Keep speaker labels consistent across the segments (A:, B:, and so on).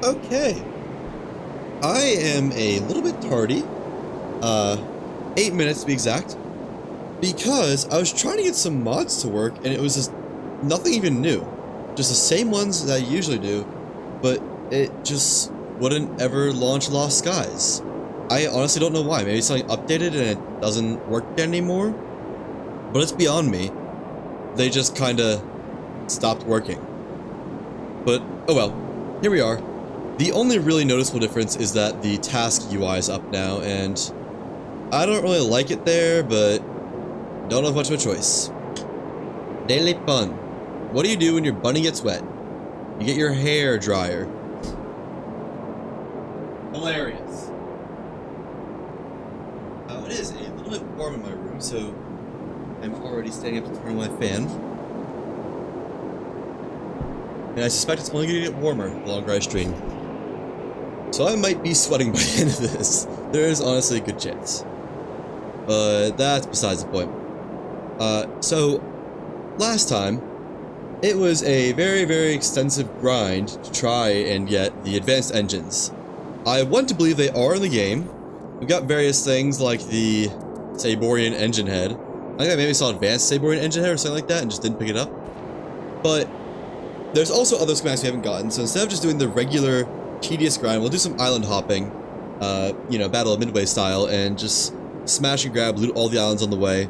A: Okay, I am a little bit tardy, 8 minutes to be exact, because I was trying to get some mods to work and it was just nothing even new. Just the same ones that I usually do, but it just wouldn't ever launch Lost Skies. I honestly don't know why. Maybe something updated and it doesn't work anymore, but it's beyond me. They just kinda stopped working. But, oh well, here we are. The only really noticeable difference is that the task UI is up now, and I don't really like it there, but don't have much of a choice. Daily fun. What do you do when your bunny gets wet? You get your hair dryer. Hilarious. It is a little bit warm in my room, so I'm already standing up to turn on my fan. And I suspect it's only going to get warmer the longer I stream. So I might be sweating by the end of this. There is honestly a good chance. But that's besides the point. So last time, it was a very, very extensive grind to try and get the advanced engines. I want to believe they are in the game. We've got various things like the Saborian engine head. I think I maybe saw advanced Saborian engine head or something like that and just didn't pick it up. But there's also other schematics we haven't gotten, so instead of just doing the regular tedious grind, we'll do some island hopping, you know, Battle of Midway style, and just smash and grab, loot all the islands on the way.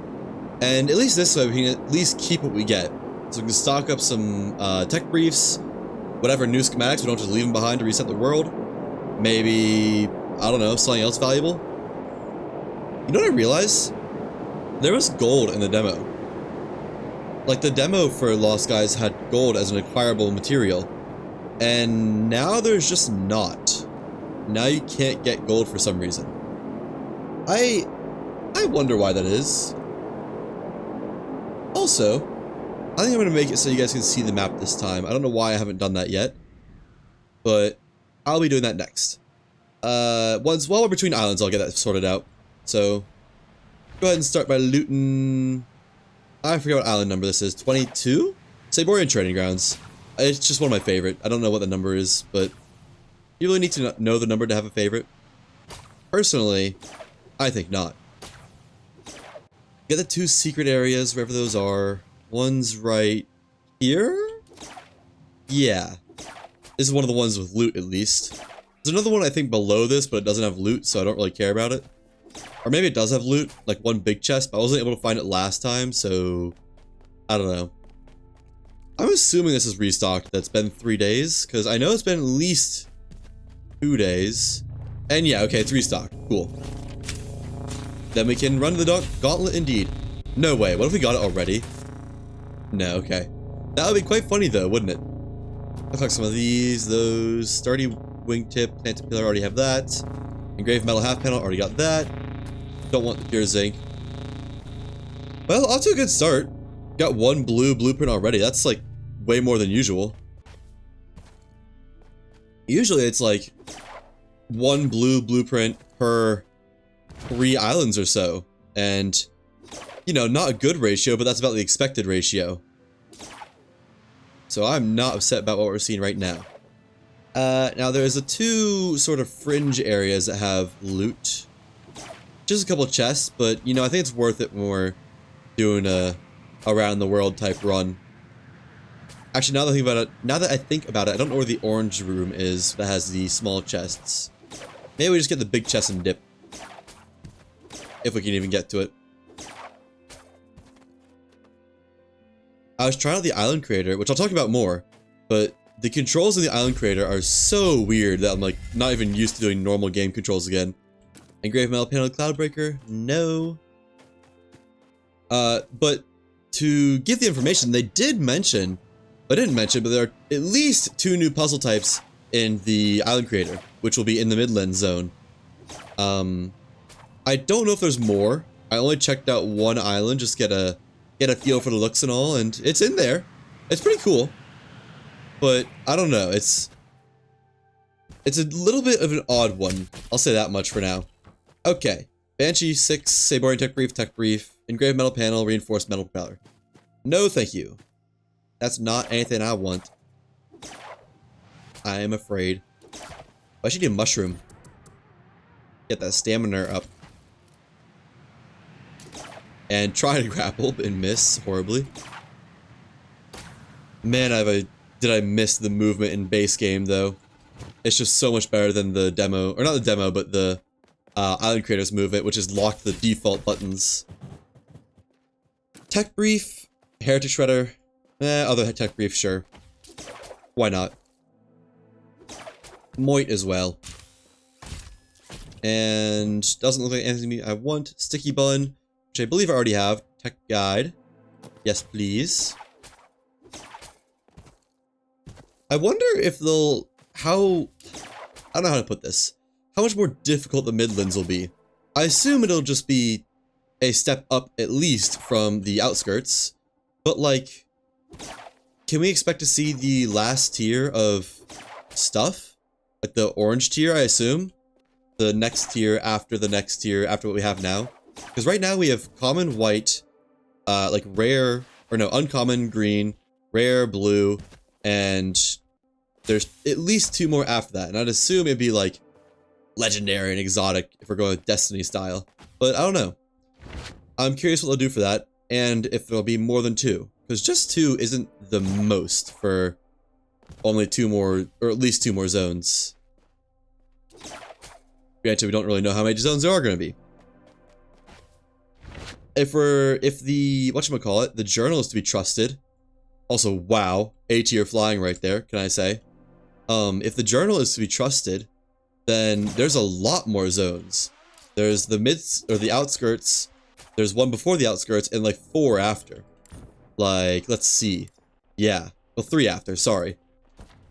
A: And at least this way, we can at least keep what we get. So we can stock up some tech briefs, whatever new schematics, we don't just leave them behind to reset the world. Maybe, I don't know, something else valuable. You know what I realized? There was gold in the demo. Like, the demo for Lost Skies had gold as an acquirable material. And now there's just not. Now you can't get gold for some reason. I wonder why that is. Also, I think I'm going to make it so you guys can see the map this time. I don't know why I haven't done that yet, but I'll be doing that next. While we're between islands, I'll get that sorted out. So, go ahead and start by looting. I forget what island number this is. 22? Saborian Training Grounds. It's just one of my favorite. I don't know what the number is, but you really need to know the number to have a favorite. Personally, I think not. Get the two secret areas, wherever those are. One's right here? Yeah. This is one of the ones with loot, at least. There's another one, I think, below this, but it doesn't have loot, so I don't really care about it. Or maybe it does have loot, like one big chest, but I wasn't able to find it last time, so I don't know. I'm assuming this is restocked. That's been 3 days, because I know it's been at least 2 days. And yeah, okay, it's restocked. Cool. Then we can run the gauntlet indeed. No way, what if we got it already? No, okay. That would be quite funny though, wouldn't it? Looks like some of these, those. Sturdy wingtip, planted pillar, already have that. Engraved metal half panel, already got that. Don't want the pure zinc. Well, off to a good start. Got one blue blueprint already. That's like way more than usual. Usually it's like one blue blueprint per 3 islands or so. And, you know, not a good ratio, but that's about the expected ratio. So I'm not upset about what we're seeing right now. Now there's the 2 sort of fringe areas that have loot. Just a couple of chests, but, you know, I think it's worth it when we're doing a around the world type run. Actually, now that I think about it, I don't know where the orange room is that has the small chests. Maybe we just get the big chest and dip. If we can even get to it. I was trying out the island creator, which I'll talk about more, but the controls in the island creator are so weird that I'm like not even used to doing normal game controls again. Engraved metal panel cloudbreaker? No. But to give the information, they did mention, I didn't mention, but there are at least 2 new puzzle types in the island creator, which will be in the Midland zone. I don't know if there's more. I only checked out one island, just get a feel for the looks and all, and it's in there. It's pretty cool. But I don't know, it's a little bit of an odd one. I'll say that much for now. Okay. Banshee 6, Saborian tech brief, engraved metal panel, reinforced metal propeller. No thank you. That's not anything I want. I am afraid. I should do a mushroom. Get that stamina up. And try to grapple and miss horribly. Man, did I miss the movement in base game though. It's just so much better than the demo, or not the demo, but the Island Creators movement, which is locked the default buttons. Tech Brief, Heretic Shredder, other Tech Brief, sure. Why not? Moit as well. And doesn't look like anything I want. Sticky Bun, which I believe I already have. Tech Guide. Yes, please. I wonder if they'll... I don't know how to put this. How much more difficult the Midlands will be. I assume it'll just be a step up at least from the outskirts. But like... Can we expect to see the last tier of stuff? Like the orange tier, I assume? The next tier after the next tier after what we have now? Because right now we have common white, like rare, or no, uncommon green, rare blue, and there's at least 2 more after that. And I'd assume it'd be like legendary and exotic if we're going with Destiny style. But I don't know. I'm curious what they'll do for that, and if there'll be more than 2. Because just 2 isn't the most for only 2 more, or at least 2 more zones. Granted, we don't really know how many zones there are going to be. If the, whatchamacallit, the journal is to be trusted. Also, wow, A tier flying right there, can I say. If the journal is to be trusted, then there's a lot more zones. There's the or the outskirts, there's 1 before the outskirts, and like 4 after. Like, let's see. Yeah, well 3 after, sorry.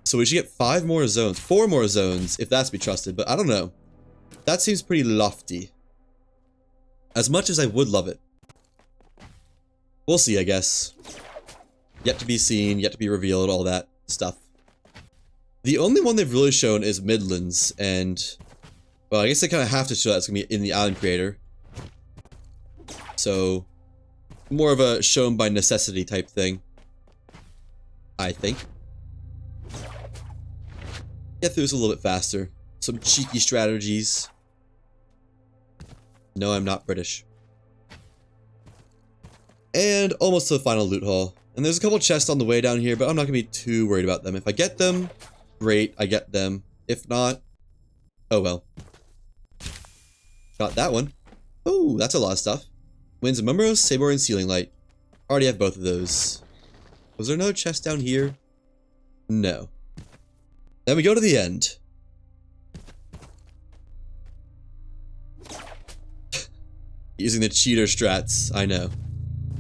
A: So we should get 5 more zones, 4 more zones, if that's to be trusted, but I don't know. That seems pretty lofty. As much as I would love it. We'll see, I guess. Yet to be seen, yet to be revealed, all that stuff. The only one they've really shown is Midlands, and... Well, I guess they kind of have to show that's going to be in the Island Creator. So... More of a shown by necessity type thing. I think. Get through this a little bit faster. Some cheeky strategies. No, I'm not British. And almost to the final loot haul. And there's a couple chests on the way down here, but I'm not going to be too worried about them. If I get them, great, I get them. If not, oh well. Got that one. Oh, that's a lot of stuff. Winds of Mumros, Saborian Ceiling Light. Already have both of those. Was there another chest down here? No. Then we go to the end. Using the cheater strats, I know.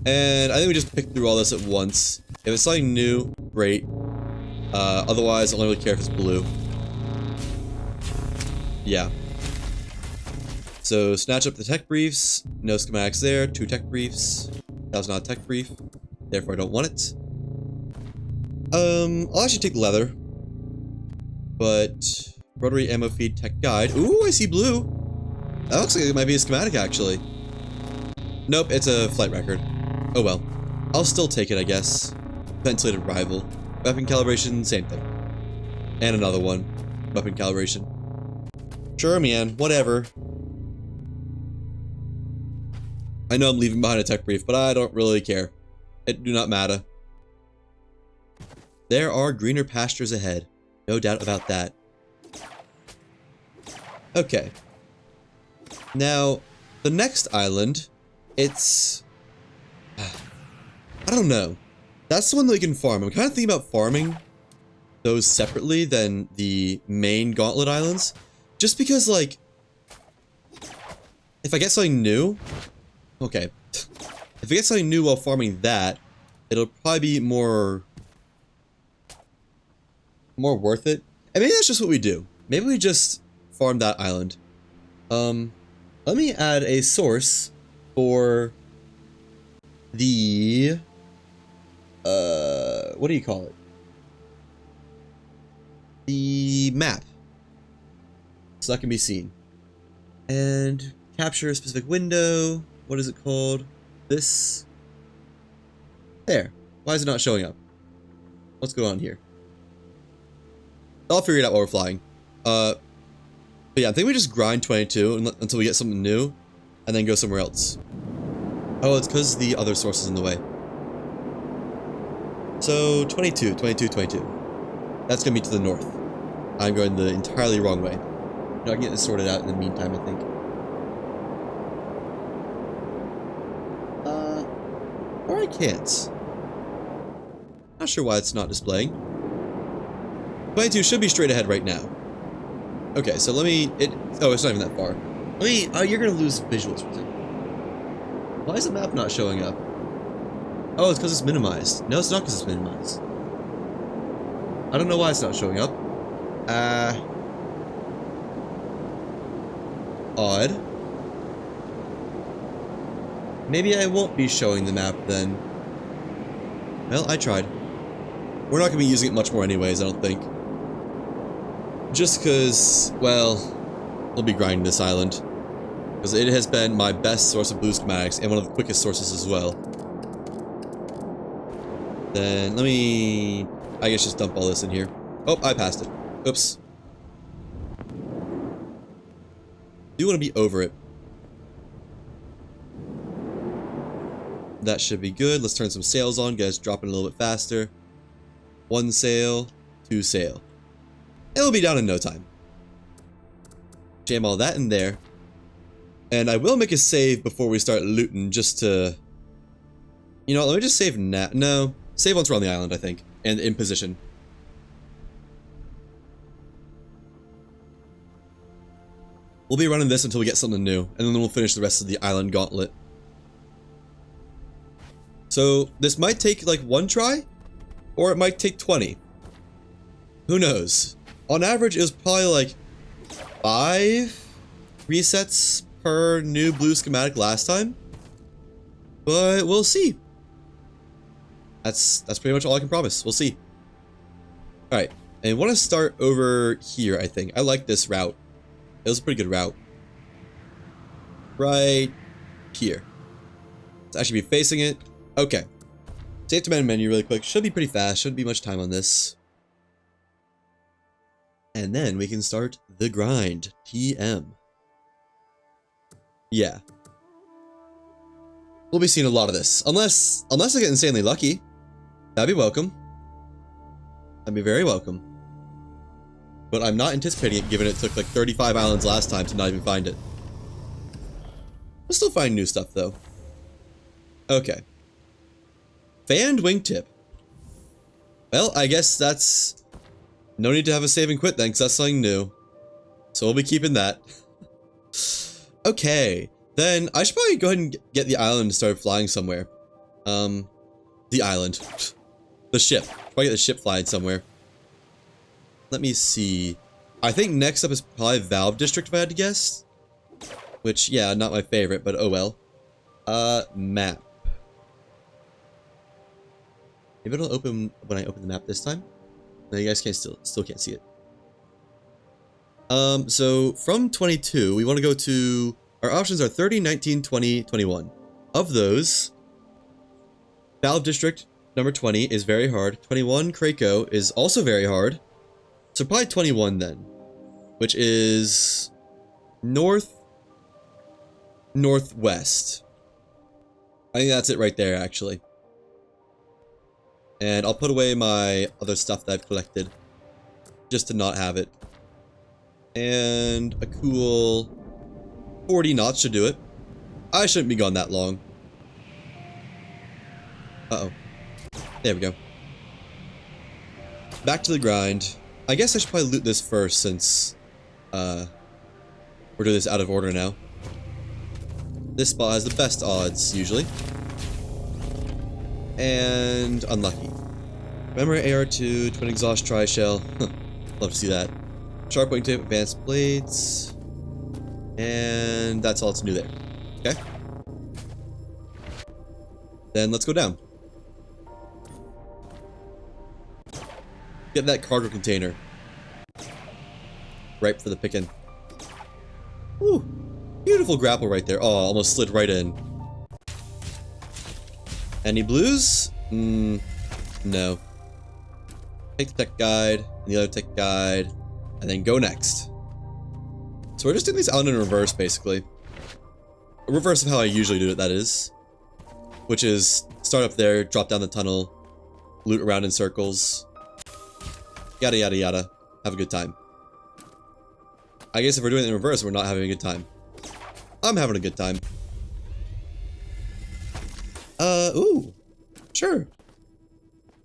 A: And I think we just pick through all this at once. If it's something new, great. Otherwise, I don't really care if it's blue. Yeah. So, snatch up the tech briefs. No schematics there. 2 tech briefs. That was not a tech brief. Therefore, I don't want it. I'll actually take leather. But, rotary ammo feed tech guide. Ooh, I see blue. That looks like it might be a schematic, actually. Nope, it's a flight record. Oh well. I'll still take it, I guess. Ventilated rival. Weapon calibration, same thing. And another one. Weapon calibration. Sure, man. Whatever. I know I'm leaving behind a tech brief, but I don't really care. It do not matter. There are greener pastures ahead. No doubt about that. Okay. Now, the next island, it's... I don't know. That's the one that we can farm. I'm kind of thinking about farming those separately than the main Gauntlet Islands. Just because, like... If I get something new... Okay. If I get something new while farming that, it'll probably be more worth it. And maybe that's just what we do. Maybe we just farm that island. Let me add a source for the, what do you call it? The map. So that can be seen. And capture a specific window. What is it called? This. There. Why is it not showing up? What's going on here? I'll figure it out while we're flying. But yeah, I think we just grind 22 until we get something new, and then go somewhere else. Oh, it's because the other source is in the way. So, 22. That's gonna be to the north. I'm going the entirely wrong way. I can get this sorted out in the meantime, I think. Or I can't. Not sure why it's not displaying. 22 should be straight ahead right now. Okay, so let me... Oh, it's not even that far. Let me... Oh, you're gonna lose visuals for a second. Why is the map not showing up? Oh, it's because it's minimized. No, it's not because it's minimized. I don't know why it's not showing up. Odd. Maybe I won't be showing the map then. Well, I tried. We're not going to be using it much more anyways, I don't think. Just because, well, we'll be grinding this island. Because it has been my best source of blue schematics, and one of the quickest sources as well. Then, let me... I guess just dump all this in here. Oh, I passed it. Oops. Do want to be over it. That should be good. Let's turn some sails on. Get us dropping a little bit faster. 1 sail, 2 sail. It'll be down in no time. Jam all that in there. And I will make a save before we start looting, just to... You know, let me just save now. No, save once we're on the island, I think. And in position. We'll be running this until we get something new, and then we'll finish the rest of the island gauntlet. So, this might take like 1 try, or it might take 20. Who knows? On average, it was probably like 5 resets per new blue schematic last time. But we'll see. That's pretty much all I can promise. We'll see. Alright, and I want to start over here, I think. I like this route. It was a pretty good route. Right here. Let's actually be facing it. Okay. Save to menu really quick. Should be pretty fast. Shouldn't be much time on this. And then we can start the grind. TM. Yeah. We'll be seeing a lot of this. Unless I get insanely lucky. That'd be welcome. That'd be very welcome. But I'm not anticipating it, given it took like 35 islands last time to not even find it. We'll still find new stuff, though. Okay. Fanned wingtip. Well, I guess that's... No need to have a save and quit then, because that's something new. So we'll be keeping that. Okay. Then I should probably go ahead and get the island and start flying somewhere. The island. The ship. Probably get the ship flying somewhere. Let me see. I think next up is probably Valve District, if I had to guess. Which, yeah, not my favorite, but oh well. Map. Maybe it'll open when I open the map this time. No, you guys can't still can't see it. So from 22, we want to go to... Our options are 30, 19, 20, 21. Of those, Valve District number 20 is very hard. 21, Krakow, is also very hard. So probably 21 then, which is northwest. I think that's it right there, actually. And I'll put away my other stuff that I've collected, just to not have it. And a cool 40 knots should do it. I shouldn't be gone that long. Uh-oh. There we go. Back to the grind. I guess I should probably loot this first, since we're doing this out of order now. This spot has the best odds, usually. And unlucky. Memory AR2, twin exhaust tri-shell. Love to see that. Sharp wingtip, advanced blades. And that's all that's new there. Okay. Then let's go down. Get that cargo container. Ripe for the picking. Ooh. Beautiful grapple right there. Oh, almost slid right in. Any blues? No. Take the tech guide, and the other tech guide, and then go next. So we're just doing these islands in reverse, basically. A reverse of how I usually do it, that is. Which is, start up there, drop down the tunnel, loot around in circles. Yada yada yada. Have a good time. I guess if we're doing it in reverse, we're not having a good time. I'm having a good time. Ooh. Sure.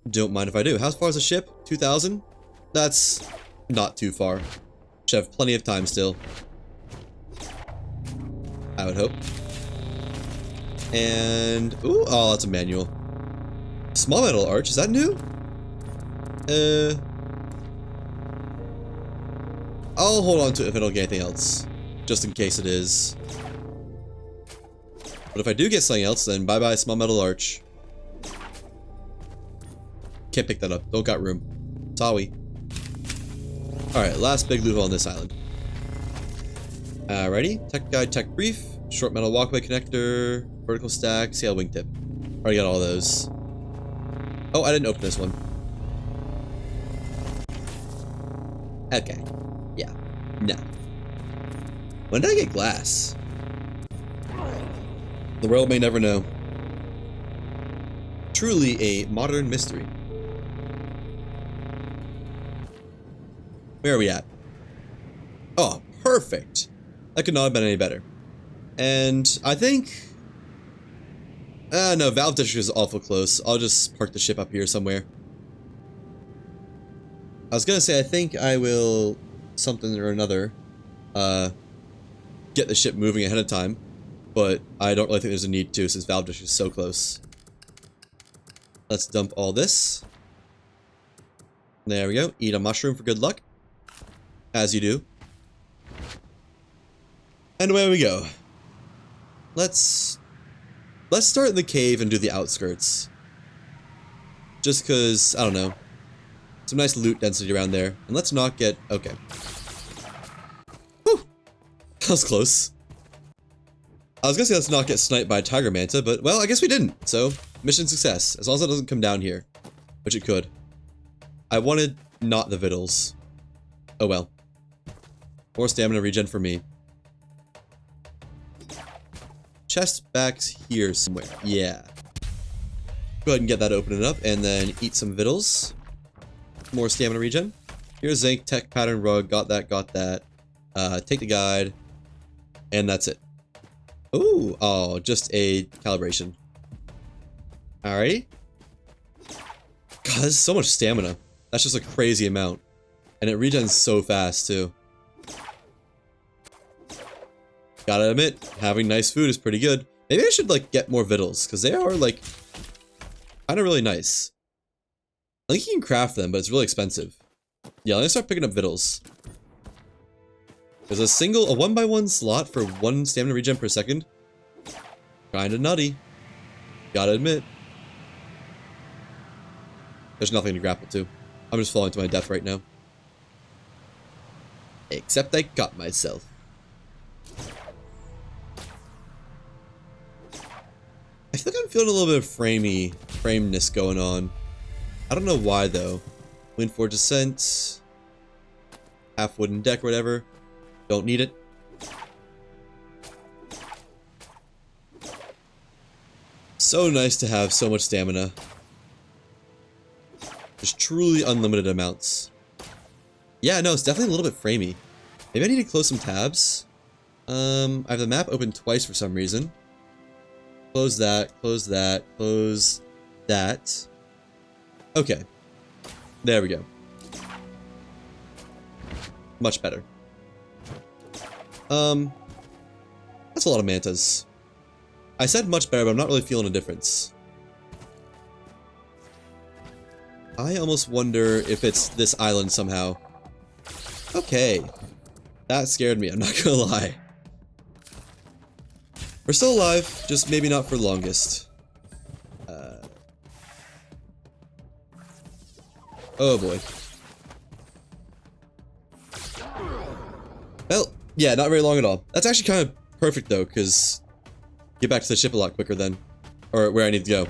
A: Don't mind if I do. How far is the ship? 2,000? That's not too far. Should have plenty of time still. I would hope. And... ooh, oh, that's a manual. Small metal arch, is that new? I'll hold on to it if I don't get anything else. Just in case it is. But if I do get something else, then bye-bye small metal arch. Can't pick that up. Don't got room. Sorry. Alright, last big loot hole on this island. Alrighty. Tech guide, tech brief. Short metal walkway connector. Vertical stack. Sail wingtip. Already got all those. Oh, I didn't open this one. Okay. Yeah. No. When did I get glass? The world may never know. Truly a modern mystery. Where are we at? Oh, perfect. That could not have been any better. And I think... no, Valve District is awful close. I'll just park the ship up here somewhere. I was gonna say, I think I will... something or another... get the ship moving ahead of time. But I don't really think there's a need to, since Valve District is so close. Let's dump all this. There we go. Eat a mushroom for good luck. As you do. And away we go. Let's start in the cave and do the outskirts. Just cause, I don't know. Some nice loot density around there. And let's not get... okay. Whew! That was close. I was gonna say let's not get sniped by a tiger manta, but, well, I guess we didn't. So, mission success. As long as it doesn't come down here. Which it could. I wanted not the vittles. Oh well. More stamina regen for me. Chest back's here somewhere. Yeah. Go ahead and get that opening up, and then eat some vittles. More stamina regen. Here's zinc, tech, pattern, rug. Got that, got that. Take the guide. And that's it. Ooh, oh, just a calibration. Alrighty. God, this is so much stamina. That's just a crazy amount. And it regens so fast, too. Gotta admit, having nice food is pretty good. Maybe I should, like, get more vittles, because they are, like, kind of really nice. I think you can craft them, but it's really expensive. Yeah, let me start picking up vittles. There's a 1x1 slot for 1 stamina regen per second. Kinda nutty. Gotta admit. There's nothing to grapple to. I'm just falling to my death right now. Except I got myself. I feel like I'm feeling a little bit of frameness going on. I don't know why though. Wind for descent. Half wooden deck or whatever. Don't need it. So nice to have so much stamina. Just truly unlimited amounts. Yeah, no, it's definitely a little bit framey. Maybe I need to close some tabs. I have the map open twice for some reason. Close that, close that, close that. Okay. There we go. Much better. That's a lot of mantas. I said much better, but I'm not really feeling a difference. I almost wonder if it's this island somehow. Okay. That scared me, I'm not gonna lie. We're still alive, just maybe not for longest. Oh boy. Well, yeah, not very long at all. That's actually kind of perfect though, because get back to the ship a lot quicker then. Or where I need to go.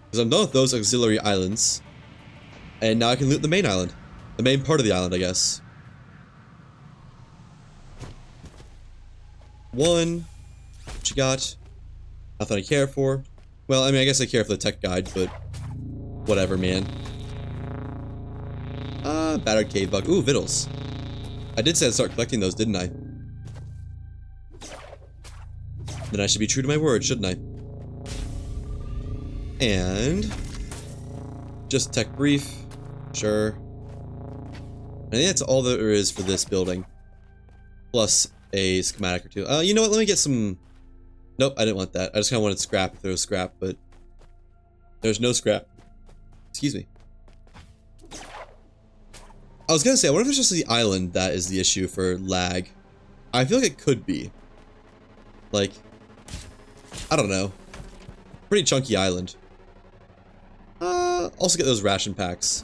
A: Because I'm done with those auxiliary islands. And now I can loot the main island. The main part of the island, I guess. 1. What you got? Nothing I care for. Well, I mean, I guess I care for the tech guide, but whatever, man. Battered cave bug. Ooh, vittles. I did say I'd start collecting those, didn't I? Then I should be true to my word, shouldn't I? And just tech brief. Sure. I think that's all there is for this building. Plus a schematic or two. You know what? Let me get some... Nope, I didn't want that. I just kind of wanted scrap if there was scrap, but there's no scrap. Excuse me. I was gonna say, I wonder if it's just the island that is the issue for lag. I feel like it could be. Like, I don't know. Pretty chunky island. Also get those ration packs.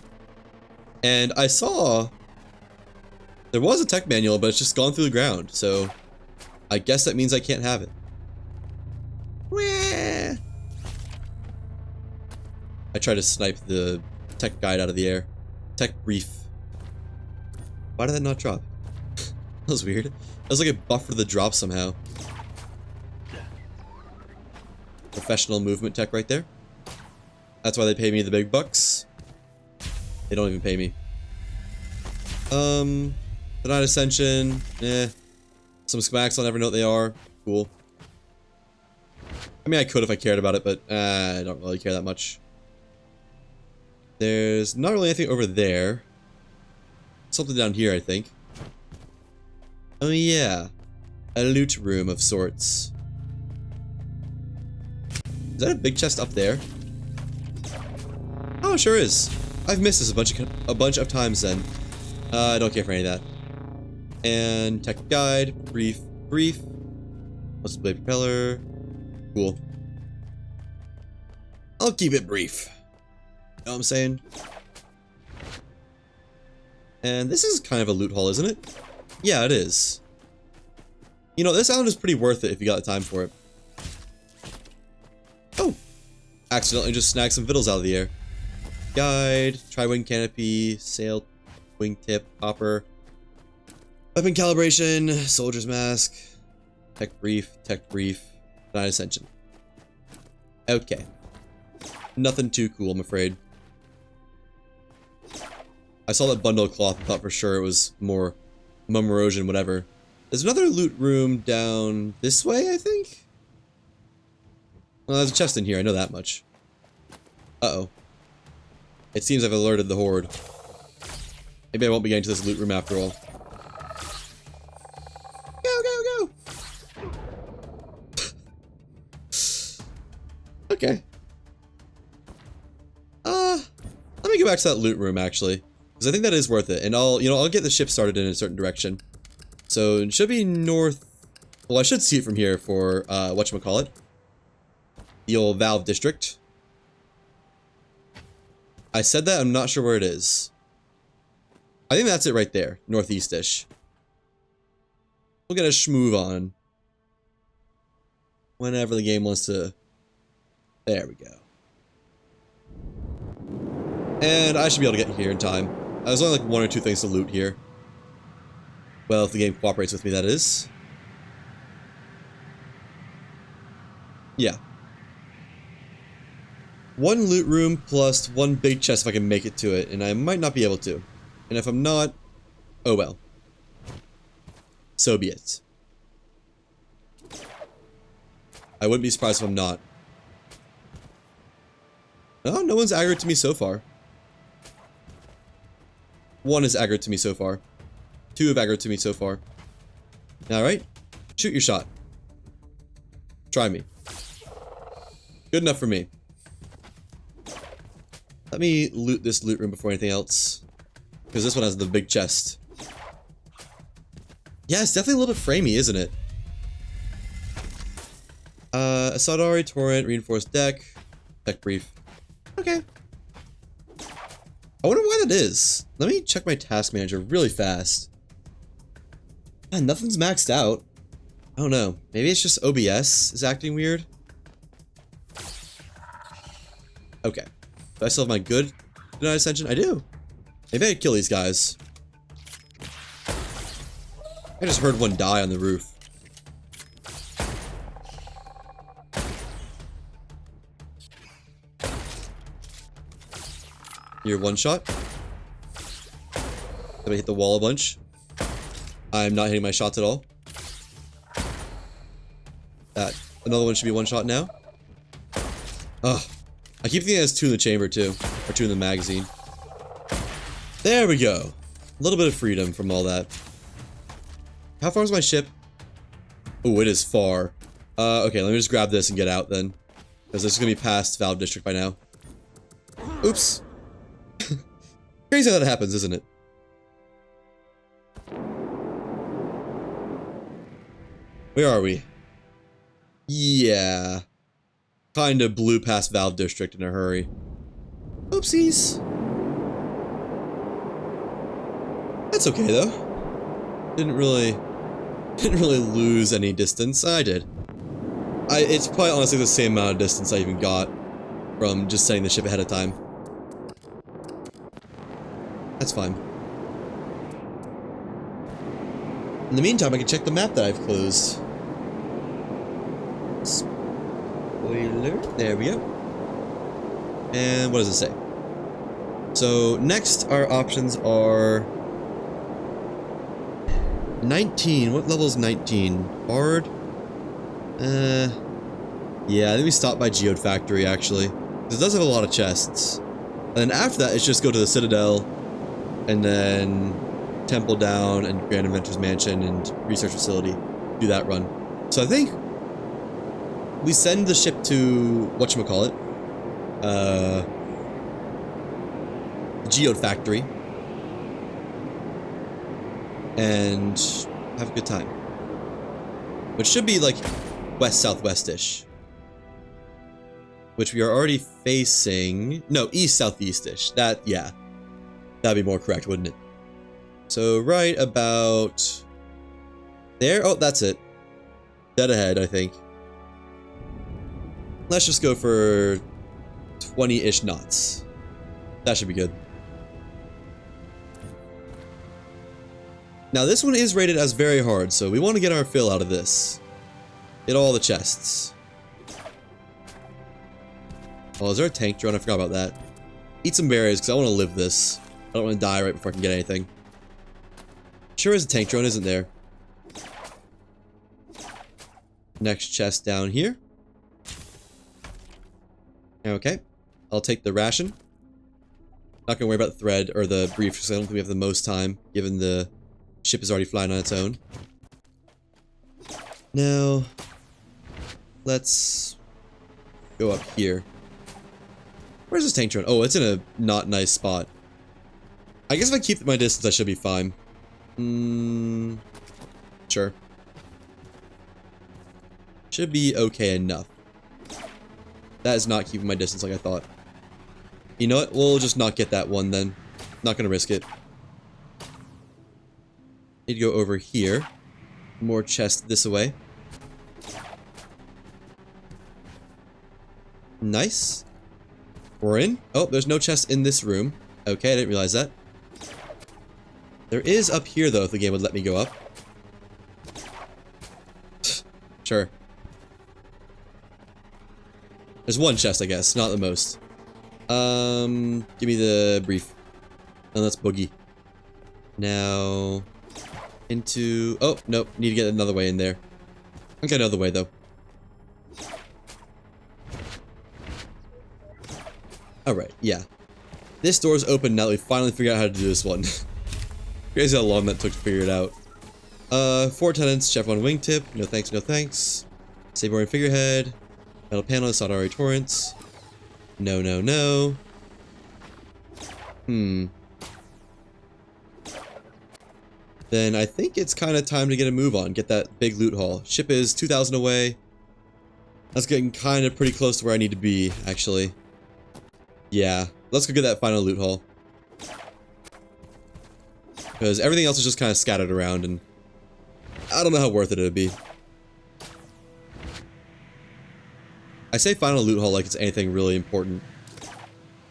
A: And I saw there was a tech manual, but it's just gone through the ground, so I guess that means I can't have it. I tried to snipe the tech guide out of the air. Tech brief. Why did that not drop? That was weird. That was like it buffered the drop somehow. Professional movement tech right there. That's why they pay me the big bucks. They don't even pay me. Denied Ascension. Some schematics, I'll never know what they are. Cool. I mean, I could if I cared about it, but I don't really care that much. There's not really anything over there. Something down here, I think. Oh yeah. A loot room of sorts. Is that a big chest up there? Oh, it sure is. I've missed this a bunch of times then. I don't care for any of that. And tech guide, brief. What's the blade propeller? Cool. I'll keep it brief. Know what I'm saying? And this is kind of a loot haul, isn't it? Yeah, it is. You know, this island is pretty worth it if you got the time for it. Oh! Accidentally just snagged some vittles out of the air. Guide, tri-wing canopy, sail, wingtip, hopper, weapon calibration, soldier's mask, tech brief, denied ascension. Okay. Nothing too cool, I'm afraid. I saw that bundle of cloth and thought for sure it was more mum erosion, whatever. There's another loot room down this way, I think? Well, there's a chest in here, I know that much. Uh-oh. It seems I've alerted the horde. Maybe I won't be getting to this loot room after all. Go! Okay. Let me go back to that loot room, actually. Because I think that is worth it. And I'll get the ship started in a certain direction. So, it should be north... Well, I should see it from here for, whatchamacallit. The old Valve District. I said that, I'm not sure where it is. I think that's it right there, northeast-ish. We'll get a schmoove on. Whenever the game wants to... There we go. And I should be able to get here in time. There's only like 1 or 2 things to loot here. Well, if the game cooperates with me, that is. Yeah. 1 loot room plus 1 big chest if I can make it to it, and I might not be able to. And if I'm not, oh well. So be it. I wouldn't be surprised if I'm not. Oh, no one's aggroed to me so far. 1 is aggroed to me so far. 2 have aggroed to me so far. Alright. Shoot your shot. Try me. Good enough for me. Let me loot this loot room before anything else. Because this one has the big chest. Yeah, it's definitely a little bit framey, isn't it? A Saudari Torrent, reinforced deck. Tech brief. Okay. I wonder why that is. Let me check my task manager really fast. Man, nothing's maxed out. I don't know. Maybe it's just OBS is acting weird. Okay. Do I still have my good denied ascension? I do. Maybe I could kill these guys. I just heard one die on the roof. You're one shot. Gonna hit the wall a bunch. I'm not hitting my shots at all. That. Another one should be one shot now. Ugh. I keep thinking there's two in the chamber too. Or two in the magazine. There we go. A little bit of freedom from all that. How far is my ship? Oh, it is far. Okay, let me just grab this and get out then. Because this is gonna be past Valve District by now. Oops. Crazy how that happens, isn't it? Where are we? Yeah. Kinda blew past Valve District in a hurry. Oopsies. That's okay though. Didn't really lose any distance. I did. It's probably honestly the same amount of distance I even got from just setting the ship ahead of time. That's fine. In the meantime, I can check the map that I've closed. Spoiler. There we go. And what does it say? So next, our options are 19. What level is 19? Bard? Yeah, I think we stopped by Geode Factory, actually. It does have a lot of chests. And then after that, it's just go to the Citadel, and then Temple Down, and Grand Adventures Mansion, and Research Facility. Do that run. So I think we send the ship to, whatchamacallit, Geode Factory, and have a good time. Which should be like west-southwest-ish. Which we are already facing... No, east-southeast-ish. That, yeah. That'd be more correct, wouldn't it? So right about... there? Oh, that's it. Dead ahead, I think. Let's just go for 20-ish knots. That should be good. Now this one is rated as very hard, so we want to get our fill out of this. Get all the chests. Oh, is there a tank drone? I forgot about that. Eat some berries, because I want to live this. I don't want to die right before I can get anything. Sure is a tank drone, isn't there? Next chest down here. Okay. I'll take the ration. Not gonna worry about the thread or the brief, because I don't think we have the most time, given the ship is already flying on its own. Now, let's go up here. Where's this tank drone? Oh, it's in a not nice spot. I guess if I keep my distance, I should be fine. Sure. Should be okay enough. That is not keeping my distance like I thought. You know what? We'll just not get that one then. Not gonna risk it. Need to go over here. More chests this way. Nice. We're in. Oh, there's no chest in this room. Okay, I didn't realize that. There is up here, though, if the game would let me go up. Sure. There's one chest, I guess. Not the most. Give me the brief. And let's boogie. Now... into... oh, nope. Need to get another way in there. I think I know the way, though. Alright, yeah. This door's open now that we finally figured out how to do this one. Crazy how long that took to figure it out. 4 tenants, chef 1 wingtip. No thanks, no thanks. Saborian figurehead. Metal panel, Sadari torrents. No, no, no. Then I think it's kind of time to get a move on. Get that big loot haul. Ship is 2,000 away. That's getting kind of pretty close to where I need to be, actually. Yeah, let's go get that final loot haul. Because everything else is just kind of scattered around, and I don't know how worth it would be. I say final loot haul like it's anything really important.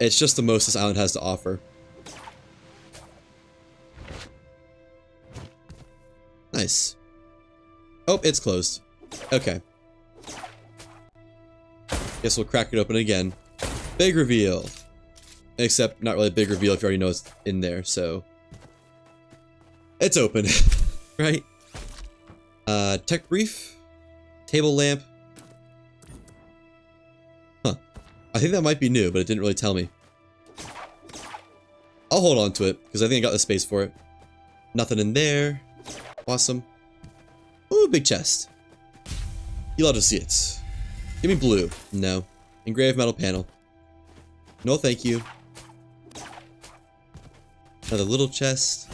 A: It's just the most this island has to offer. Nice. Oh, it's closed. Okay. Guess we'll crack it open again. Big reveal. Except not really a big reveal if you already know it's in there, so... It's open, right? Tech brief. Table lamp. Huh. I think that might be new, but it didn't really tell me. I'll hold on to it, because I think I got the space for it. Nothing in there. Awesome. Ooh, big chest. You love to see it. Give me blue. No. Engraved metal panel. No, thank you. Another little chest.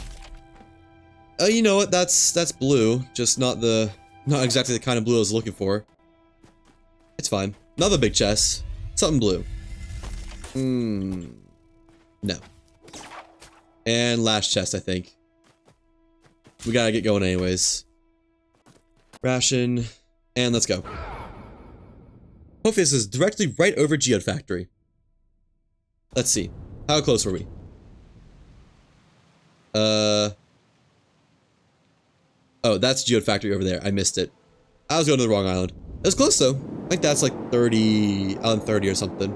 A: Oh, you know what? That's blue. Just not exactly the kind of blue I was looking for. It's fine. Another big chest. Something blue. No. And last chest, I think. We gotta get going anyways. Ration. And let's go. Hopefully this is directly right over Geode Factory. Let's see. How close were we? Oh, that's Geode Factory over there. I missed it. I was going to the wrong island. It was close though. I think that's like 30, island 30 or something.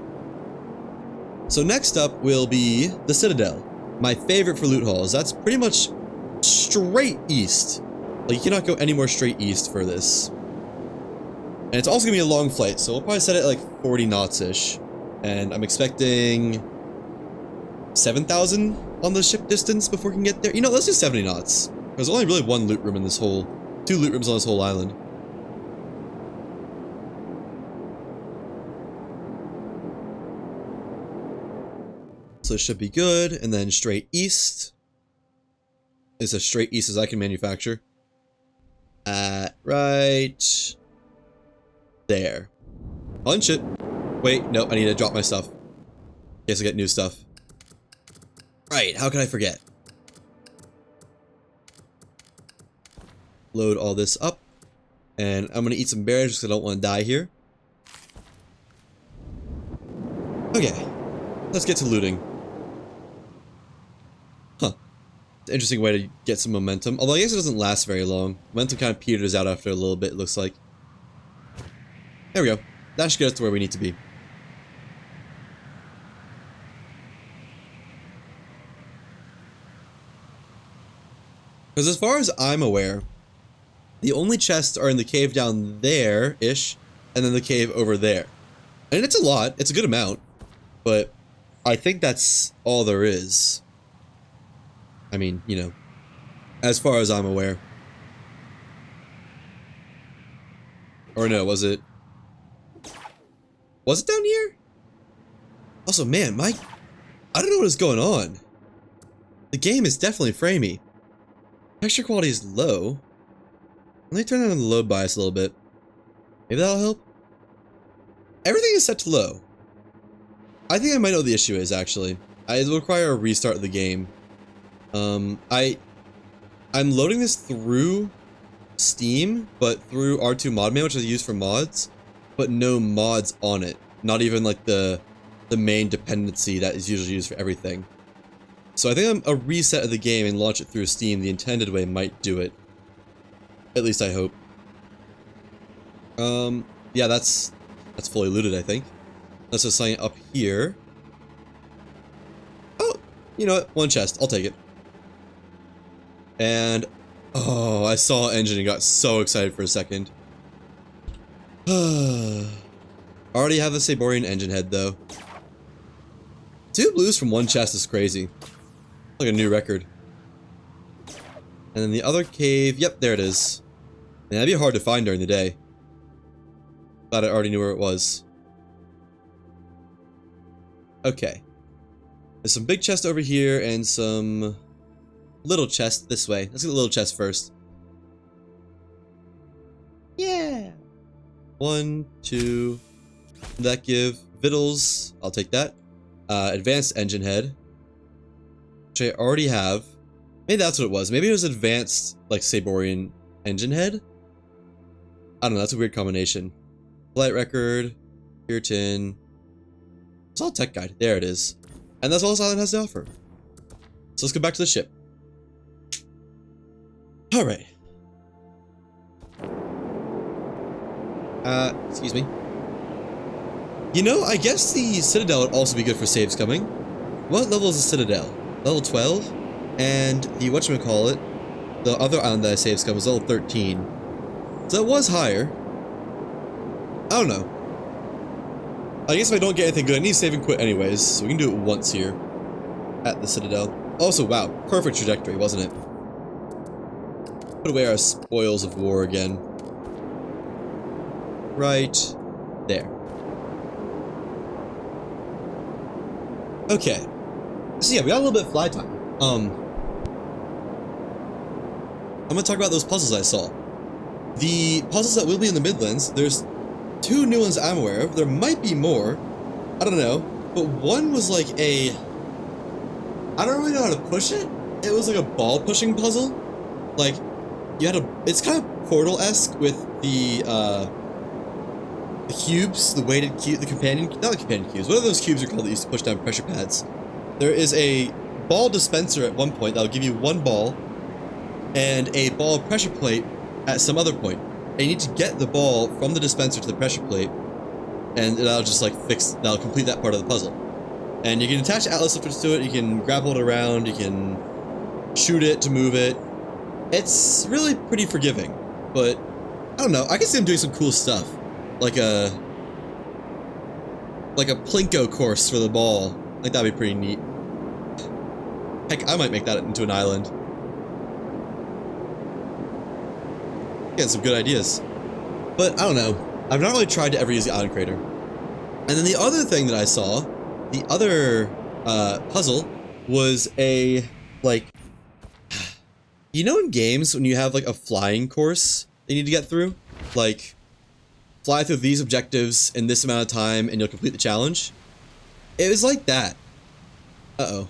A: So next up will be the Citadel. My favorite for loot hauls. That's pretty much straight east. Like, you cannot go any more straight east for this. And it's also gonna be a long flight, so we'll probably set it at like 40 knots-ish. And I'm expecting 7,000 on the ship distance before we can get there. You know, let's do 70 knots. There's only really one loot room in this whole... 2 loot rooms on this whole island. So it should be good. And then straight east. It's as straight east as I can manufacture. Right... there. Punch it. Wait, no, I need to drop my stuff. In case I get new stuff. Right, how can I forget? Load all this up. And I'm gonna eat some berries because I don't want to die here. Okay. Let's get to looting. Huh. It's an interesting way to get some momentum. Although I guess it doesn't last very long. Momentum kind of peters out after a little bit, it looks like. There we go. That should get us to where we need to be. Because as far as I'm aware, the only chests are in the cave down there-ish, and then the cave over there. And it's a lot. It's a good amount. But I think that's all there is. I mean, you know, as far as I'm aware. Or no, was it... Was it down here? Also, man, I don't know what is going on. The game is definitely framey. Texture quality is low. Let me turn down the load bias a little bit. Maybe that'll help? Everything is set to low. I think I might know what the issue is, actually. It will require a restart of the game. I'm loading this through Steam, but through R2 Modman, which I use for mods. But no mods on it. Not even like the main dependency that is usually used for everything. So I think a reset of the game and launch it through Steam the intended way might do it. At least I hope. Yeah, that's fully looted, I think. Let's just sign up here. Oh, you know what? One chest. I'll take it. And oh, I saw engine and got so excited for a second. I already have the Saborian engine head, though. 2 blues from one chest is crazy. Like a new record. And then the other cave, yep, there it is. Man, that'd be hard to find during the day. Glad I already knew where it was. Okay. There's some big chest over here and some little chest this way. Let's get the little chest first. Yeah. 1, 2. That give victuals. I'll take that. Advanced engine head, which I already have. Maybe that's what it was. Maybe it was advanced, like Saborian engine head. I don't know. That's a weird combination. Flight record, Puritan. It's all tech guide. There it is. And that's all this island has to offer. So let's go back to the ship. All right. Excuse me. You know, I guess the Citadel would also be good for saves coming. What level is the Citadel? Level 12? And the whatchamacallit, the other island that I saved scum was level 13. So it was higher. I don't know. I guess if I don't get anything good, I need to save and quit anyways, so we can do it once here at the Citadel. Also, wow, perfect trajectory, wasn't it? Put away our spoils of war again. Right there. Okay. So yeah, we got a little bit of fly time. I'm gonna talk about those puzzles I saw. The puzzles that will be in the Midlands, there's 2 new ones I'm aware of. There might be more. I don't know. But one was like a... I don't really know how to push it. It was like a ball pushing puzzle. Like, you had a... It's kind of Portal-esque with the cubes, the weighted cube, the companion... Not the companion cubes. What are those cubes are called that used to push down pressure pads? There is a ball dispenser at one point that'll give you 1 ball and a ball pressure plate at some other point. And you need to get the ball from the dispenser to the pressure plate, and that'll just like that'll complete that part of the puzzle. And you can attach atlas lifters to it, you can grapple it around, you can shoot it to move it. It's really pretty forgiving, but I don't know, I can see them doing some cool stuff. Like a Plinko course for the ball. Like that'd be pretty neat. Heck, I might make that into an island. Getting some good ideas. But I don't know. I've not really tried to ever use the island crater. And then the other thing that I saw, the other puzzle, was a, like, you know in games when you have like a flying course that you need to get through? Like, fly through these objectives in this amount of time and you'll complete the challenge? It was like that. Uh-oh.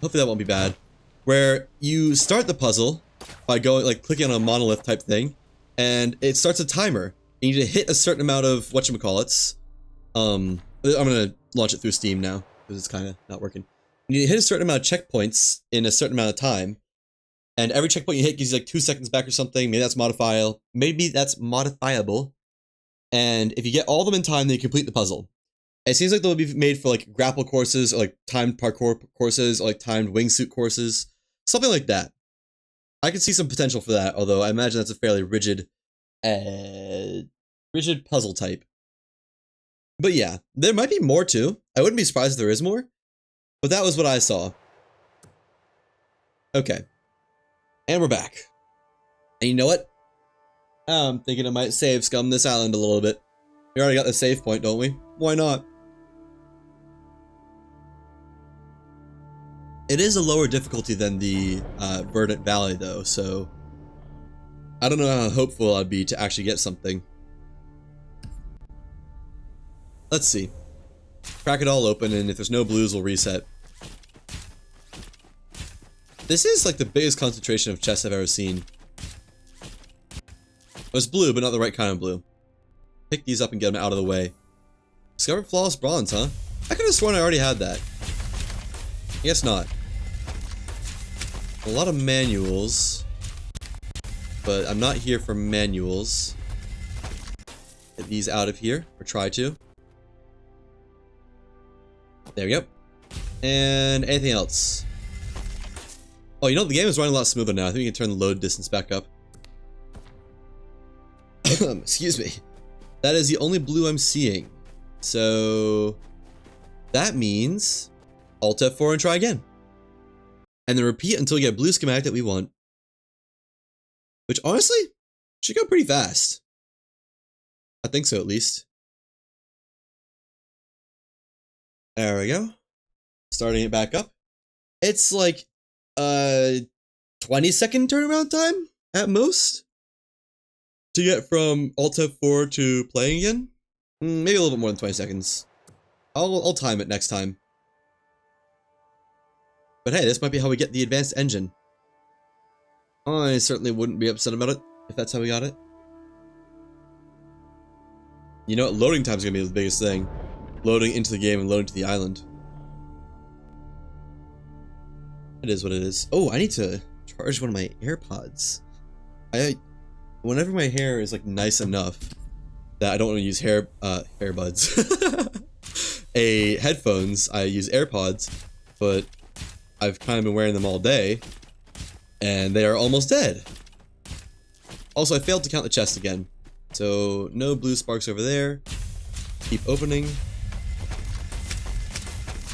A: Hopefully that won't be bad. Where you start the puzzle by going, like, clicking on a monolith type thing, and it starts a timer. You need to hit a certain amount of whatchamacallits. I'm gonna launch it through Steam now, because it's kind of not working. You need to hit a certain amount of checkpoints in a certain amount of time, and every checkpoint you hit gives you like 2 seconds back or something. Maybe that's modifiable. Maybe that's modifiable. And if you get all of them in time, then you complete the puzzle. It seems like they'll be made for like grapple courses, or like timed parkour courses, or like timed wingsuit courses. Something like that. I could see some potential for that, although I imagine that's a fairly rigid puzzle type. But yeah, there might be more too. I wouldn't be surprised if there is more. But that was what I saw. Okay. And we're back. And you know what? I'm thinking I might save scum this island a little bit. We already got the save point, don't we? Why not? It is a lower difficulty than the Verdant Valley, though, so I don't know how hopeful I'd be to actually get something. Let's see. Crack it all open, and if there's no blues, we'll reset. This is like the biggest concentration of chests I've ever seen. It's blue, but not the right kind of blue. Pick these up and get them out of the way. Discovered flawless bronze, huh? I could have sworn I already had that. I guess not. A lot of manuals. But I'm not here for manuals. Get these out of here, or try to. There we go. And anything else? Oh, you know, the game is running a lot smoother now. I think we can turn the load distance back up. Excuse me. That is the only blue I'm seeing. So that means Alt F4 and try again. And then repeat until we get a blue schematic that we want. Which honestly should go pretty fast. I think so, at least. There we go. Starting it back up. It's like 20-second turnaround time at most to get from Alt F4 to playing again. Maybe a little bit more than 20 seconds. I'll time it next time. But hey, this might be how we get the advanced engine. I certainly wouldn't be upset about it if that's how we got it. You know what? Loading time's gonna be the biggest thing. Loading into the game and loading to the island. It is what it is. Oh, I need to charge one of my AirPods. Whenever my hair is like nice enough that I don't want to use hair buds. a headphones. I use AirPods, but I've kind of been wearing them all day, and they are almost dead. Also, I failed to count the chest again, so no blue sparks over there. Keep opening.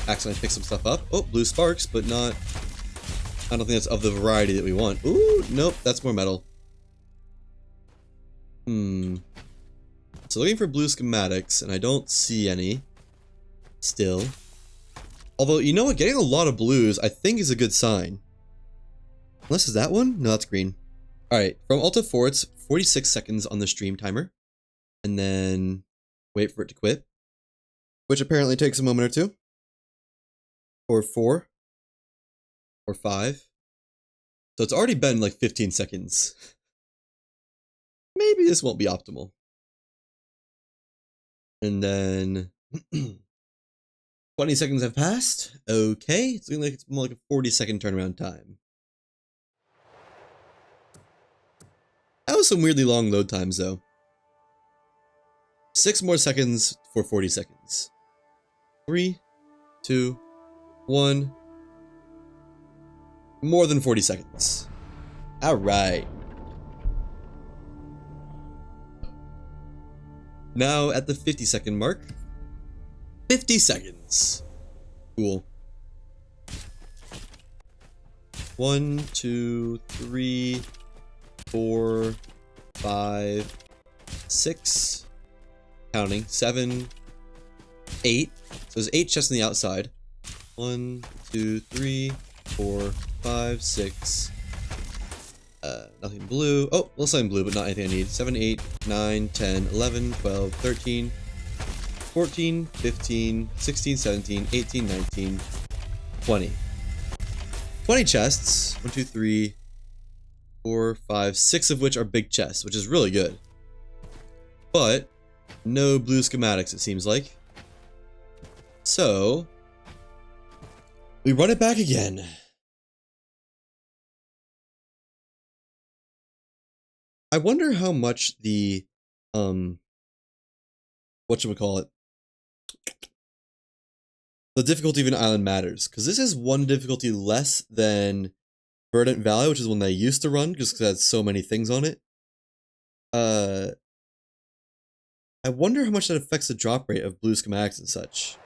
A: Accidentally pick some stuff up. Oh, blue sparks, but not... I don't think that's of the variety that we want. Ooh, nope, that's more metal. So looking for blue schematics, and I don't see any. Still. Although, you know what? Getting a lot of blues, I think, is a good sign. Unless, is that one? No, that's green. Alright, from Alt F4, it's 46 seconds on the stream timer. And then wait for it to quit. Which apparently takes a moment or two. Or 4. Or 5. So it's already been like 15 seconds. Maybe this won't be optimal. And then 20 seconds have passed. Okay, it's looking like it's more like a 40-second turnaround time. That was some weirdly long load times though. 6 more seconds for 40 seconds. 3, 2, 1. More than 40 seconds. Alright. Now at the 50-second mark. 50 seconds. Cool. 1, 2, 3, 4, 5, 6. Counting. 7, 8. So there's 8 chests on the outside. 1, 2, 3, 4, 5, 6. Nothing blue. Oh, well, something blue, but not anything I need. 7, 8, 9, 10, 11, 12, 13, 14, 15, 16, 17, 18, 19, 20. 20 chests. 1, 2, 3, 4, 5, 6 of which are big chests, which is really good. But no blue schematics, it seems like. So we run it back again. I wonder how much the whatchamacallit, the difficulty of an island matters, because this is one difficulty less than Verdant Valley, which is one that I used to run just because it had so many things on it. I wonder how much that affects the drop rate of blue schematics and such.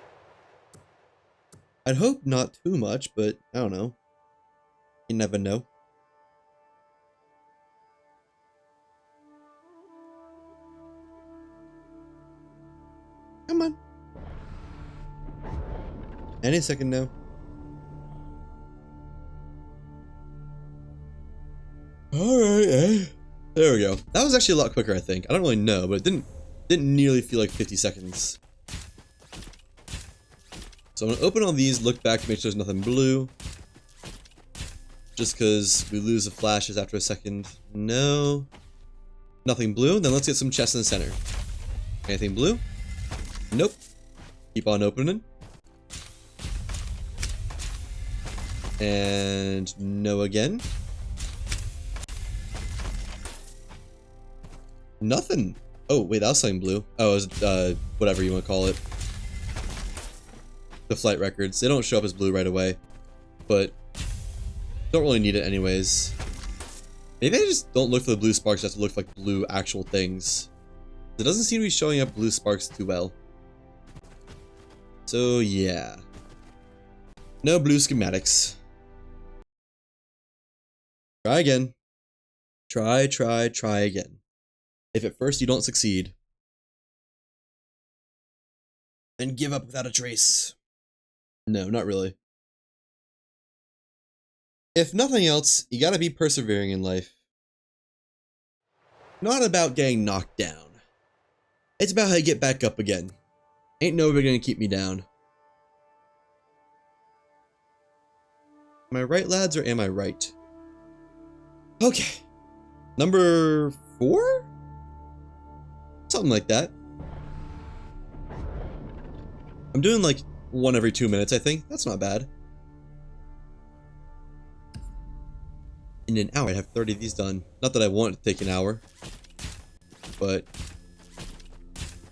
A: I'd hope not too much, but I don't know. You never know. Come on. Any second now. Alright, eh? There we go. That was actually a lot quicker, I think. I don't really know, but it didn't nearly feel like 50 seconds. So I'm gonna open all these, look back to make sure there's nothing blue. Just because we lose the flashes after a second. No. Nothing blue. Then let's get some chests in the center. Anything blue? Nope. Keep on opening. And no again. Nothing. Oh, wait, that was something blue. Oh, it was, whatever you want to call it. The flight records. They don't show up as blue right away. But don't really need it anyways. Maybe I just don't look for the blue sparks, just to look for like blue actual things. It doesn't seem to be showing up blue sparks too well. So yeah. No blue schematics. Try again. Try again. If at first you don't succeed, then give up without a trace. No, not really. If nothing else, you gotta be persevering in life. Not about getting knocked down. It's about how you get back up again. Ain't nobody gonna keep me down. Am I right, lads, or am I right? Okay. Number 4? Something like that. I'm doing like one every 2 minutes, I think. That's not bad. In an hour, I'd have 30 of these done. Not that I want it to take an hour. But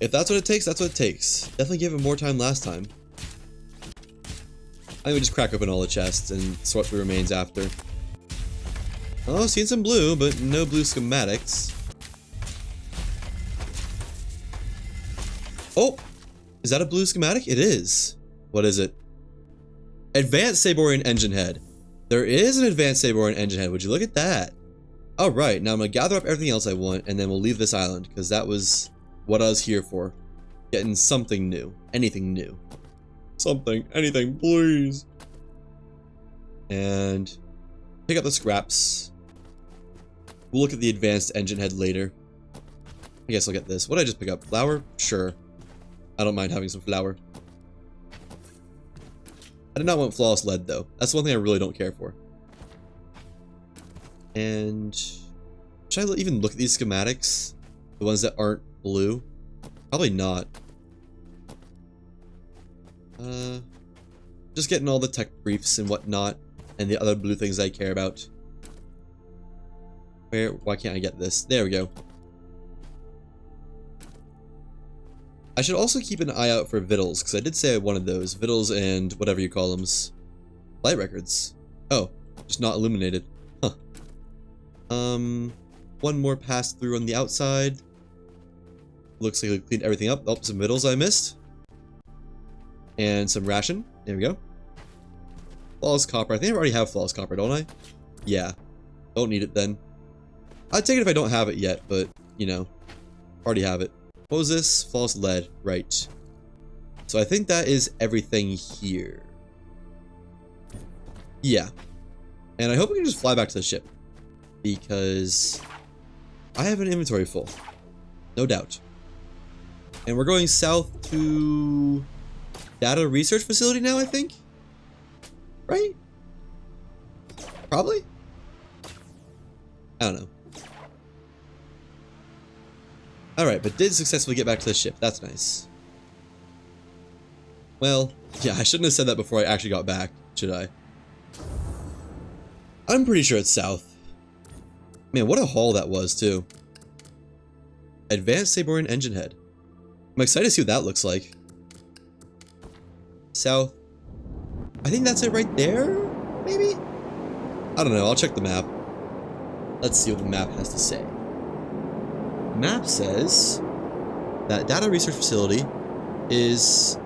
A: If that's what it takes, that's what it takes. Definitely gave it more time last time. I think we just crack open all the chests and sort through remains after. Oh, seeing some blue, but no blue schematics. Oh! Is that a blue schematic? It is. What is it? Advanced Saborian engine head. There is an advanced Saborian engine head. Would you look at that? Alright, now I'm going to gather up everything else I want, and then we'll leave this island, because that was what I was here for. Getting something new. Anything new. Something. Anything, please. And pick up the scraps. We'll look at the advanced engine head later. I guess I'll get this. What did I just pick up? Flour? Sure. I don't mind having some flour. I did not want flawless lead, though. That's one thing I really don't care for. And should I even look at these schematics? The ones that aren't blue? Probably not. Just getting all the tech briefs and whatnot, and the other blue things I care about. Why can't I get this? There we go. I should also keep an eye out for Vittles, because I did say I wanted those. Vittles and whatever you call them. Light records. Oh, just not illuminated. Huh. One more pass through on the outside. Looks like we cleaned everything up. Oh, some Vittles I missed. And some ration. There we go. Flawless copper. I think I already have flawless copper, don't I? Yeah. Don't need it then. I'd take it if I don't have it yet, but, you know, already have it. What was this? Flawless lead. Right. So I think that is everything here. Yeah. And I hope we can just fly back to the ship. Because I have an inventory full. No doubt. And we're going south to Data Research Facility now, I think? Right? Probably? I don't know. Alright, but did successfully get back to the ship. That's nice. Well, yeah, I shouldn't have said that before I actually got back, should I? I'm pretty sure it's south. Man, what a haul that was, too. Advanced Saborian engine head. I'm excited to see what that looks like. South. I think that's it right there, maybe? I don't know, I'll check the map. Let's see what the map has to say. The map says that Data Research Facility is...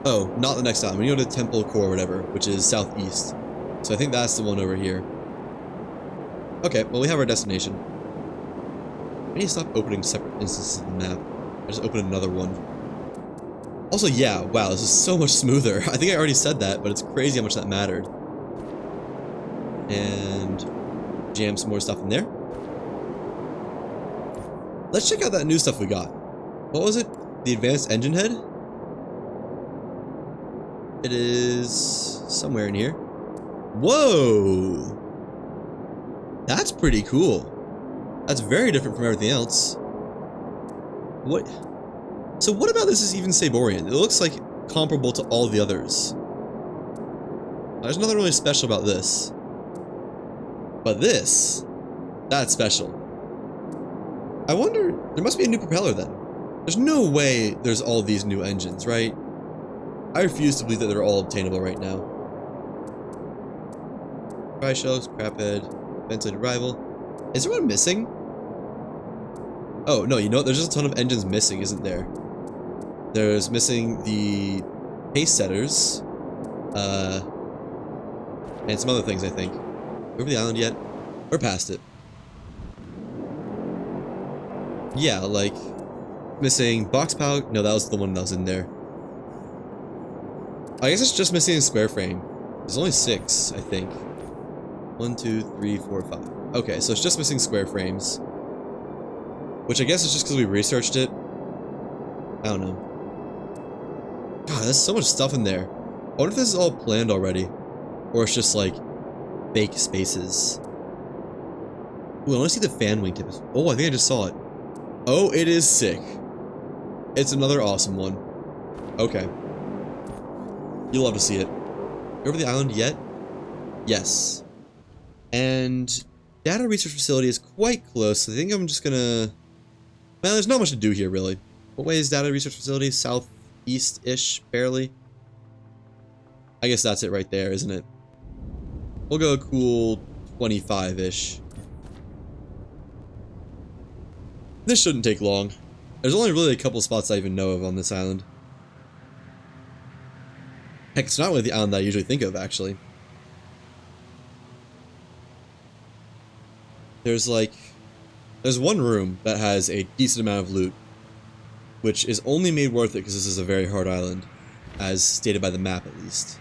A: Oh, not the next island. We go to Temple Core or whatever, which is southeast. So I think that's the one over here. Okay, well we have our destination. I need to stop opening separate instances of the map. I just opened another one. Also, yeah, wow, this is so much smoother. I think I already said that, but it's crazy how much that mattered. And jam some more stuff in there. Let's check out that new stuff we got. What was it? The advanced engine head? It is somewhere in here. Whoa! That's pretty cool. That's very different from everything else. What? So what about this is even Saborian? It looks like comparable to all the others. There's nothing really special about this. But this, that's special. I wonder, there must be a new propeller then. There's no way there's all these new engines, right? I refuse to believe that they're all obtainable right now. Dry shell, scrap head, ventilated rival. Is there one missing? Oh, no, you know what? There's just a ton of engines missing, isn't there? There's missing the pace setters, and some other things, I think. Over the island yet? Or past it? Yeah, like, missing box power. No, that was the one that was in there. I guess it's just missing a square frame. There's only 6, I think. 1, 2, 3, 4, 5. Okay, so it's just missing square frames. Which I guess is just because we researched it. I don't know. God, there's so much stuff in there. I wonder if this is all planned already. Or it's just like fake spaces. Ooh, I want to see the fan wingtip. Oh, I think I just saw it. Oh, it is sick. It's another awesome one. Okay. You'll love to see it. Over the island yet? Yes. And Data Research Facility is quite close. I think I'm just gonna Man, there's not much to do here, really. What way is data research facility? Southeast-ish, barely. I guess that's it right there, isn't it? We'll go a cool 25-ish. This shouldn't take long. There's only really a couple spots I even know of on this island. Heck, it's not really the island that I usually think of, actually. There's one room that has a decent amount of loot, which is only made worth it because this is a very hard island, as stated by the map at least.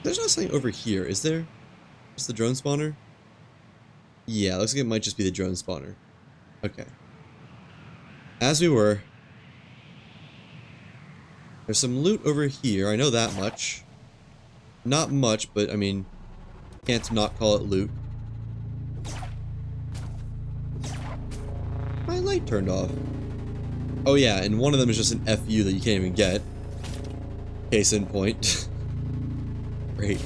A: There's not something over here, is there? Just the drone spawner? Yeah, looks like it might just be the drone spawner. Okay. As we were. There's some loot over here, I know that much. Not much, but I mean, can't not call it loot. My light turned off. Oh yeah, and one of them is just an FU that you can't even get. Case in point. Great.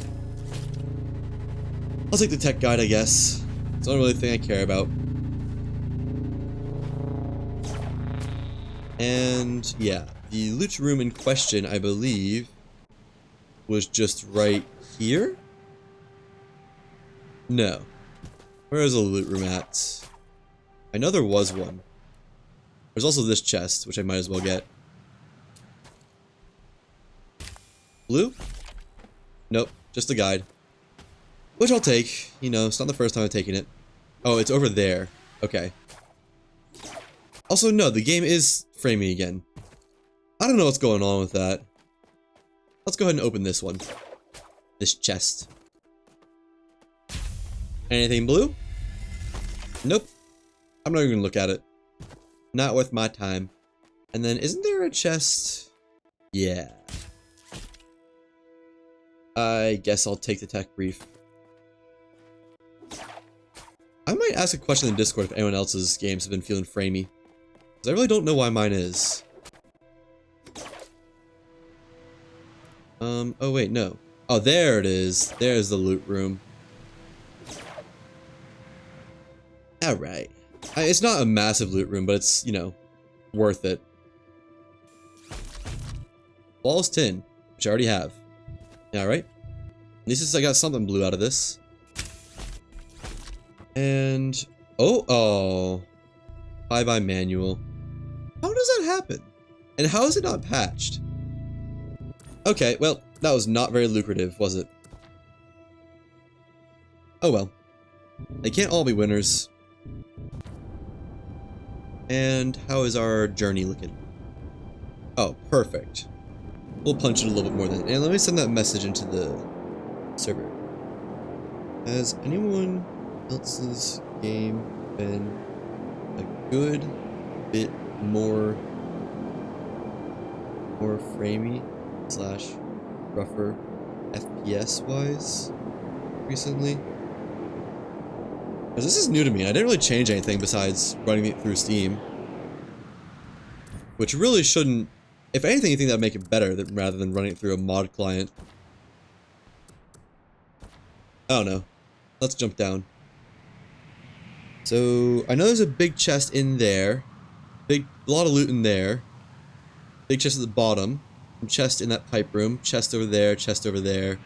A: I'll take the tech guide, I guess. It's the only really thing I care about. And yeah, the loot room in question, I believe, was just right here? No. Where is the loot room at? I know there was one. There's also this chest, which I might as well get. Blue? Nope, just a guide. Which I'll take. You know, it's not the first time I've taken it. Oh, it's over there. Okay. Also, no, the game is framing again. I don't know what's going on with that. Let's go ahead and open this one. This chest. Anything blue? Nope. I'm not even gonna look at it. Not worth my time. And then, isn't there a chest? Yeah. I guess I'll take the tech brief. I might ask a question in Discord if anyone else's games have been feeling framey. Because I really don't know why mine is. Oh wait, no. Oh, there it is. There's the loot room. Alright. It's not a massive loot room, but it's, you know, worth it. Walls tin, which I already have. Alright. At least I got something blue out of this. And... oh. Bye-bye manual. How does that happen? And how is it not patched? Okay, well, that was not very lucrative, was it? Oh well. They can't all be winners. And how is our journey looking? Oh, perfect. We'll punch it a little bit more than... and let me send that message into the server. Has anyone else's game been a good bit more framey / rougher FPS wise recently? Because this is new to me. I didn't really change anything besides running it through Steam, which really shouldn't. If anything, you think that'd make it better rather than running it through a mod client. I don't know. Let's jump down. So I know there's a big chest in there. A lot of loot in there. Big chest at the bottom. Chest in that pipe room. Chest over there. Chest over there.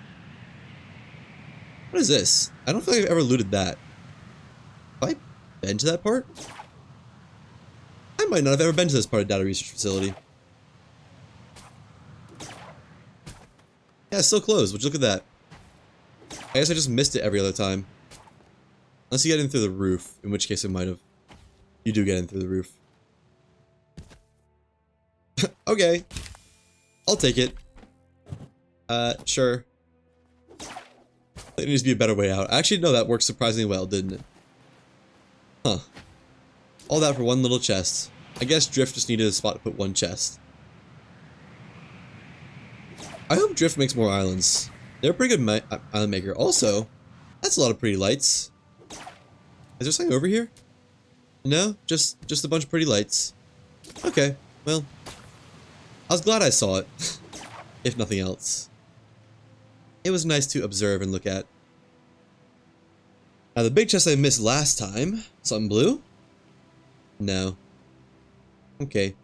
A: What is this? I don't feel like I've ever looted that. Have I been to that part? I might not have ever been to this part of data research facility. Yeah, it's still closed. Would you look at that? I guess I just missed it every other time. Unless you get in through the roof, in which case it might have. You do get in through the roof. Okay. I'll take it. Sure. There needs to be a better way out. Actually, no, that worked surprisingly well, didn't it? Huh. All that for one little chest. I guess Drift just needed a spot to put one chest. I hope Drift makes more islands. They're a pretty good island maker. Also, that's a lot of pretty lights. Is there something over here? No? Just a bunch of pretty lights. Okay, well. I was glad I saw it. If nothing else. It was nice to observe and look at. Now the big chest I missed last time. Something blue? No. Okay.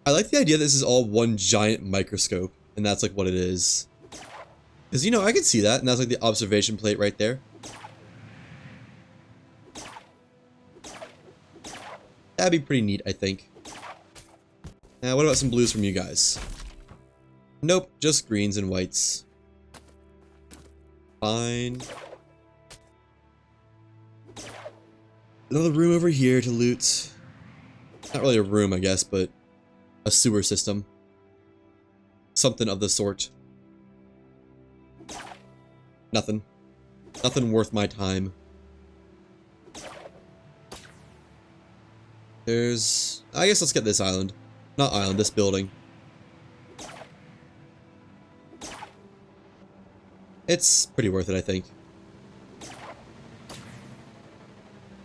A: I like the idea that this is all one giant microscope, and that's like what it is. Because, you know, I can see that, and that's like the observation plate right there. That'd be pretty neat, I think. Now, what about some blues from you guys? Nope, just greens and whites. Fine. Another room over here to loot. Not really a room, I guess, but a sewer system. Something of the sort. Nothing. Nothing worth my time. There's... I guess let's get this island. Not island, this building. It's pretty worth it, I think.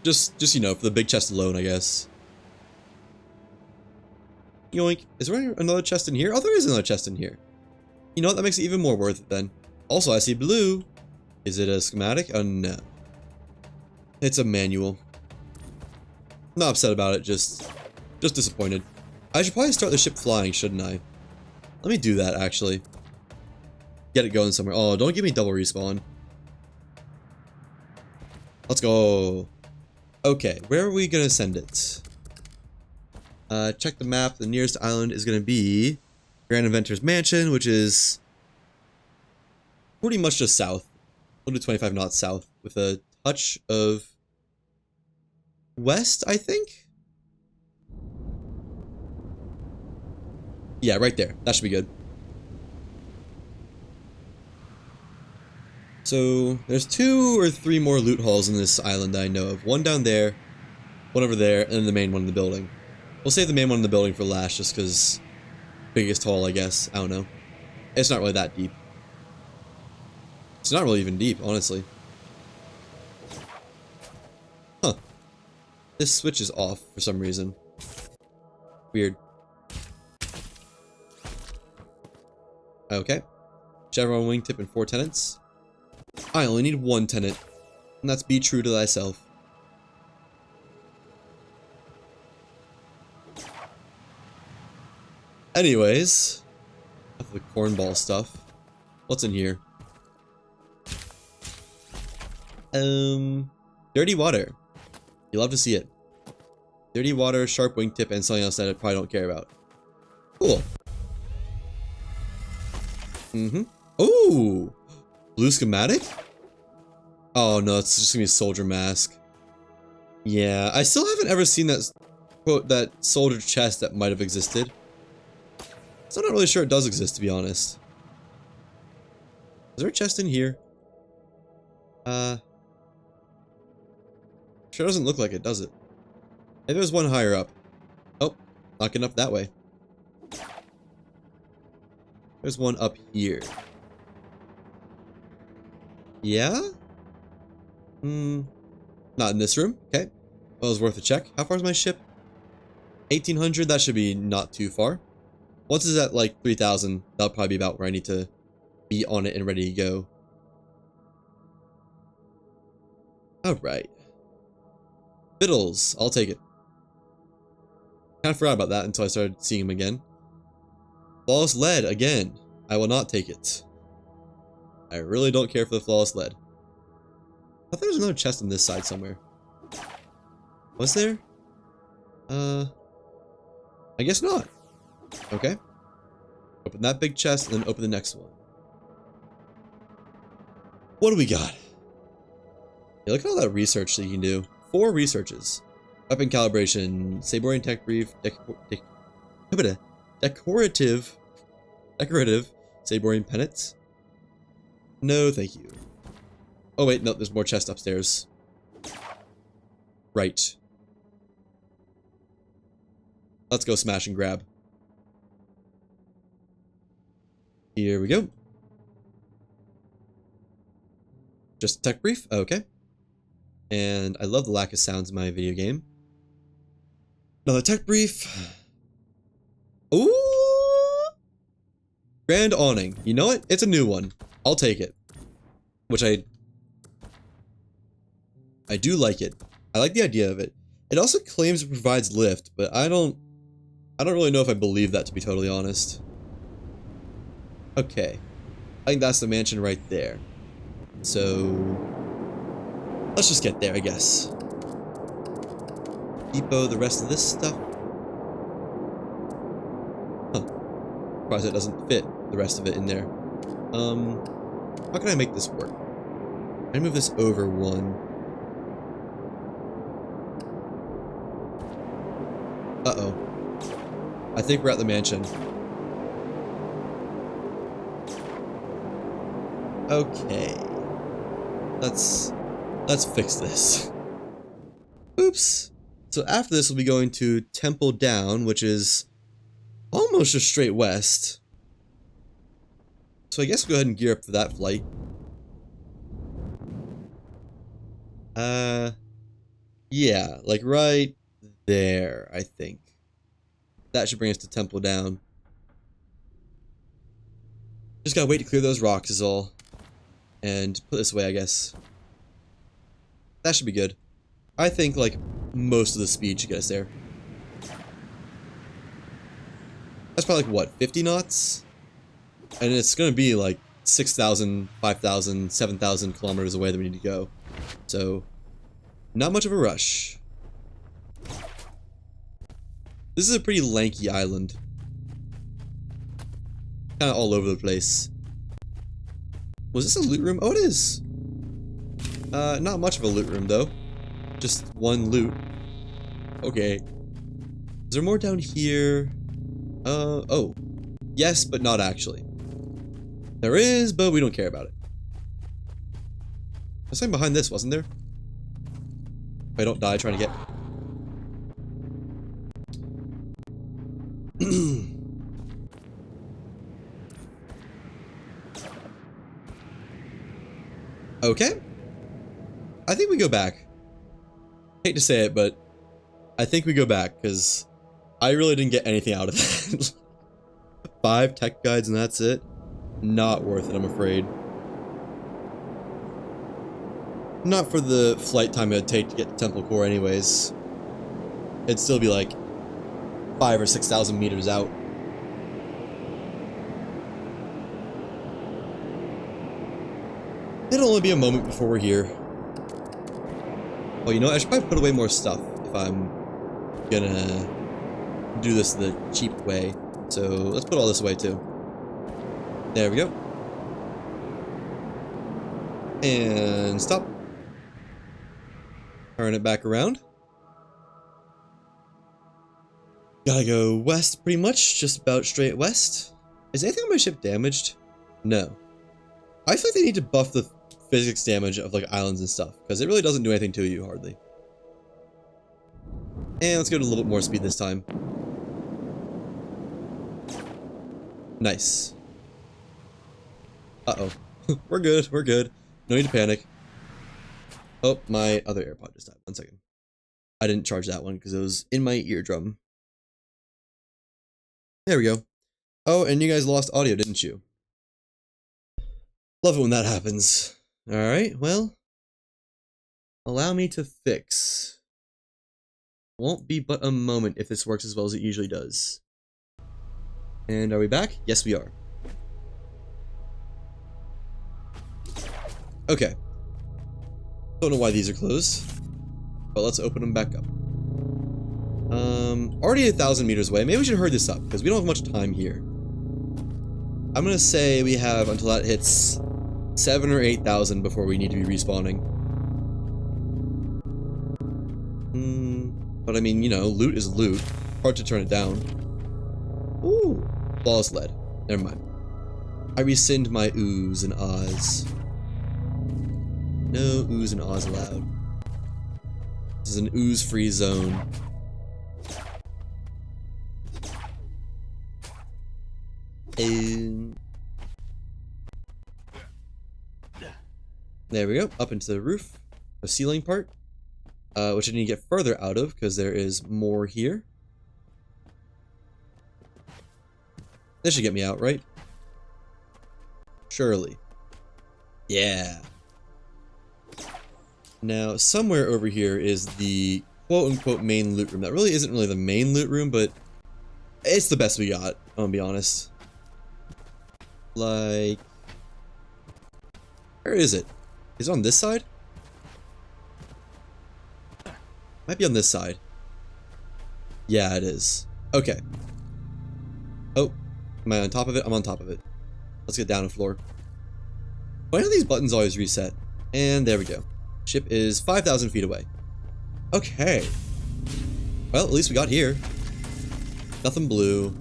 A: Just you know, for the big chest alone, I guess. Yoink. Is there another chest in here? Oh, there is another chest in here. You know what? That makes it even more worth it then. Also, I see blue. Is it a schematic? Oh, no. It's a manual. Not upset about it, just disappointed. I should probably start the ship flying, shouldn't I? Let me do that, actually. Get it going somewhere. Oh, don't give me double respawn. Let's go. Okay, where are we gonna send it? Check the map. The nearest island is gonna be Grand Inventor's Mansion, which is pretty much just south. We'll do 25 knots south with a touch of west, I think? Yeah, right there. That should be good. So, there's 2 or 3 more loot halls in this island that I know of. One down there, one over there, and then the main one in the building. We'll save the main one in the building for last, just because biggest hall, I guess. I don't know. It's not really that deep. It's not really even deep, honestly. Huh. This switch is off for some reason. Weird. Okay. Chevron wingtip and 4 tenants. I only need 1 tenant, and that's be true to thyself. Anyways, enough of the cornball stuff. What's in here? Dirty water. You love to see it. Dirty water, sharp wingtip, and something else that I probably don't care about. Cool. Ooh! Blue schematic? Oh no, it's just gonna be a soldier mask. Yeah, I still haven't ever seen that, quote, that soldier chest that might have existed. So I'm not really sure it does exist, to be honest. Is there a chest in here? Sure doesn't look like it, does it? Maybe there's one higher up. Oh, not getting up that way. There's one up here. Yeah? Not in this room. Okay. Well, it was worth a check. How far is my ship? 1800. That should be not too far. Once it's at like 3000, that'll probably be about where I need to be on it and ready to go. Alright. Fiddles. I'll take it. Kind of forgot about that until I started seeing him again. Flawless lead again. I will not take it. I really don't care for the flawless lead. I thought there was another chest on this side somewhere. Was there? I guess not. Okay. Open that big chest and then open the next one. What do we got? Yeah, look at all that research that you can do. 4 researches. Weapon calibration, Saborian tech brief, decorative Saborian pennants. No, thank you. Oh wait, no, there's more chest upstairs. Right. Let's go smash and grab. Here we go. Just a tech brief? Okay. And I love the lack of sounds in my video game. Another tech brief. Ooh! Grand awning. You know what? It's a new one. I'll take it. Which I do like it. I like the idea of it. It also claims it provides lift, but I don't really know if I believe that, to be totally honest. Okay. I think that's the mansion right there. So let's just get there, I guess. Depot the rest of this stuff. Huh. Surprised it doesn't fit the rest of it in there. How can I make this work? I move this over one. Uh-oh. I think we're at the mansion. Okay. Let's fix this. Oops. So after this, we'll be going to Temple Down, which is almost just straight west. So I guess we'll go ahead and gear up for that flight. Yeah, like right there, I think. That should bring us to Temple Down. Just gotta wait to clear those rocks is all. And put this away, I guess. That should be good. I think, like, most of the speed should get us there. That's probably, like, what, 50 knots? And it's gonna be, like, 6,000, 5,000, 7,000 kilometers away that we need to go. So, not much of a rush. This is a pretty lanky island. Kind of all over the place. Was this a loot room? Oh, it is. Not much of a loot room, though. Just one loot. Okay. Is there more down here? Oh. Yes, but not actually. There is, but we don't care about it. There's something behind this, wasn't there? If I don't die trying to get... Okay. I think we go back. Hate to say it, but I think we go back, because I really didn't get anything out of that. 5 tech guides and that's it. Not worth it, I'm afraid. Not for the flight time it'd take to get to Temple Core anyways. It'd still be like 5,000 or 6,000 meters out. It'll only be a moment before we're here. Well, you know what? I should probably put away more stuff if I'm gonna do this the cheap way. So let's put all this away too. There we go. And stop. Turn it back around. Gotta go west pretty much, just about straight west. Is anything on my ship damaged? No. I feel like they need to buff the physics damage of like islands and stuff, because it really doesn't do anything to you hardly. And let's go to a little bit more speed this time. Nice. Uh-oh. We're good, we're good. No need to panic. Oh, my other AirPod just died. 1 second. I didn't charge that one because it was in my eardrum. There we go. Oh, and you guys lost audio, didn't you? Love it when that happens. Alright, well. Allow me to fix. Won't be but a moment if this works as well as it usually does. And are we back? Yes, we are. Okay. Don't know why these are closed, but let's open them back up. Already 1,000 meters away. Maybe we should hurry this up because we don't have much time here. I'm gonna say we have until that hits 7,000 or 8,000 before we need to be respawning. But I mean, you know, loot is loot. Hard to turn it down. Ooh, flawless lead. Never mind. I rescind my oohs and ahs. No oohs and ahs allowed. This is an ooze-free zone. And there we go, up into the roof, the ceiling part, which I need to get further out of because there is more here. This should get me out, right? Surely. Yeah. Now, somewhere over here is the quote-unquote main loot room. That really isn't really the main loot room, but it's the best we got, I'm gonna be honest. Like, where is it? Is it on this side? Might be on this side. Yeah, it is. Okay. Oh, am I on top of it? I'm on top of it. Let's get down to floor. Why do these buttons always reset? And there we go. Ship is 5,000 feet away. Okay. Well, at least we got here. Nothing blue.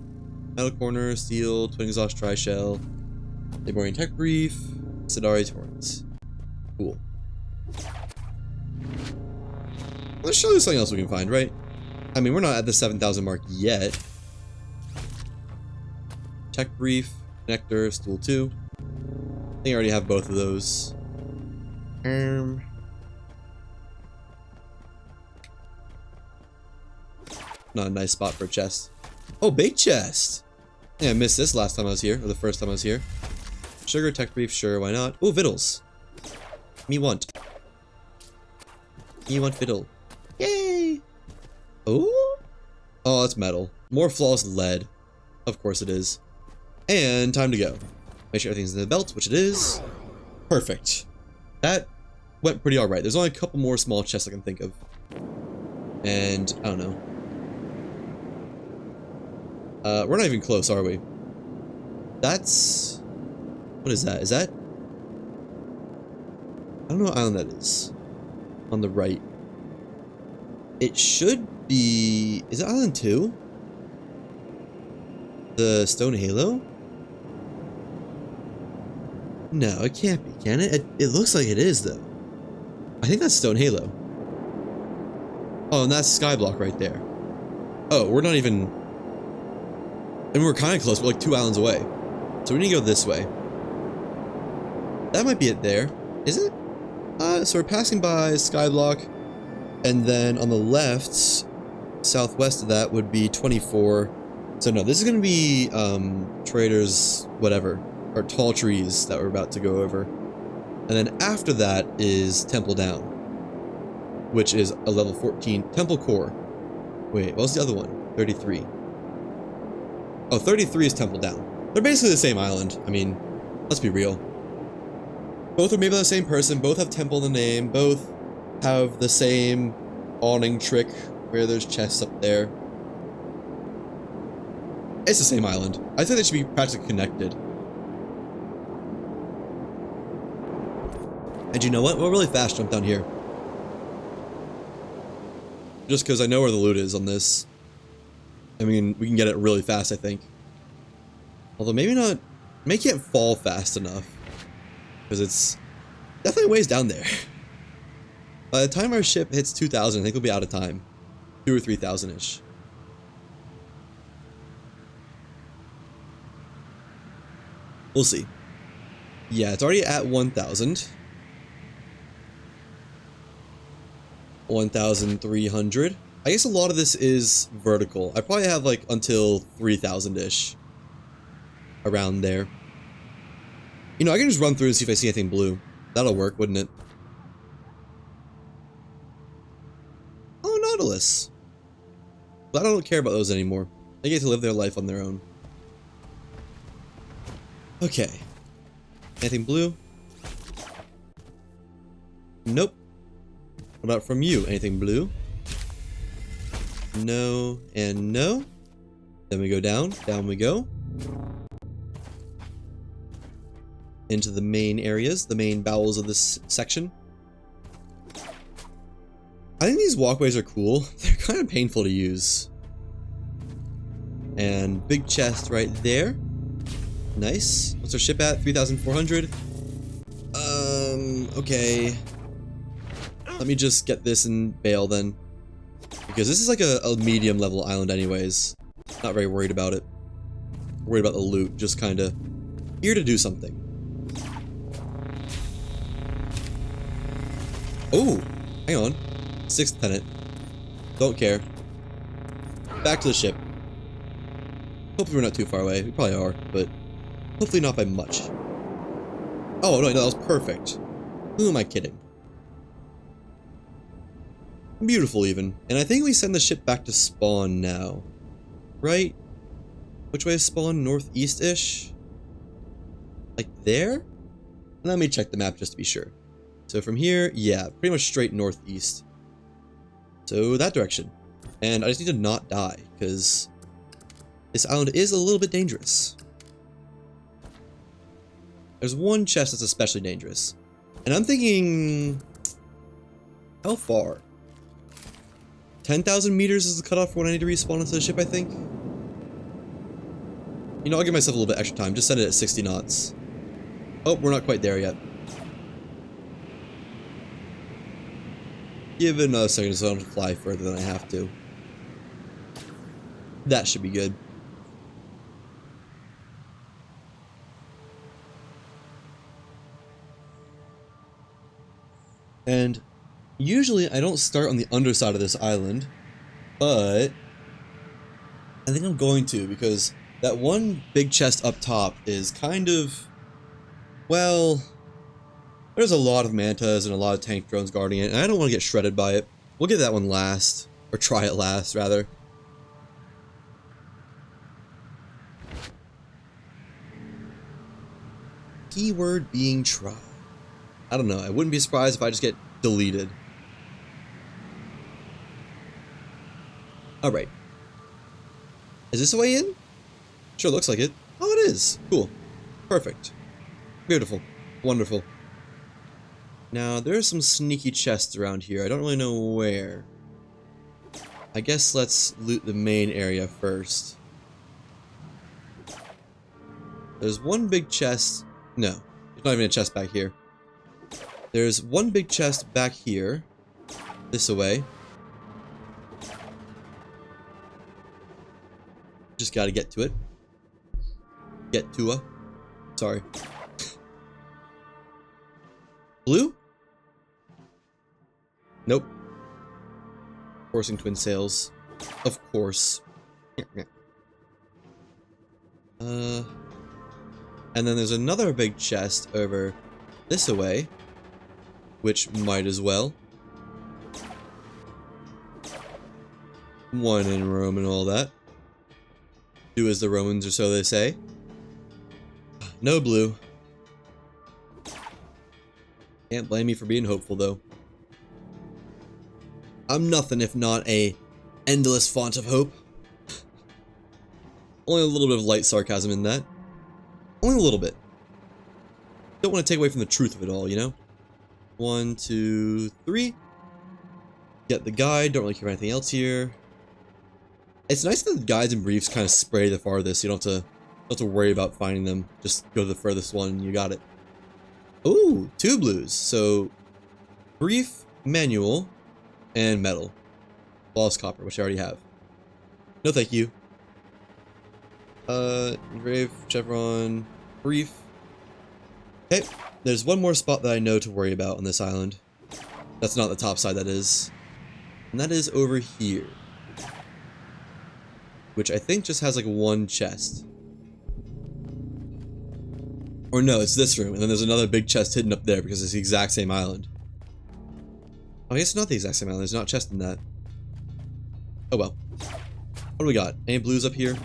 A: Metal corner, steel, twin exhaust tri-shell. Saborian tech brief. Sidari torrents. Cool. Let's show you something else we can find, right? I mean, we're not at the 7,000 mark yet. Tech brief, connector, stool 2. I think I already have both of those. Not a nice spot for a chest. Oh, big chest! Yeah, I missed this last time I was here, or the first time I was here. Sugar, tech brief, sure, why not? Oh, vittles. Me want fiddle. Yay! Oh? Oh, it's metal. More flawless lead. Of course it is. And time to go. Make sure everything's in the belt, which it is. Perfect. That went pretty alright. There's only a couple more small chests I can think of. And, I don't know. We're not even close, are we? That's... What is that? Is that... I don't know what island that is. On the right. It should be... Is it Island 2? The Stone Halo? No, it can't be, can it? It looks like it is, though. I think that's Stone Halo. Oh, and that's Skyblock right there. Oh, we're not even... And we're kind of close. We're like 2 islands away. So we need to go this way. That might be it there. Is it? So we're passing by Skyblock. And then on the left, southwest of that would be 24. So no, this is going to be Traders, whatever. Or Tall Trees that we're about to go over. And then after that is Temple Down. Which is a level 14. Temple Core. Wait, what was the other one? 33. Oh, 33 is Temple Down. They're basically the same island. I mean, let's be real. Both are made by the same person. Both have temple in the name. Both have the same awning trick where there's chests up there. It's the same island. I think they should be practically connected. And you know what? We'll really fast jump down here. Just because I know where the loot is on this. I mean, we can get it really fast, I think. Although maybe not... May can't fall fast enough. Because it's definitely ways down there. By the time our ship hits 2,000, I think we'll be out of time. 2 or 3,000-ish. We'll see. Yeah, it's already at 1,000. 1,300. I guess a lot of this is vertical. I probably have like until 3,000-ish. Around there. You know, I can just run through and see if I see anything blue. That'll work, wouldn't it? Oh, Nautilus. But I don't care about those anymore. They get to live their life on their own. Okay. Anything blue? Nope. What about from you? Anything blue? No and no. Then we go down. Down we go. Into the main areas, the main bowels of this section. I think these walkways are cool. They're kind of painful to use. And big chest right there. Nice. What's our ship at? 3,400. Okay. Let me just get this and bail then. Because this is like a medium level island anyways. Not very worried about it. Worried about the loot, just kinda here to do something. Oh, hang on. 6th tenant. Don't care. Back to the ship. Hopefully we're not too far away. We probably are, but hopefully not by much. Oh, no, that was perfect. Who am I kidding? Beautiful even. And I think we send the ship back to spawn now. Right? Which way is spawn? Northeast-ish? Like there? Let me check the map just to be sure. So from here, yeah, pretty much straight northeast. So that direction. And I just need to not die, because this island is a little bit dangerous. There's one chest that's especially dangerous. And I'm thinking... how far? 10,000 meters is the cutoff for when I need to respawn into the ship, I think. You know, I'll give myself a little bit extra time. Just set it at 60 knots. Oh, we're not quite there yet. Give it another second so I don't fly further than I have to. That should be good. And usually I don't start on the underside of this island, but I think I'm going to, because that one big chest up top is kind of, well, there's a lot of mantas and a lot of tank drones guarding it, and I don't want to get shredded by it. We'll get that one last, or try it last, rather. Keyword being try. I don't know, I wouldn't be surprised if I just get deleted. Alright. Is this the way in? Sure looks like it. Oh, it is. Cool. Perfect. Beautiful. Wonderful. Now, there are some sneaky chests around here. I don't really know where. I guess let's loot the main area first. There's one big chest. No, there's not even a chest back here. There's one big chest back here. This away. Just gotta get to it. Get to a. Sorry. Blue? Nope. Forcing twin sails. Of course. And then there's another big chest over this away, which might as well. One in Rome and all that. Do as the Romans, or so they say. No blue. Can't blame me for being hopeful, though. I'm nothing if not a endless font of hope. Only a little bit of light sarcasm in that. Only a little bit. Don't want to take away from the truth of it all, you know? 1, 2, 3. Get the guide. Don't really care about anything else here. It's nice that the guides and briefs kind of spray the farthest. You don't have to worry about finding them. Just go to the furthest one and you got it. Ooh, 2 blues. So, brief, manual, and metal. Flawless copper, which I already have. No thank you. Engrave, chevron, brief. Okay, there's one more spot that I know to worry about on this island. That's not the top side, that is. And that is over here. Which I think just has like one chest. Or no, it's this room, and then there's another big chest hidden up there because it's the exact same island. Oh, I guess it's not the exact same island, there's not a chest in that. Oh well. What do we got? Any blues up here?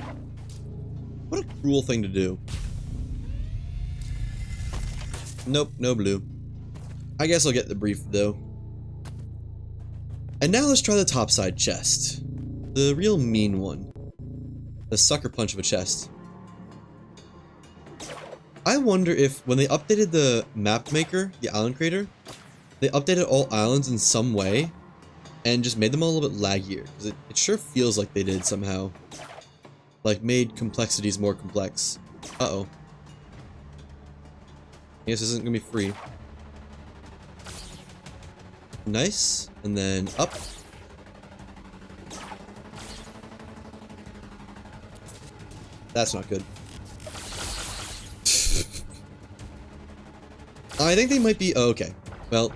A: What a cruel thing to do. Nope, no blue. I guess I'll get the brief though. And now let's try the topside chest. The real mean one. The sucker punch of a chest. I wonder if, when they updated the map maker, the island creator, they updated all islands in some way, and just made them all a little bit laggier, because it sure feels like they did somehow. Like, made complexities more complex. Uh-oh. I guess this isn't gonna be free. Nice, and then up. That's not good. I think they might be... Oh, okay. Well,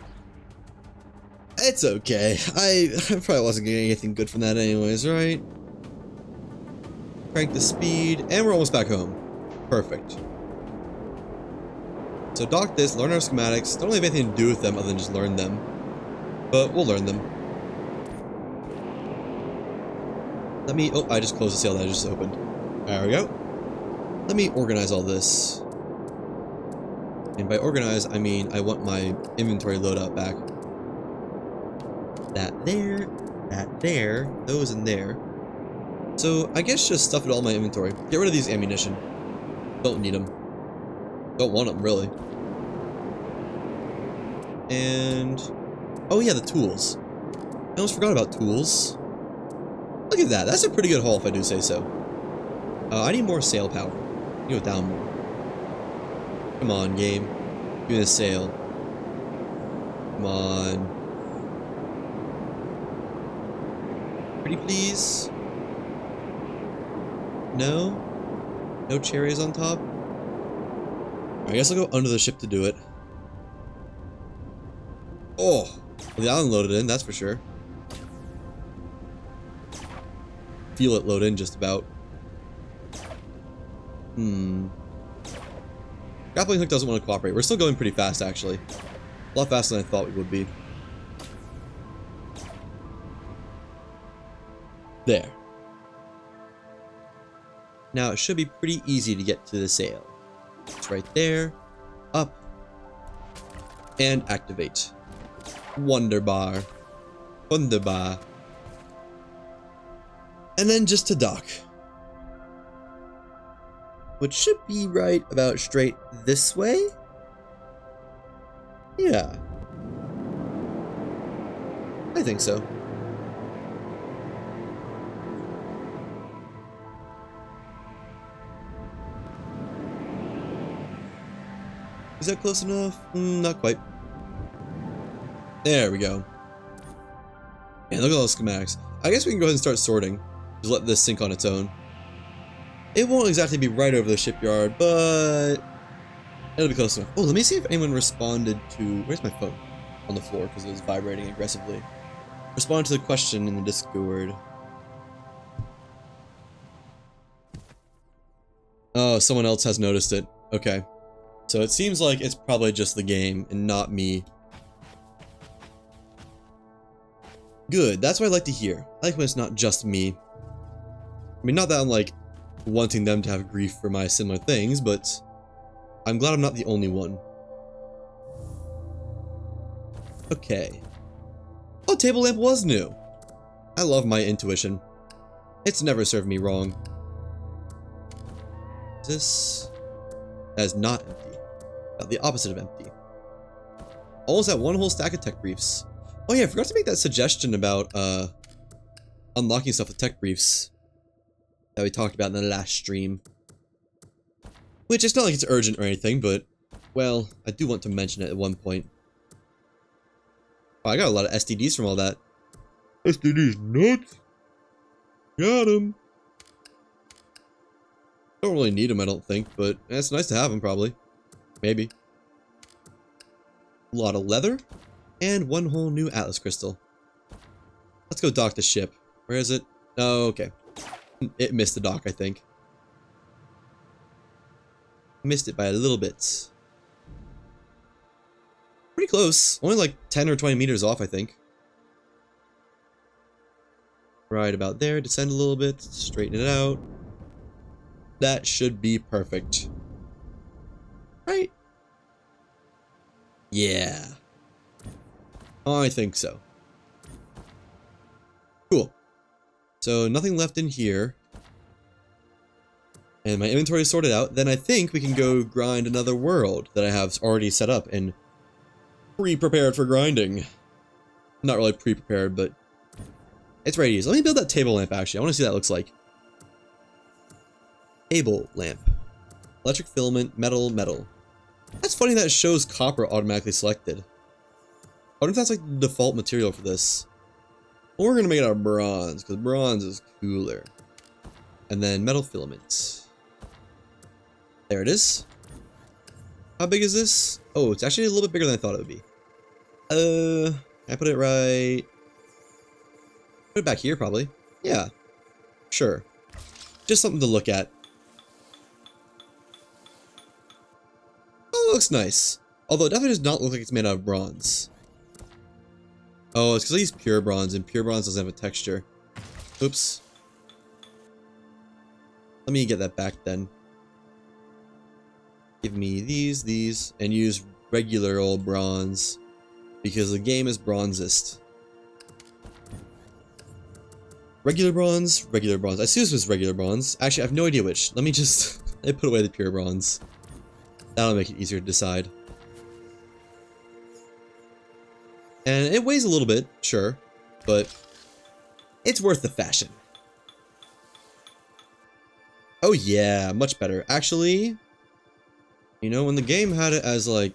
A: it's okay. I probably wasn't getting anything good from that anyways, right? Crank the speed, and we're almost back home. Perfect. So dock this, learn our schematics. Don't really have anything to do with them other than just learn them. But we'll learn them. Let me, oh, I just closed the sale that I just opened. There we go. Let me organize all this. And by organize, I mean I want my inventory loadout back. That there, those in there. So I guess just stuff it all in my inventory. Get rid of these ammunition. Don't need them. Don't want them, really. And, oh yeah, the tools. I almost forgot about tools. Look at that. That's a pretty good haul if I do say so. I need more sail power. Go down more. Come on, game. Give me the sail. Come on. Pretty please? No? No cherries on top? I guess I'll go under the ship to do it. Oh! Well, the island loaded in, that's for sure. Feel it load in just about. Grappling hook doesn't want to cooperate. We're still going pretty fast, actually. A lot faster than I thought we would be. There. Now, it should be pretty easy to get to the sail. It's right there. Up. And activate. Wunderbar. Wunderbar. And then just to dock. Which should be right about straight this way? Yeah. I think so. Is that close enough? Not quite. There we go. And look at all the schematics. I guess we can go ahead and start sorting. Just let this sink on its own. It won't exactly be right over the shipyard, but it'll be close enough. Oh, let me see if anyone responded to... Where's my phone? On the floor, because it was vibrating aggressively. Respond to the question in the Discord. Oh, someone else has noticed it. Okay. So it seems like it's probably just the game and not me. Good, that's what I like to hear. I like when it's not just me. I mean, not that I'm like wanting them to have grief for my similar things, but I'm glad I'm not the only one. Okay. Oh, table lamp was new. I love my intuition. It's never served me wrong. This... That is not empty. Not the opposite of empty. Almost that one whole stack of tech briefs. Oh yeah, I forgot to make that suggestion about unlocking stuff with tech briefs that we talked about in the last stream. Which, it's not like it's urgent or anything, but, well, I do want to mention it at one point. Oh, I got a lot of STDs from all that. STDs nuts. Got them. Don't really need them, I don't think, but it's nice to have them, probably. Maybe. A lot of leather. And one whole new Atlas crystal. Let's go dock the ship. Where is it? Oh, okay. It missed the dock, I think. Missed it by a little bit. Pretty close. Only like 10 or 20 meters off, I think. Right about there. Descend a little bit. Straighten it out. That should be perfect. Right? Yeah. I think so. Cool. So nothing left in here. And my inventory is sorted out. Then I think we can go grind another world that I have already set up and pre-prepared for grinding. Not really pre-prepared, but it's ready to use. Let me build that table lamp, actually. I want to see what that looks like. Table lamp. Electric filament, metal, metal. That's funny that it shows copper automatically selected. I wonder if that's like the default material for this. Or we're gonna make it out of bronze, because bronze is cooler. And then metal filament. There it is. How big is this? Oh, it's actually a little bit bigger than I thought it would be. Can I put it right? Put it back here, probably. Yeah. Sure. Just something to look at. Oh, it looks nice. Although it definitely does not look like it's made out of bronze. Oh, it's because I use pure bronze, and pure bronze doesn't have a texture. Oops. Let me get that back then. Give me these, and use regular old bronze. Because the game is bronzest. Regular bronze, regular bronze. I assume this was regular bronze. Actually, I have no idea which. Let me just... I put away the pure bronze. That'll make it easier to decide. And it weighs a little bit, sure. But it's worth the fashion. Oh yeah, much better. Actually, you know, when the game had it as like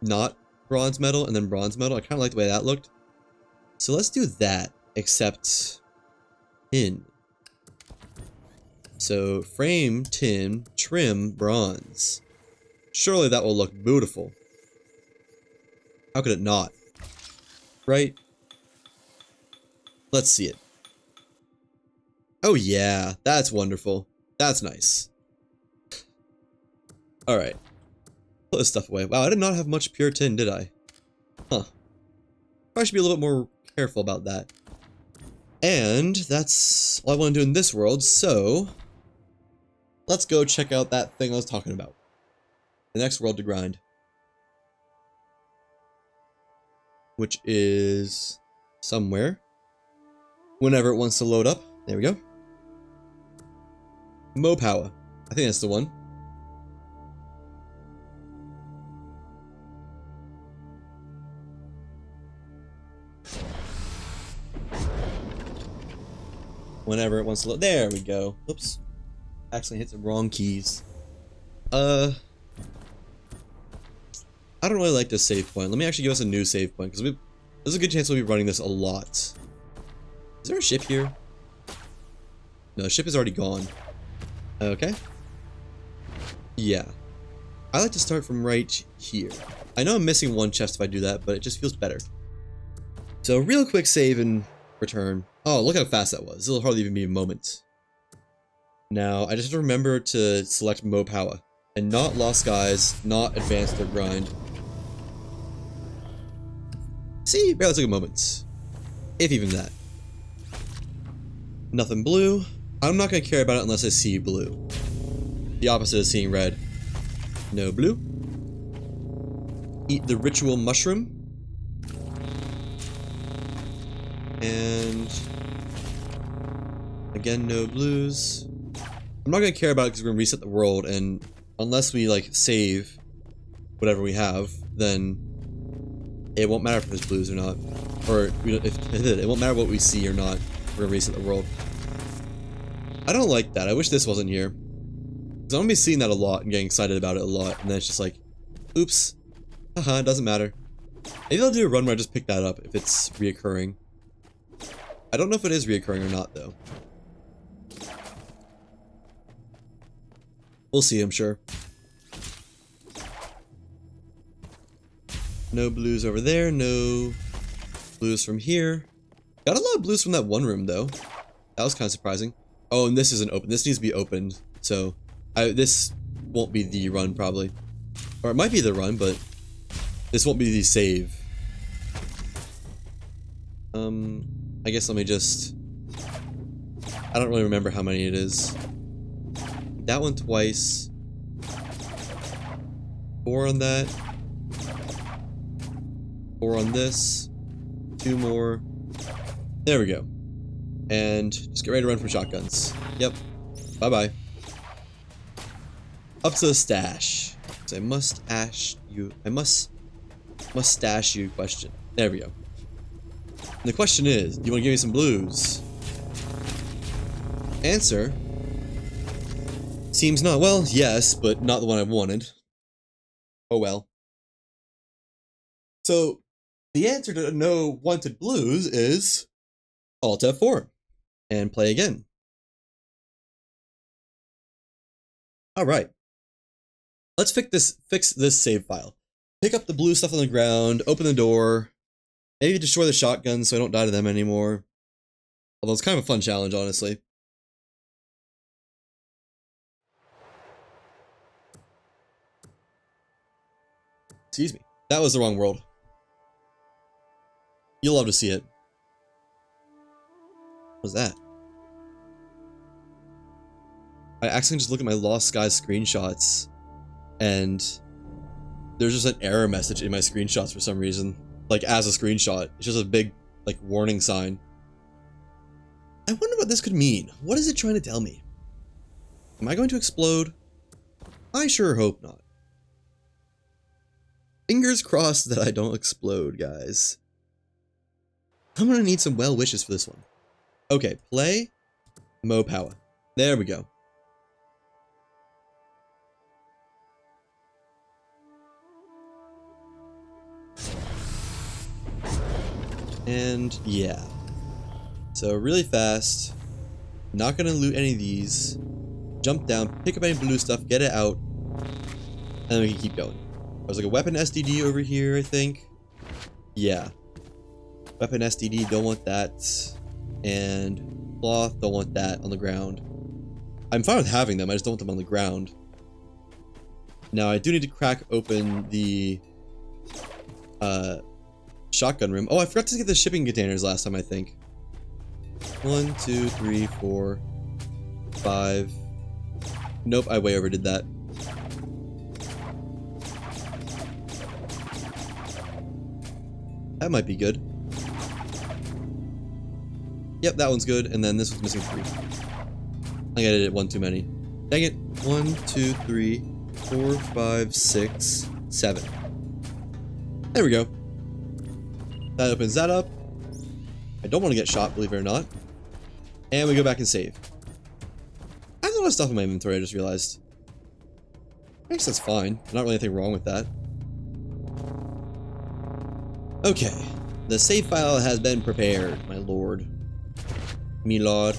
A: not bronze metal and then bronze metal, I kind of like the way that looked. So let's do that, except tin. So frame, tin, trim, bronze. Surely that will look beautiful. How could it not? Right? Let's see it. Oh yeah, that's wonderful. That's nice. Alright. Put this stuff away. Wow, I did not have much pure tin, did I? Huh. Probably should be a little bit more careful about that. And that's all I want to do in this world, so... let's go check out that thing I was talking about. The next world to grind. Which is... somewhere. Whenever it wants to load up. There we go. Mopower. I think that's the one. Whenever it wants to load. There we go. Oops. Actually hit the wrong keys. I don't really like this save point. Let me actually give us a new save point, because there's a good chance we'll be running this a lot. Is there a ship here? No, the ship is already gone. Okay. Yeah. I like to start from right here. I know I'm missing one chest if I do that, but it just feels better. So real quick save and return. Oh, look how fast that was. It'll hardly even be a moment. Now, I just have to remember to select Mopower. And not Lost Skies, not Advanced or Grind. See, barely took a moment. If even that. Nothing blue. I'm not going to care about it unless I see blue. The opposite of seeing red. No blue. Eat the ritual mushroom. And... again, no blues. I'm not going to care about it because we're going to reset the world, and unless we, like, save whatever we have, then it won't matter if there's blues or not. Or, if it won't matter what we see or not. We're going to reset the world. I don't like that. I wish this wasn't here. Because I'm going to be seeing that a lot and getting excited about it a lot, and then it's just like, oops. Haha, it doesn't matter. Maybe I'll do a run where I just pick that up if it's reoccurring. I don't know if it is reoccurring or not, though. We'll see, I'm sure. No blues over there, no blues from here. Got a lot of blues from that one room, though. That was kind of surprising. Oh, and this isn't open. This needs to be opened, so... this won't be the run, probably. Or it might be the run, but... this won't be the save. I guess let me just... I don't really remember how many it is. That one twice. 4 on that. 4 on this. 2 more. There we go. And just get ready to run from shotguns. Yep. Bye-bye. Up to the stash. So I must ash you. I must stash you question. There we go. And the question is, do you want to give me some blues? Answer. Seems not. Well, yes, but not the one I wanted. Oh well. So, the answer to no wanted blues is Alt F4 and play again. Alright. Let's fix this save file. Pick up the blue stuff on the ground, open the door, maybe destroy the shotguns so I don't die to them anymore. Although it's kind of a fun challenge, honestly. Excuse me. That was the wrong world. You'll love to see it. What was that? I accidentally just look at my Lost Skies screenshots, and there's just an error message in my screenshots for some reason. Like, as a screenshot. It's just a big, like, warning sign. I wonder what this could mean. What is it trying to tell me? Am I going to explode? I sure hope not. Fingers crossed that I don't explode, guys. I'm gonna need some well wishes for this one. Okay, play. Mo power. There we go. And yeah. So really fast. Not gonna loot any of these. Jump down, pick up any blue stuff, get it out, and then we can keep going. There's like a weapon STD over here, I think. Yeah. Weapon STD, don't want that. And cloth, don't want that on the ground. I'm fine with having them, I just don't want them on the ground. Now I do need to crack open the shotgun room. Oh, I forgot to get the shipping containers last time, I think. 1, 2, 3, 4, 5. Nope, I way overdid that. That might be good. Yep, that one's good, and then this one's missing 3. I think I did it one too many. Dang it. 1, 2, 3, 4, 5, 6, 7. There we go. That opens that up. I don't want to get shot, believe it or not. And we go back and save. I have a lot of stuff in my inventory, I just realized. I guess that's fine. Not really anything wrong with that. Okay. The save file has been prepared, my lord. Me lord.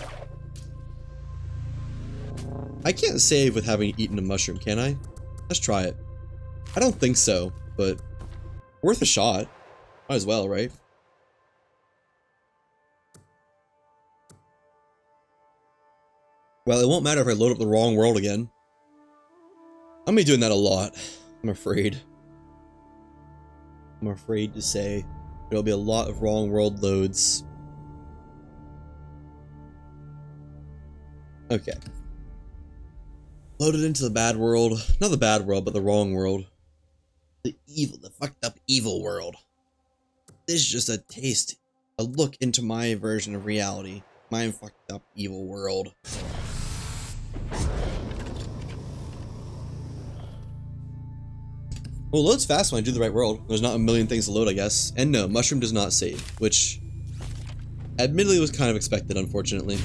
A: I can't save with having eaten a mushroom, can I? Let's try it. I don't think so, but worth a shot. Might as well, right? Well, it won't matter if I load up the wrong world again. I'm gonna be doing that a lot, I'm afraid. I'm afraid to say there'll be a lot of wrong world loads. Okay. Loaded into the bad world. Not the bad world, but the wrong world. The fucked up evil world. This is just a taste, a look into my version of reality. My fucked up evil world. Well, it loads fast when I do the right world. There's not a million things to load, I guess. And no, mushroom does not save, which admittedly was kind of expected, unfortunately.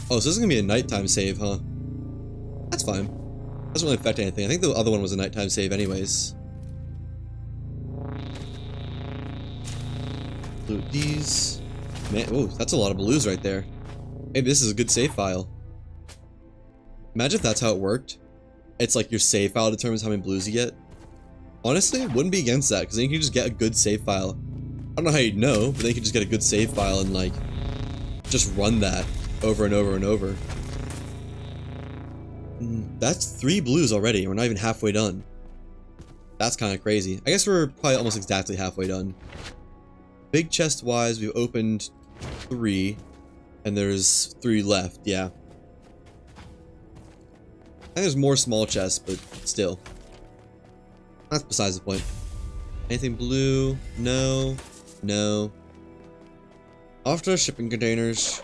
A: Oh, so this is gonna be a nighttime save, huh? That's fine. Doesn't really affect anything. I think the other one was a nighttime save anyways. Loot these. Man, oh, that's a lot of blues right there. Maybe this is a good save file. Imagine if that's how it worked. It's like your save file determines how many blues you get. Honestly, wouldn't be against that, because then you can just get a good save file. I don't know how you'd know, but then you can just get a good save file and like, just run that over and over and over. That's 3 blues already, we're not even halfway done. That's kind of crazy. I guess we're probably almost exactly halfway done. Big chest wise, we've opened 3, and there's 3 left, yeah. I think there's more small chests, but still. That's besides the point. Anything blue? No. No. Off to the shipping containers.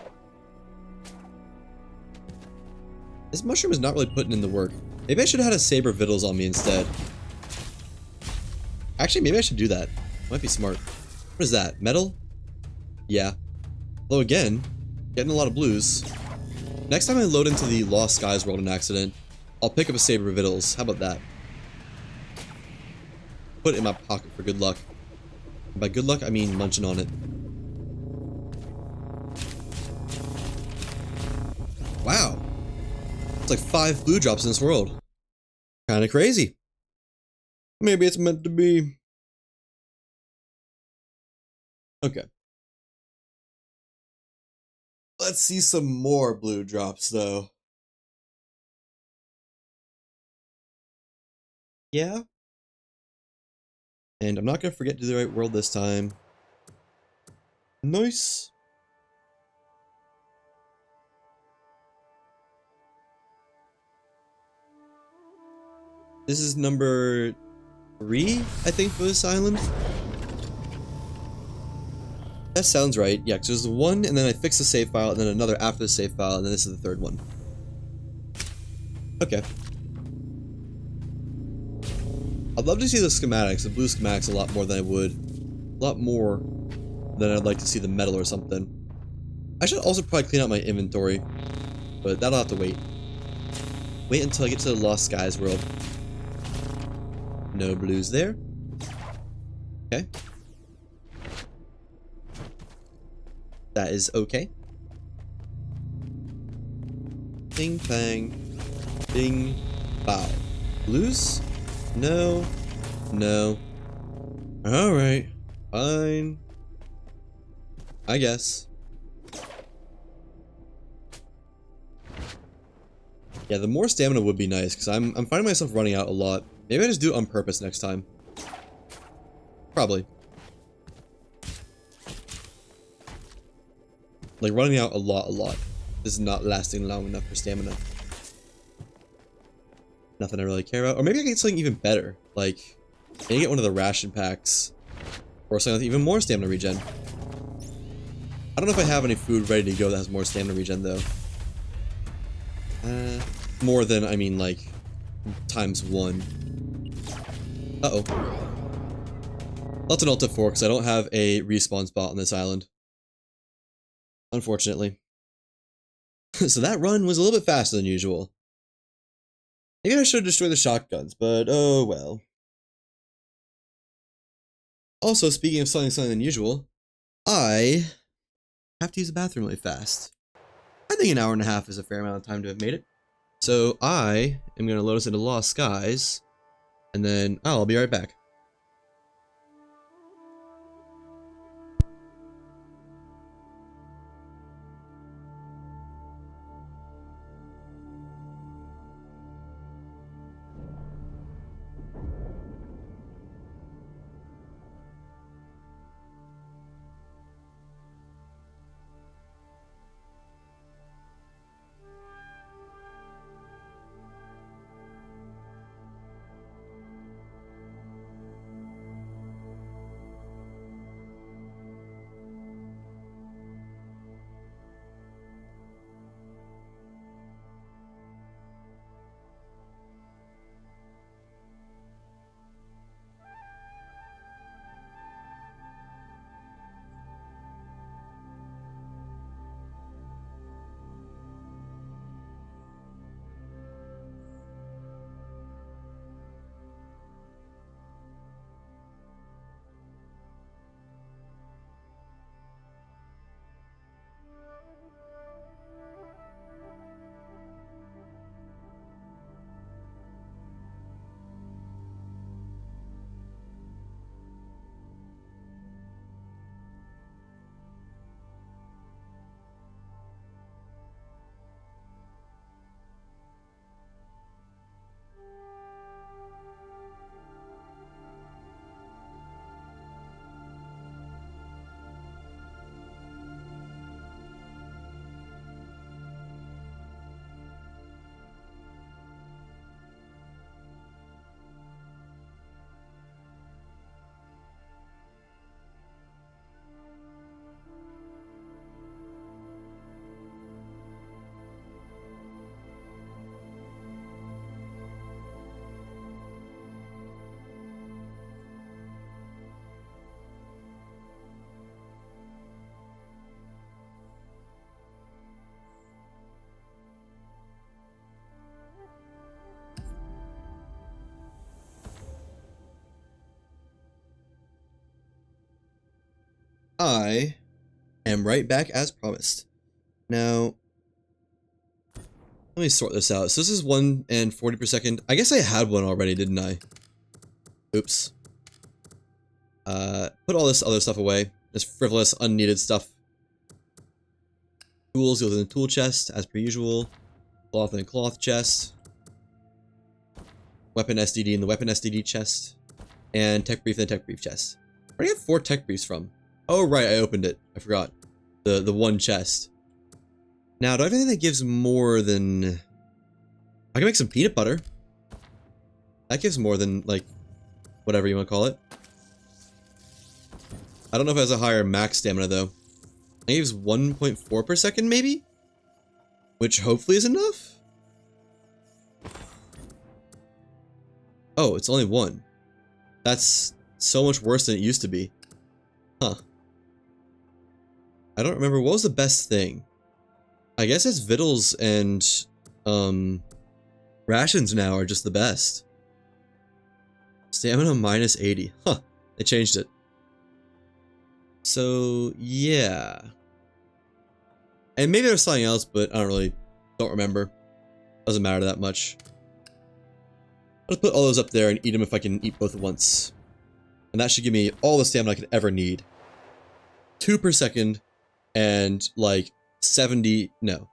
A: This mushroom is not really putting in the work. Maybe I should have had a saber vittles on me instead. Actually, maybe I should do that. Might be smart. What is that? Metal? Yeah. Although again, getting a lot of blues. Next time I load into the Lost Skies world in accident, I'll pick up a saber vittles. How about that? Put it in my pocket for good luck. And by good luck, I mean munching on it. Wow. It's like 5 blue drops in this world. Kinda crazy. Maybe it's meant to be. Okay. Let's see some more blue drops, though. Yeah. And I'm not gonna forget to do the right world this time. Nice. This is number 3, I think, for this island. That sounds right. Yeah, because there's one, and then I fixed the save file, and then another after the save file, and then this is the third one. Okay. I'd love to see the schematics, the blue schematics, a lot more than I would. A lot more than I'd like to see the metal or something. I should also probably clean out my inventory, but that'll have to wait. Wait until I get to the Lost Skies world. No blues there. Okay. That is okay. Bing bang. Bing bow. Blues? No. No. Alright. Fine. I guess. Yeah, the more stamina would be nice, because I'm finding myself running out a lot. Maybe I just do it on purpose next time. Probably. Like, running out a lot. This is not lasting long enough for stamina. Nothing I really care about. Or maybe I get something even better. Like, maybe get one of the ration packs. Or something with even more stamina regen. I don't know if I have any food ready to go that has more stamina regen, though. More than, I mean, like, ×1. Uh-oh. That's an Ulta 4, because I don't have a respawn spot on this island. Unfortunately. So that run was a little bit faster than usual. Maybe I should destroy the shotguns, but oh well. Also, speaking of something unusual, I have to use the bathroom really fast. I think an hour and a half is a fair amount of time to have made it. So I am going to load us into Lost Skies, and then I'll be right back. I am right back as promised. Now, let me sort this out. So this is 1 and 40 per second. I guess I had one already, didn't I? Oops. Put all this other stuff away. This frivolous, unneeded stuff. Tools go in the tool chest, as per usual. Cloth in the cloth chest. Weapon SDD in the weapon SDD chest. And tech brief in the tech brief chest. Where do I get 4 tech briefs from? Oh, right, I opened it. I forgot. The one chest. Now, do I have anything that gives more than... I can make some peanut butter. That gives more than, like, whatever you want to call it. I don't know if it has a higher max stamina, though. I think it gives 1.4 per second, maybe? Which hopefully is enough? Oh, it's only 1. That's so much worse than it used to be. Huh. I don't remember. What was the best thing? I guess it's victuals and, rations now are just the best. Stamina minus 80. Huh. They changed it. So, yeah. And maybe there's something else, but I don't remember. Doesn't matter that much. I'll just put all those up there and eat them if I can eat both at once. And that should give me all the stamina I could ever need. 2 per second, and like 70, no.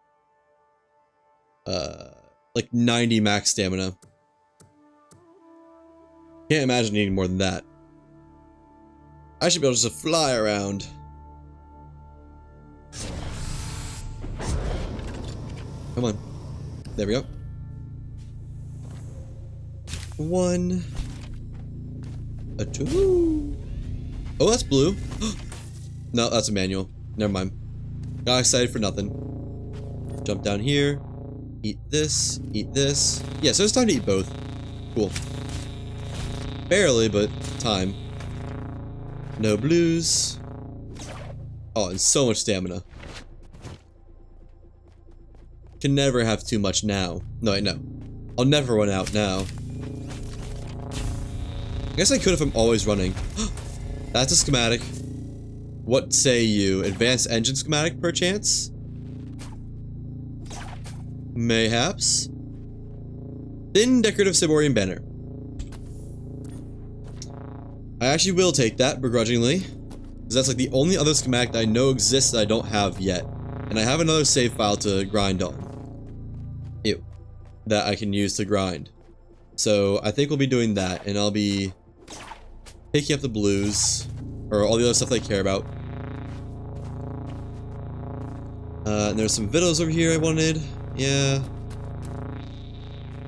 A: Like 90 max stamina. Can't imagine needing more than that. I should be able to just fly around. Come on. There we go. 1. A 2. Oh, that's blue. No, that's a manual. Never mind. Got excited for nothing. Jump down here. Eat this. Eat this. Yeah, so it's time to eat both. Cool. Barely, but time. No blues. Oh, and so much stamina. Can never have too much now. No, wait, no. I'll never run out now. I guess I could if I'm always running. That's a schematic. What say you? Advanced engine schematic, perchance? Mayhaps? Thin decorative Saborian banner. I actually will take that, begrudgingly. Because that's like the only other schematic that I know exists that I don't have yet. And I have another save file to grind on. Ew. That I can use to grind. So I think we'll be doing that, and I'll be picking up the blues, or all the other stuff that I care about. And there's some victuals over here I wanted. Yeah.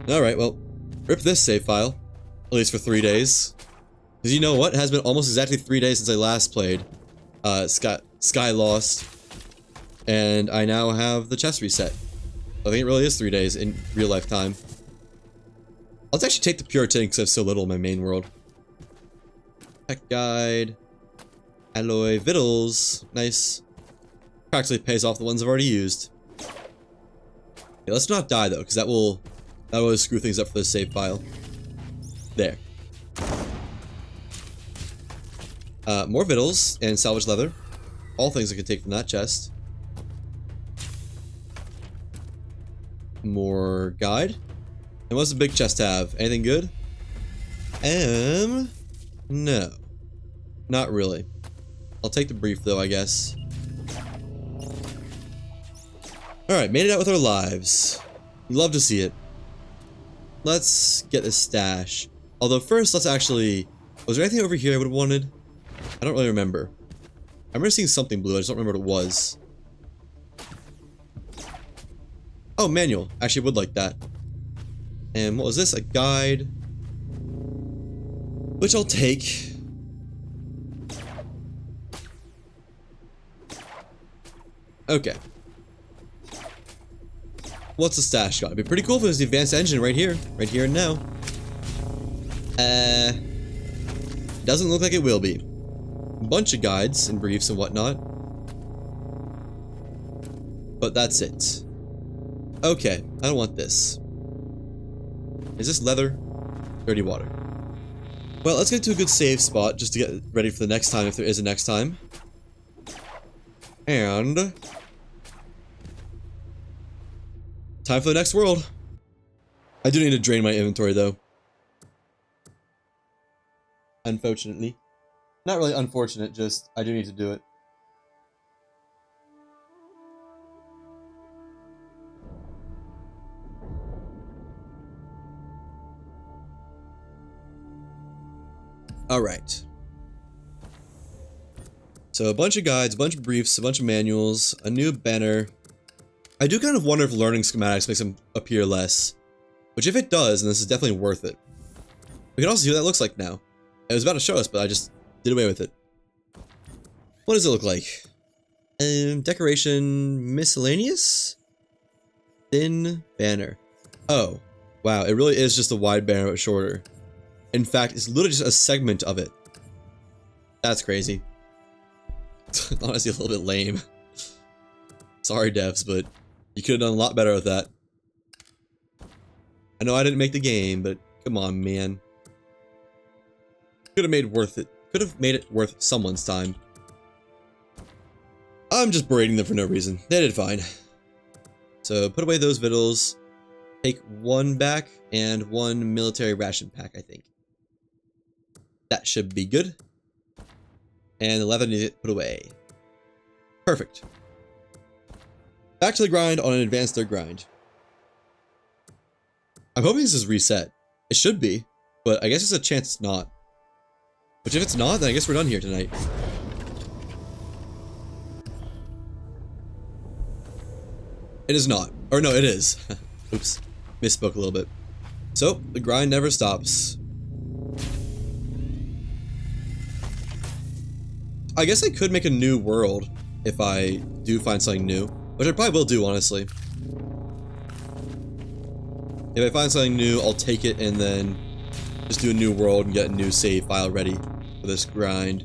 A: Alright, well, rip this save file. At least for 3 days. Because you know what? It has been almost exactly 3 days since I last played Sky Lost. And I now have the chest reset. I think it really is 3 days in real life time. Let's actually take the Puritan because I have so little in my main world. Tech guide. Alloy victuals. Nice. Practically pays off the ones I've already used. Yeah, let's not die though, because that will screw things up for the save file. There. More victuals and salvage leather. All things I can take from that chest. More guide. And what's the big chest have? Anything good? No. Not really. I'll take the brief though, I guess. Alright, made it out with our lives. Love to see it. Let's get this stash. Although first, let's actually... Was there anything over here I would have wanted? I don't really remember. I remember seeing something blue, I just don't remember what it was. Oh, manual. Actually, would like that. And what was this? A guide. Which I'll take. Okay. What's the stash got? It'd be pretty cool if it was the advanced engine right here. Right here and now. Doesn't look like it will be. A bunch of guides and briefs and whatnot. But that's it. Okay, I don't want this. Is this leather? Dirty water. Well, let's get to a good save spot just to get ready for the next time if there is a next time. And... time for the next world. I do need to drain my inventory though. Unfortunately. Not really unfortunate, just I do need to do it. Alright. So a bunch of guides, a bunch of briefs, a bunch of manuals, a new banner. I do kind of wonder if learning schematics makes them appear less. Which if it does, then this is definitely worth it. We can also see what that looks like now. It was about to show us, but I just did away with it. What does it look like? Decoration miscellaneous? Thin banner. Oh, wow. It really is just a wide banner but shorter. In fact, it's literally just a segment of it. That's crazy. Honestly, a little bit lame. Sorry, devs, but you could have done a lot better with that. I know I didn't make the game, but come on, man. Could have made worth it. Could have made it worth someone's time. I'm just berating them for no reason. They did fine. So put away those victuals. Take one back and one military ration pack, I think. That should be good. And the leather needs to put away. Perfect. Back to the grind on an advanced third grind. I'm hoping this is reset. It should be, but I guess there's a chance it's not. Which if it's not, then I guess we're done here tonight. It is not. Or no, it is. Oops. Misspoke a little bit. So, the grind never stops. I guess I could make a new world if I do find something new. Which I probably will do, honestly. If I find something new, I'll take it and then just do a new world and get a new save file ready for this grind.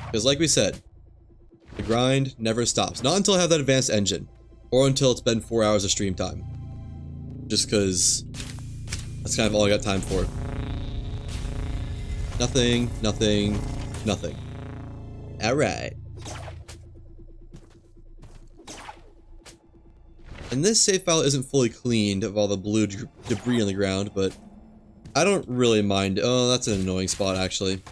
A: Because like we said, the grind never stops. Not until I have that advanced engine. Or until it's been 4 hours of stream time. Just because that's kind of all I got time for. Nothing, nothing, nothing. Alright. And this save file isn't fully cleaned of all the blue debris on the ground, but I don't really mind. Oh, that's an annoying spot, actually.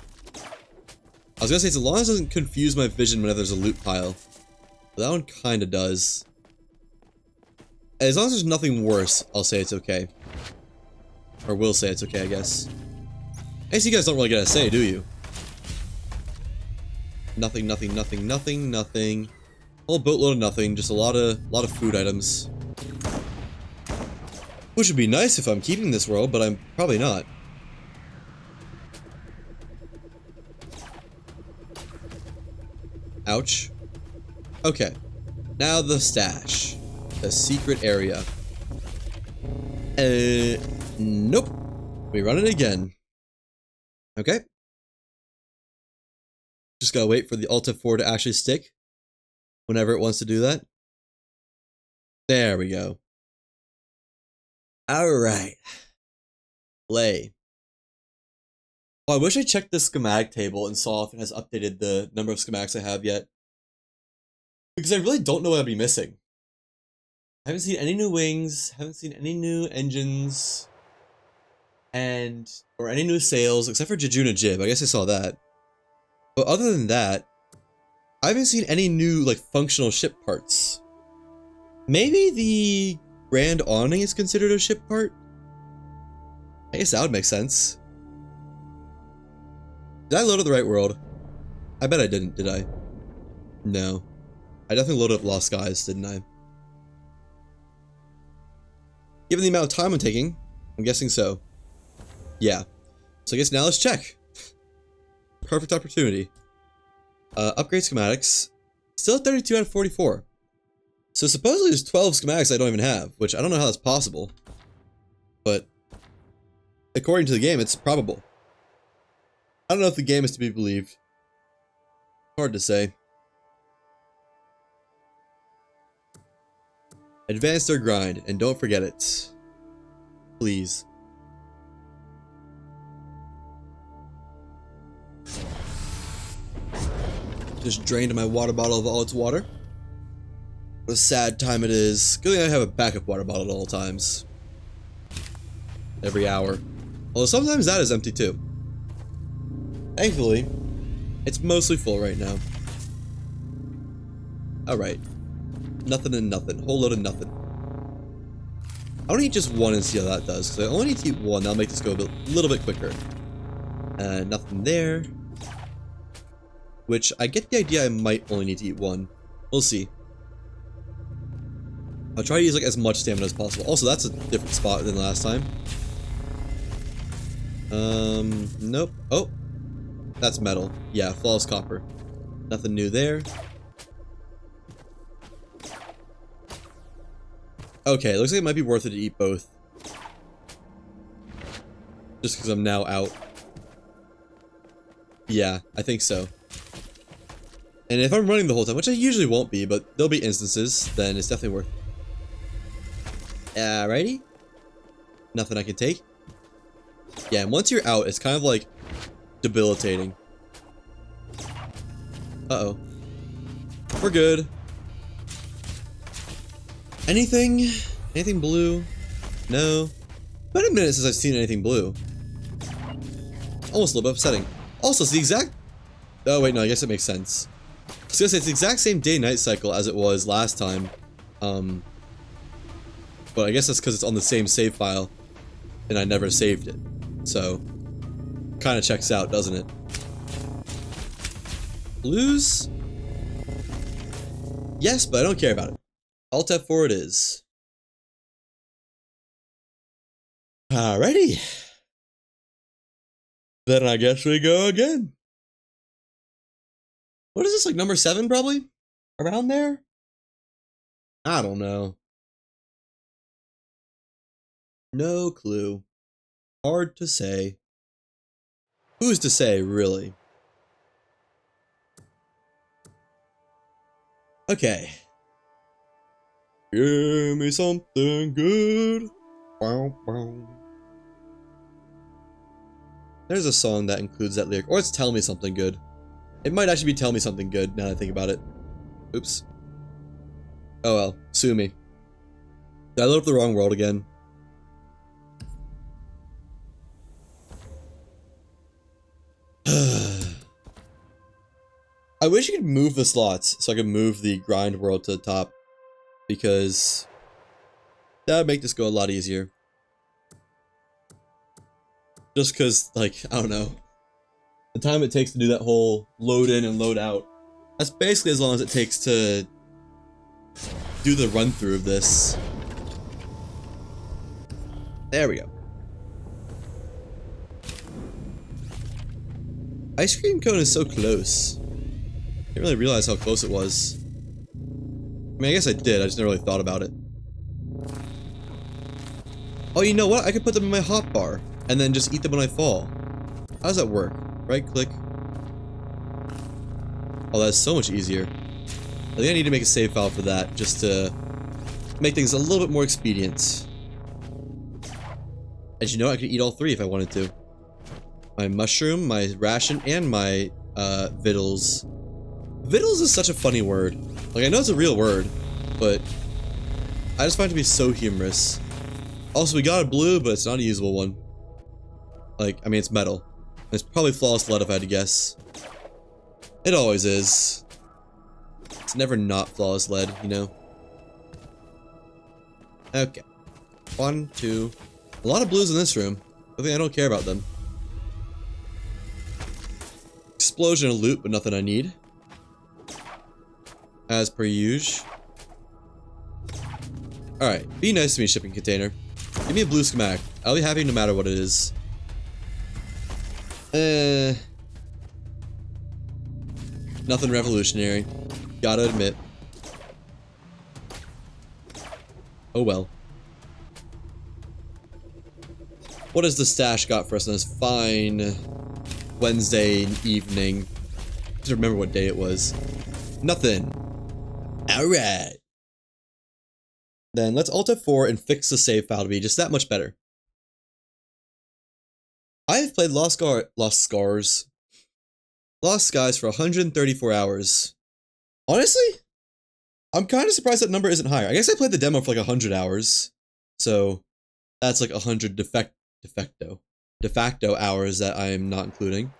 A: I was gonna say, as long as it doesn't confuse my vision whenever there's a loot pile. But that one kinda does. As long as there's nothing worse, I'll say it's okay. Or will say it's okay, I guess. I guess you guys don't really get a say, do you? Nothing, nothing, nothing, nothing, nothing. Whole boatload of nothing, just a lot of food items. Which would be nice if I'm keeping this world, but I'm probably not. Ouch. Okay. Now the stash. The secret area. Nope. We run it again. Okay. Just gotta wait for the Alt F4 to actually stick. Whenever it wants to do that. There we go. Alright. Play. Oh, I wish I checked the schematic table and saw if it has updated the number of schematics I have yet. Because I really don't know what I'd be missing. I haven't seen any new wings, haven't seen any new engines, or any new sails, except for Jejuna Jib. I guess I saw that. But other than that, I haven't seen any new, like, functional ship parts. Maybe the Grand Awning is considered a ship part? I guess that would make sense. Did I load up the right world? I bet I didn't, did I? No. I definitely loaded up Lost Skies, didn't I? Given the amount of time I'm taking, I'm guessing so. Yeah. So I guess now let's check. Perfect opportunity. Upgrade schematics. Still at 32 out of 44. So supposedly there's 12 schematics I don't even have, which I don't know how that's possible. But according to the game, it's probable. I don't know if the game is to be believed. Hard to say. Advance their grind, and don't forget it. Please. Just drained my water bottle of all its water. What a sad time it is. Good thing I have a backup water bottle at all times. Every hour. Although sometimes that is empty too. Thankfully, it's mostly full right now. Alright. Nothing and nothing. Whole load of nothing. I want to eat just one and see how that does, because I only need to eat one. That'll make this go a little bit quicker. Nothing there. Which, I get the idea I might only need to eat one. We'll see. I'll try to use like as much stamina as possible. Also, that's a different spot than last time. Nope. Oh, that's metal. Yeah, flawless copper. Nothing new there. Okay, looks like it might be worth it to eat both. Just because I'm now out. Yeah, I think so. And if I'm running the whole time, which I usually won't be, but there'll be instances, then it's definitely worth it. Alrighty. Nothing I can take. Yeah, and once you're out, it's kind of like debilitating. Uh-oh. We're good. Anything? Anything blue? No. Been a minute since I've seen anything blue. Almost a little bit upsetting. Also, it's the exact... Oh, wait, no, I guess it makes sense. I was gonna say, it's the exact same day-night cycle as it was last time. But I guess that's because it's on the same save file, and I never saved it. So, kind of checks out, doesn't it? Blues? Yes, but I don't care about it. Alt F4 it is. Alrighty. Then I guess we go again. What is this, like number 7 probably? Around there? I don't know. No clue. Hard to say. Who's to say, really? Okay. Give me something good. Wow, wow. There's a song that includes that lyric. Or it's Tell Me Something Good. It might actually be Tell Me Something Good, now that I think about it. Oops. Oh well, sue me. Did I load up the wrong world again? I wish you could move the slots so I could move the grind world to the top, because that would make this go a lot easier. Just because, like, I don't know, the time it takes to do that whole load in and load out, that's basically as long as it takes to do the run through of this. There we go. Ice cream cone is so close. Didn't really realize how close it was. I mean, I guess I did, I just never really thought about it. Oh, you know what? I could put them in my hotbar and then just eat them when I fall. How does that work? Right click. Oh, that's so much easier. I think I need to make a save file for that, just to make things a little bit more expedient. As you know, I could eat all 3 if I wanted to. My mushroom, my ration, and my vittles. Vittles is such a funny word. Like, I know it's a real word, but I just find it to be so humorous. Also, we got a blue, but it's not a usable one. Like, I mean, it's metal. It's probably flawless lead if I had to guess. It always is. It's never not flawless lead, you know? Okay. 1, 2. A lot of blues in this room. I think I don't care about them. Explosion of loot, but nothing I need. As per usual. Alright, be nice to me, shipping container. Give me a blue schematic. I'll be happy no matter what it is. Nothing revolutionary. Gotta admit. Oh well. What has the stash got for us on this fine Wednesday evening? I just remember what day it was. Nothing. Alright. Then let's Alt F4 and fix the save file to be just that much better. I have played Lost Skies for 134 hours. Honestly, I'm kind of surprised that number isn't higher. I guess I played the demo for like 100 hours. So that's like 100 de facto hours that I am not including.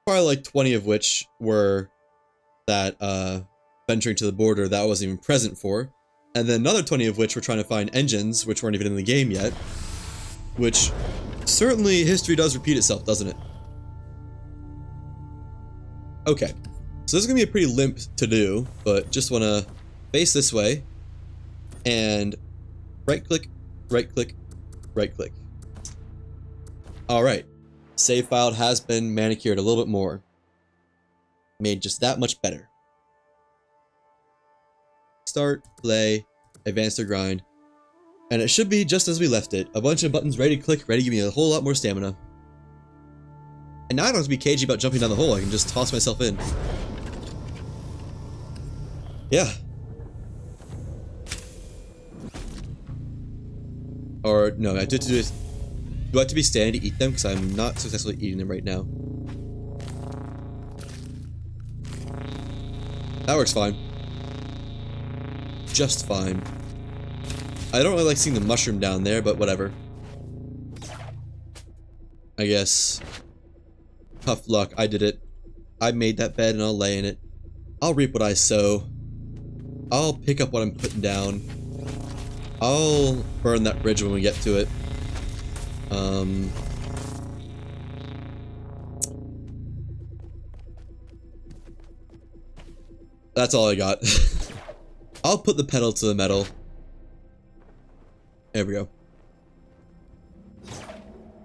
A: Probably like 20 of which were that venturing to the border that I wasn't even present for. And then another 20 of which were trying to find engines which weren't even in the game yet. Which, certainly history does repeat itself, doesn't it? Okay, so this is going to be a pretty limp to do, but just want to face this way, and right click, right click, right click. Alright. Save file has been manicured a little bit more. Made just that much better. Start, play, advance or grind. And it should be just as we left it. A bunch of buttons ready to click, ready to give me a whole lot more stamina. And now I don't have to be cagey about jumping down the hole, I can just toss myself in. Yeah. Or, no, I do have to do it. Do I have to be standing to eat them? Because I'm not successfully eating them right now. That works fine. Just fine. I don't really like seeing the mushroom down there, but whatever. I guess. Tough luck, I did it. I made that bed and I'll lay in it. I'll reap what I sow. I'll pick up what I'm putting down. I'll burn that bridge when we get to it. That's all I got. I'll put the pedal to the metal. There we go.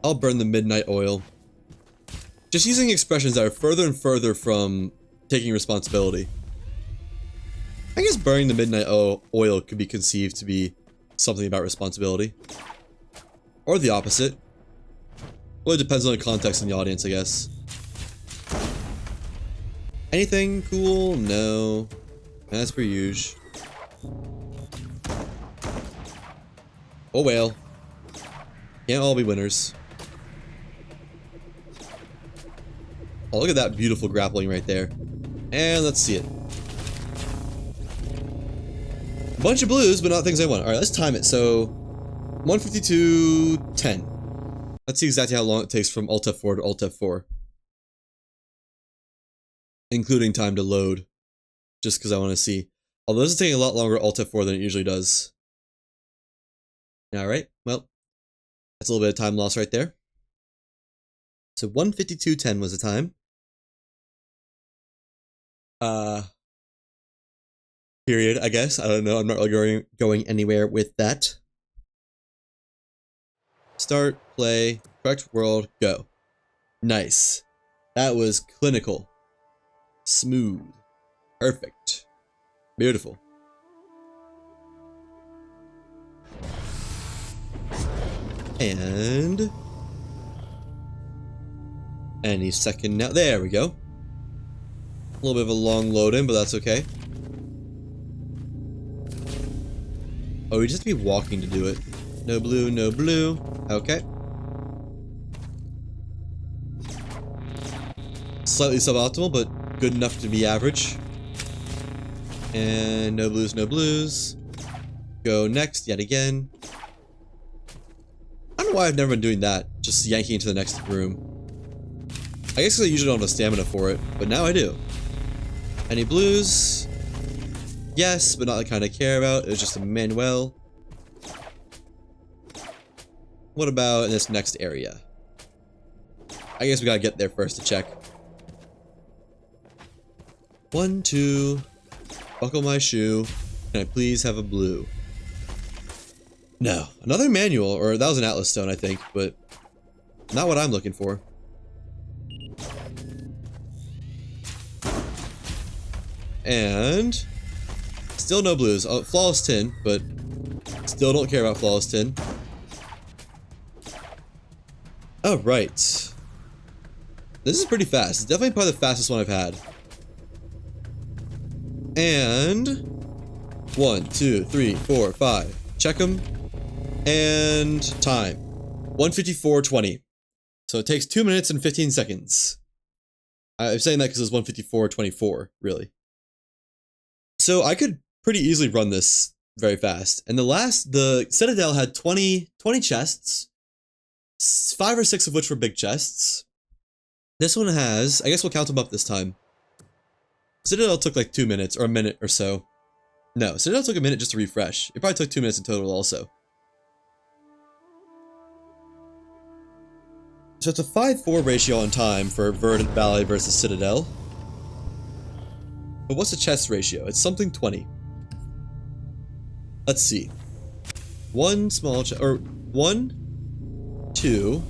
A: I'll burn the midnight oil. Just using expressions that are further and further from taking responsibility. I guess burning the midnight oil could be conceived to be something about responsibility. Or the opposite. Well, it depends on the context and the audience, I guess. Anything cool? No. As per usual. Oh well. Can't all be winners. Oh, look at that beautiful grappling right there. And let's see it. A bunch of blues, but not things I want. Alright, let's time it. So, 152.10. Let's see exactly how long it takes from Alt F4 to Alt F4. Including time to load. Just because I want to see. Although this is taking a lot longer Alt F4 than it usually does. Alright, well. That's a little bit of time loss right there. So 152.10 was the time. Period, I guess. I don't know. I'm not really going anywhere with that. Start, play, correct world, go. Nice. That was clinical. Smooth. Perfect. Beautiful. And any second now. There we go. A little bit of a long load in, but that's okay. Oh, we just have to be walking to do it. No blue, no blue. Okay. Slightly suboptimal, but good enough to be average. And no blues, no blues. Go next, yet again. I don't know why I've never been doing that. Just yanking into the next room. I guess because I usually don't have stamina for it, but now I do. Any blues? Yes, but not the kind I care about. It was just a manual. What about in this next area? I guess we gotta get there first to check. 1, 2. Buckle my shoe. Can I please have a blue? No. Another manual, or that was an Atlas stone, I think, but not what I'm looking for. And still no blues. Oh, flawless tin, but still don't care about flawless tin. Alright. This is pretty fast. It's definitely probably the fastest one I've had. And 1, 2, 3, 4, 5. Check them. And time. 154.20. So it takes 2 minutes and 15 seconds. I'm saying that because it's 154.24, really. So I could pretty easily run this very fast. And the Citadel had 20 chests. 5 or 6 of which were big chests. This one has, I guess we'll count them up this time. Citadel took like 2 minutes, or a minute or so. No, Citadel took a minute just to refresh. It probably took 2 minutes in total also. So it's a 5-4 ratio on time for Verdant Valley versus Citadel. But what's the chest ratio? It's something 20. Let's see. 1 small chest, or 1, 2,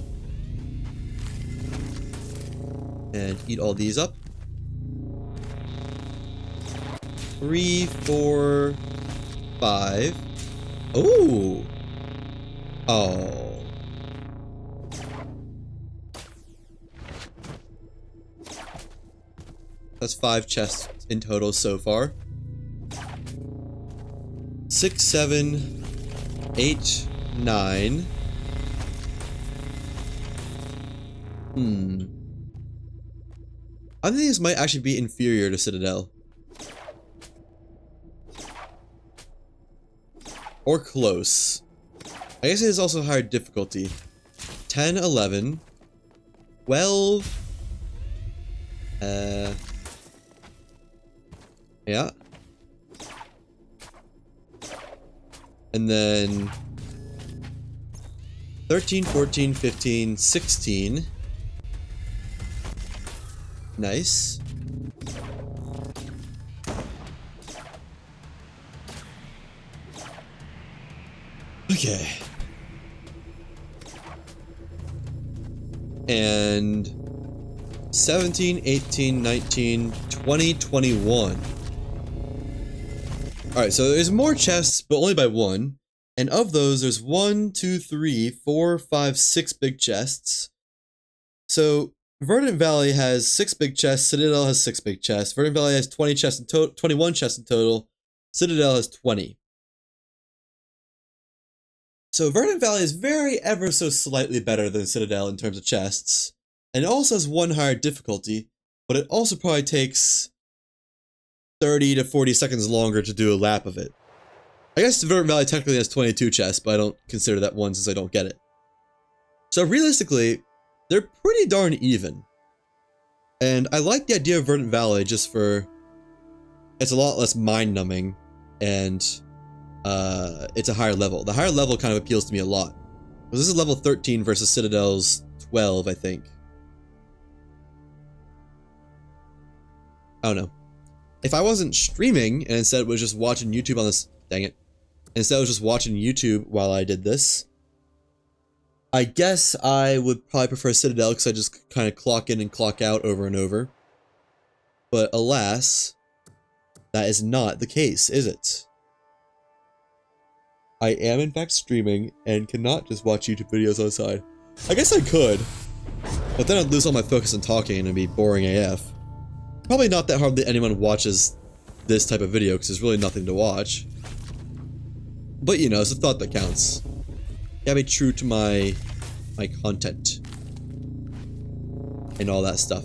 A: And eat all these up. 3, 4, 5. Ooh. Oh. That's 5 chests in total so far. 6, 7, 8, 9. I think this might actually be inferior to Citadel. Or close. I guess it is also higher difficulty. 10, 11, 12. Yeah. And then 13, 14, 15, 16. Nice. Okay. And 17, 18, 19, 20, 21. Alright, so there's more chests, but only by 1. And of those, there's 1, 2, 3, 4, 5, 6 big chests. So Verdant Valley has 6 big chests, Citadel has 6 big chests. Verdant Valley has 20 chests in total, 21 chests in total. Citadel has 20. So Verdant Valley is very ever so slightly better than Citadel in terms of chests. And it also has 1 higher difficulty, but it also probably takes 30 to 40 seconds longer to do a lap of it. I guess Verdant Valley technically has 22 chests, but I don't consider that 1 since I don't get it. So realistically, they're pretty darn even. And I like the idea of Verdant Valley just for... it's a lot less mind-numbing, and it's a higher level. The higher level kind of appeals to me a lot. Because this is level 13 versus Citadel's 12, I think. I don't know. If I wasn't streaming, and instead was just watching YouTube on this... dang it. Instead I was just watching YouTube while I did this, I guess I would probably prefer Citadel because I just kind of clock in and clock out over and over. But alas, that is not the case, is it? I am in fact streaming and cannot just watch YouTube videos on the side. I guess I could, but then I'd lose all my focus on talking and it'd be boring AF. Probably not that hardly anyone watches this type of video because there's really nothing to watch. But you know, it's a thought that counts. Gotta be true to my content and all that stuff.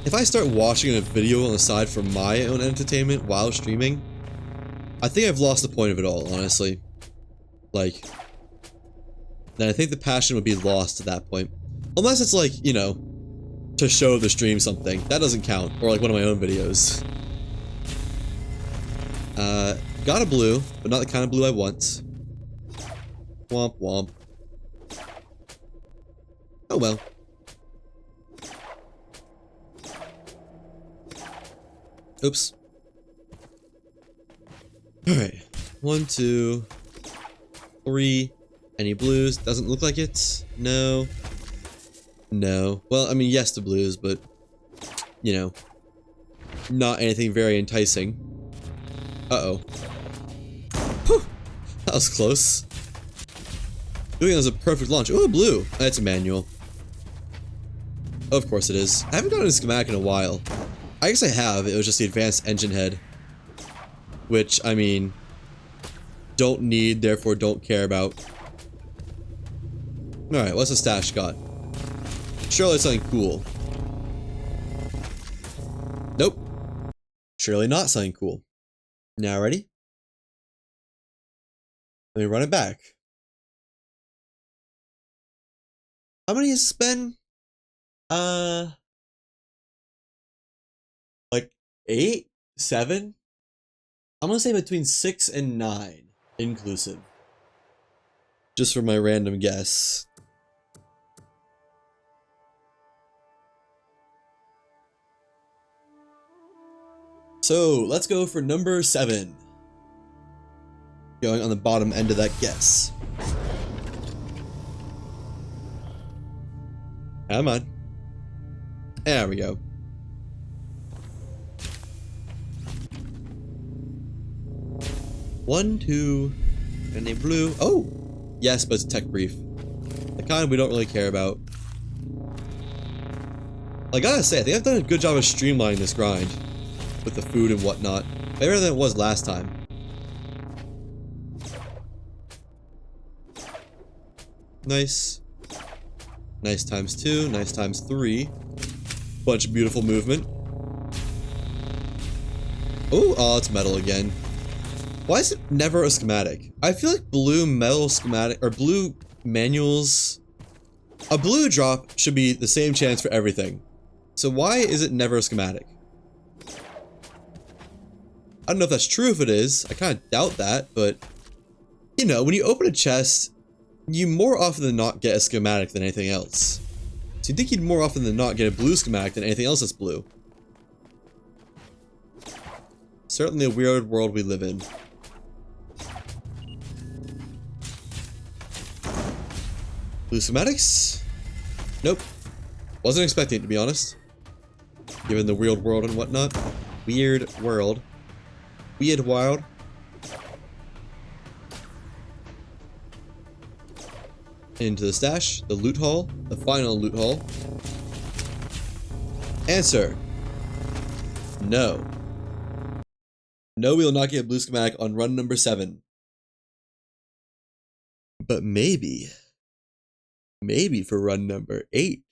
A: If I start watching a video on the side for my own entertainment while streaming, I think I've lost the point of it all, honestly. Like, then I think the passion would be lost at that point. Unless it's like, you know, to show the stream something. That doesn't count. Or like one of my own videos. Got a blue, but not the kind of blue I want. Womp womp. Oh well. Oops. Alright. 1, 2, 3. Any blues? Doesn't look like it. No. No. Well, I mean, yes to blues, but, you know, not anything very enticing. Uh-oh. Whew! That was close. Doing it was a perfect launch. Ooh, blue. That's a manual. Of course it is. I haven't gotten a schematic in a while. I guess I have. It was just the advanced engine head. Which, I mean, don't need, therefore don't care about. Alright, what's the stash got? Surely it's something cool. Nope. Surely not something cool. Now ready? Let me run it back. How many has it been? Like 8? 7? I'm gonna say between 6 and 9 inclusive. Just for my random guess. So let's go for number 7. Going on the bottom end of that guess. Come on. There we go. One, two, and a blue. Oh! Yes, but it's tech brief. The kind we don't really care about. I gotta say, I think I've done a good job of streamlining this grind. With the food and whatnot. Better than it was last time. Nice. Nice times 2, nice times 3. Bunch of beautiful movement. Oh, it's metal again. Why is it never a schematic? I feel like blue metal schematic, or blue manuals... A blue drop should be the same chance for everything. So why is it never a schematic? I don't know if that's true. If it is, I kind of doubt that, but... You know, when you open a chest, you more often than not get a schematic than anything else. So you'd think you'd more often than not get a blue schematic than anything else that's blue. Certainly a weird world we live in. Blue schematics? Nope. Wasn't expecting it, to be honest. Given the weird world and whatnot. Weird world. Weird wild. Into the stash, the loot haul, the final loot haul. Answer. No. No, we will not get a blue schematic on run number 7. But maybe. Maybe for run number 8.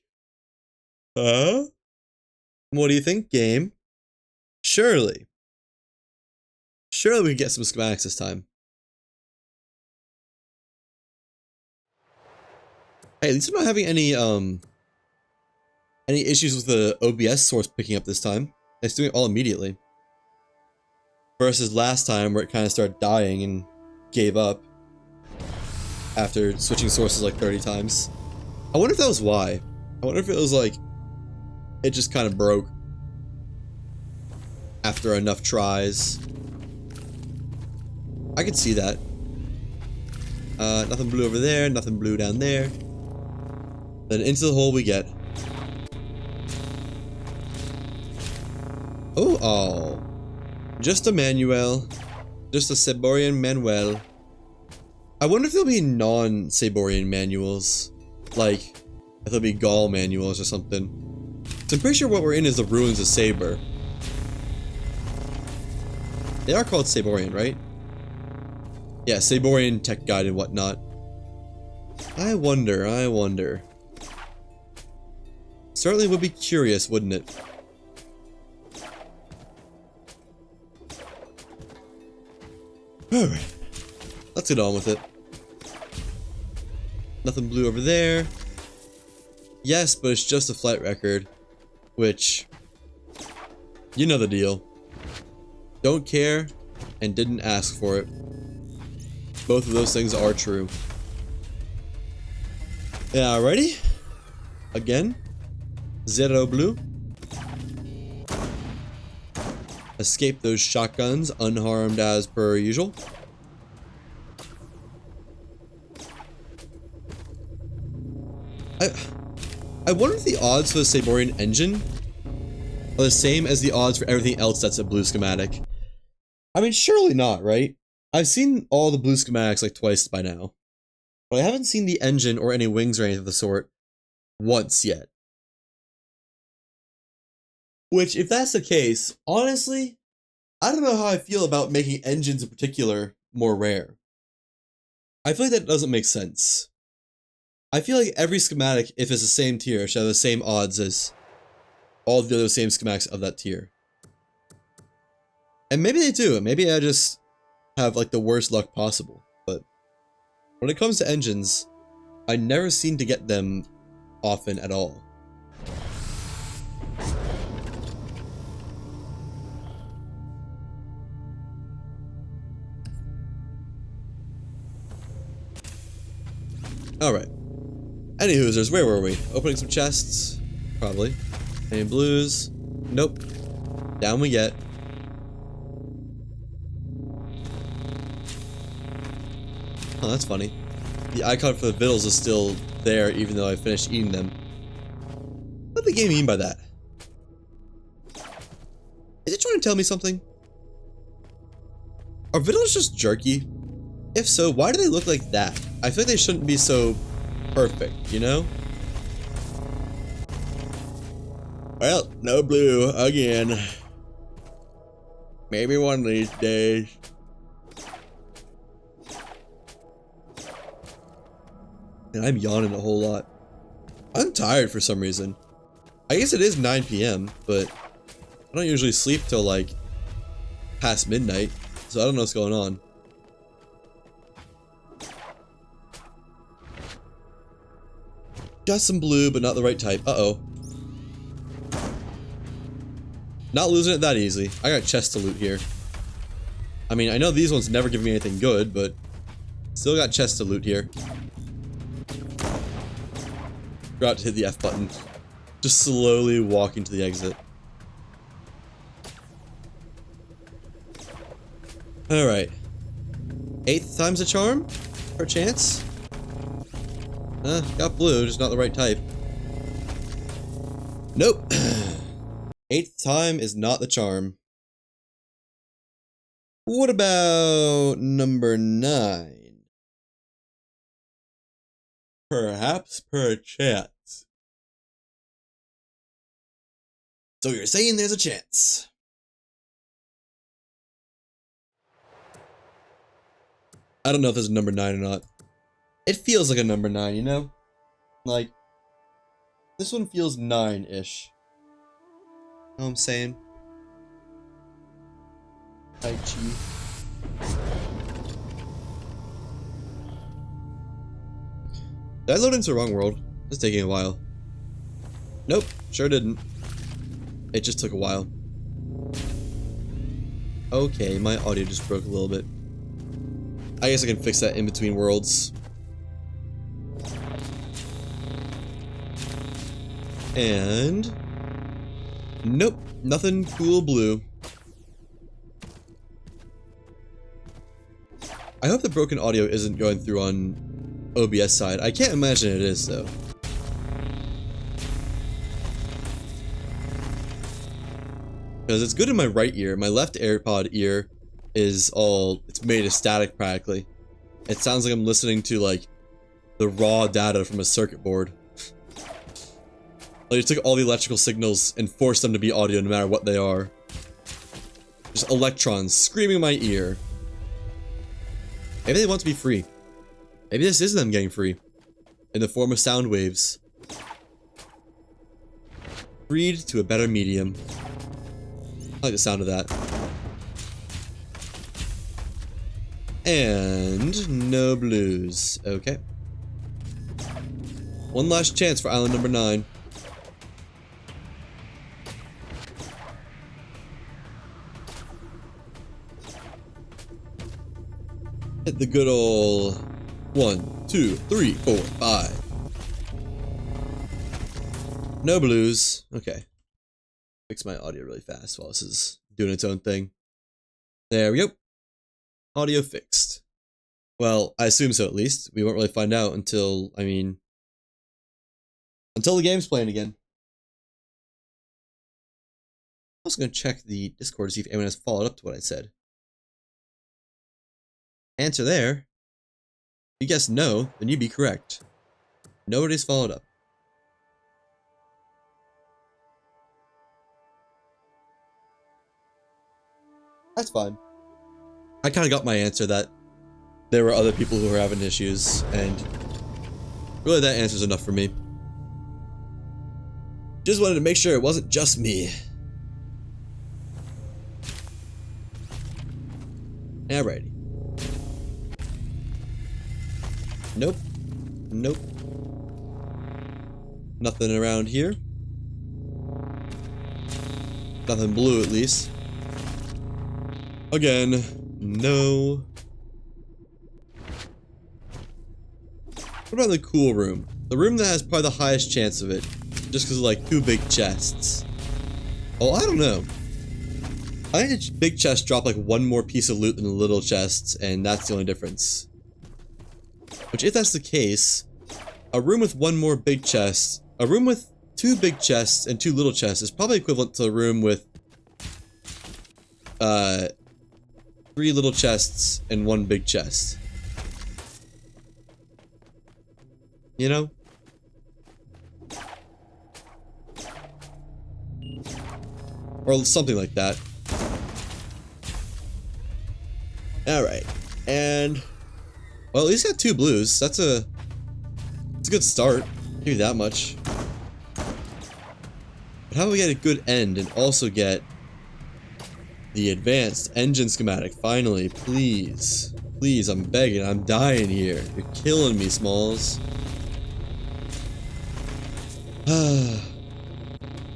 A: Huh? What do you think, game? Surely. Surely we can get some schematics this time. Hey, at least I'm not having any issues with the OBS source picking up this time. It's doing it all immediately. Versus last time where it kind of started dying and gave up after switching sources like 30 times. I wonder if that was why. I wonder if it was like it just kind of broke after enough tries. I could see that. Nothing blue over there, nothing blue down there. Then into the hole we get. Oh. Just a Manuel. Just a Saborian Manuel. I wonder if there'll be non-Saborian manuals. Like, if there'll be Gaul manuals or something. So I'm pretty sure what we're in is the Ruins of Saber. They are called Saborian, right? Yeah, Saborian tech guide and whatnot. I wonder. Certainly would be curious, wouldn't it? Alright. Let's get on with it. Nothing blue over there. Yes, but it's just a flight record. Which... You know the deal. Don't care, and didn't ask for it. Both of those things are true. Yeah, ready? Again. Zero blue. Escape those shotguns unharmed as per usual. I wonder if the odds for the Saborian engine are the same as the odds for everything else that's a blue schematic. I mean, surely not, right? I've seen all the blue schematics like twice by now. But I haven't seen the engine or any wings or anything of the sort once yet. Which, if that's the case, honestly, I don't know how I feel about making engines in particular more rare. I feel like that doesn't make sense. I feel like every schematic, if it's the same tier, should have the same odds as all the other same schematics of that tier. And maybe they do, maybe I just have like the worst luck possible, but when it comes to engines, I never seem to get them often at all. Alright. Any hoosers, where were we? Opening some chests? Probably. Any blues? Nope. Down we get. Oh, that's funny. The icon for the vittles is still there even though I finished eating them. what did the game mean by that? Is it trying to tell me something? Are villains just jerky? If so, why do they look like that? I feel like they shouldn't be so perfect, you know? Well, no blue again. Maybe one of these days. And I'm yawning a whole lot. I'm tired for some reason. I guess it is 9 p.m., but I don't usually sleep till like past midnight, so I don't know what's going on. Got some blue, but not the right type. Uh-oh. Not losing it that easy. I got chests to loot here. I mean, I know these ones never give me anything good, but still got chests to loot here. Forgot to hit the F button. Just slowly walking to the exit. Alright. 8th time's a charm? Per chance? Got blue, just not the right type. Nope. 8th time is not the charm. What about number 9? Perhaps per chance. So you're saying there's a chance. I don't know if there's a number 9 or not. It feels like a number 9, you know? Like, this one feels 9-ish. Know what I'm saying? Tai Chi. Did I load into the wrong world? It's taking a while. Nope, sure didn't. It just took a while. Okay, my audio just broke a little bit. I guess I can fix that in between worlds. And... nope, nothing cool blue. I hope the broken audio isn't going through on OBS side. I can't imagine it is, though. Because it's good in my right ear. My left AirPod ear is all... it's made of static, practically. It sounds like I'm listening to, like, the raw data from a circuit board. Like, you took all the electrical signals and forced them to be audio no matter what they are. Just electrons screaming in my ear. Maybe they want to be free. Maybe this is them getting free. In the form of sound waves. Freed to a better medium. I like the sound of that. And no blues. Okay. One last chance for island number 9. Hit the good old 1, 2, 3, 4, 5. No blues. Okay. Fix my audio really fast while this is doing its own thing. There we go. Audio fixed. Well, I assume so at least. We won't really find out until, I mean... until the game's playing again. I'm also going to check the Discord to see if anyone has followed up to what I said. Answer there. If you guessed no, then you'd be correct. Nobody's followed up. That's fine. I kind of got my answer that there were other people who were having issues, and really that answer's enough for me. Just wanted to make sure it wasn't just me. Alrighty. Nope. Nope. Nothing around here. Nothing blue, at least. Again, no. What about the cool room? The room that has probably the highest chance of it. Just because of, like, 2 big chests. Oh, I don't know. I think the big chests drop, like, 1 more piece of loot than the little chests, and that's the only difference. Which, if that's the case, a room with 1 more big chest, a room with 2 big chests and 2 little chests is probably equivalent to a room with 3 little chests and 1 big chest. You know? Or something like that. Alright. And well, at least got 2 blues. That's a good start. Give you that much. But how do we get a good end and also get the advanced engine schematic? Finally, please. Please, I'm begging. I'm dying here. You're killing me, Smalls.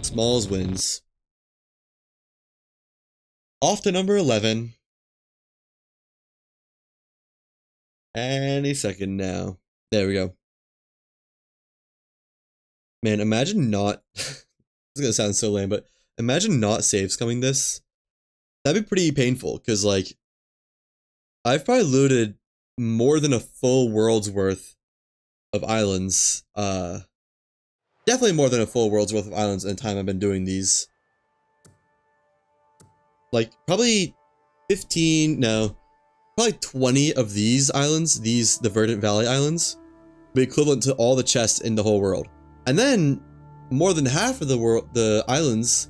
A: Smalls wins. Off to number 11. Any second now. There we go. Man, imagine not... It's gonna sound so lame, but imagine not saves coming this. That'd be pretty painful, because, like, I've probably looted more than a full world's worth of islands. Definitely more than a full world's worth of islands in the time I've been doing these. Like, probably 15, no, probably 20 of these islands, the Verdant Valley Islands, be equivalent to all the chests in the whole world. And then, more than half of the islands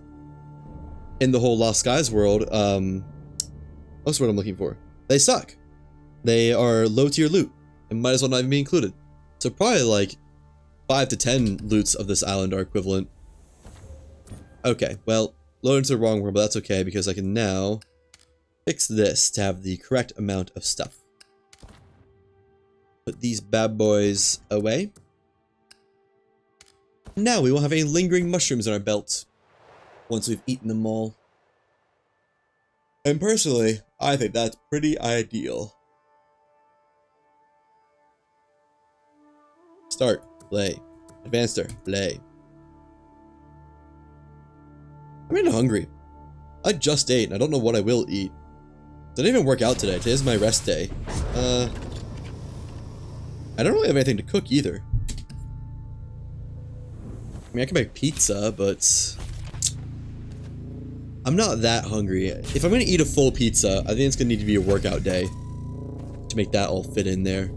A: in the whole Lost Skies world, what's the word I'm looking for? They suck. They are low tier loot, and might as well not even be included. So probably like 5 to 10 loots of this island are equivalent. Okay, well, load into the wrong world, but that's okay, because I can now fix this to have the correct amount of stuff. Put these bad boys away. Now we won't have any lingering mushrooms in our belt once we've eaten them all. And personally, I think that's pretty ideal. Start, play. Advancer, play. I'm kinda hungry. I just ate and I don't know what I will eat. Didn't even work out today. Today's my rest day. I don't really have anything to cook either. I mean, I can make pizza, but I'm not that hungry. If I'm gonna eat a full pizza, I think it's gonna need to be a workout day to make that all fit in there.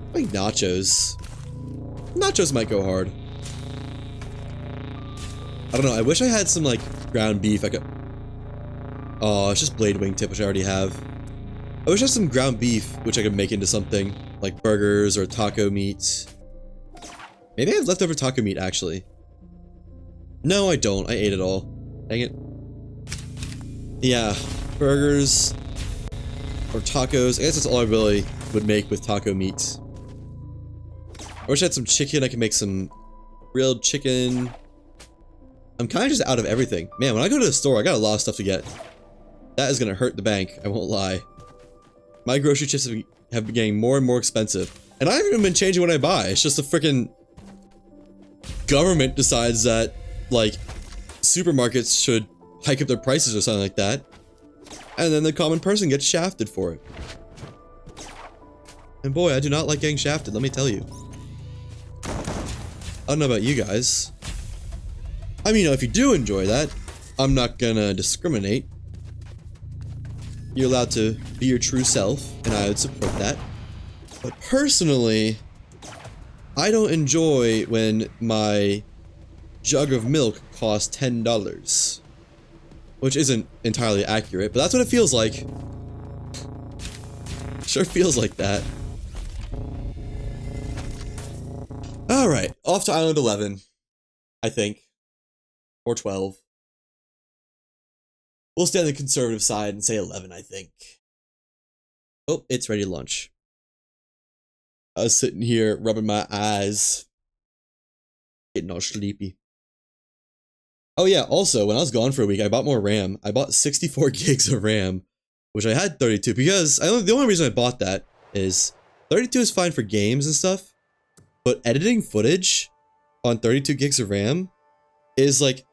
A: I think nachos. Nachos might go hard. I don't know. I wish I had some like ground beef. I could. Oh, it's just blade wingtip, which I already have. I wish I had some ground beef, which I could make into something like burgers or taco meat. Maybe I have leftover taco meat actually. No, I don't. I ate it all. Dang it. Yeah, burgers or tacos. I guess that's all I really would make with taco meat. I wish I had some chicken. I could make some grilled chicken. I'm kind of just out of everything. Man, when I go to the store, I got a lot of stuff to get. That is going to hurt the bank, I won't lie. My grocery chips have been getting more and more expensive. And I haven't even been changing what I buy. It's just the freaking government decides that, like, supermarkets should hike up their prices or something like that. And then the common person gets shafted for it. And boy, I do not like getting shafted, let me tell you. I don't know about you guys. I mean, if you do enjoy that, I'm not gonna discriminate. You're allowed to be your true self, and I would support that. But personally, I don't enjoy when my jug of milk costs $10. Which isn't entirely accurate, but that's what it feels like. Sure feels like that. Alright, off to Island 11. I think. Or 12. We'll stay on the conservative side and say 11, I think. Oh, it's ready to launch. I was sitting here rubbing my eyes. Getting all sleepy. Oh yeah, also, when I was gone for a week, I bought more RAM. I bought 64 gigs of RAM, which I had 32, because the only reason I bought that is 32 is fine for games and stuff, but editing footage on 32 gigs of RAM is like,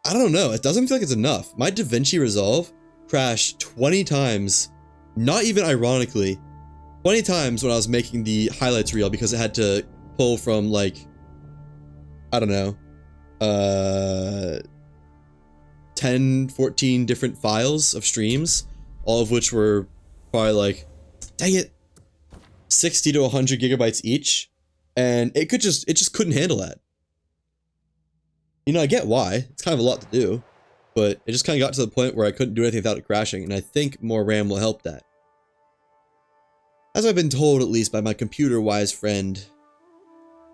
A: I don't know, it doesn't feel like it's enough. My DaVinci Resolve crashed 20 times, not even ironically, 20 times when I was making the highlights reel because it had to pull from like I don't know, 10, 14 different files of streams, all of which were probably like, dang it, 60 to 100 gigabytes each, and it just couldn't handle that. You know, I get why. It's kind of a lot to do, but it just kind of got to the point where I couldn't do anything without it crashing, and I think more RAM will help that. As I've been told, at least by my computer-wise friend.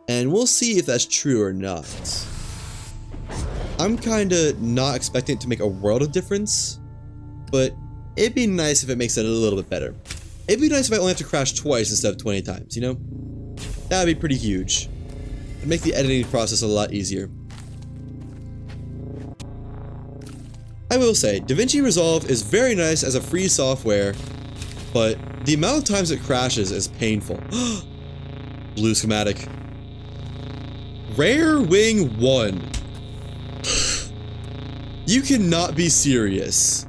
A: And we'll see if that's true or not. I'm kinda not expecting it to make a world of difference, but it'd be nice if it makes it a little bit better. It'd be nice if I only have to crash twice instead of 20 times, you know? That'd be pretty huge. It'd make the editing process a lot easier. I will say, DaVinci Resolve is very nice as a free software, but the amount of times it crashes is painful. Blue schematic. Rare Wing 1. You cannot be serious.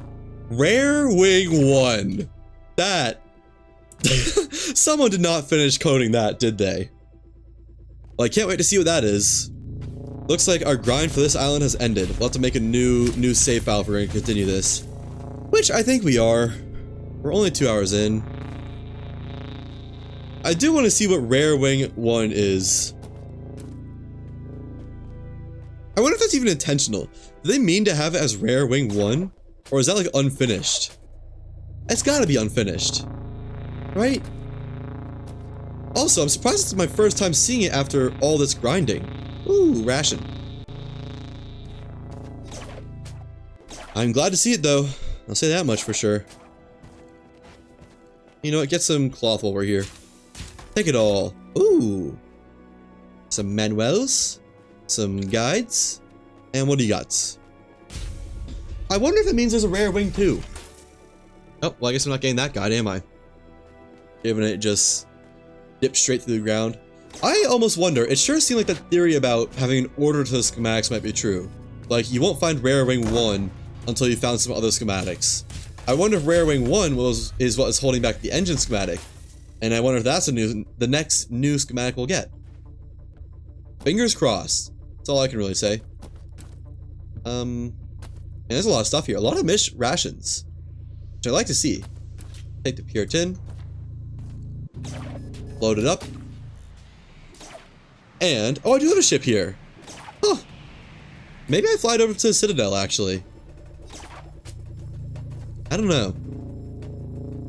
A: Rare Wing 1. That. Someone did not finish coding that, did they? Well, I can't wait to see what that is. Looks like our grind for this island has ended. We'll have to make a new save file if we're going to continue this. Which I think we are. We're only 2 hours in. I do want to see what Rare Wing 1 is. I wonder if that's even intentional. Do they mean to have it as Rare Wing 1? Or is that like unfinished? It's gotta be unfinished. Right? Also, I'm surprised it's my first time seeing it after all this grinding. Ooh, ration. I'm glad to see it though. I'll say that much for sure. You know what, get some cloth while we're here. Take it all. Ooh. Some manuals. Some guides. And what do you got? I wonder if it means there's a Rare Wing 2. Oh, well I guess I'm not getting that guide, am I? Given it just dipped straight through the ground. I almost wonder, it sure seemed like that theory about having an order to the schematics might be true. Like, you won't find Rare Wing 1 until you found some other schematics. I wonder if Rare Wing 1 is what is holding back the engine schematic. And I wonder if that's the next new schematic we'll get. Fingers crossed. That's all I can really say. And there's a lot of stuff here. A lot of rations. Which I like to see. Take the pure tin. Load it up. And, oh, I do have a ship here. Huh. Maybe I fly it over to the Citadel, actually. I don't know.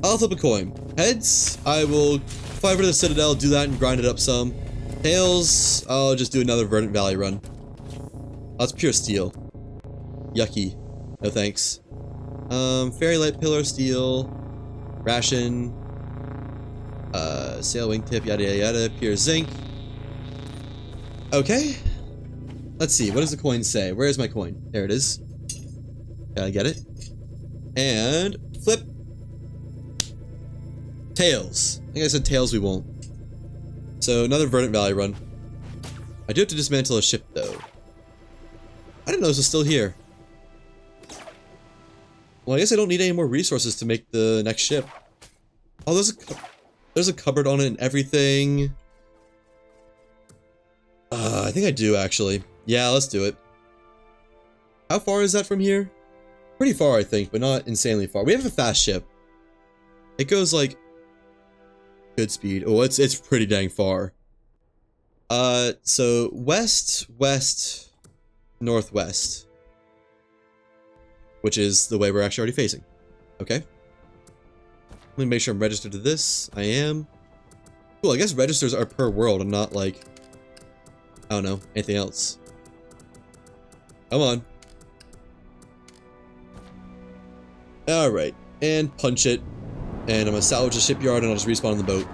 A: I'll flip a coin. Heads, I will fly over to the Citadel, do that and grind it up some. Tails, I'll just do another Verdant Valley run. Oh, that's pure steel. Yucky. No thanks. Fairy Light Pillar Steel. Ration. Sail Wingtip, yada yada yada. Pure Zinc. Okay. Let's see, what does the coin say? Where is my coin? There it is. Gotta get it. And flip. Tails. I think I said tails we won't. So another Verdant Valley run. I do have to dismantle a ship though. I didn't know this was still here. Well, I guess I don't need any more resources to make the next ship. Oh, there's a cupboard on it and everything. I think I do actually. Yeah, let's do it. How far is that from here? Pretty far, I think, but not insanely far. We have a fast ship. It goes like good speed. Oh, it's pretty dang far. So west, west, northwest, which is the way we're actually already facing. Okay. Let me make sure I'm registered to this. I am. Cool, I guess registers are per world and not like, I don't know, anything else. Come on. Alright, and punch it. And I'm gonna salvage the shipyard and I'll just respawn in the boat.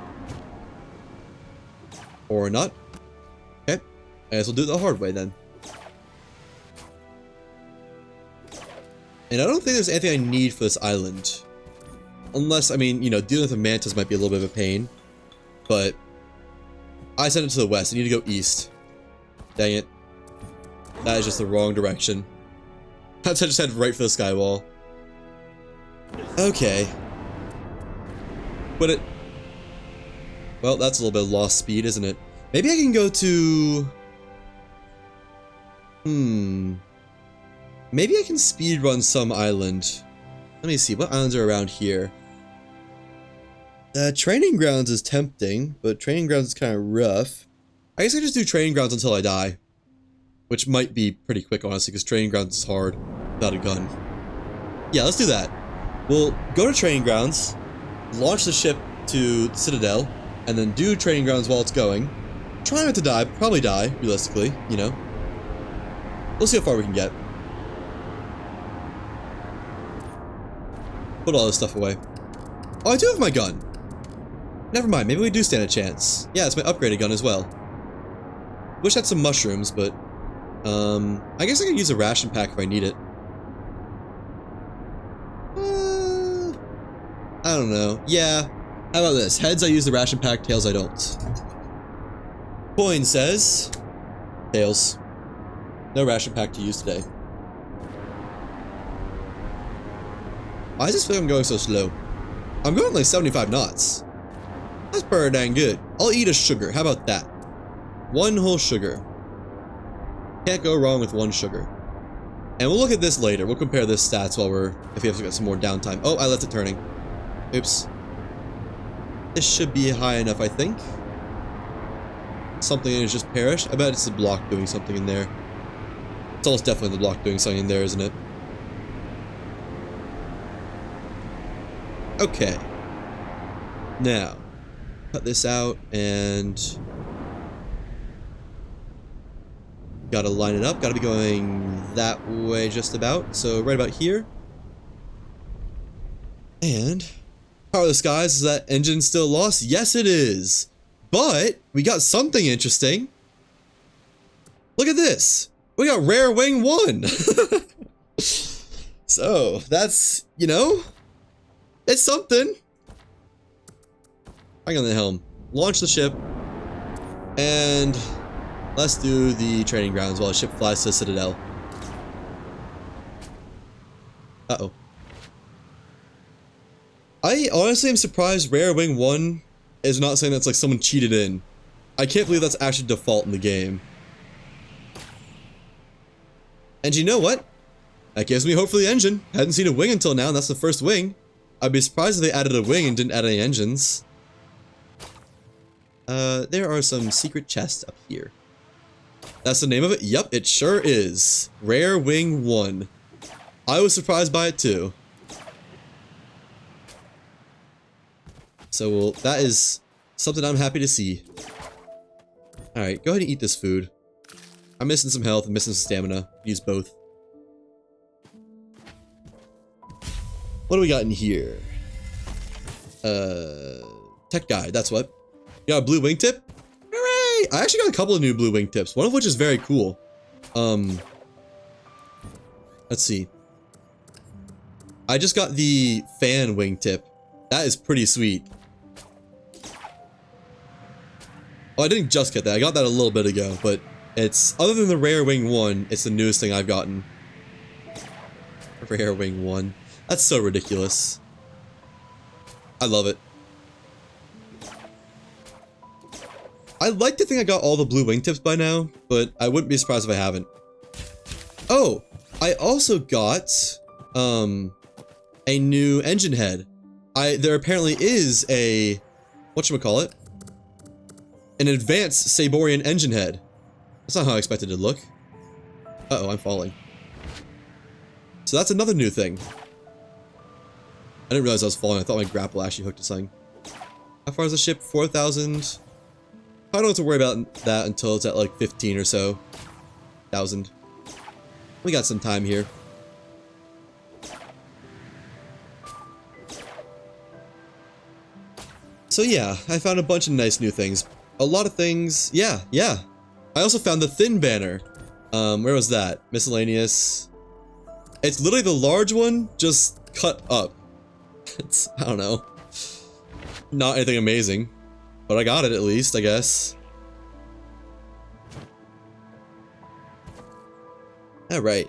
A: Or not. Okay. I guess we'll do it the hard way then. And I don't think there's anything I need for this island. Unless, I mean, you know, dealing with the mantas might be a little bit of a pain. But I sent it to the west. I need to go east. Dang it. That is just the wrong direction. I just head right for the skywall. Okay. But it... Well, that's a little bit of lost speed, isn't it? Maybe I can go to... Maybe I can speedrun some island. Let me see, what islands are around here? Training Grounds is tempting, but Training Grounds is kind of rough. I guess I just do Training Grounds until I die. Which might be pretty quick, honestly, because Training Grounds is hard without a gun. Yeah, let's do that. We'll go to Training Grounds, launch the ship to Citadel, and then do Training Grounds while it's going. Try not to die, probably die, realistically, you know. We'll see how far we can get. Put all this stuff away. Oh, I do have my gun. Never mind, maybe we do stand a chance. Yeah, it's my upgraded gun as well. Wish I had some mushrooms, but... I guess I could use a ration pack if I need it. I don't know. Yeah. How about this? Heads, I use the ration pack. Tails, I don't. Coin says... Tails. No ration pack to use today. Why does this feel like I'm going so slow? I'm going like 75 knots. That's pretty dang good. I'll eat a sugar. How about that? One whole sugar. Can't go wrong with one sugar. And we'll look at this later. We'll compare this stats while if we have to get some more downtime. Oh, I left it turning. Oops. This should be high enough, I think. Something is just perished. I bet it's the block doing something in there. It's almost definitely the block doing something in there, isn't it? Okay. Now, cut this out and... Gotta line it up. Gotta be going that way just about. So right about here. And Power of the Skies, is that engine still lost? Yes, it is. But we got something interesting. Look at this. We got Rare Wing 1. So that's, you know, it's something. Hang on the helm. Launch the ship. And let's do the training grounds while the ship flies to Citadel. Uh-oh. I honestly am surprised Rare Wing 1 is not saying that's like someone cheated in. I can't believe that's actually default in the game. And you know what? That gives me hope for the engine. Hadn't seen a wing until now, and that's the first wing. I'd be surprised if they added a wing and didn't add any engines. There are some secret chests up here. That's the name of it? Yup, it sure is. Rare Wing 1. I was surprised by it too. So, that is something I'm happy to see. Alright, go ahead and eat this food. I'm missing some health and missing some stamina. Use both. What do we got in here? Tech guide, that's what. You got a blue wingtip? Hooray! I actually got a couple of new blue wingtips, one of which is very cool. Let's see. I just got the fan wingtip. That is pretty sweet. Oh, I didn't just get that. I got that a little bit ago, but it's, other than the Rare Wing 1, it's the newest thing I've gotten. Rare Wing 1. That's so ridiculous. I love it. I'd like to think I got all the blue wingtips by now, but I wouldn't be surprised if I haven't. Oh, I also got, a new engine head. There apparently is a, whatchamacallit? An advanced Saborian engine head. That's not how I expected it to look. Uh-oh, I'm falling. So that's another new thing. I didn't realize I was falling. I thought my grapple actually hooked to something. How far is the ship? 4,000. I don't have to worry about that until it's at like 15 or so. 1,000. We got some time here. So yeah, I found a bunch of nice new things. A lot of things, yeah. I also found the thin banner. Where was that? Miscellaneous. It's literally the large one, just cut up. It's, I don't know. Not anything amazing. But I got it at least, I guess. Alright.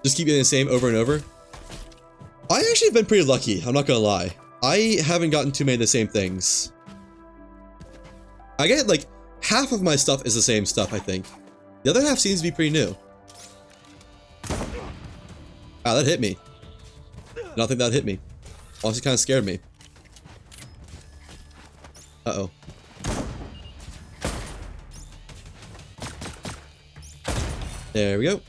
A: Just keep getting the same over and over. I actually have been pretty lucky, I'm not gonna lie. I haven't gotten too many of the same things. I get like half of my stuff is the same stuff, I think. The other half seems to be pretty new. Wow, that hit me. I don't think that hit me. Honestly, kind of scared me. Uh-oh. There we go.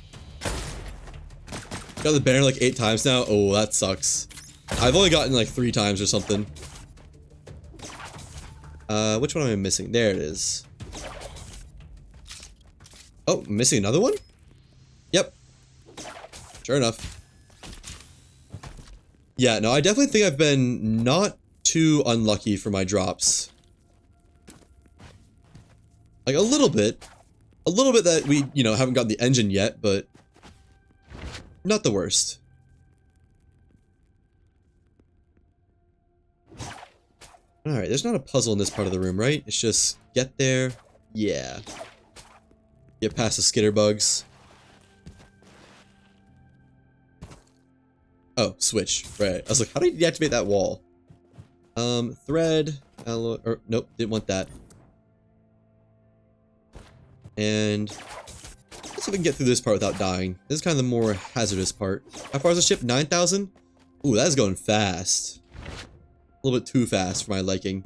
A: Got the banner like 8 times now. Oh, that sucks. I've only gotten like 3 times or something. Which one am I missing? There it is. Oh, I'm missing another one? Yep. Sure enough. Yeah, no, I definitely think I've been not too unlucky for my drops. Like a little bit. A little bit that we, you know, haven't gotten the engine yet, but not the worst. Alright, there's not a puzzle in this part of the room, right? It's just get there. Yeah. Get past the skitter bugs. Oh, switch. Right. I was like, how do you deactivate that wall? Thread. Alloy. Or, nope, didn't want that. And let's see if we can get through this part without dying. This is kind of the more hazardous part. How far is the ship? 9,000? Ooh, that's going fast. A little bit too fast for my liking.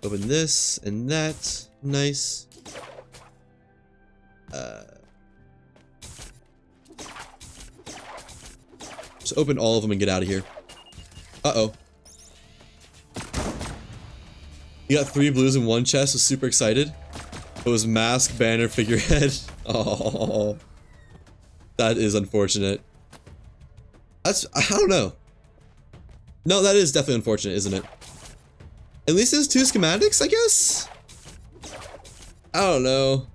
A: Open this and that. Nice. Just open all of them and get out of here. Uh-oh. You got 3 blues in one chest. Was super excited. It was mask, banner, figurehead. Oh, that is unfortunate. That's, I don't know. No, that is definitely unfortunate, isn't it? At least there's 2 schematics, I guess? I don't know.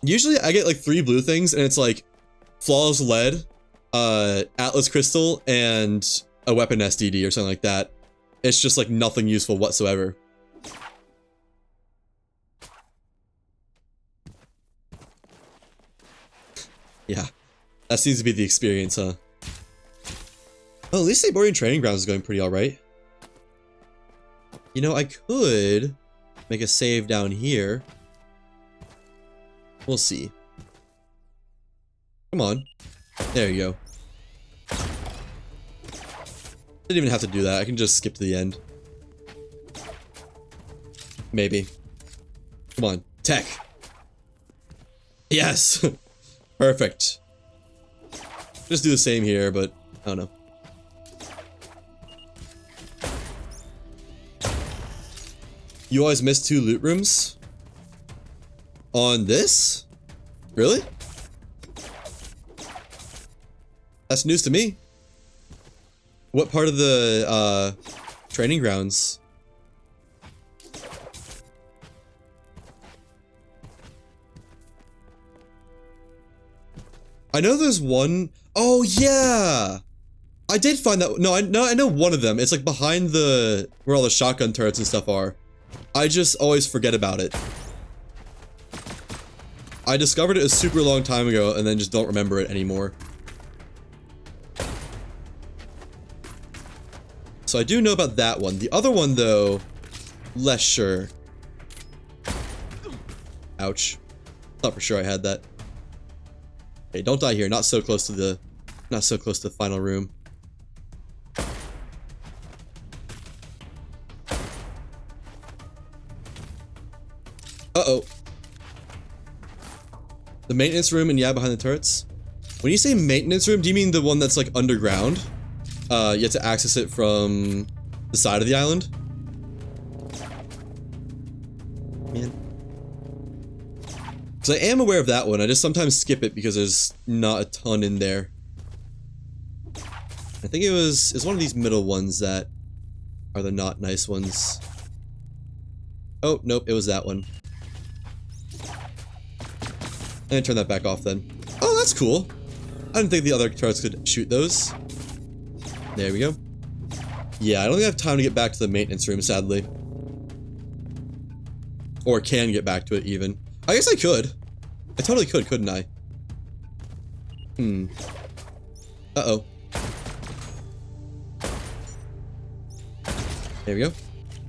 A: Usually I get like 3 blue things and it's like flawless lead, Atlas crystal, and a weapon SDD or something like that. It's just like nothing useful whatsoever. Yeah, that seems to be the experience, huh? Well, at least Saborian training grounds is going pretty alright. You know, I could make a save down here. We'll see. Come on. There you go. Didn't even have to do that. I can just skip to the end. Maybe. Come on. Tech. Yes! Perfect. Just do the same here, but I don't know. You always miss 2 loot rooms? On this? Really? That's news to me. What part of the training grounds? I know there's one. Oh yeah, I did find that. No, I know one of them. It's like behind the where all the shotgun turrets and stuff are. I just always forget about it. I discovered it a super long time ago and then just don't remember it anymore. So I do know about that one. The other one, though, less sure. Ouch. Thought for sure I had that. Hey, don't die here. Not so close to the final room. Uh-oh. The maintenance room and yeah, behind the turrets. When you say maintenance room, do you mean the one that's like underground? You have to access it from the side of the island. Man. Because I am aware of that one. I just sometimes skip it because there's not a ton in there. I think it's one of these middle ones that are the not nice ones. Oh, nope, it was that one. And turn that back off then. Oh, that's cool. I didn't think the other turrets could shoot those. There we go. Yeah, I don't think I have time to get back to the maintenance room, sadly. Or can get back to it, even. I guess I could. I totally could, couldn't I? Uh-oh. There we go.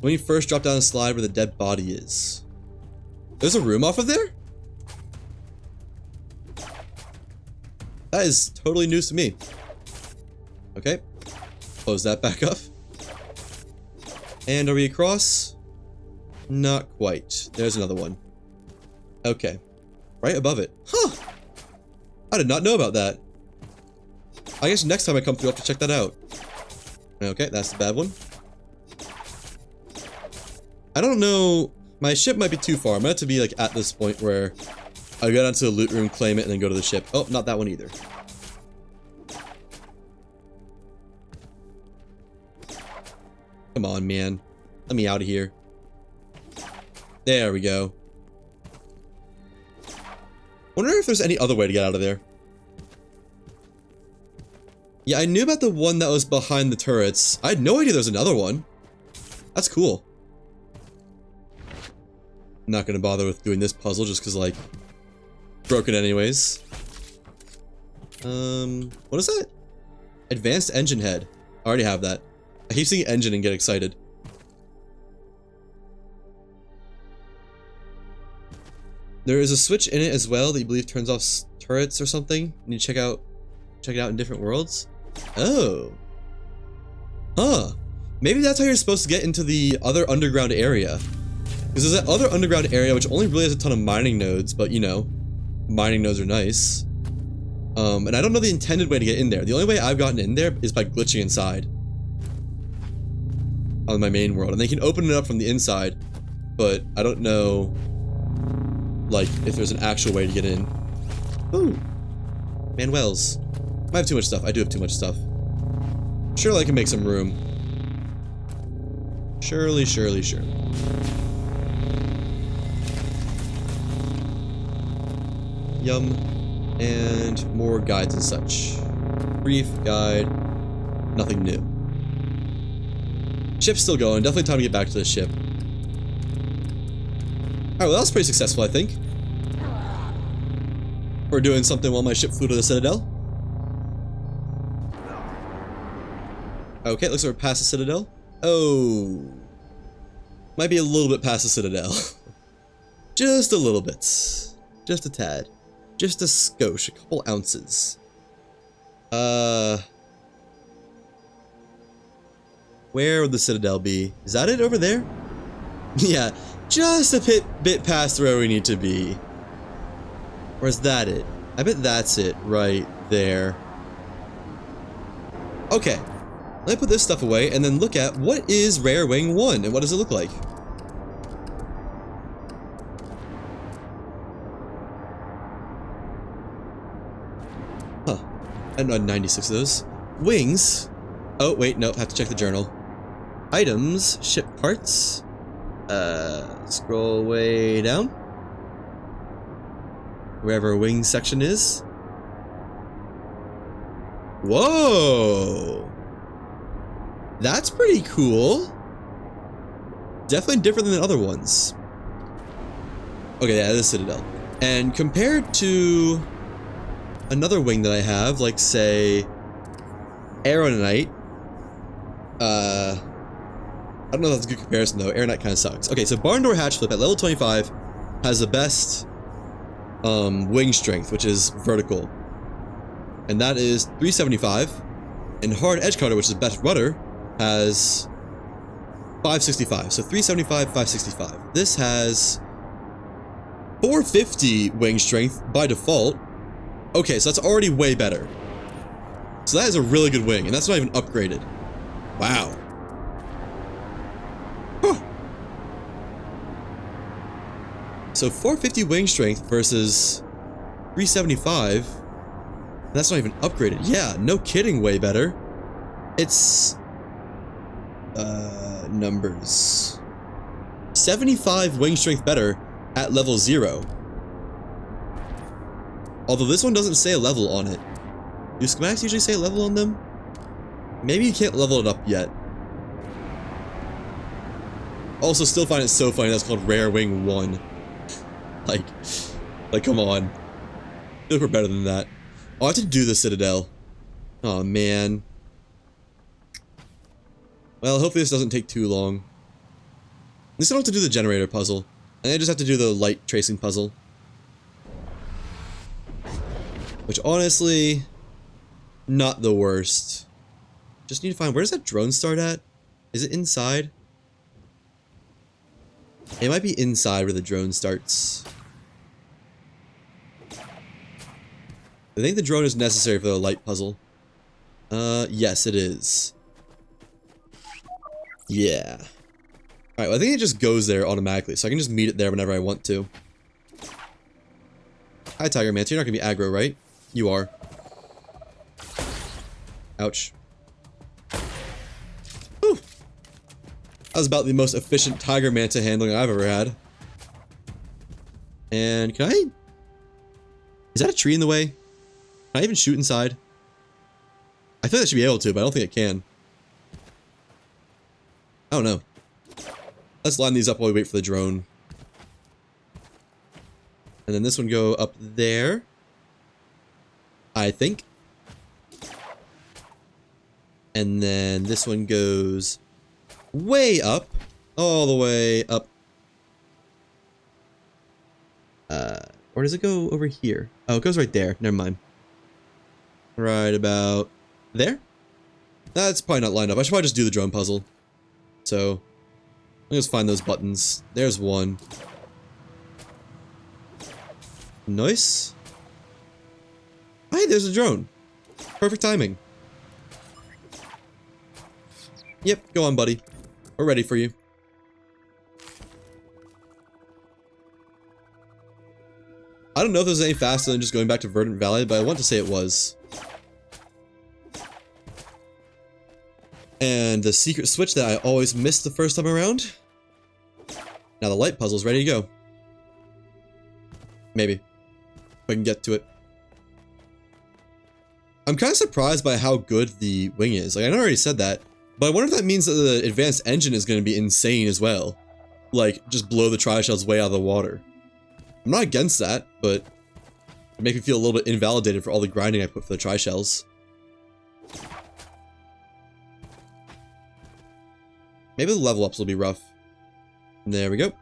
A: When you first drop down a slide where the dead body is. There's a room off of there? That is totally news to me. Okay. Close that back up. And are we across? Not quite. There's another one. Okay. Right above it. Huh! I did not know about that. I guess next time I come through, I'll have to check that out. Okay, that's the bad one. I don't know. My ship might be too far. I'm meant to be like at this point where I go down to the loot room, claim it, and then go to the ship. Oh, not that one either. Come on, man. Let me out of here. There we go. Wonder if there's any other way to get out of there. Yeah, I knew about the one that was behind the turrets. I had no idea there was another one. That's cool. I'm not gonna bother with doing this puzzle just because, like, broken anyways. What is that? Advanced engine head. I already have that. I keep seeing engine and get excited. There is a switch in it as well that you believe turns off turrets or something. You need to check it out in different worlds. Oh. Huh. Maybe that's how you're supposed to get into the other underground area. Because there's that other underground area which only really has a ton of mining nodes, but you know, mining nodes are nice. And I don't know the intended way to get in there. The only way I've gotten in there is by glitching inside. On my main world. And they can open it up from the inside, but I don't know, like, if there's an actual way to get in. Ooh. Manuels. I have too much stuff. I do have too much stuff. Surely I can make some room. Surely, surely, surely. Yum. And more guides and such. Brief guide. Nothing new. Ship's still going. Definitely time to get back to the ship. Alright, well that was pretty successful, I think. We're doing something while my ship flew to the Citadel. Okay, looks like we're past the Citadel. Oh. Might be a little bit past the Citadel. Just a little bit. Just a tad. Just a skosh, a couple ounces. Where would the Citadel be? Is that it over there? Yeah, just a bit past where we need to be. Or is that it? I bet that's it right there. Okay, let me put this stuff away and then look at what is Rare Wing 1 and what does it look like? Huh, I don't know 96 of those. Wings. Oh, wait, no, have to check the journal. Items, ship parts. Scroll way down. Wherever wing section is. Whoa! That's pretty cool. Definitely different than the other ones. Okay, yeah, this is Citadel. And compared to another wing that I have, like say Aeronite, I don't know if that's a good comparison though. Aeronite kind of sucks. Okay, so Barn Door Hatch Flip at level 25 has the best wing strength, which is vertical. And that is 375. And Hard Edge Cutter, which is best rudder, has 565. So 375, 565. This has 450 wing strength by default. Okay, so that's already way better. So that is a really good wing, and that's not even upgraded. Wow. Huh. So 450 wing strength versus 375. That's not even upgraded. Yeah, no kidding, way better. It's numbers. 75 wing strength better at level 0. Although this one doesn't say a level on it. Do schematics usually say a level on them? Maybe you can't level it up yet. Also, still find it so funny that's called Rare Wing 1. Like, come on. I feel like we're better than that. Oh, I have to do the Citadel. Oh, man. Well, hopefully this doesn't take too long. At least I don't have to do the generator puzzle. And I just have to do the light tracing puzzle. Which honestly, not the worst. Just need to find, where does that drone start at? Is it inside? It might be inside where the drone starts. I think the drone is necessary for the light puzzle. Yes it is. Yeah. Alright, well, I think it just goes there automatically, so I can just meet it there whenever I want to. Hi, Tiger Man. You're not gonna be aggro, right? You are. Ouch. Whew. That was about the most efficient Tiger Manta handling I've ever had. And can I... Is that a tree in the way? Can I even shoot inside? I feel like I should be able to, but I don't think I can. I don't know. Let's line these up while we wait for the drone. And then this one go up there. I think. And then this one goes way up. All the way up. Or does it go over here? Oh, it goes right there. Never mind. Right about there? That's probably not lined up. I should probably just do the drone puzzle. So, I'll just find those buttons. There's one. Nice. Hey, there's a drone. Perfect timing. Yep, go on, buddy. We're ready for you. I don't know if there's any faster than just going back to Verdant Valley, but I want to say it was. And the secret switch that I always missed the first time around. Now the light puzzle's ready to go. Maybe. If I can get to it. I'm kind of surprised by how good the wing is. Like, I already said that. But I wonder if that means that the advanced engine is going to be insane as well. Like, just blow the tri-shells way out of the water. I'm not against that, but it makes me feel a little bit invalidated for all the grinding I put for the tri-shells. Maybe the level ups will be rough. There we go.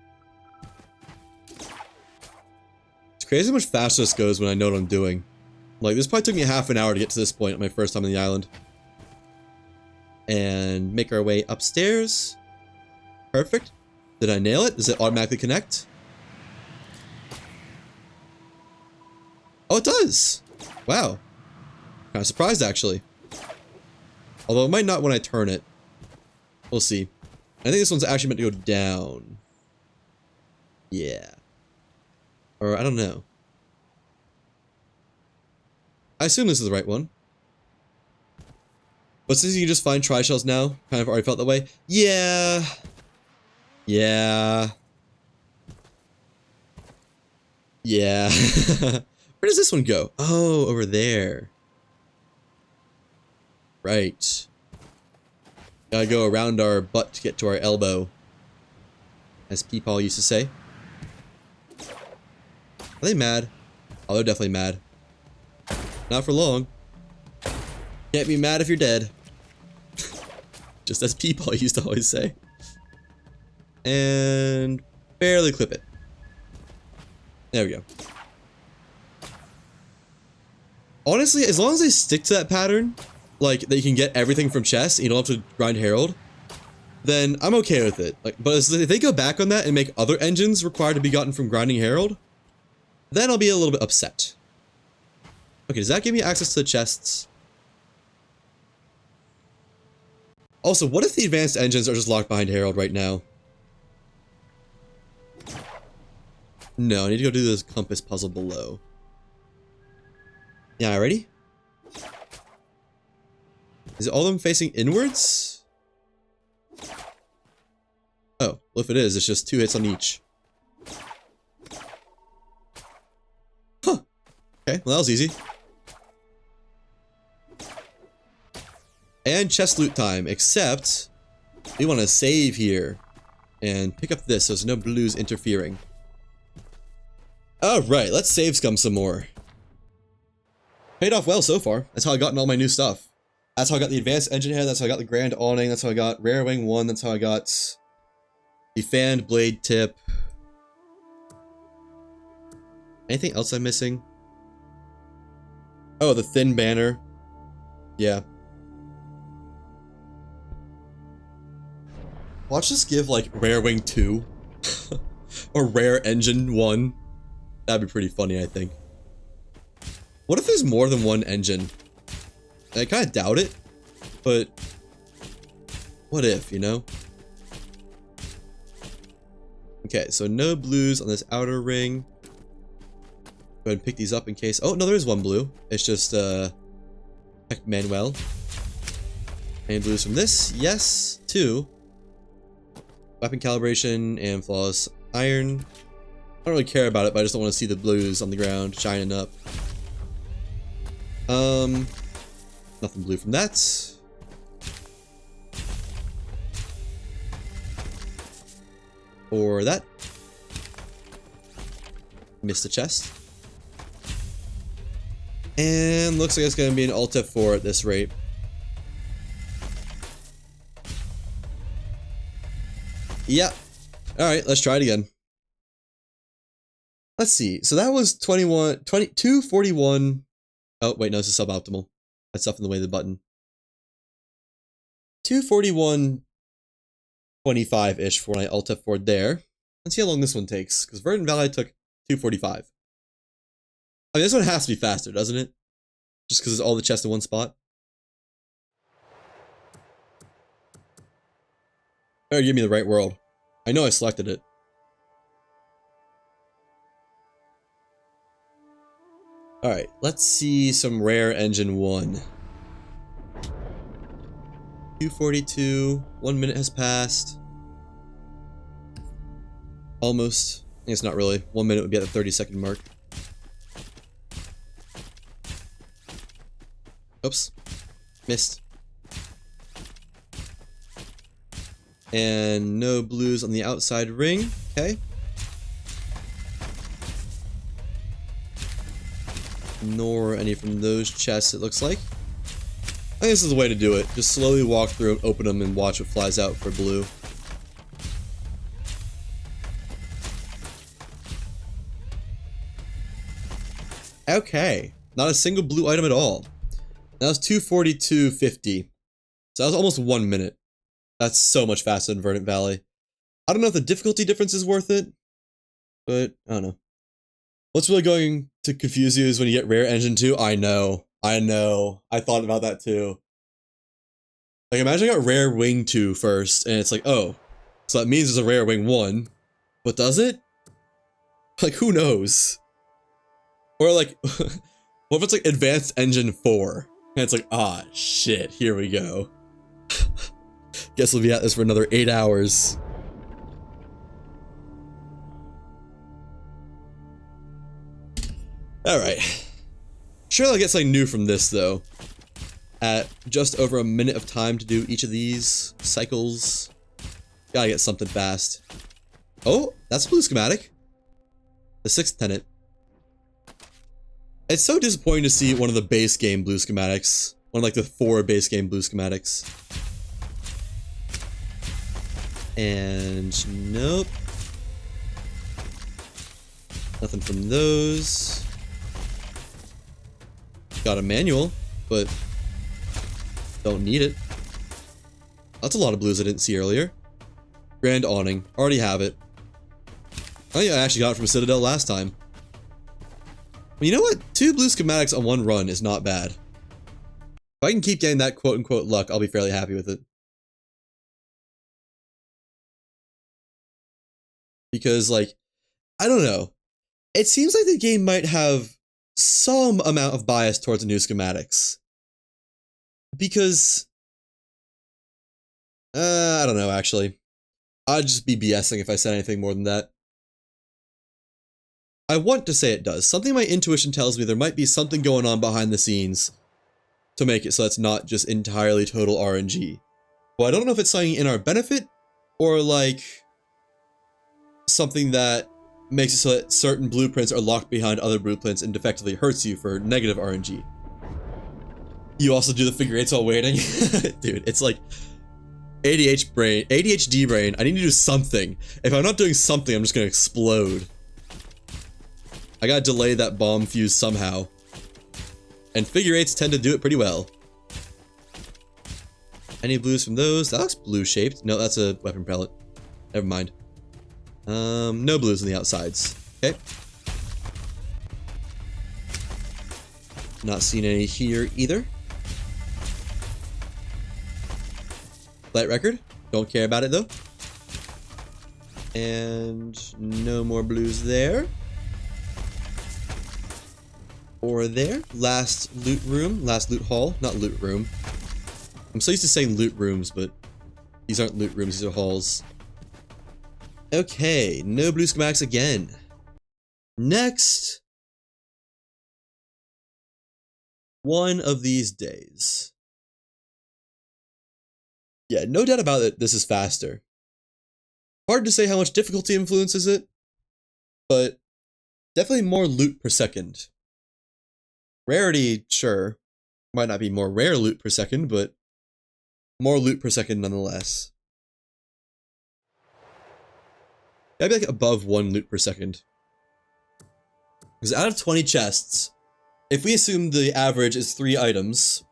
A: It's crazy how much faster this goes when I know what I'm doing. Like, this probably took me half an hour to get to this point on my first time on the island. And make our way upstairs. Perfect. Did I nail it? Does it automatically connect? Oh, it does! Wow. Kind of surprised, actually. Although it might not when I turn it. We'll see. I think this one's actually meant to go down. Yeah. Or, I don't know. I assume this is the right one. But since you can just find tri-shells now, kind of already felt that way. Yeah. Yeah. Yeah. Where does this one go? Oh, over there. Right. Gotta go around our butt to get to our elbow. As Peepaw used to say. Are they mad? Oh, they're definitely mad. Not for long. Can't be mad if you're dead. Just as Peepaw used to always say. And barely clip it. There we go. Honestly, as long as they stick to that pattern, like that you can get everything from chests and you don't have to grind Herald, then I'm okay with it. Like, but if they go back on that and make other engines required to be gotten from grinding Herald, then I'll be a little bit upset. Okay, does that give me access to the chests? Also, what if the advanced engines are just locked behind Herald right now? No, I need to go do this compass puzzle below. Yeah, ready? Is it all of them facing inwards? Oh, well if it is, it's just 2 hits on each. Huh. Okay, well that was easy. And chest loot time, except we want to save here and pick up this so there's no blues interfering. Alright, let's save scum some more. Paid off well so far. That's how I got all my new stuff. That's how I got the advanced engine head, that's how I got the grand awning, that's how I got rare wing 1, that's how I got The fanned blade tip. Anything else I'm missing? Oh, the thin banner. Yeah. Watch this give like Rare Wing 2 or Rare Engine 1. That'd be pretty funny, I think. What if there's more than one engine? I kind of doubt it, but what if, you know? Okay, so no blues on this outer ring. Go ahead and pick these up in case. Oh, no, there is one blue. It's just, Heck Manuel. And blues from this. Yes, 2. Weapon calibration and flawless iron. I don't really care about it, but I just don't want to see the blues on the ground shining up. Nothing blue from that. Or that. Missed the chest. And looks like it's going to be an Alt F4 at this rate. Yeah. Alright, let's try it again. Let's see. So that was 241. Oh, wait, no, this is suboptimal. That's stuff in the way of the button. 241.25-ish for when I Alt F4 there. Let's see how long this one takes, because Verdant Valley took 245. I mean, this one has to be faster, doesn't it? Just because it's all the chests in one spot. Better give me the right world. I know I selected it. Alright, let's see some Rare Engine 1. 242. 1 minute has passed. Almost. I guess not really. 1 minute would be at the 30-second mark. Oops. Missed. And no blues on the outside ring. Okay. Nor any from those chests, it looks like. I think this is the way to do it. Just slowly walk through and open them and watch what flies out for blue. Okay. Not a single blue item at all. That was 242.50. So that was almost 1 minute. That's so much faster than Verdant Valley. I don't know if the difficulty difference is worth it, but I don't know. What's really going to confuse you is when you get Rare Engine 2. I know. I thought about that too. Like, imagine I got Rare Wing 2 first, and it's like, oh, so that means there's a Rare Wing 1. But does it? Like, who knows? Or like, what if it's like Advanced Engine 4? And it's like, ah, shit, here we go. Guess we'll be at this for another 8 hours. Alright. Sure, I'll get something new from this, though. At just over a minute of time to do each of these cycles. Gotta get something fast. Oh, that's a blue schematic. The 6th tenant. It's so disappointing to see one of the base game blue schematics. One of like the 4 base game blue schematics. And nope. Nothing from those. Got a manual, but don't need it. That's a lot of blues I didn't see earlier. Grand Awning. Already have it. Oh yeah, I actually got it from Citadel last time. Well, you know what? 2 blue schematics on 1 run is not bad. If I can keep getting that quote-unquote luck, I'll be fairly happy with it. Because, like, I don't know. It seems like the game might have some amount of bias towards the new schematics. Because, I don't know, actually. I'd just be BSing if I said anything more than that. I want to say it does. Something my intuition tells me there might be something going on behind the scenes to make it so it's not just entirely total RNG. Well, I don't know if it's something in our benefit, or like something that makes it so that certain blueprints are locked behind other blueprints and effectively hurts you for negative RNG. You also do the figure eights while waiting. Dude, it's like ADHD brain. I need to do something. If I'm not doing something, I'm just gonna explode. I gotta delay that bomb fuse somehow. And figure eights tend to do it pretty well. Any blues from those? That looks blue shaped. No, that's a weapon pellet. Never mind. No blues on the outsides. Okay. Not seeing any here either. Flight record. Don't care about it though. And no more blues there. Or there. Last loot room. Last loot hall. Not loot room. I'm so used to saying loot rooms, but these aren't loot rooms, these are halls. Okay, no blue schematics again. Next. One of these days. Yeah, no doubt about it, this is faster. Hard to say how much difficulty influences it, but definitely more loot per second. Rarity, sure. Might not be more rare loot per second, but more loot per second nonetheless. I'd be like above 1 loot per second. Because out of 20 chests, if we assume the average is 3 items...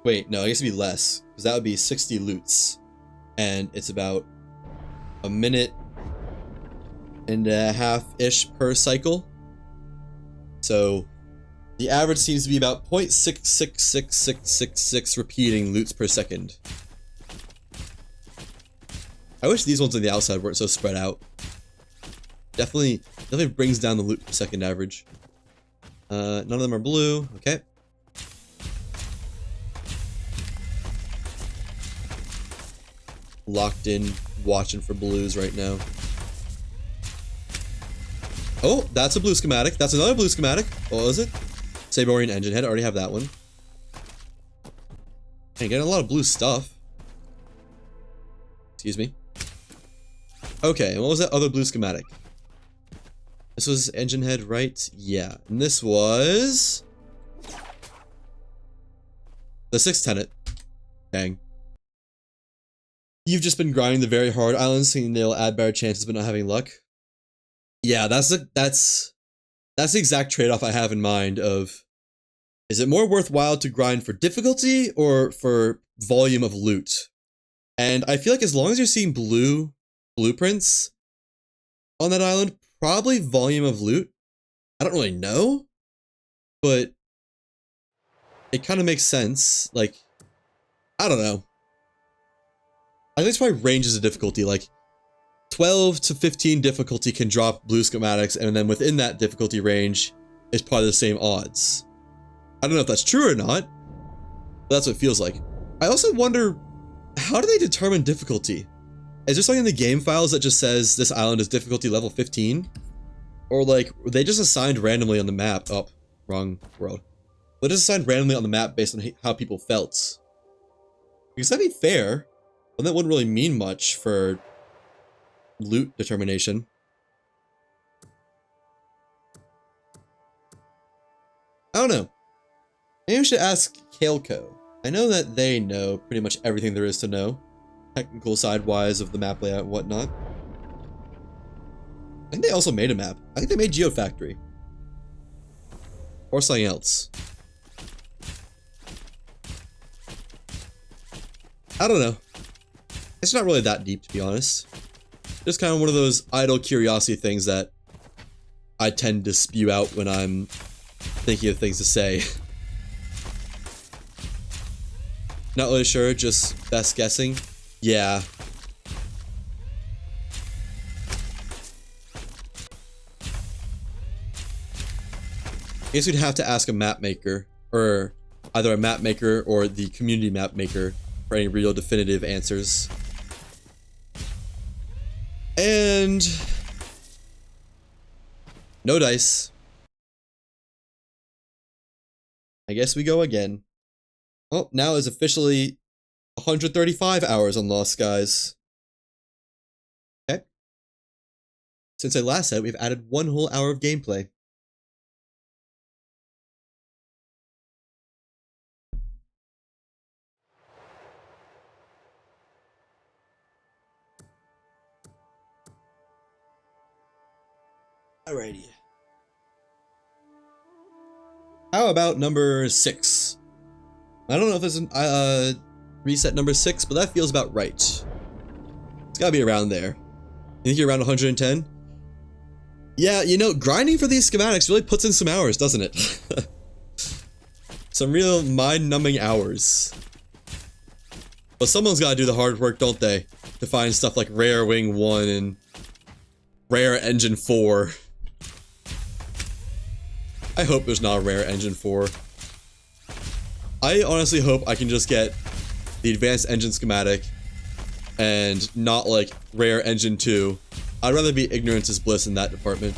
A: Wait, no, I guess it'd be less. Because that would be 60 loots. And it's about a minute and a half-ish per cycle. So the average seems to be about 0.666666 repeating loots per second. I wish these ones on the outside weren't so spread out. Definitely brings down the loot per second average. None of them are blue. Okay. Locked in, watching for blues right now. Oh, that's a blue schematic. That's another blue schematic. What was it? Saborian engine head. I already have that one. Hey, getting a lot of blue stuff. Excuse me. Okay, and what was that other blue schematic? This was engine head, right? Yeah. And this was... the 6th tenet. Dang. You've just been grinding the very hard islands, thinking they'll add better chances but not having luck. Yeah, that's the exact trade-off I have in mind of... Is it more worthwhile to grind for difficulty or for volume of loot? And I feel like as long as you're seeing blue blueprints on that island, probably volume of loot. I don't really know, but it kind of makes sense. Like, I don't know. I think it's probably ranges of difficulty, like 12 to 15 difficulty can drop blue schematics, and then within that difficulty range is probably the same odds. I don't know if that's true or not, but that's what it feels like. I also wonder, how do they determine difficulty? Is there something in the game files that just says this island is difficulty level 15? Or like, were they just assigned randomly on the map? Oh, wrong world. They're just assigned randomly on the map based on how people felt. Because that'd be fair, but that wouldn't really mean much for loot determination. I don't know. Maybe we should ask Kaleco. I know that they know pretty much everything there is to know. Technical side-wise of the map layout and whatnot. I think they also made a map. I think they made Geofactory. Or something else. I don't know. It's not really that deep, to be honest. Just kind of one of those idle curiosity things that I tend to spew out when I'm thinking of things to say. Not really sure, just best guessing. Yeah. I guess we'd have to ask a map maker, or either a map maker or the community map maker for any real definitive answers. And no dice. I guess we go again. Oh, now is officially 135 hours on Lost Skies. Okay. Since I last said, we've added 1 whole hour of gameplay. Alrighty. How about number 6? I don't know if it's reset number 6, but that feels about right. It's gotta be around there. You think you're around 110? Yeah, you know, grinding for these schematics really puts in some hours, doesn't it? Some real mind-numbing hours. But someone's gotta do the hard work, don't they? To find stuff like Rare Wing 1 and Rare Engine 4. I hope there's not a Rare Engine 4. I honestly hope I can just get the Advanced Engine schematic and not like Rare Engine 2. I'd rather be ignorance is bliss in that department.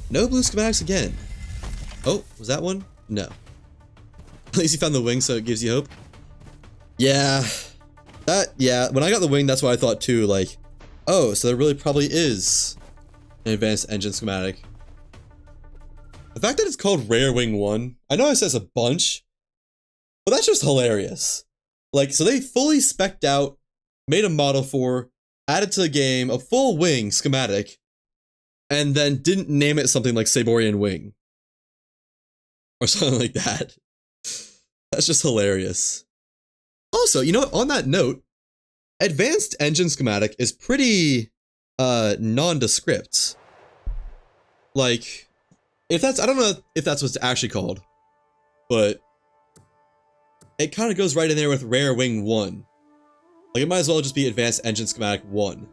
A: No blue schematics again. Oh, was that one? No. At least you found the wing, so it gives you hope. Yeah. Yeah, when I got the wing, that's what I thought too, like, oh, so there really probably is an Advanced Engine schematic. The fact that it's called Rare Wing 1, I know it says a bunch, but that's just hilarious. Like, so they fully spec'd out, made a model for, added to the game, a full wing schematic, and then didn't name it something like Saborian Wing. Or something like that. That's just hilarious. Also, you know what, on that note, Advanced Engine schematic is pretty, nondescript. Like, if that's, I don't know if that's what's actually called, but it kind of goes right in there with Rare Wing 1. Like, it might as well just be Advanced Engine Schematic 1.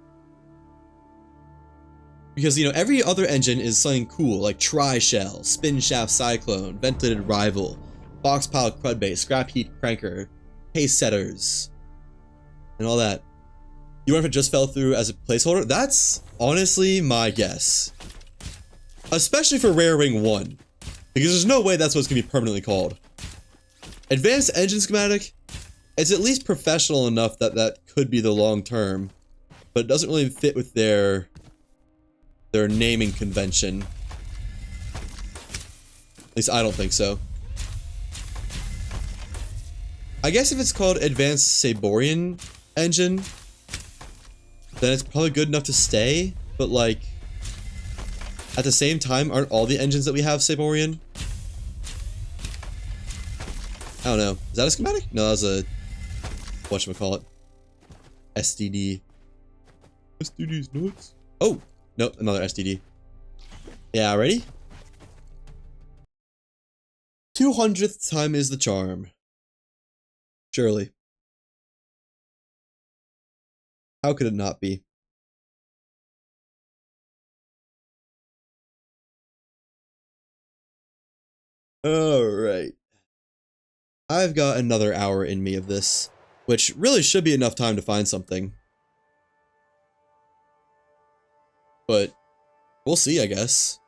A: Because, you know, every other engine is something cool, like Tri-Shell, Spin Shaft Cyclone, Ventilated Rival, Box Pile Crud Base, Scrap Heat Cranker, Pace Setters, and all that. You wonder if it just fell through as a placeholder? That's honestly my guess. Especially for Rare Wing 1. Because there's no way that's what it's going to be permanently called. Advanced Engine Schematic, it's at least professional enough that that could be the long term. But it doesn't really fit with their naming convention. At least I don't think so. I guess if it's called Advanced Saborian Engine, then it's probably good enough to stay, but like, at the same time, aren't all the engines that we have Saborian? I don't know. Is that a schematic? No, that was a, whatchamacallit, STD. STD's nuts. Oh! Nope, another STD. Yeah, ready? 200th time is the charm. Surely. How could it not be? Alright. I've got another hour in me of this, which really should be enough time to find something. But we'll see, I guess.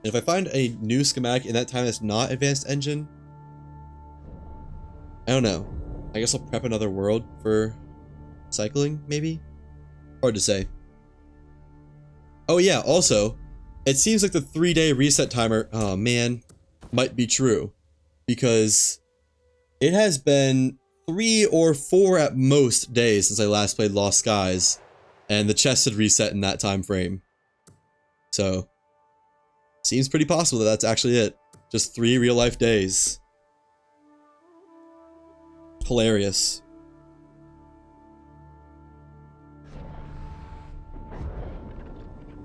A: And if I find a new schematic in that time that's not Advanced Engine, I don't know. I guess I'll prep another world for cycling, maybe? Hard to say. Oh yeah, also, it seems like the 3-day reset timer, oh man, might be true. Because it has been 3 or 4 at most days since I last played Lost Skies, and the chest had reset in that time frame. So, seems pretty possible that that's actually it. Just 3 real-life days. Hilarious.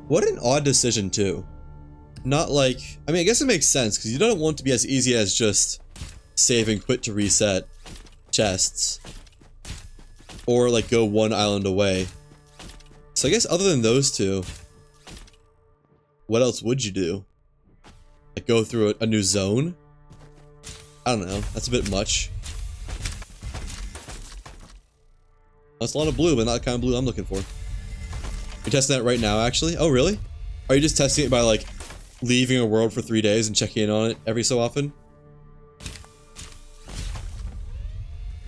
A: What an odd decision, too. Not like, I mean, I guess it makes sense, because you don't want it to be as easy as just save and quit to reset chests. Or, like, go one island away. So I guess other than those two, what else would you do? Like, go through a new zone? I don't know, that's a bit much. That's a lot of blue, but not the kind of blue I'm looking for. You're testing that right now, actually? Oh, really? Are you just testing it by, like, leaving a world for 3 days and checking in on it every so often?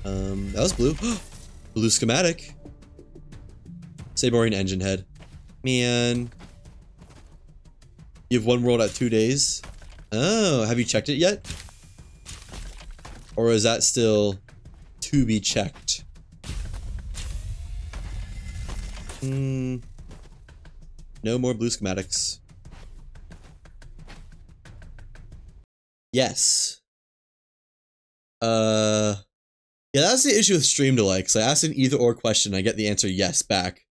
A: That was blue. Blue schematic. Saborian engine head. Man. You have one world at 2 days? Oh, have you checked it yet? Or is that still to be checked? No more blue schematics. Yes. Yeah, that's the issue with stream delay, because I asked an either or question, I get the answer yes back.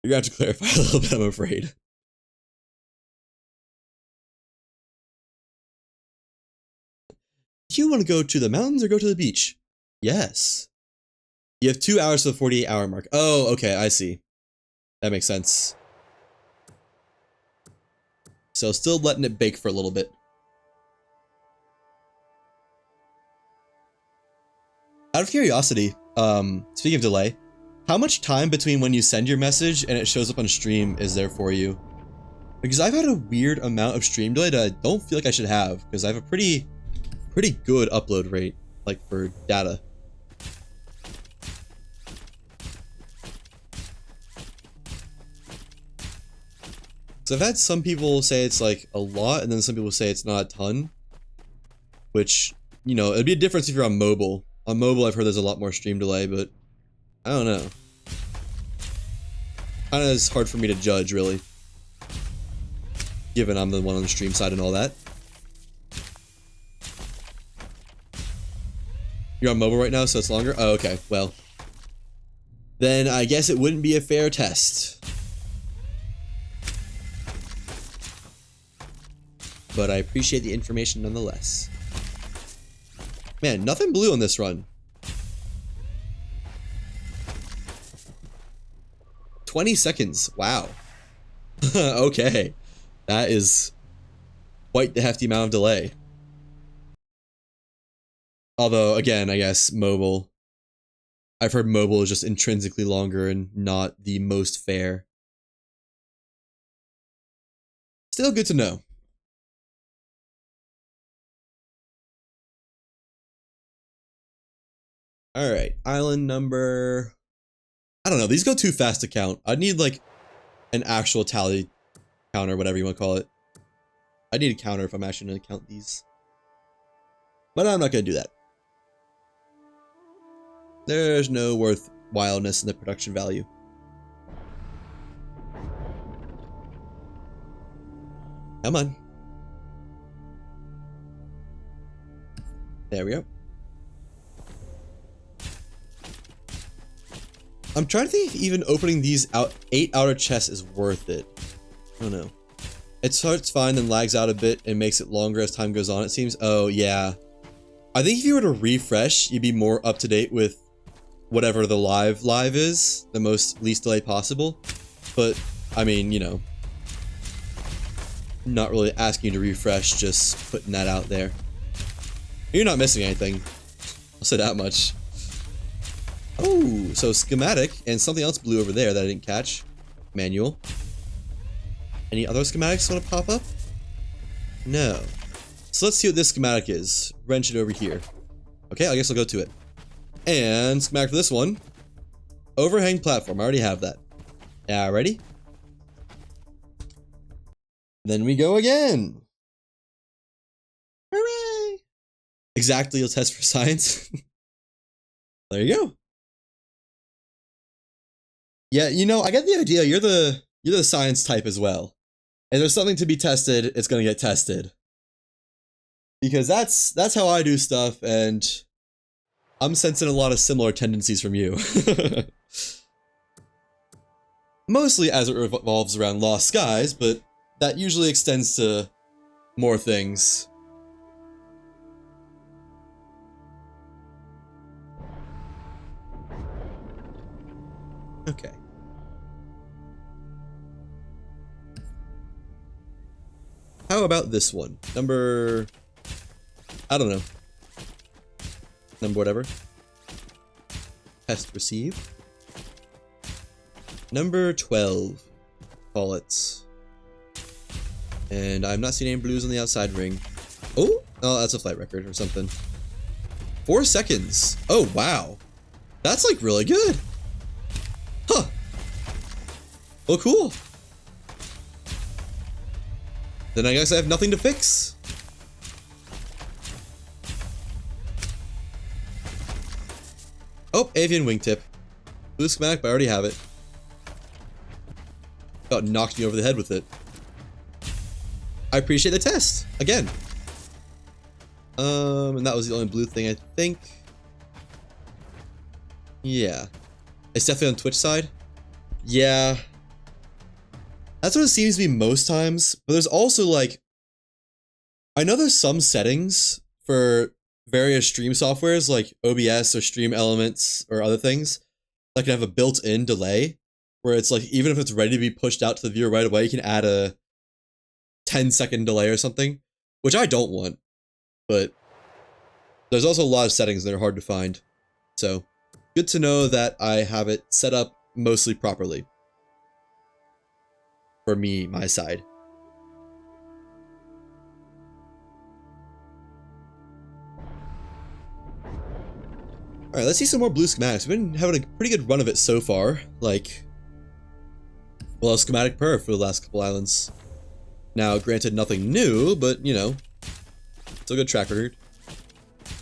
A: You're gonna have to clarify a little bit, I'm afraid. Do you want to go to the mountains or go to the beach? Yes. You have 2 hours to the 48-hour mark. Oh, okay, I see. That makes sense. So still letting it bake for a little bit. Out of curiosity, speaking of delay, how much time between when you send your message and it shows up on stream is there for you? Because I've had a weird amount of stream delay that I don't feel like I should have, because I have a pretty good upload rate, like for data. So I've had some people say it's like a lot, and then some people say it's not a ton. Which, you know, it'd be a difference if you're on mobile. On mobile, I've heard there's a lot more stream delay, but I don't know. Kinda is hard for me to judge, really. Given I'm the one on the stream side and all that. You're on mobile right now, so it's longer? Oh, okay, well. Then I guess it wouldn't be a fair test. But I appreciate the information nonetheless. Man, nothing blue on this run. 20 seconds, wow. Okay, that is quite the hefty amount of delay. Although, again, I guess mobile. I've heard mobile is just intrinsically longer and not the most fair. Still good to know. Alright, island number... I don't know, these go too fast to count. I'd need, like, an actual tally counter, whatever you want to call it. I need a counter if I'm actually going to count these. But I'm not going to do that. There's no worthwhileness in the production value. Come on. There we go. I'm trying to think if even opening these 8 outer chests is worth it. I don't know. It starts fine, then lags out a bit and makes it longer as time goes on, it seems. Oh, yeah. I think if you were to refresh, you'd be more up to date with whatever the live is, the least delay possible. But, I mean, you know, not really asking you to refresh, just putting that out there. You're not missing anything. I'll say that much. Oh, so schematic and something else blue over there that I didn't catch. Manual. Any other schematics want to pop up? No. So let's see what this schematic is. Wrench it over here. Okay, I guess I'll go to it. And schematic for this one. Overhang platform. I already have that. Yeah, ready? Then we go again. Hooray! Exactly, you'll test for science. There you go. Yeah, you know, I get the idea. You're the science type as well. And there's something to be tested, it's gonna get tested. Because that's how I do stuff, and I'm sensing a lot of similar tendencies from you. Mostly as it revolves around Lost Skies, but that usually extends to more things. Okay. How about this one? Number... I don't know. Number whatever. Test receive. Number 12. Call it. And I'm not seeing any blues on the outside ring. Oh! Oh, that's a flight record or something. 4 seconds. Oh, wow. That's like really good. Huh. Well, cool. Then I guess I have nothing to fix. Oh, avian wingtip. Blue schematic, but I already have it. About knocked me over the head with it. I appreciate the test again. And that was the only blue thing, I think. Yeah. It's definitely on Twitch side. Yeah. That's what it seems to be most times. But there's also like, I know there's some settings for various stream softwares like OBS or Stream Elements or other things that can have a built-in delay where it's like, even if it's ready to be pushed out to the viewer right away, you can add a 10-second delay or something, which I don't want. But there's also a lot of settings that are hard to find. So good to know that I have it set up mostly properly. For me, my side. Alright, let's see some more blue schematics. We've been having a pretty good run of it so far. Like, well, a schematic per for the last couple islands. Now, granted, nothing new, but, you know, still a good track record.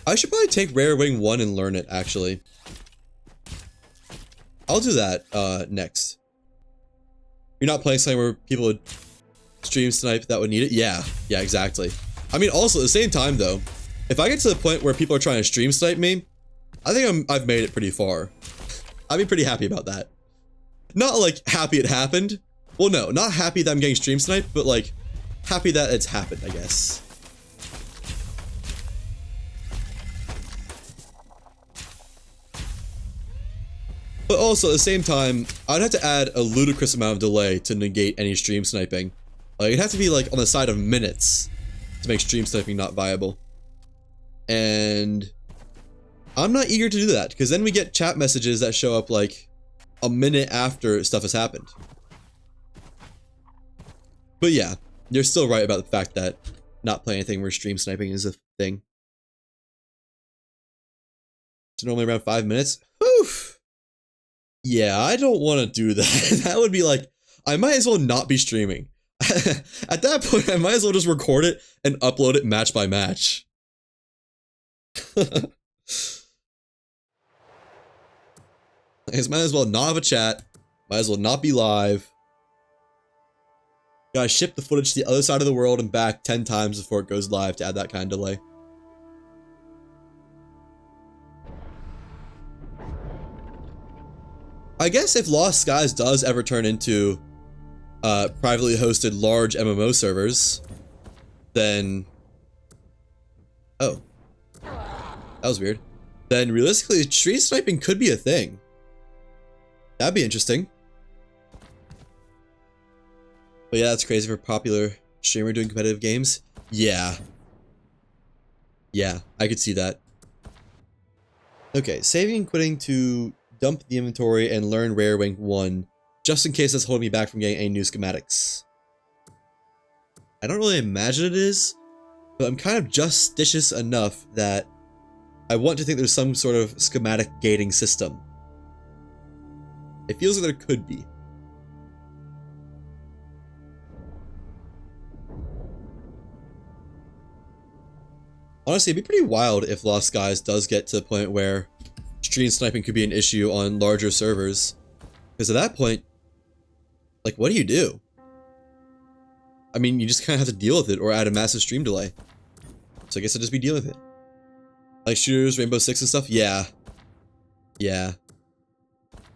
A: I should probably take Rare Wing 1 and learn it, actually. I'll do that, next. You're not playing something where people would stream snipe that would need it? Yeah, exactly. I mean, also, at the same time, though, if I get to the point where people are trying to stream snipe me, I think I've made it pretty far. I'd be pretty happy about that. Not, like, happy it happened. Well, no, not happy that I'm getting stream sniped, but, like, happy that it's happened, I guess. But also, at the same time, I'd have to add a ludicrous amount of delay to negate any stream sniping. Like, it'd have to be, like, on the side of minutes to make stream sniping not viable. And I'm not eager to do that, because then we get chat messages that show up, like, a minute after stuff has happened. But yeah, you're still right about the fact that not playing anything where stream sniping is a thing. It's normally around 5 minutes. Oof! Yeah, I don't want to do that. That would be like, I might as well not be streaming. At that point, I might as well just record it and upload it match by match. I guess might as well not have a chat. Might as well not be live. Gotta ship the footage to the other side of the world and back 10 times before it goes live to add that kind of delay. I guess if Lost Skies does ever turn into privately hosted large MMO servers, then... Oh. That was weird. Then realistically, stream sniping could be a thing. That'd be interesting. But yeah, that's crazy for a popular streamer doing competitive games. Yeah. Yeah, I could see that. Okay, saving and quitting to dump the inventory and learn Rare Wing 1, just in case that's holding me back from getting any new schematics. I don't really imagine it is, but I'm kind of justitious enough that I want to think there's some sort of schematic gating system. It feels like there could be. Honestly, it'd be pretty wild if Lost Skies does get to the point where stream sniping could be an issue on larger servers. Because at that point, like, what do you do? I mean, you just kind of have to deal with it or add a massive stream delay. So I guess I'll just be dealing with it. Like shooters, Rainbow Six and stuff? Yeah. Yeah.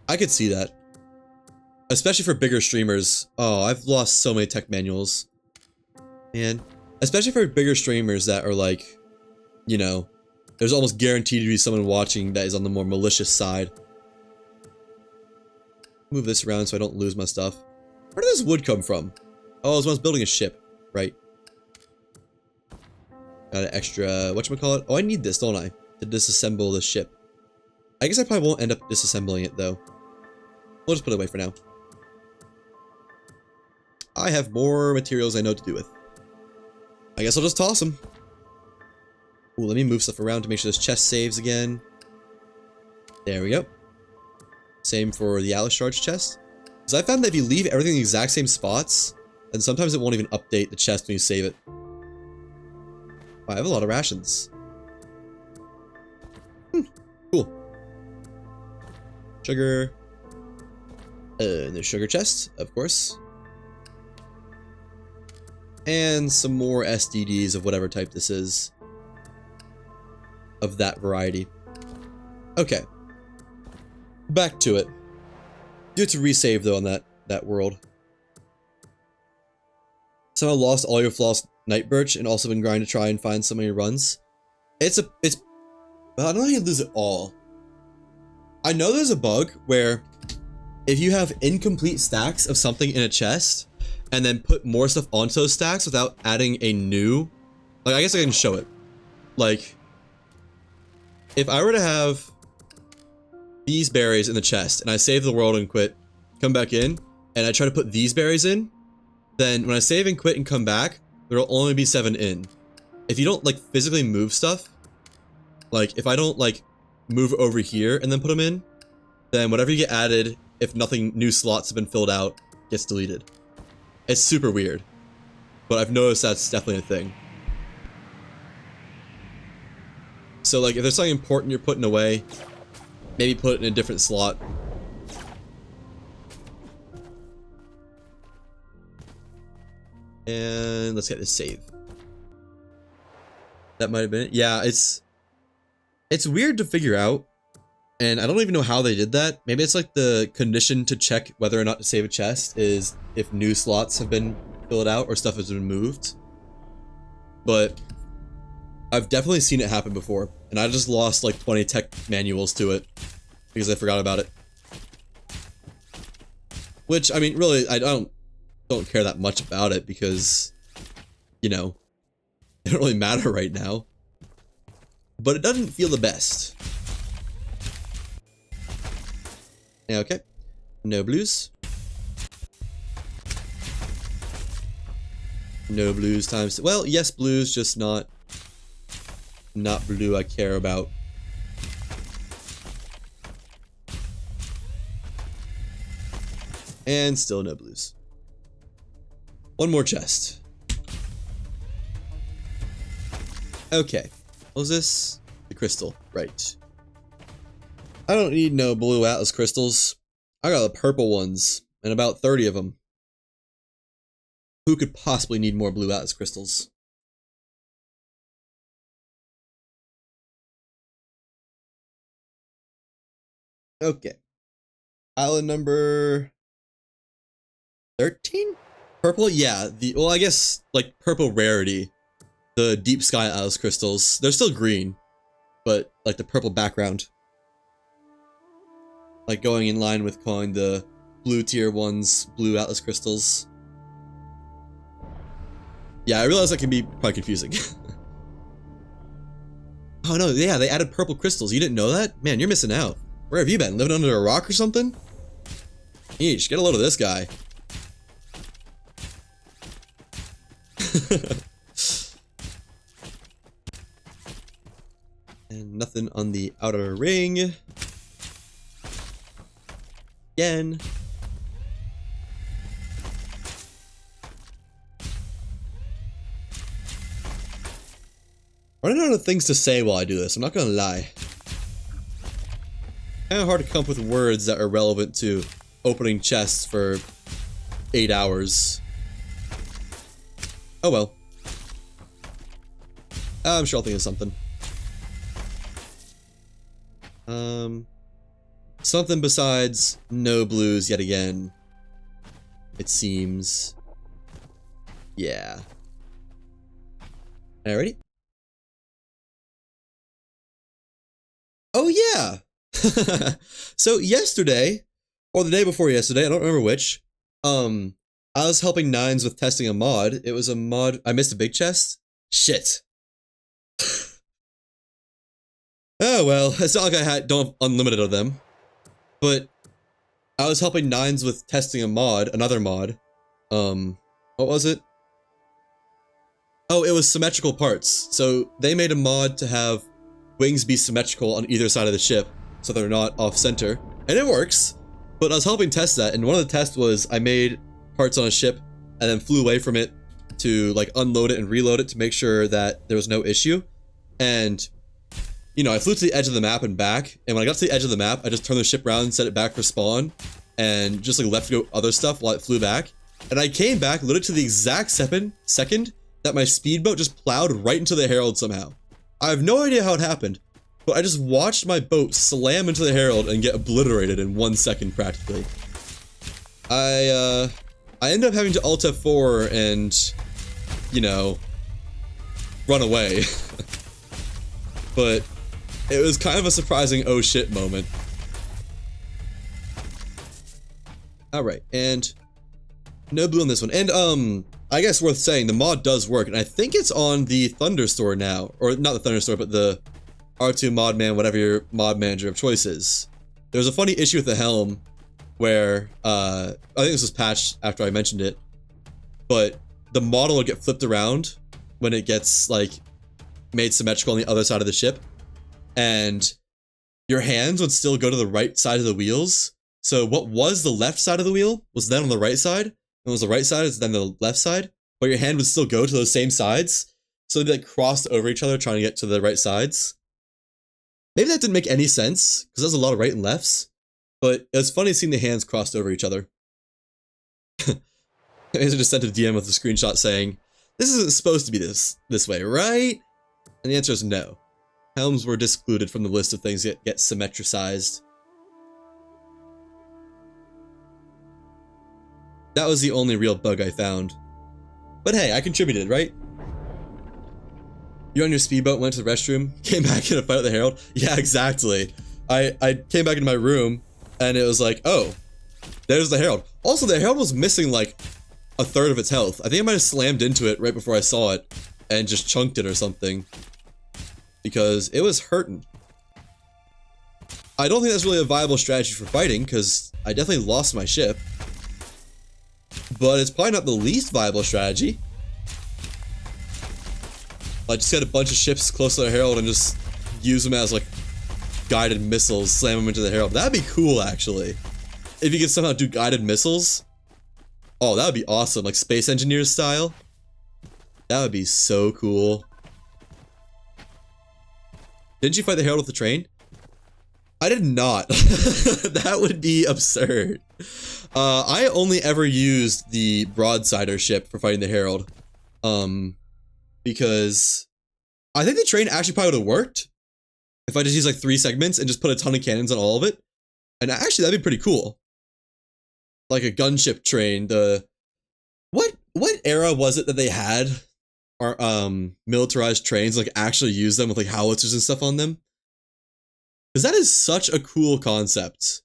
A: I could see that. Especially for bigger streamers. Oh, I've lost so many tech manuals. Man. Especially for bigger streamers that are like, you know, there's almost guaranteed to be someone watching that is on the more malicious side. Move this around so I don't lose my stuff. Where did this wood come from? Oh, it was when I was building a ship. Right. Got an extra, whatchamacallit? Oh, I need this, don't I? To disassemble the ship. I guess I probably won't end up disassembling it, though. We'll just put it away for now. I have more materials I know what to do with. I guess I'll just toss them. Ooh, let me move stuff around to make sure this chest saves again. There we go. Same for the Alice Charge chest. Because I found that if you leave everything in the exact same spots, then sometimes it won't even update the chest when you save it. Wow, I have a lot of rations. Cool. Sugar. And the sugar chest, of course. And some more SDDs of whatever type this is. Of that variety. Okay. Back to it. You have to resave though on that world. Somehow lost all your floss night birch and also been grinding to try and find so many runs. Well, I don't know how you lose it all. I know there's a bug where if you have incomplete stacks of something in a chest and then put more stuff onto those stacks without adding a new, like, I guess I can show it. Like, if I were to have these berries in the chest and I save the world and quit, come back in, and I try to put these berries in, then when I save and quit and come back, there'll only be 7 in. If you don't, like, physically move stuff, like, if I don't, like, move over here and then put them in, then whatever you get added, if nothing new slots have been filled out, gets deleted. It's super weird, but I've noticed that's definitely a thing. So, like, if there's something important you're putting away, maybe put it in a different slot. And let's get this save. That might have been it. Yeah, it's weird to figure out, and I don't even know how they did that. Maybe it's like the condition to check whether or not to save a chest is if new slots have been filled out or stuff has been moved. But I've definitely seen it happen before, and I just lost like 20 tech manuals to it because I forgot about it. Which, I mean, really, I don't care that much about it because, you know, it don't really matter right now. But it doesn't feel the best. Yeah, okay. No blues. No blues times... Well, yes, blues, just not blue I care about. And still no blues. One more chest. Okay. What was this? The crystal. Right. I don't need no blue Atlas crystals. I got the purple ones, and about 30 of them. Who could possibly need more blue Atlas crystals? Okay. Island number 13? Purple? Yeah, well, I guess, like, purple rarity. The deep sky Atlas crystals. They're still green, but, like, the purple background. Like, going in line with calling the blue tier ones blue Atlas crystals. Yeah, I realize that can be quite confusing. Oh no, yeah, they added purple crystals. You didn't know that? Man, you're missing out. Where have you been? Living under a rock or something? Yeesh, get a load of this guy. And nothing on the outer ring. Again. Running out of things to say while I do this, I'm not gonna lie. Kinda hard to come up with words that are relevant to opening chests for 8 hours. Oh well. I'm sure I'll think of something. Something besides no blues yet again. It seems. Yeah. Alrighty. Oh yeah! So yesterday, or the day before yesterday, I don't remember which, I was helping Nines with testing a mod. It was a mod. I missed a big chest? Shit. Oh well, it's not like I don't have unlimited of them. But I was helping Nines with testing a mod, another mod. What was it? Oh, it was symmetrical parts. So they made a mod to have wings be symmetrical on either side of the ship, so they're not off center. And it works. But I was helping test that, and one of the tests was I made parts on a ship and then flew away from it to like unload it and reload it to make sure that there was no issue. And you know, I flew to the edge of the map and back, and when I got to the edge of the map, I just turned the ship around and set it back for spawn, and just like left to go other stuff while it flew back. And I came back literally to the exact second that my speedboat just plowed right into the Herald somehow. I have no idea how it happened, but I just watched my boat slam into the Herald and get obliterated in 1 second practically. I ended up having to Alt F4 and, you know, run away. But it was kind of a surprising oh shit moment. Alright, and no blue on this one. And I guess worth saying, the mod does work, and I think it's on the Thunder store now. Or not the Thunder store, but the R2 Modman, whatever your mod manager of choice is. There was a funny issue with the helm where I think this was patched after I mentioned it, but the model will get flipped around when it gets like made symmetrical on the other side of the ship, and your hands would still go to the right side of the wheels. So what was the left side of the wheel was then on the right side, and what was the right side is then the left side, but your hand would still go to those same sides, so they like crossed over each other trying to get to the right sides. Maybe that didn't make any sense because there's a lot of right and lefts, but it was funny seeing the hands crossed over each other. I just sent a DM with a screenshot saying, "This isn't supposed to be this way, right?" And the answer is no. Helms were discluded from the list of things that get symmetricized. That was the only real bug I found. But hey, I contributed, right? You on your speedboat went to the restroom, came back in a fight with the Herald? Yeah, exactly. I came back into my room, and it was like, oh, there's the Herald. Also, the Herald was missing like a third of its health. I think I might have slammed into it right before I saw it, and just chunked it or something. Because it was hurting. I don't think that's really a viable strategy for fighting, because I definitely lost my ship. But it's probably not the least viable strategy. Like, just get a bunch of ships close to the Herald and just use them as, like, guided missiles, slam them into the Herald. That'd be cool, actually. If you could somehow do guided missiles. Oh, that would be awesome. Like, Space Engineers style. That would be so cool. Didn't you fight the Herald with the train? I did not. That would be absurd. I only ever used the Broadsider ship for fighting the Herald. Because I think the train actually probably would have worked if I just used like 3 segments and just put a ton of cannons on all of it. And actually that'd be pretty cool. Like a gunship train. What era was it that they had our militarized trains, like actually use them with like howitzers and stuff on them? Because that is such a cool concept.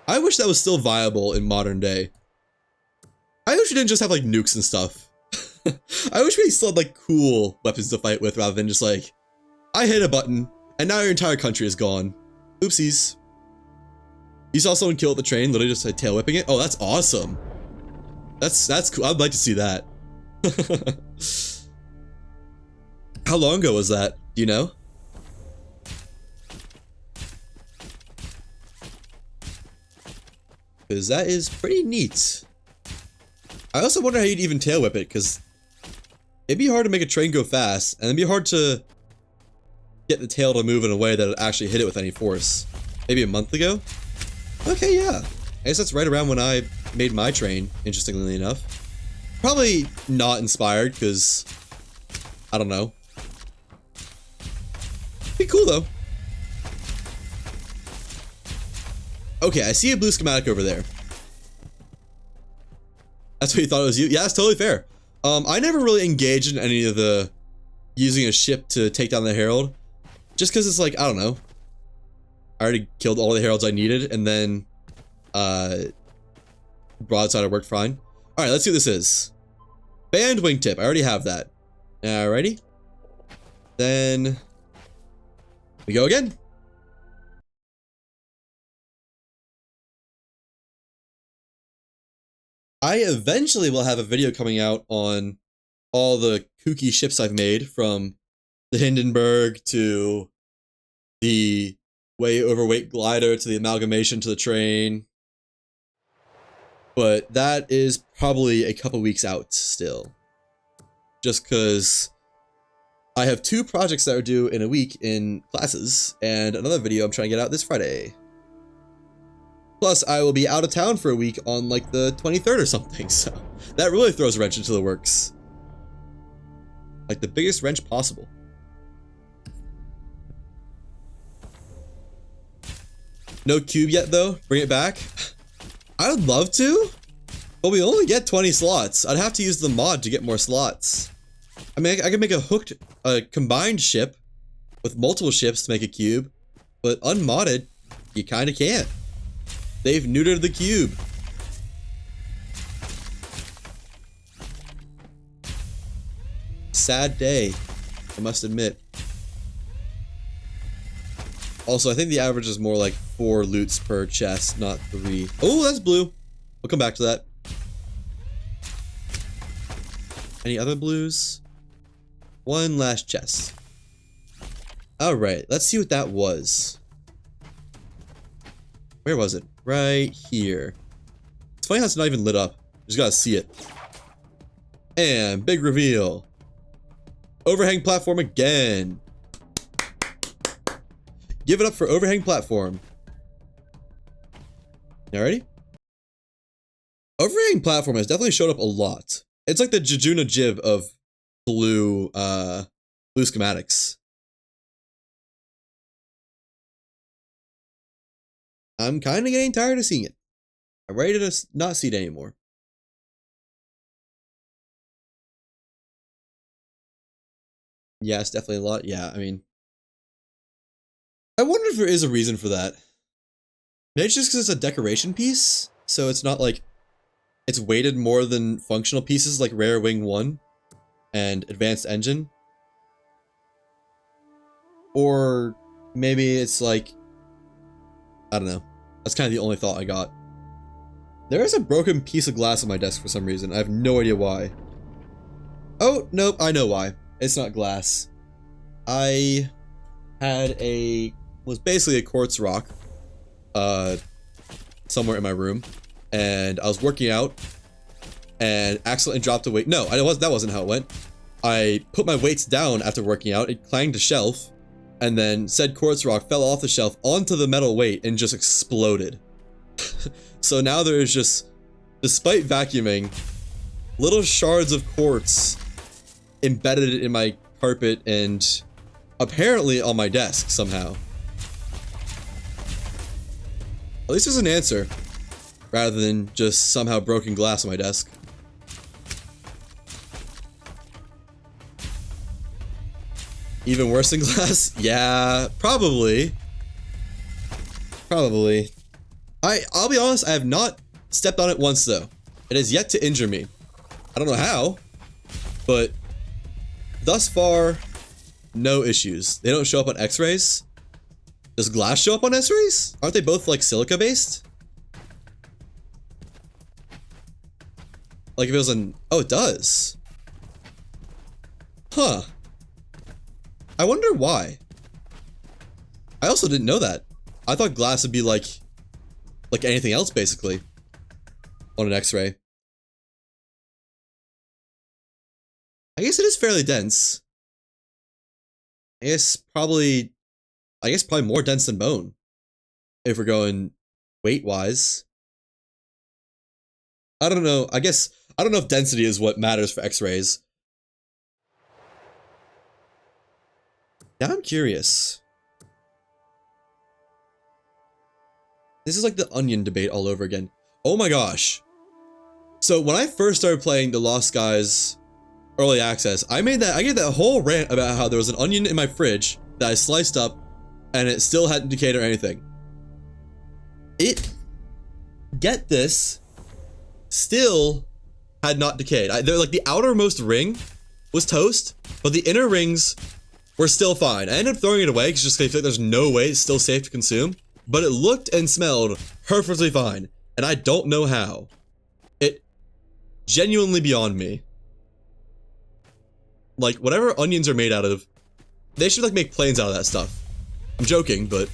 A: I wish that was still viable in modern day. I wish we didn't just have like nukes and stuff. I wish we still had like cool weapons to fight with rather than just like, I hit a button and now your entire country is gone. Oopsies. You saw someone kill the train, literally just like tail whipping it? Oh, that's awesome. That's cool. I'd like to see that. How long ago was that? Do you know? Because that is pretty neat. I also wonder how you'd even tail whip it, because it'd be hard to make a train go fast, and it'd be hard to get the tail to move in a way that it actually hit it with any force. Maybe a month ago? Okay, yeah. I guess that's right around when I made my train, interestingly enough. Probably not inspired, because I don't know. Be cool, though. Okay, I see a blue schematic over there. That's what you thought it was you? Yeah, that's totally fair. I never really engaged in any of the using a ship to take down the Herald. Just because it's like, I don't know. I already killed all the Heralds I needed, and then Broadsider worked fine. Alright, let's see what this is. Band wingtip, I already have that. Alrighty. Then we go again. I eventually will have a video coming out on all the kooky ships I've made, from the Hindenburg to the way overweight glider to the amalgamation to the train. But that is probably a couple weeks out still. Just because I have 2 projects that are due in a week in classes, and another video I'm trying to get out this Friday. Plus, I will be out of town for a week on like the 23rd or something, so that really throws a wrench into the works. Like the biggest wrench possible. No cube yet though, bring it back. I would love to, but we only get 20 slots. I'd have to use the mod to get more slots. I mean, I could make a combined ship with multiple ships to make a cube, but unmodded, you kinda can't. They've neutered the cube. Sad day, I must admit. Also, I think the average is more like 4 loots per chest, not 3. Oh, that's blue. We'll come back to that. Any other blues? One last chest. Alright, let's see what that was. Where was it? Right here. It's funny how it's not even lit up. You just gotta see it. And big reveal. Overhang platform again. Give it up for overhang platform. Alrighty. Overhang platform has definitely showed up a lot. It's like the Jejuna Jib of blue schematics. I'm kind of getting tired of seeing it. I'm ready to not see it anymore. Yeah, it's definitely a lot. Yeah, I mean, I wonder if there is a reason for that. Maybe it's just because it's a decoration piece, so it's not like it's weighted more than functional pieces like Rare Wing 1 and Advanced Engine. Or maybe it's like, I don't know. That's kind of the only thought I got. There is a broken piece of glass on my desk for some reason. I have no idea why. Oh, nope, I know why. It's not glass. I had was basically a quartz rock somewhere in my room, and I was working out and accidentally dropped a weight. No, that wasn't how it went. I put my weights down after working out, it clanged a shelf, and then said quartz rock fell off the shelf onto the metal weight and just exploded. So now there is just, despite vacuuming, little shards of quartz embedded in my carpet and apparently on my desk somehow. At least there's an answer, rather than just somehow broken glass on my desk. Even worse than glass? Yeah, probably. Probably. I'll be honest, I have not stepped on it once though. It has yet to injure me. I don't know how, but thus far, no issues. They don't show up on x-rays. Does glass show up on x-rays? Aren't they both like silica based? Like if it was an, oh, it does. Huh. I wonder why. I also didn't know that. I thought glass would be like anything else basically on an x-ray. I guess it is fairly dense. I guess probably more dense than bone. If we're going weight-wise. I don't know. I don't know if density is what matters for x-rays. Now I'm curious. This is like the onion debate all over again. Oh my gosh. So when I first started playing the Lost Skies Early Access, I gave that whole rant about how there was an onion in my fridge that I sliced up and it still hadn't decayed or anything. Get this, still had not decayed. They're like the outermost ring was toast, but the inner rings were still fine. I ended up throwing it away because just I feel like there's no way it's still safe to consume. But it looked and smelled perfectly fine, and I don't know how. It genuinely beyond me. Like, whatever onions are made out of, they should like make planes out of that stuff. I'm joking, but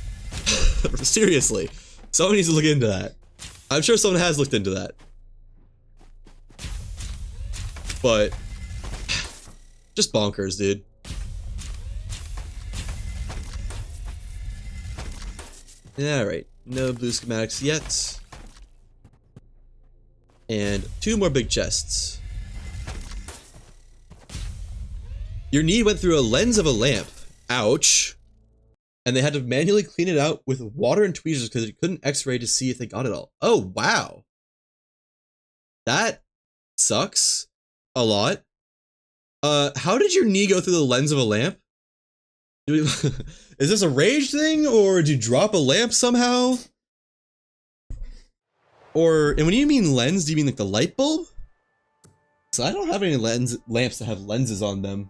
A: seriously, someone needs to look into that. I'm sure someone has looked into that. But just bonkers, dude. Alright, no blue schematics yet. And 2 more big chests. Your knee went through a lens of a lamp. Ouch. And they had to manually clean it out with water and tweezers because it couldn't x-ray to see if they got it all. Oh, wow. That sucks a lot. How did your knee go through the lens of a lamp? Is this a rage thing, or did you drop a lamp somehow? Or, and when you mean lens, do you mean like the light bulb? So I don't have any lamps that have lenses on them.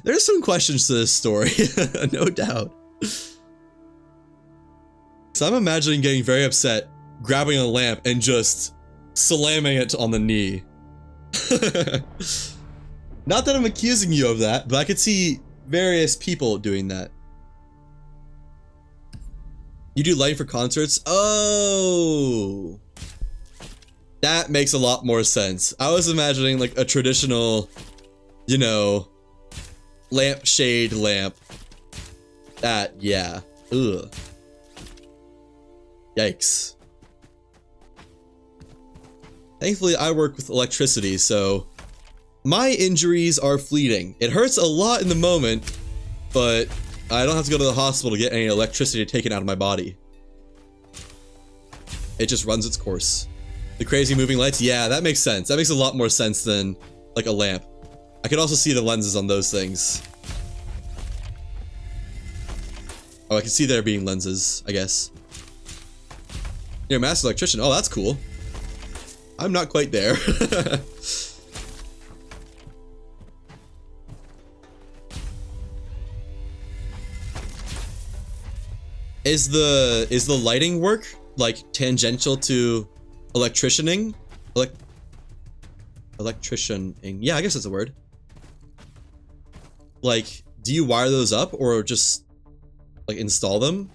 A: There's some questions to this story, no doubt. So I'm imagining getting very upset, grabbing a lamp and just slamming it on the knee. Not that I'm accusing you of that, but I could see various people doing that. You do lighting for concerts? Oh, that makes a lot more sense. I was imagining like a traditional, you know, lampshade lamp. That, yeah. Ugh. Yikes. Thankfully, I work with electricity, so my injuries are fleeting. It hurts a lot in the moment, but I don't have to go to the hospital to get any electricity taken out of my body. It just runs its course. The crazy moving lights, yeah, that makes sense. That makes a lot more sense than like a lamp. I could also see the lenses on those things. Oh, I can see there being lenses, I guess. You're a master electrician. Oh, that's cool. I'm not quite there. Is the lighting work like tangential to electricianing? Electricianing. Yeah, I guess that's a word. Like, do you wire those up or just like install them?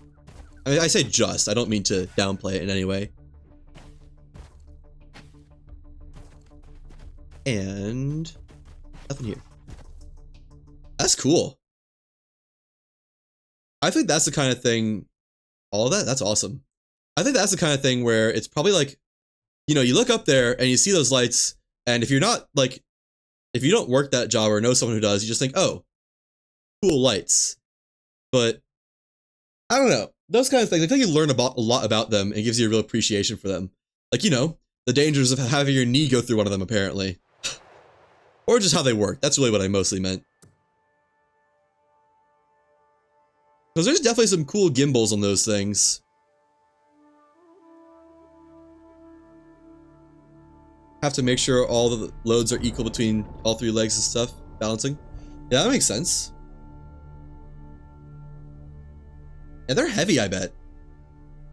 A: I mean, I say just, I don't mean to downplay it in any way. And nothing here. That's cool. I think that's the kind of thing, all of that, that's awesome. I think that's the kind of thing where it's probably like, you know, you look up there and you see those lights, and if you're not like, if you don't work that job or know someone who does, you just think, oh, cool lights. But I don't know, those kind of things, I think you learn about a lot about them and it gives you a real appreciation for them. Like, you know, the dangers of having your knee go through one of them, apparently. Or just how they work. That's really what I mostly meant. Because there's definitely some cool gimbals on those things. Have to make sure all the loads are equal between all 3 legs and stuff. Balancing. Yeah, that makes sense. And they're heavy, I bet.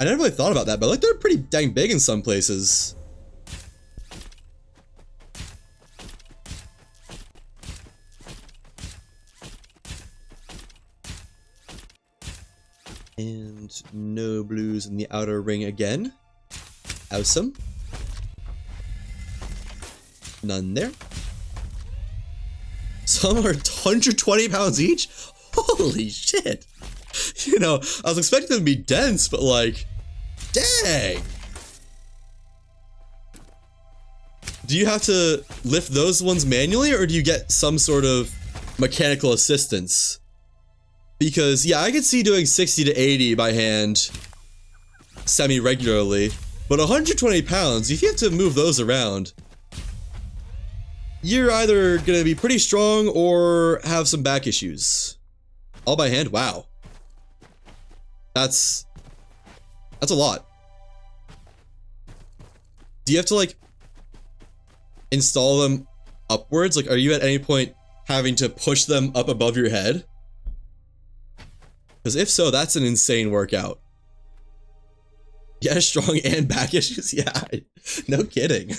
A: I never really thought about that, but like they're pretty dang big in some places. And no blues in the outer ring again. Awesome. None there. Some are 120 pounds each? Holy shit. You know, I was expecting them to be dense, but like, dang. Do you have to lift those ones manually, or do you get some sort of mechanical assistance? Because, yeah, I could see doing 60 to 80 by hand semi-regularly, but 120 pounds, if you have to move those around, you're either gonna be pretty strong or have some back issues. All by hand? Wow. That's a lot. Do you have to, like, install them upwards? Like, are you at any point having to push them up above your head? Because if so, that's an insane workout. Yeah, strong and back issues? Yeah, no kidding.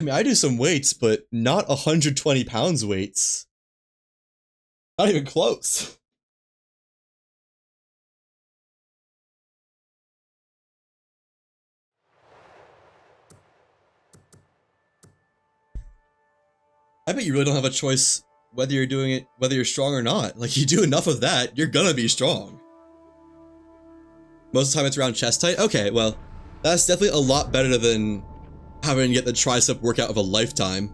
A: I mean, I do some weights, but not 120 pounds weights. Not even close. I bet you really don't have a choice whether you're doing it, whether you're strong or not. Like, you do enough of that, you're gonna be strong. Most of the time it's around chest height. Okay, well, that's definitely a lot better than having to get the tricep workout of a lifetime.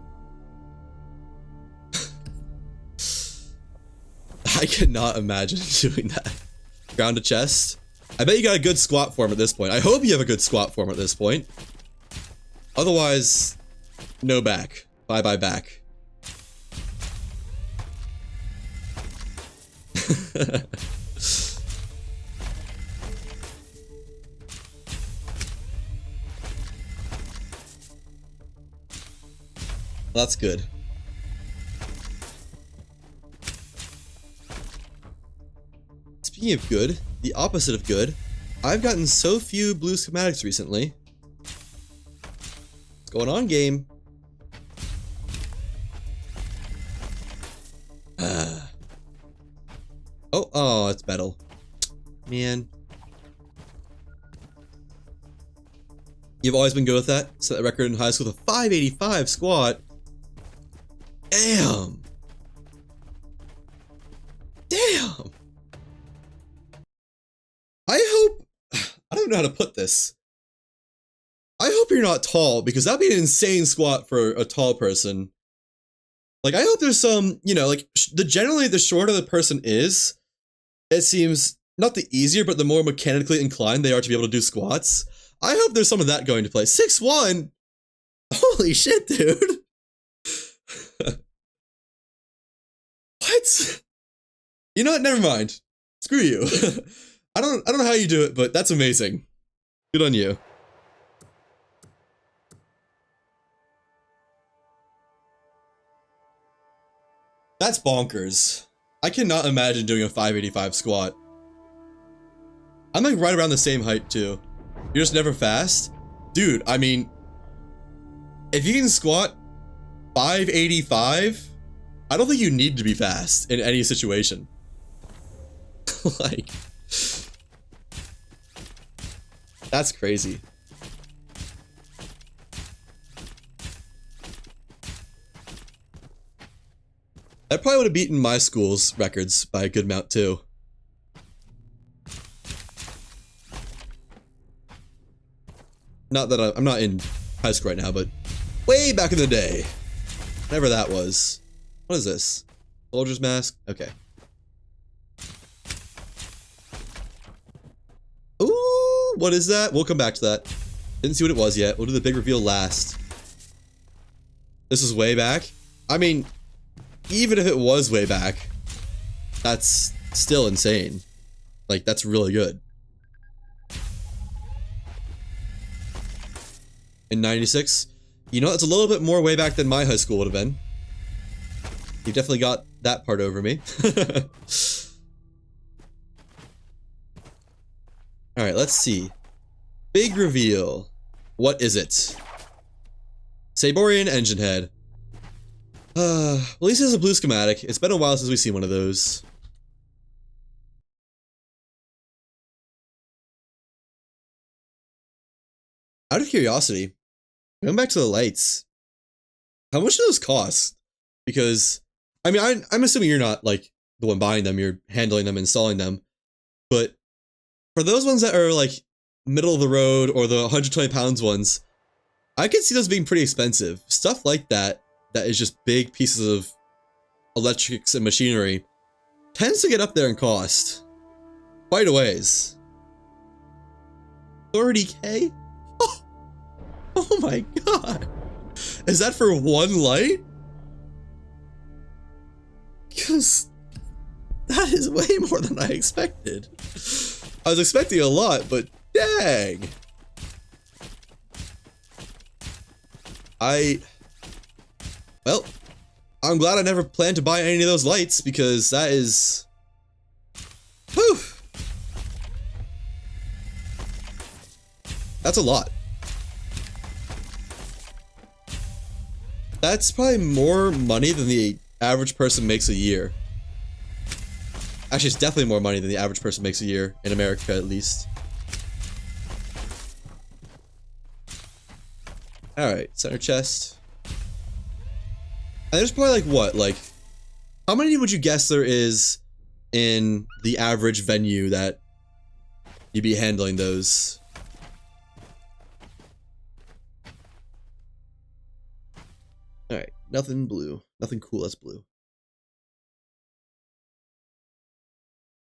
A: I could not imagine doing that. Ground to chest. I bet you got a good squat form at this point. I hope you have a good squat form at this point. Otherwise, no back. Bye-bye back. That's good. Speaking of good, the opposite of good, I've gotten so few blue schematics recently. What's going on, game? Oh, it's metal. Man. You've always been good with that? Set that record in high school with a 585 squat. Damn. Damn. I hope, I don't know how to put this. I hope you're not tall, because that'd be an insane squat for a tall person. Like, I hope there's some, you know, like, generally the shorter the person is, it seems not the easier, but the more mechanically inclined they are to be able to do squats. I hope there's some of that going to play. 6'1"? Holy shit, dude. What? You know what? Never mind. Screw you. I don't know how you do it, but that's amazing. Good on you. That's bonkers. I cannot imagine doing a 585 squat. I'm like right around the same height too. You're just never fast? Dude, I mean, if you can squat 585, I don't think you need to be fast in any situation. Like, that's crazy. That probably would have beaten my school's records by a good amount too. Not that I'm not in high school right now, but way back in the day. Whatever that was. What is this? Soldier's mask? Okay. Ooh, what is that? We'll come back to that. Didn't see what it was yet. We'll do the big reveal last. This is way back? I mean, even if it was way back, that's still insane. Like, that's really good. In 96? You know, it's a little bit more way back than my high school would have been. You definitely got that part over me. Alright, let's see. Big reveal. What is it? Saborian engine head. At least it's a blue schematic. It's been a while since we've seen one of those. Out of curiosity, going back to the lights, how much do those cost? Because, I mean, I'm assuming you're not, like, the one buying them, you're handling them, installing them, but for those ones that are, like, middle of the road, or the 120 pounds ones, I could see those being pretty expensive. Stuff like that, that is just big pieces of electrics and machinery, tends to get up there in cost. Quite a ways. 30K? Oh my god! Is that for one light? Because that is way more than I expected. I was expecting a lot, but dang! Well, I'm glad I never planned to buy any of those lights, because that is... Whew! That's a lot. That's probably more money than the average person makes a year. Actually, it's definitely more money than the average person makes a year, in America at least. Alright, center chest. And there's probably like what, like How many would you guess there is in the average venue that you'd be handling those? Alright, nothing blue. Nothing cool that's blue.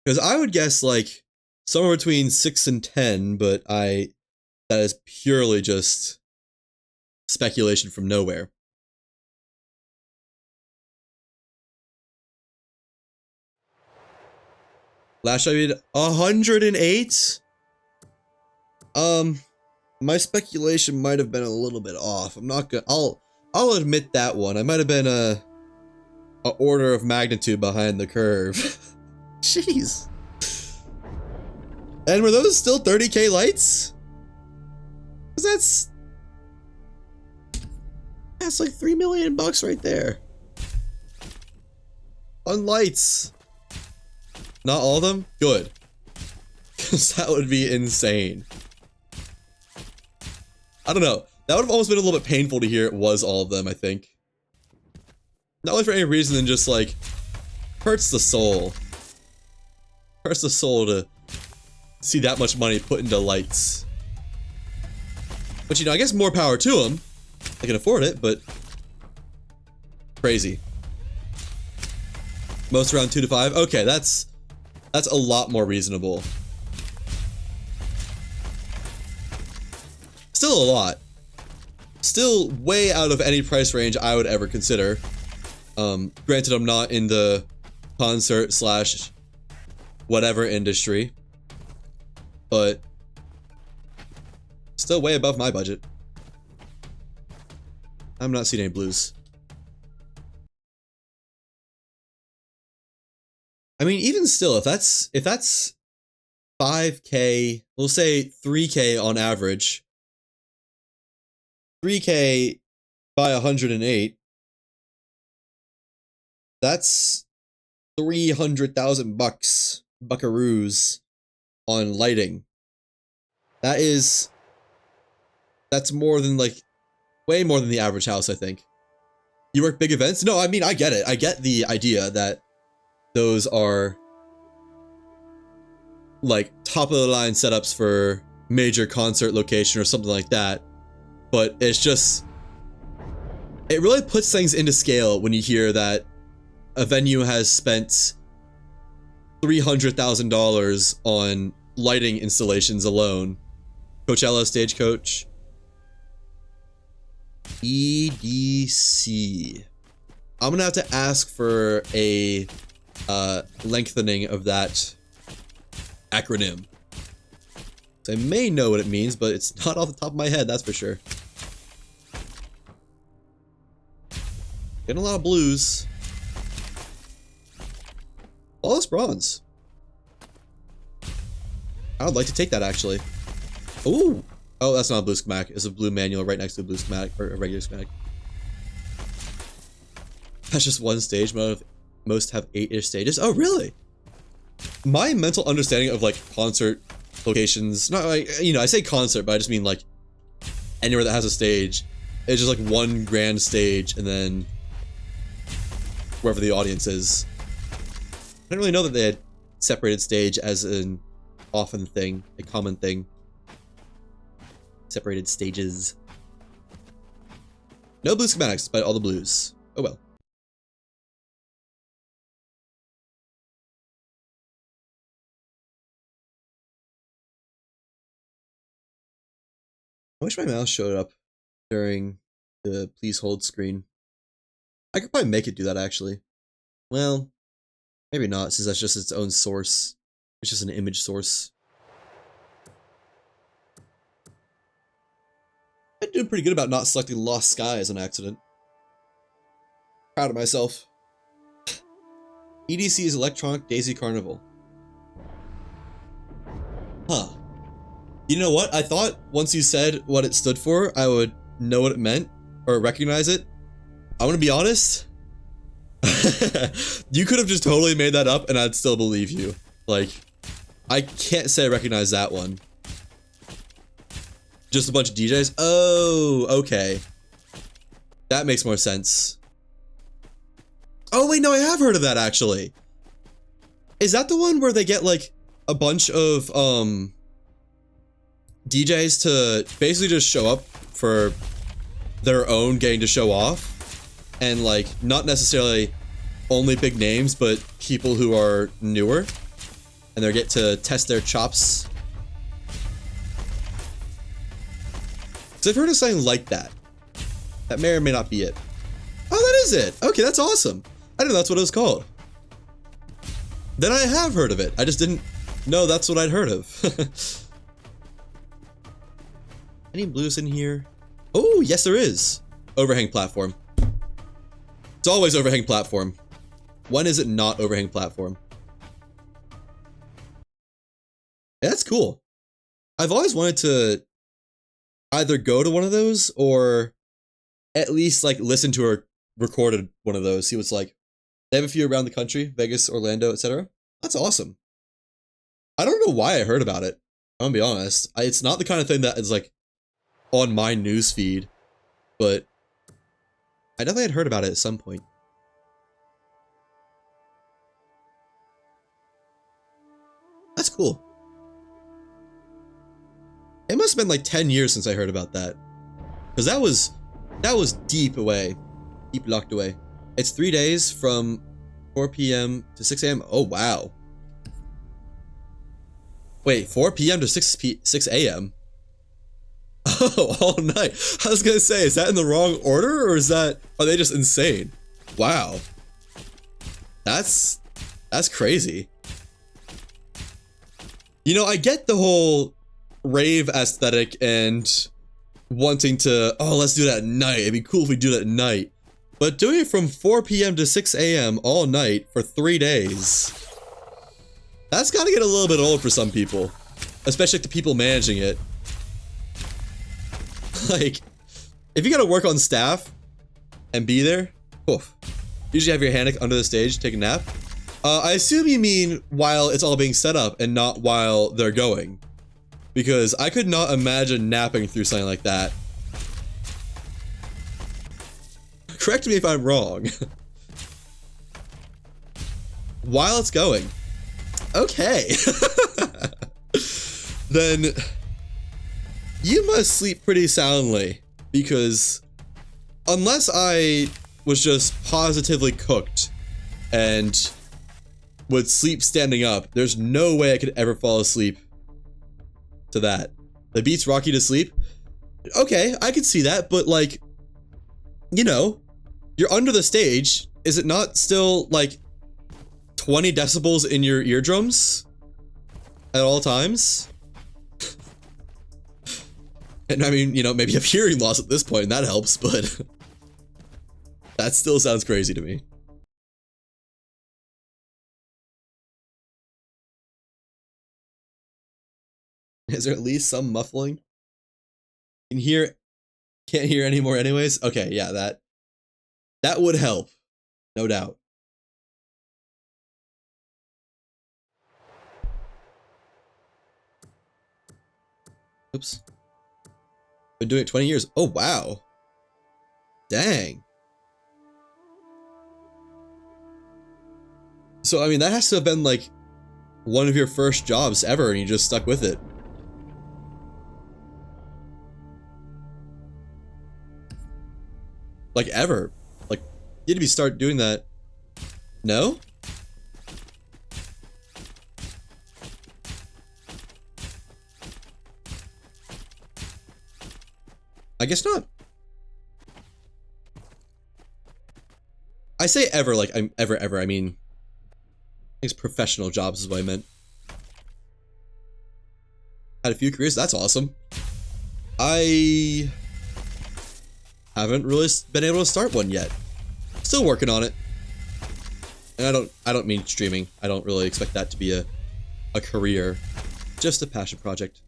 A: Because I would guess like somewhere between 6 and 10, but that is purely just speculation from nowhere. Last I did 108. My speculation might have been a little bit off. I'm not gonna. I'll admit that one. I might have been a order of magnitude behind the curve. Jeez. And were those still 30K lights? Cause that's like $3 million right there. On lights. Not all of them? Good. Because that would be insane. I don't know. That would have almost been a little bit painful to hear it was all of them, I think. Not only for any reason than just like, hurts the soul. Hurts the soul to see that much money put into lights. But you know, I guess more power to them. They can afford it, but crazy. Most around 2 to 5. Okay, that's a lot more reasonable. Still a lot. Still way out of any price range I would ever consider. Granted, I'm not in the concert slash whatever industry, but still way above my budget. I'm not seeing any blues. I mean, even still, if that's 5K, we'll say 3K on average. 3K by 108. That's 300,000 bucks, buckaroos on lighting. That's more than like, way more than the average house, I think. You work big events? No, I mean, I get it. I get the idea that those are like top of the line setups for major concert location or something like that. But it's just, it really puts things into scale when you hear that a venue has spent $300,000 on lighting installations alone. Coachella, Stagecoach. EDC. I'm gonna have to ask for a lengthening of that acronym. I may know what it means, but it's not off the top of my head, that's for sure. Getting a lot of blues. Flawless bronze. I would like to take that, actually. Ooh! Oh, that's not a blue schematic. It's a blue manual right next to a blue schematic, or a regular schematic. That's just one stage. Most have 8-ish stages. Oh, really? My mental understanding of, like, concert locations, not like, you know, I say concert, but I just mean, like, anywhere that has a stage. It's just, like, one grand stage, and then wherever the audience is. I didn't really know that they had separated stage as an often thing, a common thing. Separated stages. No blue schematics, despite all the blues. Oh well. I wish my mouse showed up during the please hold screen. I could probably make it do that, actually. Well, maybe not, since that's just its own source. It's just an image source. I'm doing pretty good about not selecting Lost Sky as an accident. Proud of myself. EDC is Electronic Daisy Carnival. Huh. You know what? I thought once you said what it stood for, I would know what it meant, or recognize it. I'm gonna be honest. You could have just totally made that up and I'd still believe you. Like, I can't say I recognize that one. Just a bunch of DJs? Oh, okay. That makes more sense. Oh wait, no, I have heard of that actually. Is that the one where they get like a bunch of DJs to basically just show up for their own getting to show off, and like not necessarily only big names, but people who are newer, and they get to test their chops? So I've heard of something like that. That may or may not be it. Oh, that is it. Okay, that's awesome. I didn't know that's what it was called. Then I have heard of it. I just didn't know that's what I'd heard of. Any blues in here? Oh, yes there is. Overhang platform. It's always overhang platform. When is it not overhang platform? Yeah, that's cool. I've always wanted to either go to one of those or at least like listen to a recorded one of those, see what's like. They have a few around the country, Vegas, Orlando, etc. That's awesome. I don't know why I heard about it. I'm gonna be honest. It's not the kind of thing that is like on my news feed, but I definitely had heard about it at some point. That's cool. It must have been like 10 years since I heard about that. Because that was deep away. Deep locked away. It's 3 days from 4 p.m. to 6 a.m. Oh, wow. Wait, 4 p.m. to 6 a.m.? Oh, all night. I was gonna say, is that in the wrong order, or are they just insane? Wow. That's crazy. You know, I get the whole rave aesthetic and wanting to, oh, let's do that at night. It'd be cool if we do that at night. But doing it from 4 p.m. to 6 a.m. all night for 3 days, that's gotta get a little bit old for some people. Especially like the people managing it. Like, if you gotta work on staff and be there, oof. Usually have your hammock under the stage, take a nap. I assume you mean while it's all being set up and not while they're going. Because I could not imagine napping through something like that. Correct me if I'm wrong. While it's going. Okay. Then you must sleep pretty soundly, because unless I was just positively cooked and would sleep standing up, there's no way I could ever fall asleep to that. The beats rock you to sleep? Okay, I could see that, but like, you know, you're under the stage. Is it not still like 20 decibels in your eardrums at all times? And I mean, you know, maybe you have hearing loss at this point, and that helps, but that still sounds crazy to me. Is there at least some muffling? Can't hear anymore anyways? Okay, yeah, that would help. No doubt. Oops. Been doing it 20 years. Oh, wow. Dang. So, I mean, that has to have been like one of your first jobs ever, and you just stuck with it. Like, ever. Like, you need to start doing that. No? I guess not. I say ever, like I'm ever, I mean, I guess professional jobs is what I meant. Had a few careers, that's awesome. I haven't really been able to start one yet. Still working on it. And I don't mean streaming. I don't really expect that to be a career. Just a passion project.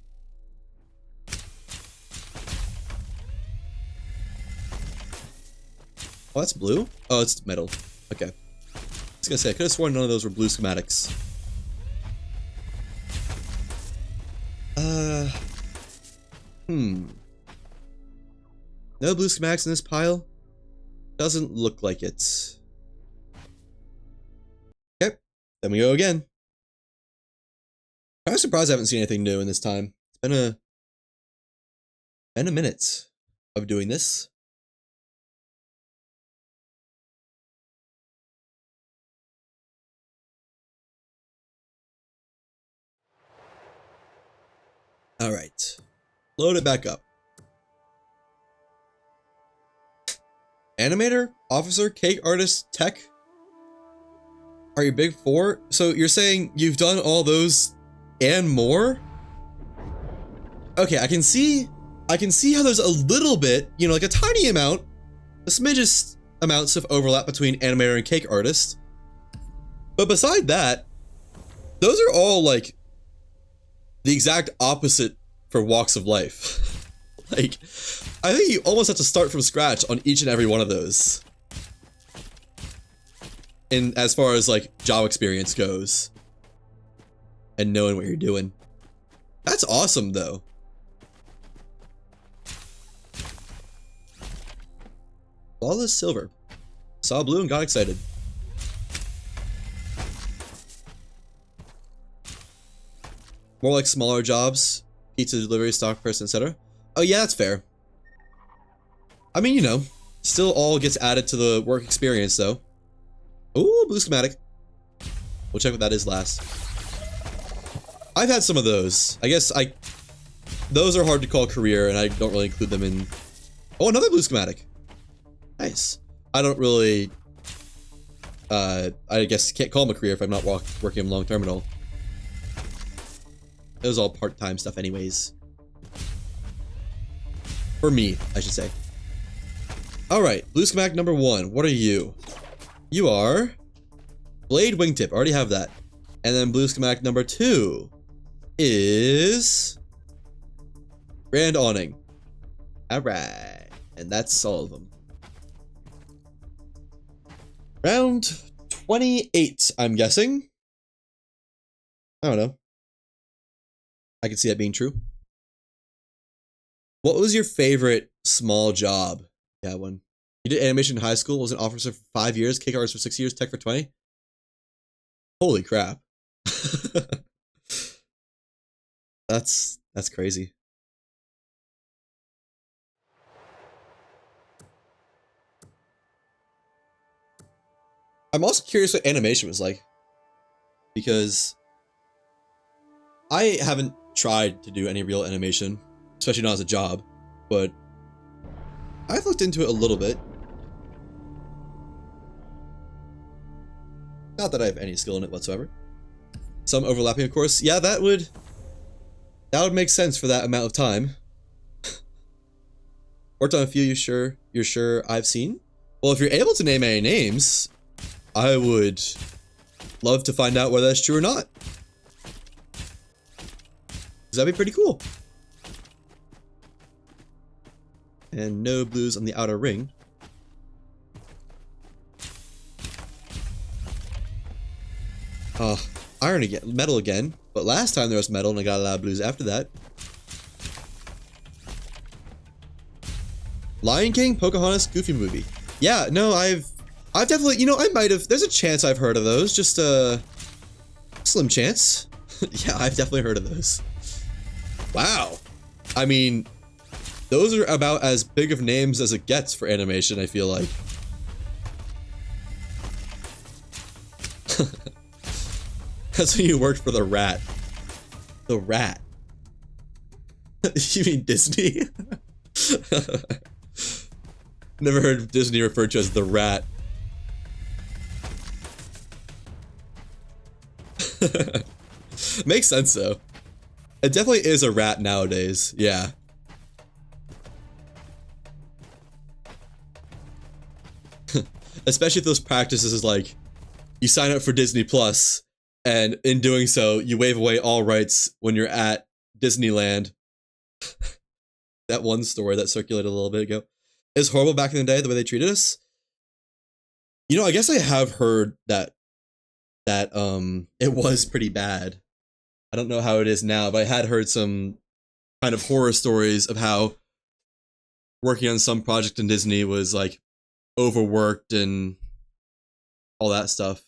A: Oh, that's blue? Oh, it's metal. Okay. I was gonna say, I could have sworn none of those were blue schematics. No blue schematics in this pile? Doesn't look like it. Then we go again. Kind of surprised I haven't seen anything new in this time. It's been a minute of doing this. All right, load it back up. Animator, officer, cake artist, tech. Are you big four? So you're saying you've done all those and more? Okay, I can see how there's a little bit, you know, like a tiny amount, a smidges amounts of overlap between animator and cake artist. But beside that, those are all like the exact opposite for walks of life. Like, I think you almost have to start from scratch on each and every one of those. And as far as like job experience goes and knowing what you're doing. That's awesome though. Flawless silver. Saw blue and got excited. More like smaller jobs, pizza delivery, stock person, etc. Oh yeah, that's fair. I mean, you know, still all gets added to the work experience though. Ooh, blue schematic. We'll check what that is last. I've had some of those. I guess those are hard to call career and I don't really include them in. Oh, another blue schematic. Nice. I don't really, I guess can't call them a career if I'm not working them long term at all. It was all part-time stuff anyways. For me, I should say. Alright, blue schematic number 1. What are you? You are blade wingtip. I already have that. And then blue schematic number 2 is grand awning. Alright. And that's all of them. Round 28, I'm guessing. I don't know. I can see that being true. What was your favorite small job? Yeah, one. You did animation in high school, was an officer for 5 years, cake artist for 6 years, tech for 20? Holy crap. That's crazy. I'm also curious what animation was like. Because I haven't tried to do any real animation, especially not as a job, but I've looked into it a little bit. Not that I have any skill in it whatsoever. Some overlapping, of course. Yeah, that would make sense for that amount of time. Worked on a few you're sure I've seen? Well, if you're able to name any names, I would love to find out whether that's true or not. That'd be pretty cool. And no blues on the outer ring. Iron again, metal again. But last time there was metal and I got a lot of blues after that. Lion King, Pocahontas, Goofy movie. Yeah, no, I've definitely, you know, I might have, there's a chance I've heard of those, just a slim chance. Yeah, I've definitely heard of those. Wow. I mean, those are about as big of names as it gets for animation, I feel like. That's when you worked for the Rat. The Rat. You mean Disney? Never heard Disney referred to as the Rat. Makes sense though. It definitely is a rat nowadays, yeah. Especially if those practices is like, you sign up for Disney Plus, and in doing so, you waive away all rights when you're at Disneyland. That one story that circulated a little bit ago. It was horrible back in the day, the way they treated us. You know, I guess I have heard that it was pretty bad. I don't know how it is now, but I had heard some kind of horror stories of how working on some project in Disney was like overworked and all that stuff.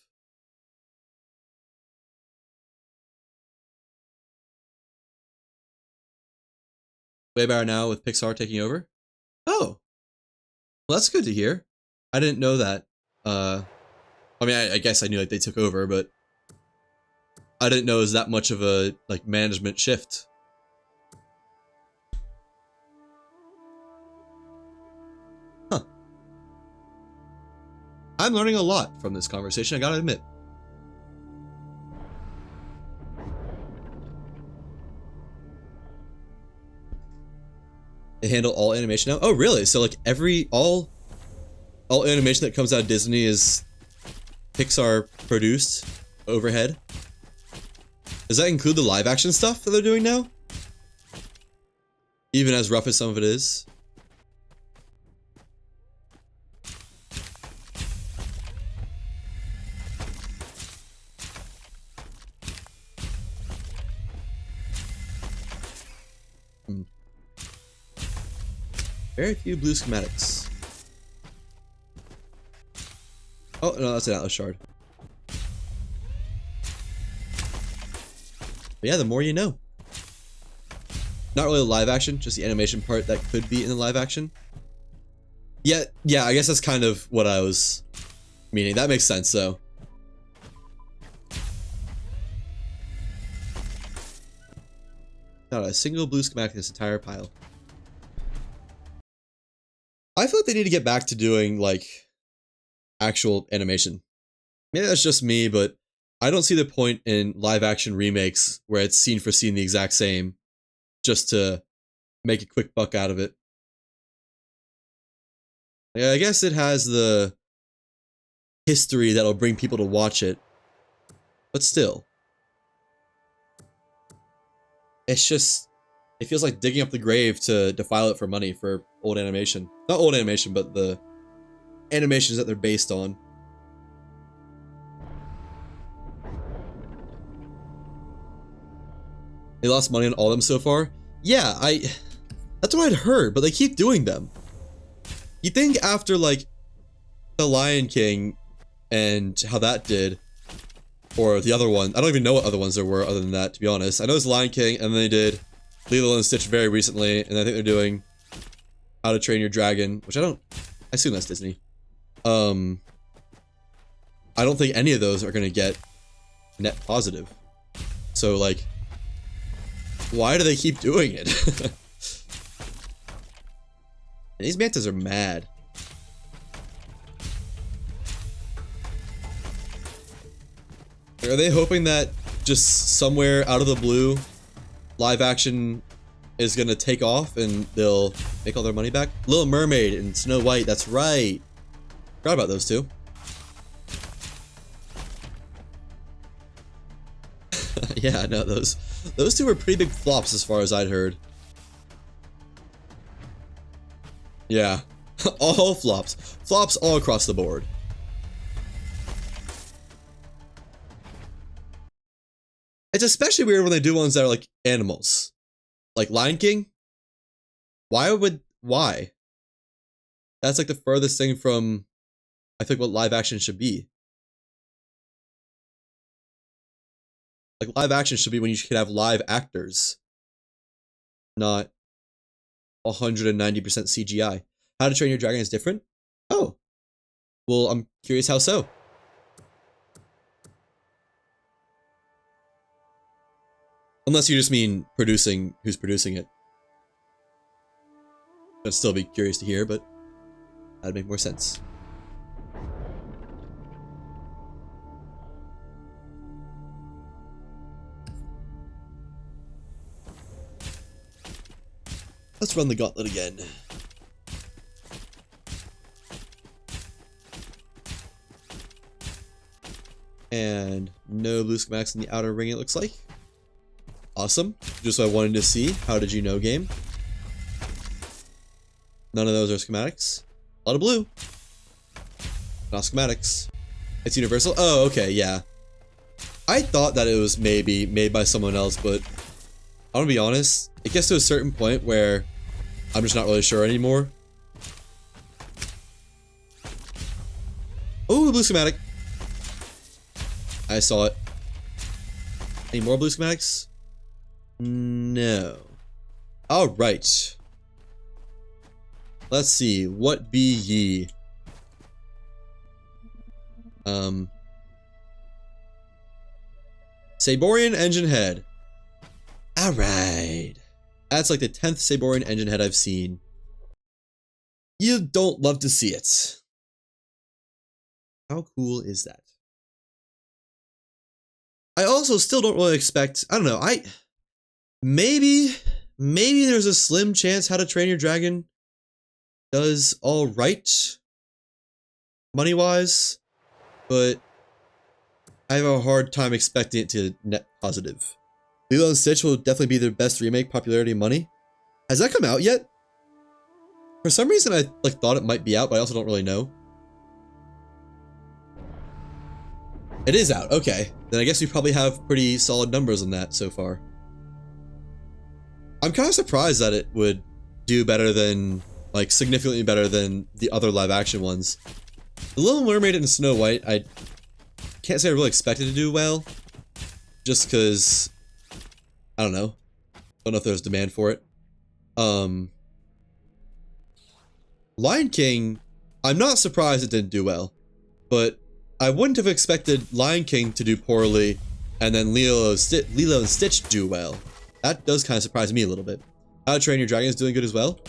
A: Way better now with Pixar taking over. Oh, well, that's good to hear. I didn't know that. I mean, I guess I knew like they took over, but I didn't know it was that much of a like management shift. Huh. I'm learning a lot from this conversation, I gotta admit. They handle all animation now? Oh, really? So like all animation that comes out of Disney is Pixar produced overhead? Does that include the live action stuff that they're doing now? Even as rough as some of it is? Very few blue schematics. Oh, no, that's an Atlas shard. But yeah, the more you know. Not really the live action, just the animation part that could be in the live action. Yeah, I guess that's kind of what I was meaning. That makes sense, though. Not a single blue schematic in this entire pile. I feel like they need to get back to doing, like, actual animation. Maybe that's just me, but I don't see the point in live action remakes where it's scene for scene the exact same just to make a quick buck out of it. Yeah, I guess it has the history that'll bring people to watch it, but still. It's just, it feels like digging up the grave to defile it for money for old animation. Not old animation, but the animations that they're based on. They lost money on all of them so far? Yeah, that's what I'd heard, but they keep doing them. You think after, like, The Lion King and how that did, or the other one, I don't even know what other ones there were other than that, to be honest. I know it's Lion King, and then they did Lilo and Stitch very recently, and I think they're doing How to Train Your Dragon, which I assume that's Disney. I don't think any of those are gonna get net positive. So, like, why do they keep doing it? These mantas are mad. Are they hoping that just somewhere out of the blue, live action is gonna take off and they'll make all their money back? Little Mermaid and Snow White, that's right. Forgot about those two. Yeah, no, those two were pretty big flops as far as I'd heard. Yeah, all flops. Flops all across the board. It's especially weird when they do ones that are like animals. Like Lion King? Why? That's like the furthest thing from, I think, what live action should be. Like, live action should be when you could have live actors, not 190% CGI. How to Train Your Dragon is different? Oh. Well, I'm curious how so. Unless you just mean producing, who's producing it. I'd still be curious to hear, but that'd make more sense. Let's run the gauntlet again. And no blue schematics in the outer ring, it looks like. Awesome. Just what I wanted to see. How did you know, game? None of those are schematics. A lot of blue. Not schematics. It's universal? Oh, okay, yeah. I thought that it was maybe made by someone else, but I want to be honest. It gets to a certain point where I'm just not really sure anymore. Oh, blue schematic. I saw it. Any more blue schematics? No. All right. Let's see. What be ye? Saborian engine head. All right. That's like the 10th Saborian engine head I've seen. You don't love to see it. How cool is that? I also still don't really expect, I don't know, maybe there's a slim chance How to Train Your Dragon does all right money-wise, but I have a hard time expecting it to net positive. Lilo and Stitch will definitely be their best remake, popularity, and money. Has that come out yet? For some reason, I thought it might be out, but I also don't really know. It is out, okay. Then I guess we probably have pretty solid numbers on that so far. I'm kind of surprised that it would do better than, like, significantly better than the other live action ones. The Little Mermaid and Snow White, I can't say I really expected to do well. Just because, I don't know. Don't know if there's demand for it. Lion King, I'm not surprised it didn't do well. But I wouldn't have expected Lion King to do poorly and then Lilo and Stitch do well. That does kind of surprise me a little bit. How to Train Your Dragon is doing good as well.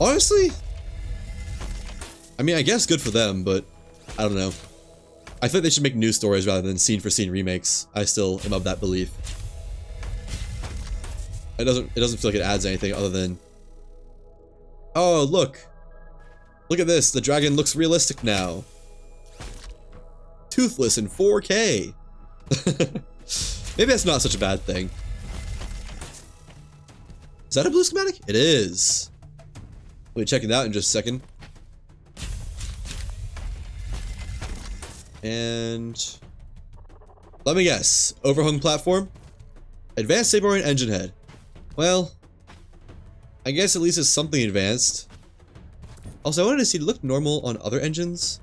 A: Honestly, I mean, I guess good for them, but I don't know. I think they should make new stories rather than scene-for-scene remakes. I still am of that belief. It doesn't feel like it adds anything other than, oh, look at this, the dragon looks realistic now. Toothless in 4K. Maybe that's not such a bad thing. Is that a blue schematic? It is. We'll be checking that out in just a second. And let me guess. Overhung platform? Advanced Saborian engine head. Well, I guess at least it's something advanced. Also, I wanted to see it look normal on other engines.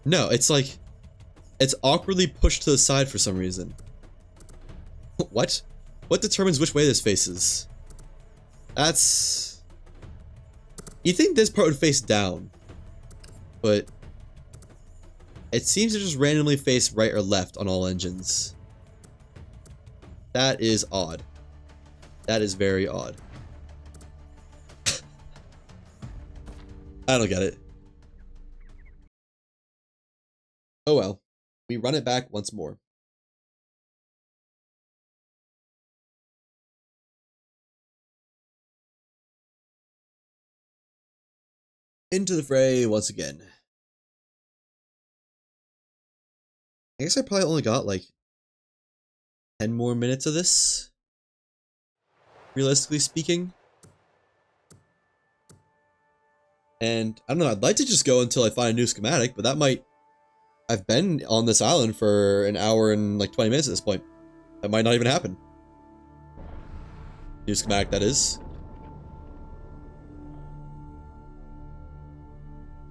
A: No, it's like, it's awkwardly pushed to the side for some reason. What? What determines which way this faces? That's... You'd think this part would face down. But it seems to just randomly face right or left on all engines. That is odd. That is very odd. I don't get it. Oh well. We run it back once more. Into the fray once again. I guess I probably only got like 10 more minutes of this, realistically speaking. And I don't know, I'd like to just go until I find a new schematic, but that might... I've been on this island for an hour and like 20 minutes at this point. That might not even happen. New schematic, that is.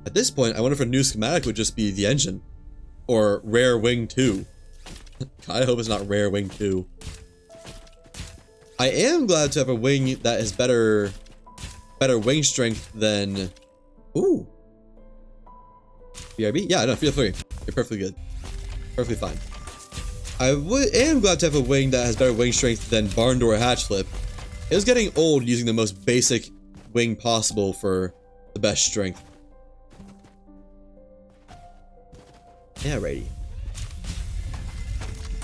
A: At this point, I wonder if a new schematic would just be the engine. Or Rare Wing 2. I hope it's not Rare Wing 2. I am glad to have a wing that has better wing strength than... Ooh. BRB? Yeah, no, feel free. You're perfectly good. Perfectly fine. I am glad to have a wing that has better wing strength than Barn Door Hatch Flip. It was getting old using the most basic wing possible for the best strength. Yeah, righty.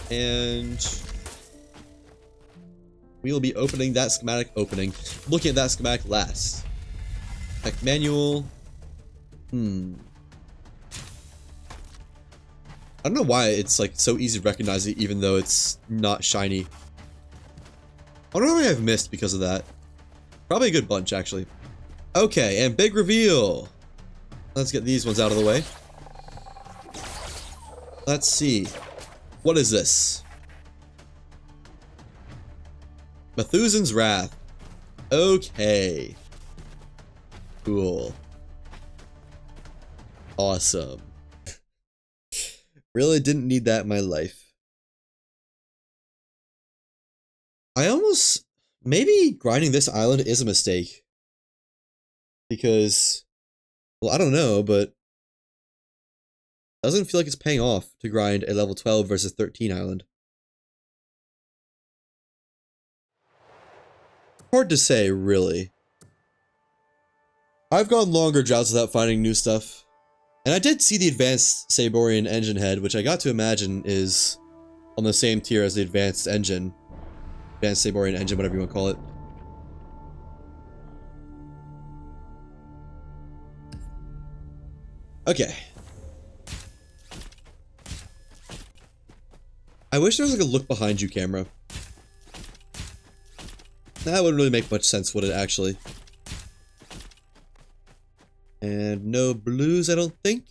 A: And we will be opening that schematic looking at that schematic last. Tech manual. I don't know why it's like so easy to recognize it even though it's not shiny. I wonder how many I've missed because of that. Probably a good bunch actually. Okay, and big reveal. Let's get these ones out of the way. Let's see. What is this? Methuselan's Wrath. Okay. Cool. Awesome. Really didn't need that in my life. I don't know why I have missed because of that. Probably a good bunch, actually. Okay, and big reveal. Let's see. What is this? Methuselan's Wrath. Okay. Cool. Awesome. Really didn't need that in my life. Really didn't need that in my life. Really didn't need that in my life. I almost, maybe grinding this island is a mistake. Because, well, I don't know, but it doesn't feel like it's paying off to grind a level 12 versus 13 island. Hard to say, really. I've gone longer droughts without finding new stuff. And I did see the advanced Saborian engine head, which I got to imagine is on the same tier as the advanced engine. Advanced Saborian engine, whatever you want to call it. Okay. I wish there was like a look behind you camera. That wouldn't really make much sense, would it, actually? And no blues, I don't think.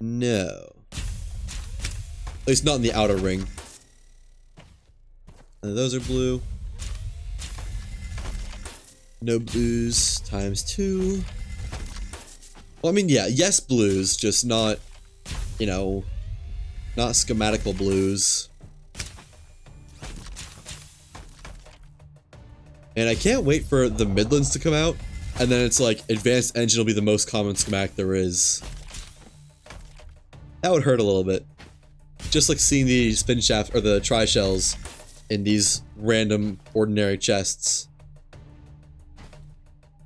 A: No. At least not in the outer ring. Those are blue. No blues times 2. Well, I mean, yeah, yes blues, just not, you know, not schematical blues. And I can't wait for the Midlands to come out, and then it's like, advanced engine will be the most common schematic there is. That would hurt a little bit. Just like seeing the spin shaft, or the tri-shells, in these random, ordinary chests.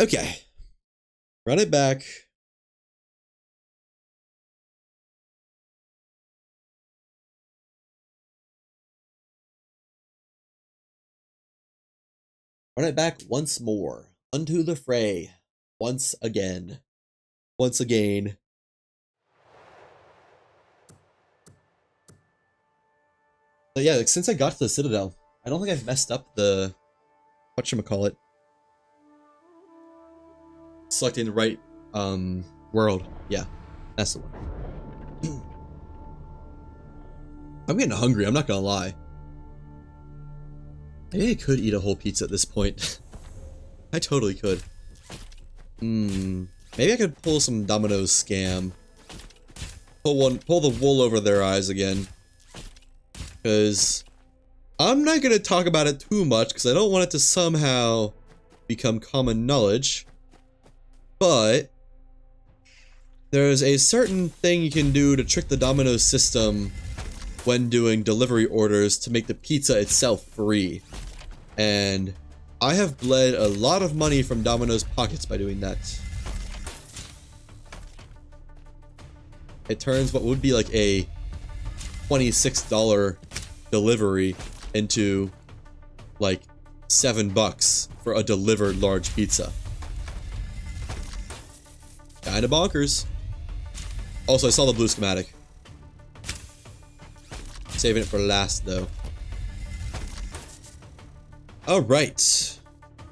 A: Okay. Run it back. Run it back once more. Unto the fray. Once again. Once again. But yeah, like, since I got to the Citadel, I don't think I've messed up the... whatchamacallit. Selecting the right, world. Yeah, that's the one. I'm getting hungry, I'm not gonna lie. Maybe I could eat a whole pizza at this point. I totally could. Maybe I could pull some Domino's scam. Pull the wool over their eyes again. Because I'm not gonna talk about it too much because I don't want it to somehow become common knowledge. But there's a certain thing you can do to trick the Domino's system when doing delivery orders to make the pizza itself free. And I have bled a lot of money from Domino's pockets by doing that. It turns what would be like a $26 delivery into like $7 for a delivered large pizza. Kinda bonkers. Also, I saw the blue schematic. Saving it for last, though. Alright.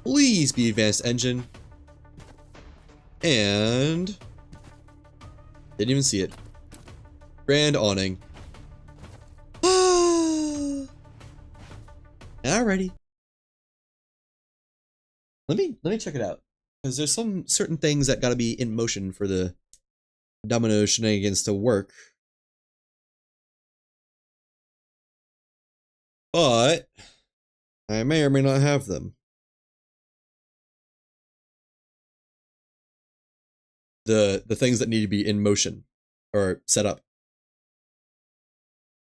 A: Please be advanced engine. And... didn't even see it. Grand awning. Alrighty. Let me check it out. Because there's some certain things that gotta be in motion for the Domino shenanigans to work. But I may or may not have them. The things that need to be in motion or set up.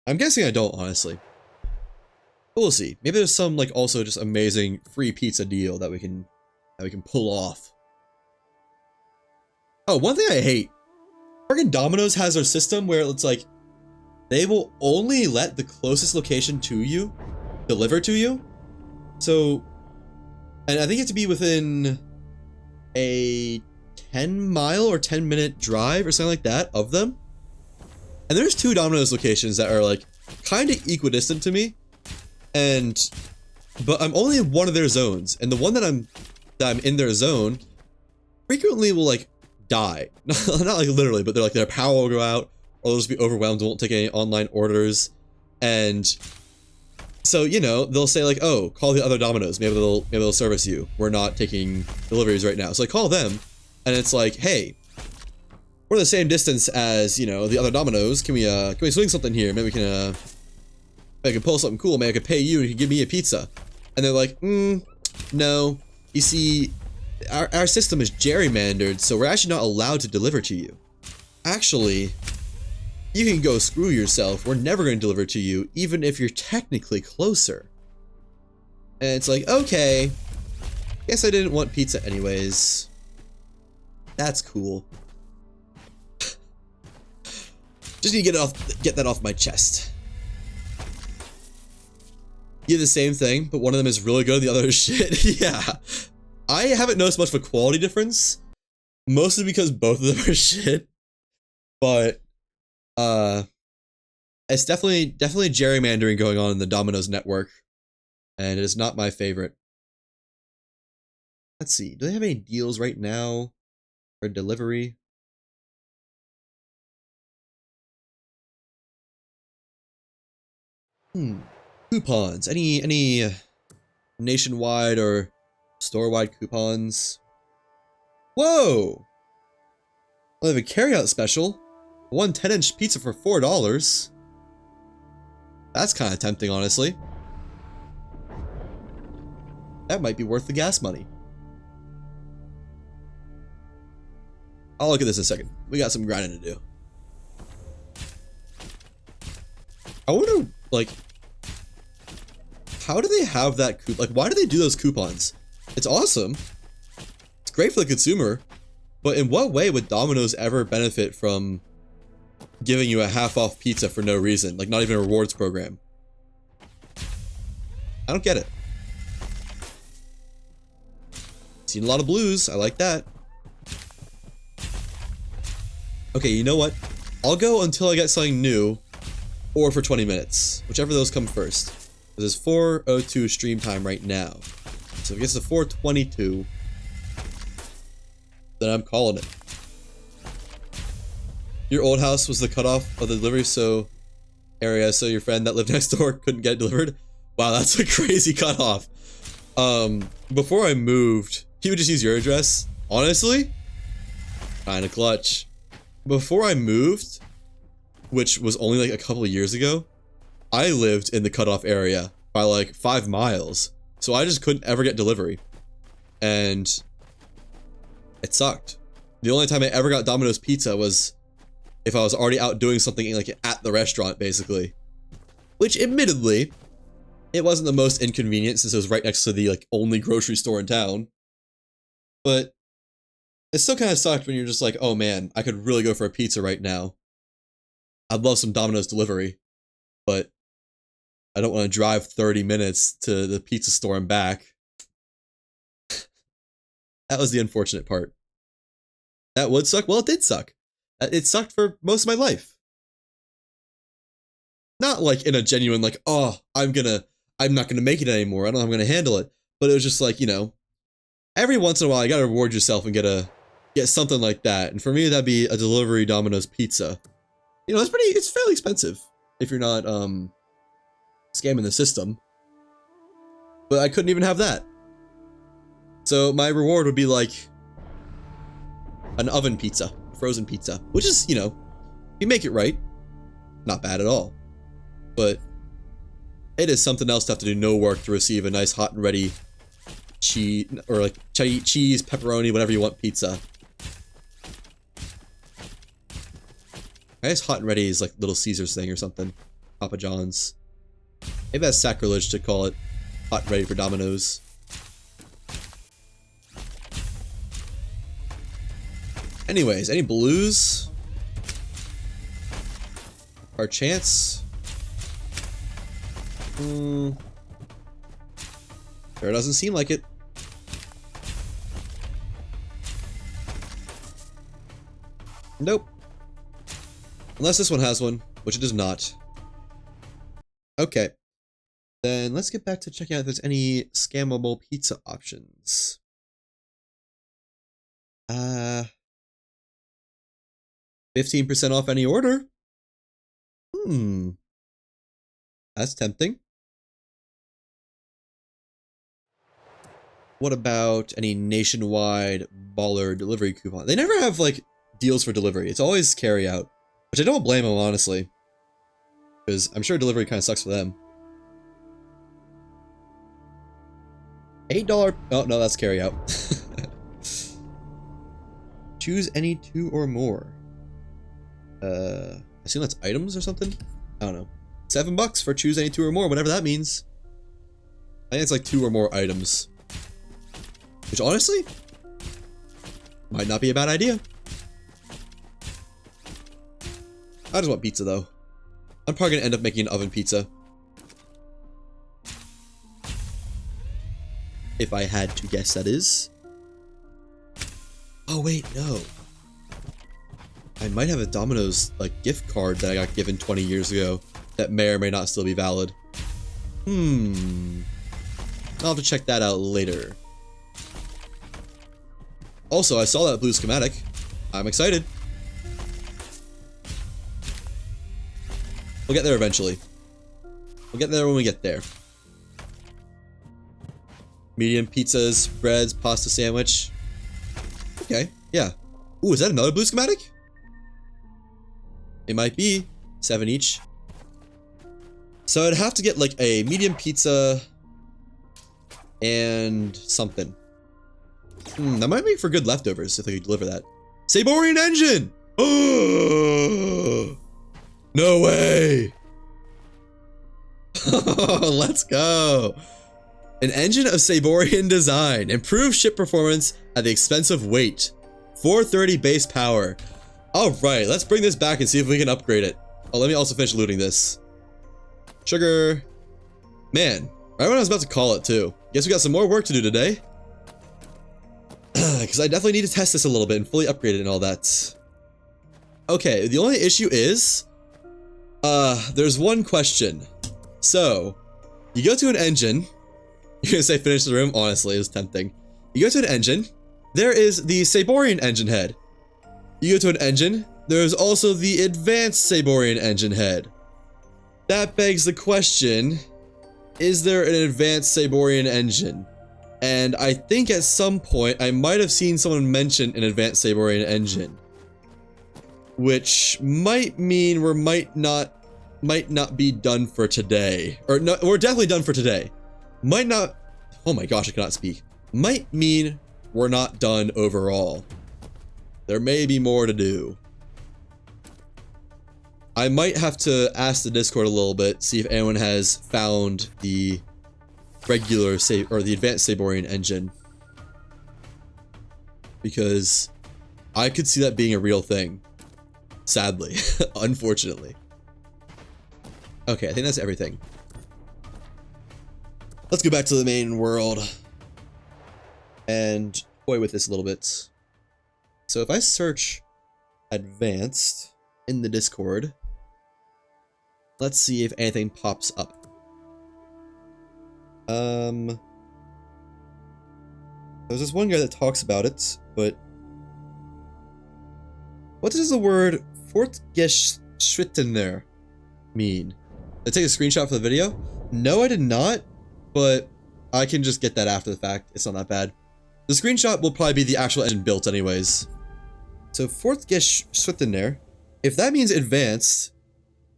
A: I'm guessing I don't, honestly. But we'll see. Maybe there's some like also just amazing free pizza deal that we can pull off. Oh, one thing I hate. Friggin' Domino's has their system where it's like they will only let the closest location to you deliver to you. So, and I think you have to be within a 10-mile or 10-minute drive or something like that of them. And there's 2 Domino's locations that are like kind of equidistant to me. But I'm only in one of their zones, and the one that I'm in their zone frequently will like die. Not like literally, but their power will go out, or they'll just be overwhelmed and won't take any online orders. And so, you know, they'll say like, oh, call the other Domino's. Maybe they'll service you. We're not taking deliveries right now. So I call them, and it's like, hey, we're the same distance as, you know, the other Domino's. Can we swing something here? Maybe we can pull something cool. Maybe I could pay you and you can give me a pizza. And they're like, no. You see, our system is gerrymandered, so we're actually not allowed to deliver to you. Actually, you can go screw yourself. We're never going to deliver to you, even if you're technically closer. And it's like, okay, guess I didn't want pizza anyways. That's cool. Just need to get that off my chest. You do the same thing, but one of them is really good, the other is shit. Yeah. I haven't noticed much of a quality difference, mostly because both of them are shit. But it's definitely gerrymandering going on in the Domino's network, and it is not my favorite. Let's see, do they have any deals right now for delivery? Coupons. Any nationwide or store-wide coupons? Whoa! They have a carryout special. One 10-inch pizza for $4. That's kind of tempting, honestly. That might be worth the gas money. I'll look at this in a second. We got some grinding to do. I wonder, like, how do they have that like, why do they do those coupons? It's awesome. It's great for the consumer. But in what way would Domino's ever benefit from giving you a half-off pizza for no reason? Like, not even a rewards program. I don't get it. Seen a lot of blues. I like that. Okay, you know what? I'll go until I get something new, or for 20 minutes. Whichever of those come first. This is 4:02 stream time right now. So if it gets to 4:22, then I'm calling it. Your old house was the cutoff of the delivery area, so your friend that lived next door couldn't get it delivered? Wow, that's a crazy cutoff. Before I moved, he would just use your address. Honestly, kinda clutch. Before I moved, which was only like a couple of years ago, I lived in the cutoff area by like 5 miles. So I just couldn't ever get delivery. And it sucked. The only time I ever got Domino's pizza was if I was already out doing something like at the restaurant, basically. Which, admittedly, it wasn't the most inconvenient since it was right next to the like only grocery store in town. But it still kind of sucked when you're just like, oh man, I could really go for a pizza right now. I'd love some Domino's delivery, but I don't want to drive 30 minutes to the pizza store and back. That was the unfortunate part. That would suck? Well, it did suck. It sucked for most of my life. Not like in a genuine like, oh, I'm not gonna make it anymore. I don't know how I'm gonna handle it. But it was just like, you know, every once in a while you gotta reward yourself and get something like that. And for me, that'd be a delivery Domino's pizza. You know, it's fairly expensive if you're not scamming the system. But I couldn't even have that. So my reward would be like an oven pizza, frozen pizza, which is, you know, if you make it right, not bad at all. But it is something else to have to do no work to receive a nice hot and ready cheese, or like cheese, pepperoni, whatever you want pizza. I guess hot and ready is like Little Caesars thing or something. Papa John's. Maybe that's sacrilege to call it hot and ready for Domino's. Anyways, any blues? Our chance? Sure doesn't seem like it. Nope. Unless this one has one, which it does not. Okay. Then let's get back to checking out if there's any scammable pizza options. 15% off any order? That's tempting. What about any nationwide baller delivery coupon? They never have, like, deals for delivery. It's always carry out. Which I don't blame them, honestly. Because I'm sure delivery kind of sucks for them. $8. Oh, no, that's carry out. Choose any 2 or more. I assume that's items or something? I don't know. $7 for choose any 2 or more, whatever that means. I think it's like 2 or more items. Which honestly, might not be a bad idea. I just want pizza though. I'm probably gonna end up making an oven pizza. If I had to guess, that is. Oh wait, no. I might have a Domino's like gift card that I got given 20 years ago that may or may not still be valid. I'll have to check that out later. Also, I saw that blue schematic. I'm excited. We'll get there eventually. We'll get there when we get there. Medium pizzas, breads, pasta sandwich. Okay, yeah. Ooh, is that another blue schematic? It might be. 7 each. So I'd have to get like a medium pizza and something. That might make for good leftovers if they could deliver that. Saborian engine! Oh, no way! Let's go! An engine of Saborian design. Improved ship performance at the expense of weight. 430 base power. Alright, let's bring this back and see if we can upgrade it. Oh, let me also finish looting this. Sugar. Man, right when I was about to call it too. Guess we got some more work to do today. Because I definitely need to test this a little bit and fully upgrade it and all that. Okay, the only issue is... there's one question. So, you go to an engine... You're gonna say finish the room? Honestly, it's tempting. You go to an engine, there is the Saborian engine head. You go to an engine, there's also the advanced Saborian engine head. That begs the question, is there an advanced Saborian engine? And I think at some point, I might have seen someone mention an advanced Saborian engine. Which might mean we might not be done for today. Or no, we're definitely done for today. Might not, oh my gosh, I cannot speak. Might mean we're not done overall. There may be more to do. I might have to ask the Discord a little bit, see if anyone has found the regular or the advanced Saborian engine. Because I could see that being a real thing. Sadly. Unfortunately. Okay, I think that's everything. Let's go back to the main world and toy with this a little bit. So if I search advanced in the Discord, let's see if anything pops up. There's this one guy that talks about it, but what does the word Fortgeschrittener mean? Did I take a screenshot for the video? No, I did not. But I can just get that after the fact. It's not that bad. The screenshot will probably be the actual engine built anyways. So Fortgeschrittener, if that means advanced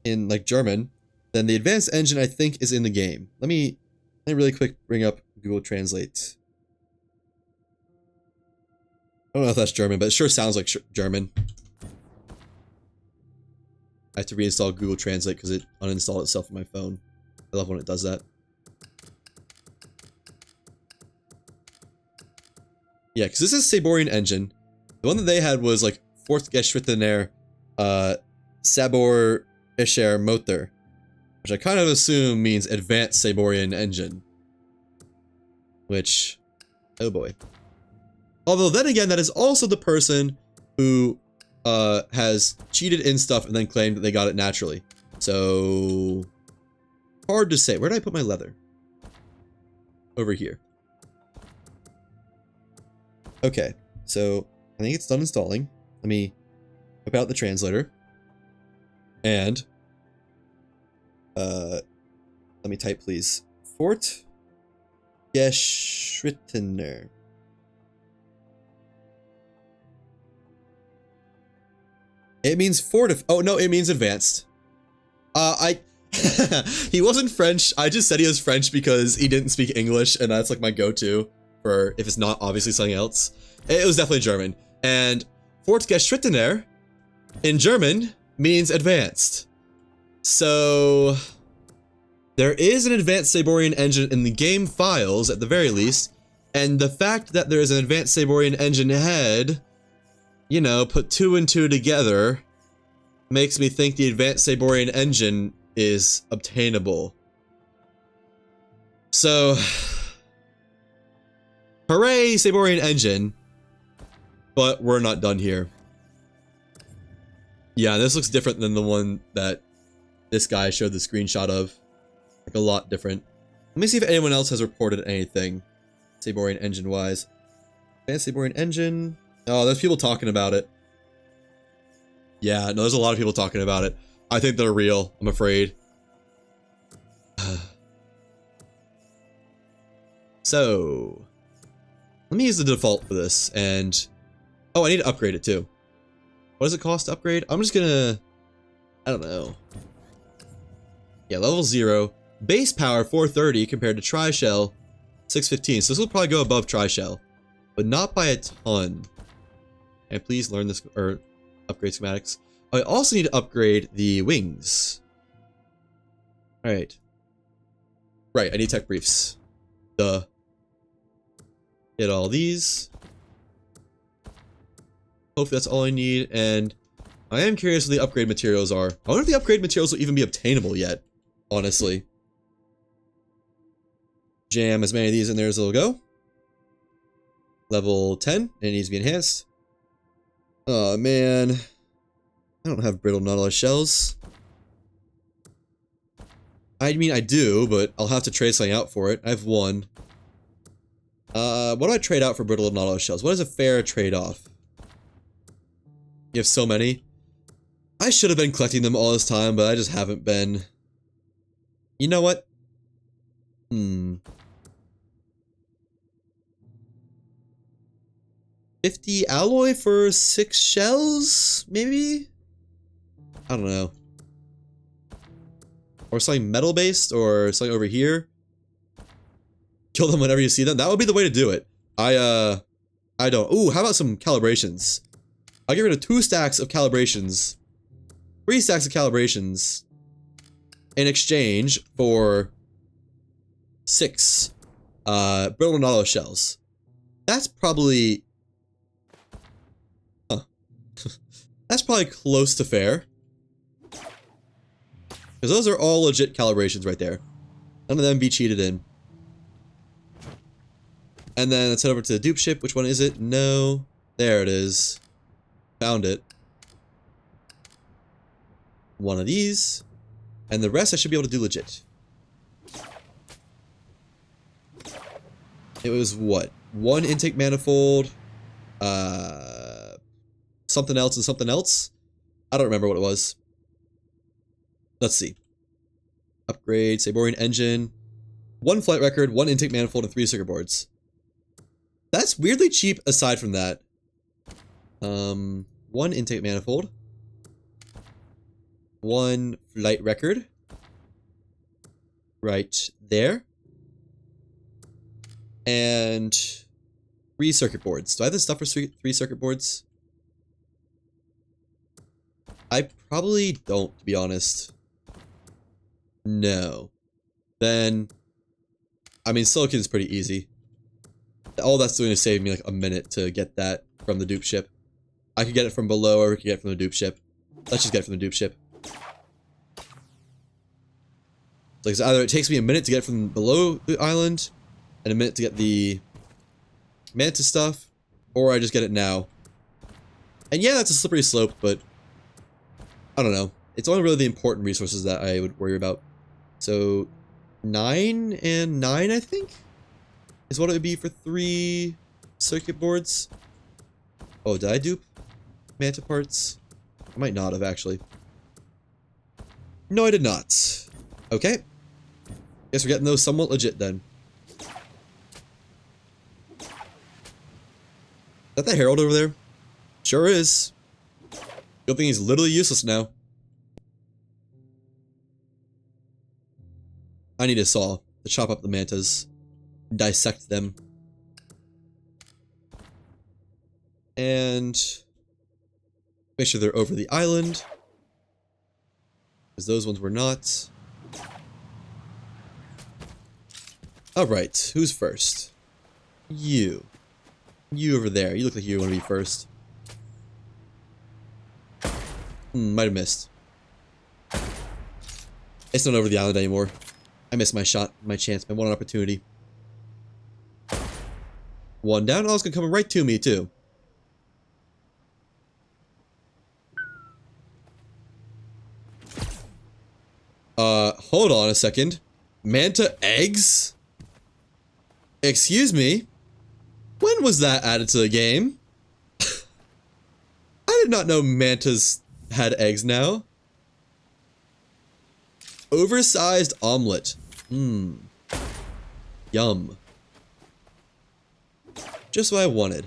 A: in like German, then the advanced engine I think is in the game. Let me really quick bring up Google Translate. I don't know if that's German, but it sure sounds like German. I have to reinstall Google Translate because it uninstalled itself on my phone. I love when it does that. Yeah, because this is Saborian engine. The one that they had was like Fortgeschrittener Saborischer Motor, which I kind of assume means advanced Saborian engine. Which, oh boy. Although then again, that is also the person who has cheated in stuff and then claimed that they got it naturally. So, hard to say. Where did I put my leather? Over here. Okay, so I think it's done installing. Let me whip out the translator. And let me type please. Fortgeschrittener. It means oh no, it means advanced. I He wasn't French. I just said he was French because he didn't speak English, and that's like my go-to for if it's not obviously something else. It was definitely German. And Fortgeschrittener in German means advanced. So there is an advanced Saborian engine in the game files at the very least, and the fact that there is an advanced Saborian engine head, you know, put 2 and 2 together makes me think the advanced Saborian engine is obtainable. So, hooray, Saborian engine, but we're not done here. Yeah, this looks different than the one that this guy showed the screenshot of. Like a lot different. Let me see if anyone else has reported anything Saborian engine-wise. Advanced Saborian engine. Oh, there's people talking about it. Yeah, no, there's a lot of people talking about it. I think they're real, I'm afraid. So, let me use the default for this, and... Oh, I need to upgrade it too. What does it cost to upgrade? I'm just gonna... I don't know. Yeah, level 0. Base power 430 compared to Tri-Shell 615. So this will probably go above Tri-Shell, but not by a ton. And please learn this, or upgrade schematics. I also need to upgrade the wings. Alright. Right, I need tech briefs. Duh. Get all these. Hopefully that's all I need, and I am curious what the upgrade materials are. I wonder if the upgrade materials will even be obtainable yet, honestly. Jam as many of these in there as it'll go. Level 10, it needs to be enhanced. Oh man. I don't have brittle nautilus shells. I mean, I do, but I'll have to trade something out for it. I have 1. What do I trade out for brittle nautilus shells? What is a fair trade-off? You have so many. I should have been collecting them all this time, but I just haven't been. You know what? 50 alloy for 6 shells, maybe? I don't know. Or something metal-based, or something over here. Kill them whenever you see them. That would be the way to do it. I don't. Ooh, how about some calibrations? I'll get rid of 2 stacks of calibrations. 3 stacks of calibrations. In exchange for 6 brittle nautilus shells. That's probably... Huh. That's probably close to fair. Because those are all legit calibrations right there. None of them be cheated in. And then let's head over to the dupe ship. Which one is it? No. There it is. Found it. One of these. And the rest I should be able to do legit. It was what? 1 intake manifold. Something else and something else? I don't remember what it was. Let's see. Upgrade, Saborian engine. 1 flight record, 1 intake manifold, and 3 circuit boards. That's weirdly cheap aside from that. 1 intake manifold. 1 flight record. Right there. And 3 circuit boards. Do I have the stuff for 3 circuit boards? I probably don't, to be honest. No. Then, I mean, silicon's pretty easy. All that's doing is saving me like a minute to get that from the dupe ship. I could get it from below, or we could get it from the dupe ship. Let's just get it from the dupe ship. Like, so either it takes me a minute to get it from below the island, and a minute to get the mantis stuff, or I just get it now. And yeah, that's a slippery slope, but I don't know. It's only really the important resources that I would worry about. So 9 and 9, I think, is what it would be for 3 circuit boards. Oh, did I dupe manta parts? I might not have, actually. No, I did not. Okay. Guess we're getting those somewhat legit then. Is that the Herald over there? Sure is. Good thing he's literally useless now. I need a saw to chop up the mantas, dissect them. And make sure they're over the island, because those ones were not. Alright, who's first? You. You over there. You look like you want to be first. Might have missed. It's not over the island anymore. I missed my shot, my chance, my one opportunity. One down. Oh, it's gonna come right to me, too. Hold on a second. Manta eggs? Excuse me? When was that added to the game? I did not know mantas had eggs now. Oversized omelet. Yum. Just what I wanted.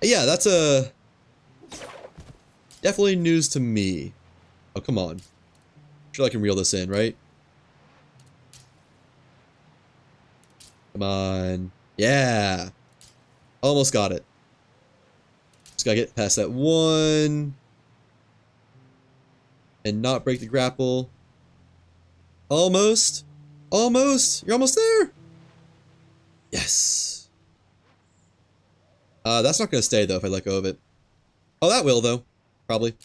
A: Yeah, that's definitely news to me. Oh, come on. Sure I can reel this in, right? Come on. Yeah. Almost got it. Just gotta get past that one. And not break the grapple. Almost. Almost. You're almost there. Yes. That's not gonna stay though if I let go of it. Oh, that will though. Probably.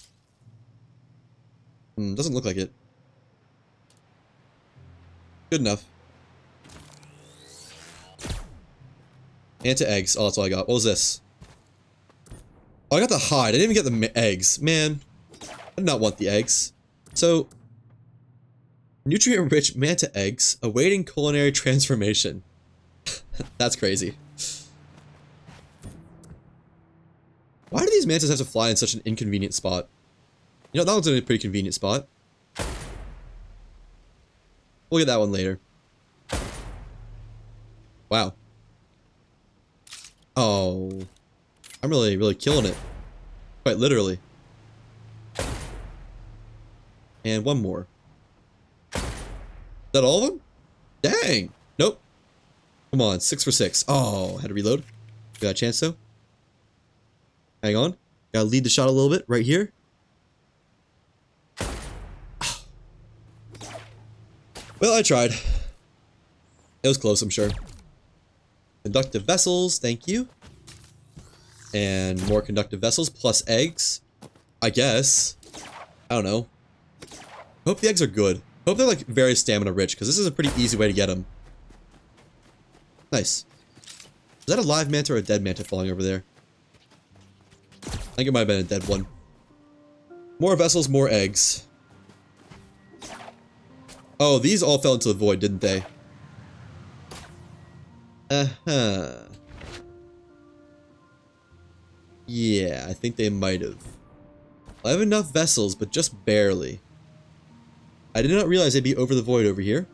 A: Doesn't look like it. Good enough. Manta eggs. Oh, that's all I got. What was this? Oh, I got the hide. I didn't even get the eggs. Man. I did not want the eggs. So, nutrient-rich manta eggs awaiting culinary transformation. That's crazy. Why do these mantas have to fly in such an inconvenient spot? You know, that one's in a pretty convenient spot. We'll get that one later. Wow. Oh. I'm really killing it. Quite literally. And one more. Is that all of them? Dang. Nope. Come on, 6 for 6. Oh, had to reload. Got a chance though. Hang on. Gotta lead the shot a little bit right here. Well, I tried. It was close, I'm sure. Conductive vessels, thank you. And more conductive vessels plus eggs. I guess. I don't know. Hope the eggs are good. Hope they're like very stamina rich, because this is a pretty easy way to get them. Nice. Is that a live manta or a dead manta falling over there? I think it might have been a dead one. More vessels, more eggs. Oh, these all fell into the void, didn't they? Uh-huh. Yeah, I think they might have. I have enough vessels, but just barely. I did not realize they'd be over the void over here.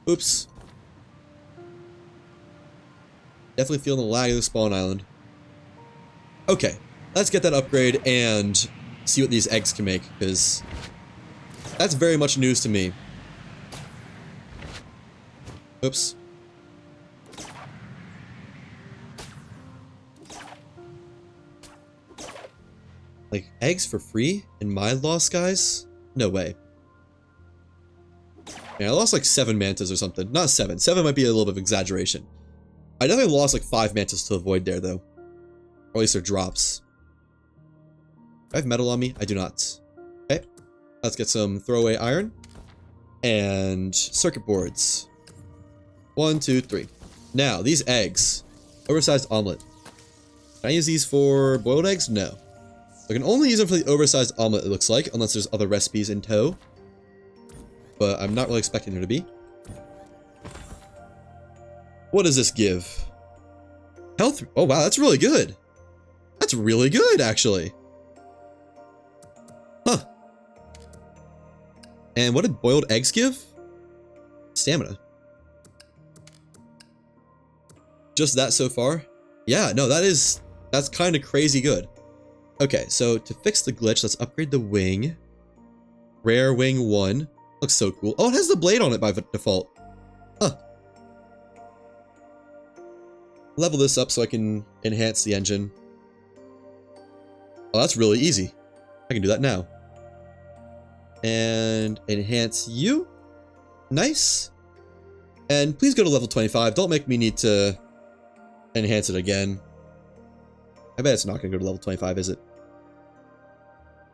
A: Oops. Definitely feeling the lag of the spawn island. Okay, let's get that upgrade and see what these eggs can make, because that's very much news to me. Oops. Like, eggs for free in my lost guys? No way. Yeah, I lost like 7 mantas or something. Not 7. 7 might be a little bit of exaggeration. I definitely lost like 5 mantas to the void there, though. Or at least they're drops. Do I have metal on me? I do not. Okay. Let's get some throwaway iron. And circuit boards. 1, 2, 3. Now, these eggs. Oversized omelet. Can I use these for boiled eggs? No. I can only use them for the oversized omelet, it looks like, unless there's other recipes in tow. But I'm not really expecting there to be. What does this give? Health. Oh, wow, that's really good. That's really good, actually. Huh. And what did boiled eggs give? Stamina. Just that so far? Yeah, no, that's kind of crazy good. Okay, so to fix the glitch, let's upgrade the wing. Rare wing 1. Looks so cool. Oh, it has the blade on it by default. Huh. Level this up so I can enhance the engine. Oh, that's really easy. I can do that now. And enhance you. Nice. And please go to level 25. Don't make me need to enhance it again. I bet it's not going to go to level 25, is it?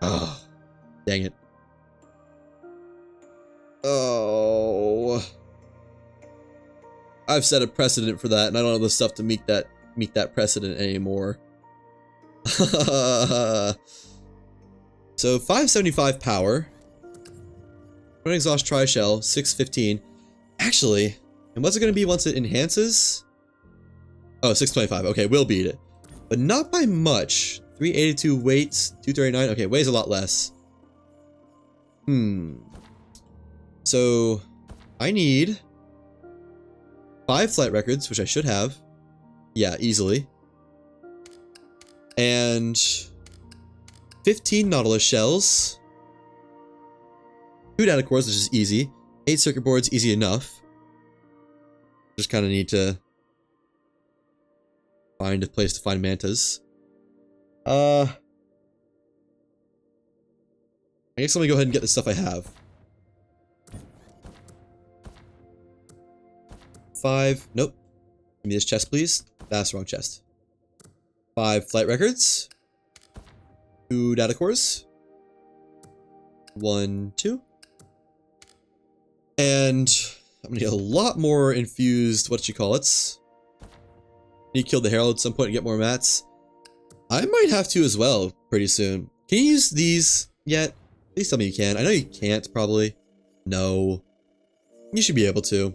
A: Oh, dang it. Oh. I've set a precedent for that, and I don't have the stuff to meet that precedent anymore. So 575 power. Front exhaust tri-shell, 615. Actually, and what's it going to be once it enhances? Oh, 625. Okay, we'll beat it. But not by much. 382 weight, 239. Okay, weighs a lot less. So, I need 5 flight records, which I should have. Yeah, easily. And 15 Nautilus shells. 2 data cores, which is easy. 8 circuit boards, easy enough. Just kind of need to find a place to find mantas. I guess let me go ahead and get the stuff I have. 5, nope. Give me this chest, please. That's the wrong chest. 5 flight records. 2 data cores. 1, 2. And I'm gonna get a lot more infused, what-you-call-its. Need to kill the Herald at some point and get more mats. I might have to as well pretty soon. Can you use these yet? Please tell me you can. I know you can't, probably. No. You should be able to.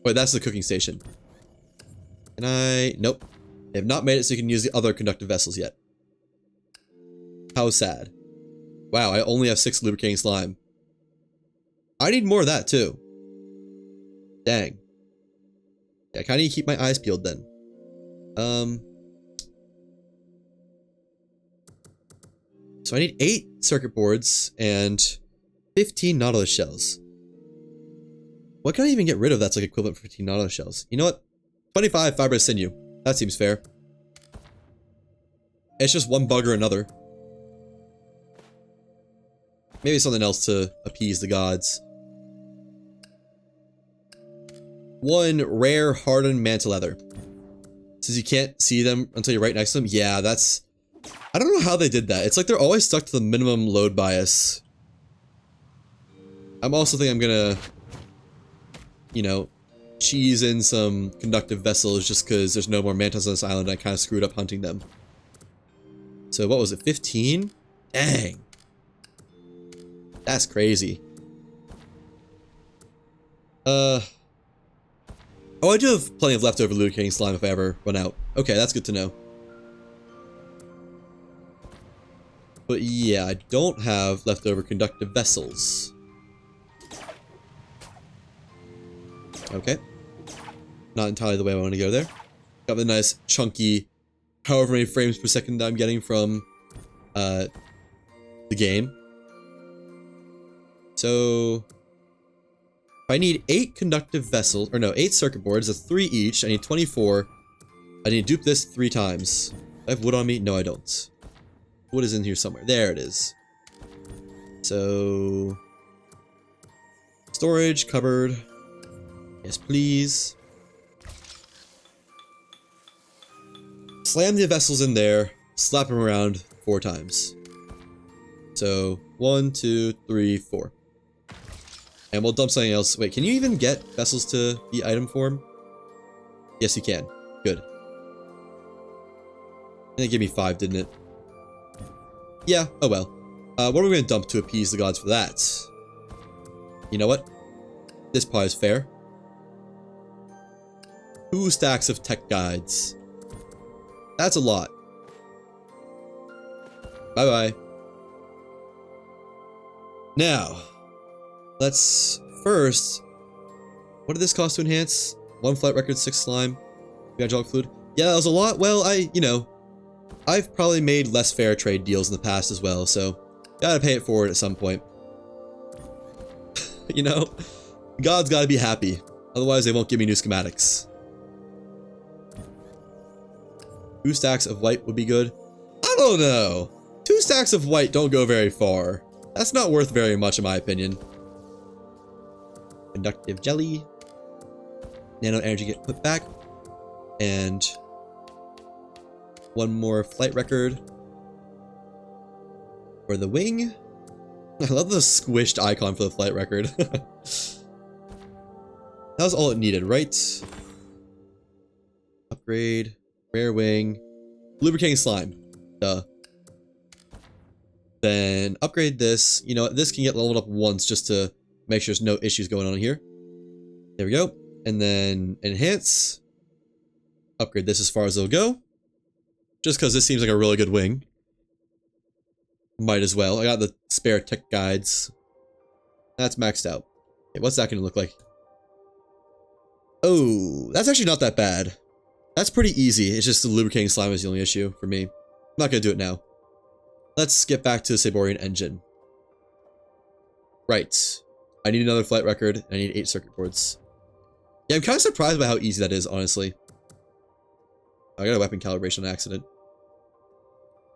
A: Wait, that's the cooking station. Can I? Nope. They have not made it so you can use the other conductive vessels yet. How sad. Wow, I only have 6 lubricating slime. I need more of that too. Dang. Yeah, I kind of need to keep my eyes peeled then. So I need 8 circuit boards and 15 Nautilus shells. What can I even get rid of that's like equivalent for 15 Nautilus shells? You know what? 25 fibrous sinew. That seems fair. It's just one bug or another. Maybe something else to appease the gods. 1 rare hardened manta leather. Since you can't see them until you're right next to them. Yeah, that's... I don't know how they did that. It's like they're always stuck to the minimum load bias. I'm also thinking I'm gonna... you know, cheese in some conductive vessels just because there's no more mantas on this island and I kind of screwed up hunting them. So what was it, 15? Dang. That's crazy. Oh, I do have plenty of leftover lubricating slime if I ever run out. Okay, that's good to know. But yeah, I don't have leftover conductive vessels. Okay. Not entirely the way I want to go there. Got the nice chunky, however many frames per second I'm getting from the game. So I need 8 conductive vessels, or no, 8 circuit boards, that's 3 each. I need 24. I need to dupe this 3 times. Do I have wood on me? No, I don't. Wood is in here somewhere. There it is. So storage, cupboard. Yes, please. Slam the vessels in there, slap them around 4 times. So 1, 2, 3, 4. And we'll dump something else. Wait, can you even get vessels to be item form? Yes, you can. Good. And it gave me 5, didn't it? Yeah, oh well. What are we going to dump to appease the gods for that? You know what? This probably is fair. 2 stacks of tech guides. That's a lot. Bye-bye. Now, let's first... What did this cost to enhance? 1 flight record, 6 slime. Hydraulic fluid. Yeah, that was a lot. Well, you know, I've probably made less fair trade deals in the past as well, so gotta pay it forward at some point. You know? God's gotta be happy. Otherwise, they won't give me new schematics. 2 stacks of white would be good. I don't know. 2 stacks of white don't go very far. That's not worth very much in my opinion. Conductive jelly. Nano energy get put back. And 1 more flight record for the wing. I love the squished icon for the flight record. That was all it needed, right? Upgrade, rare wing, lubricating slime. Duh. Then upgrade this. You know, this can get leveled up once just to make sure there's no issues going on here. There we go. And then enhance. Upgrade this as far as it'll go. Just because this seems like a really good wing. Might as well. I got the spare tech guides. That's maxed out. Okay, what's that going to look like? Oh, that's actually not that bad. That's pretty easy. It's just the lubricating slime is the only issue for me. I'm not going to do it now. Let's get back to the Saborian engine. Right. I need another flight record. I need 8 circuit boards. Yeah, I'm kind of surprised by how easy that is, honestly. I got a weapon calibration on accident.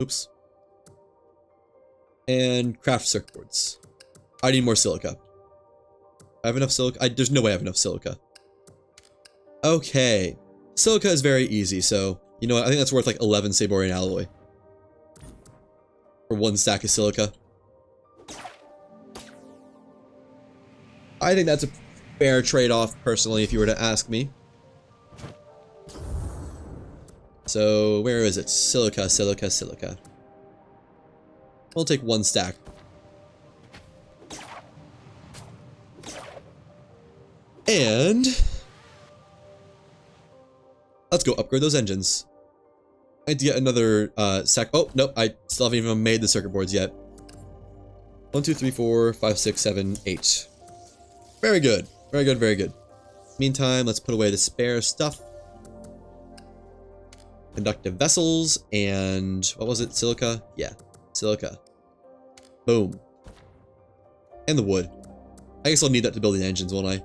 A: Oops. And craft circuit boards. I need more silica. I have enough silica? There's no way I have enough silica. Okay. Silica is very easy, so you know what? I think that's worth like 11 Saborian alloy. For 1 stack of silica. I think that's a fair trade-off, personally, if you were to ask me. So, where is it? Silica, silica, silica. We'll take 1 stack. And let's go upgrade those engines. I need to get another stack. Oh, nope, I still haven't even made the circuit boards yet. 1, 2, 3, 4, 5, 6, 7, 8. Very good. Very good, very good. Meantime, let's put away the spare stuff. Conductive vessels and what was it? Silica? Yeah, silica. Boom. And the wood. I guess I'll need that to build the engines, won't I?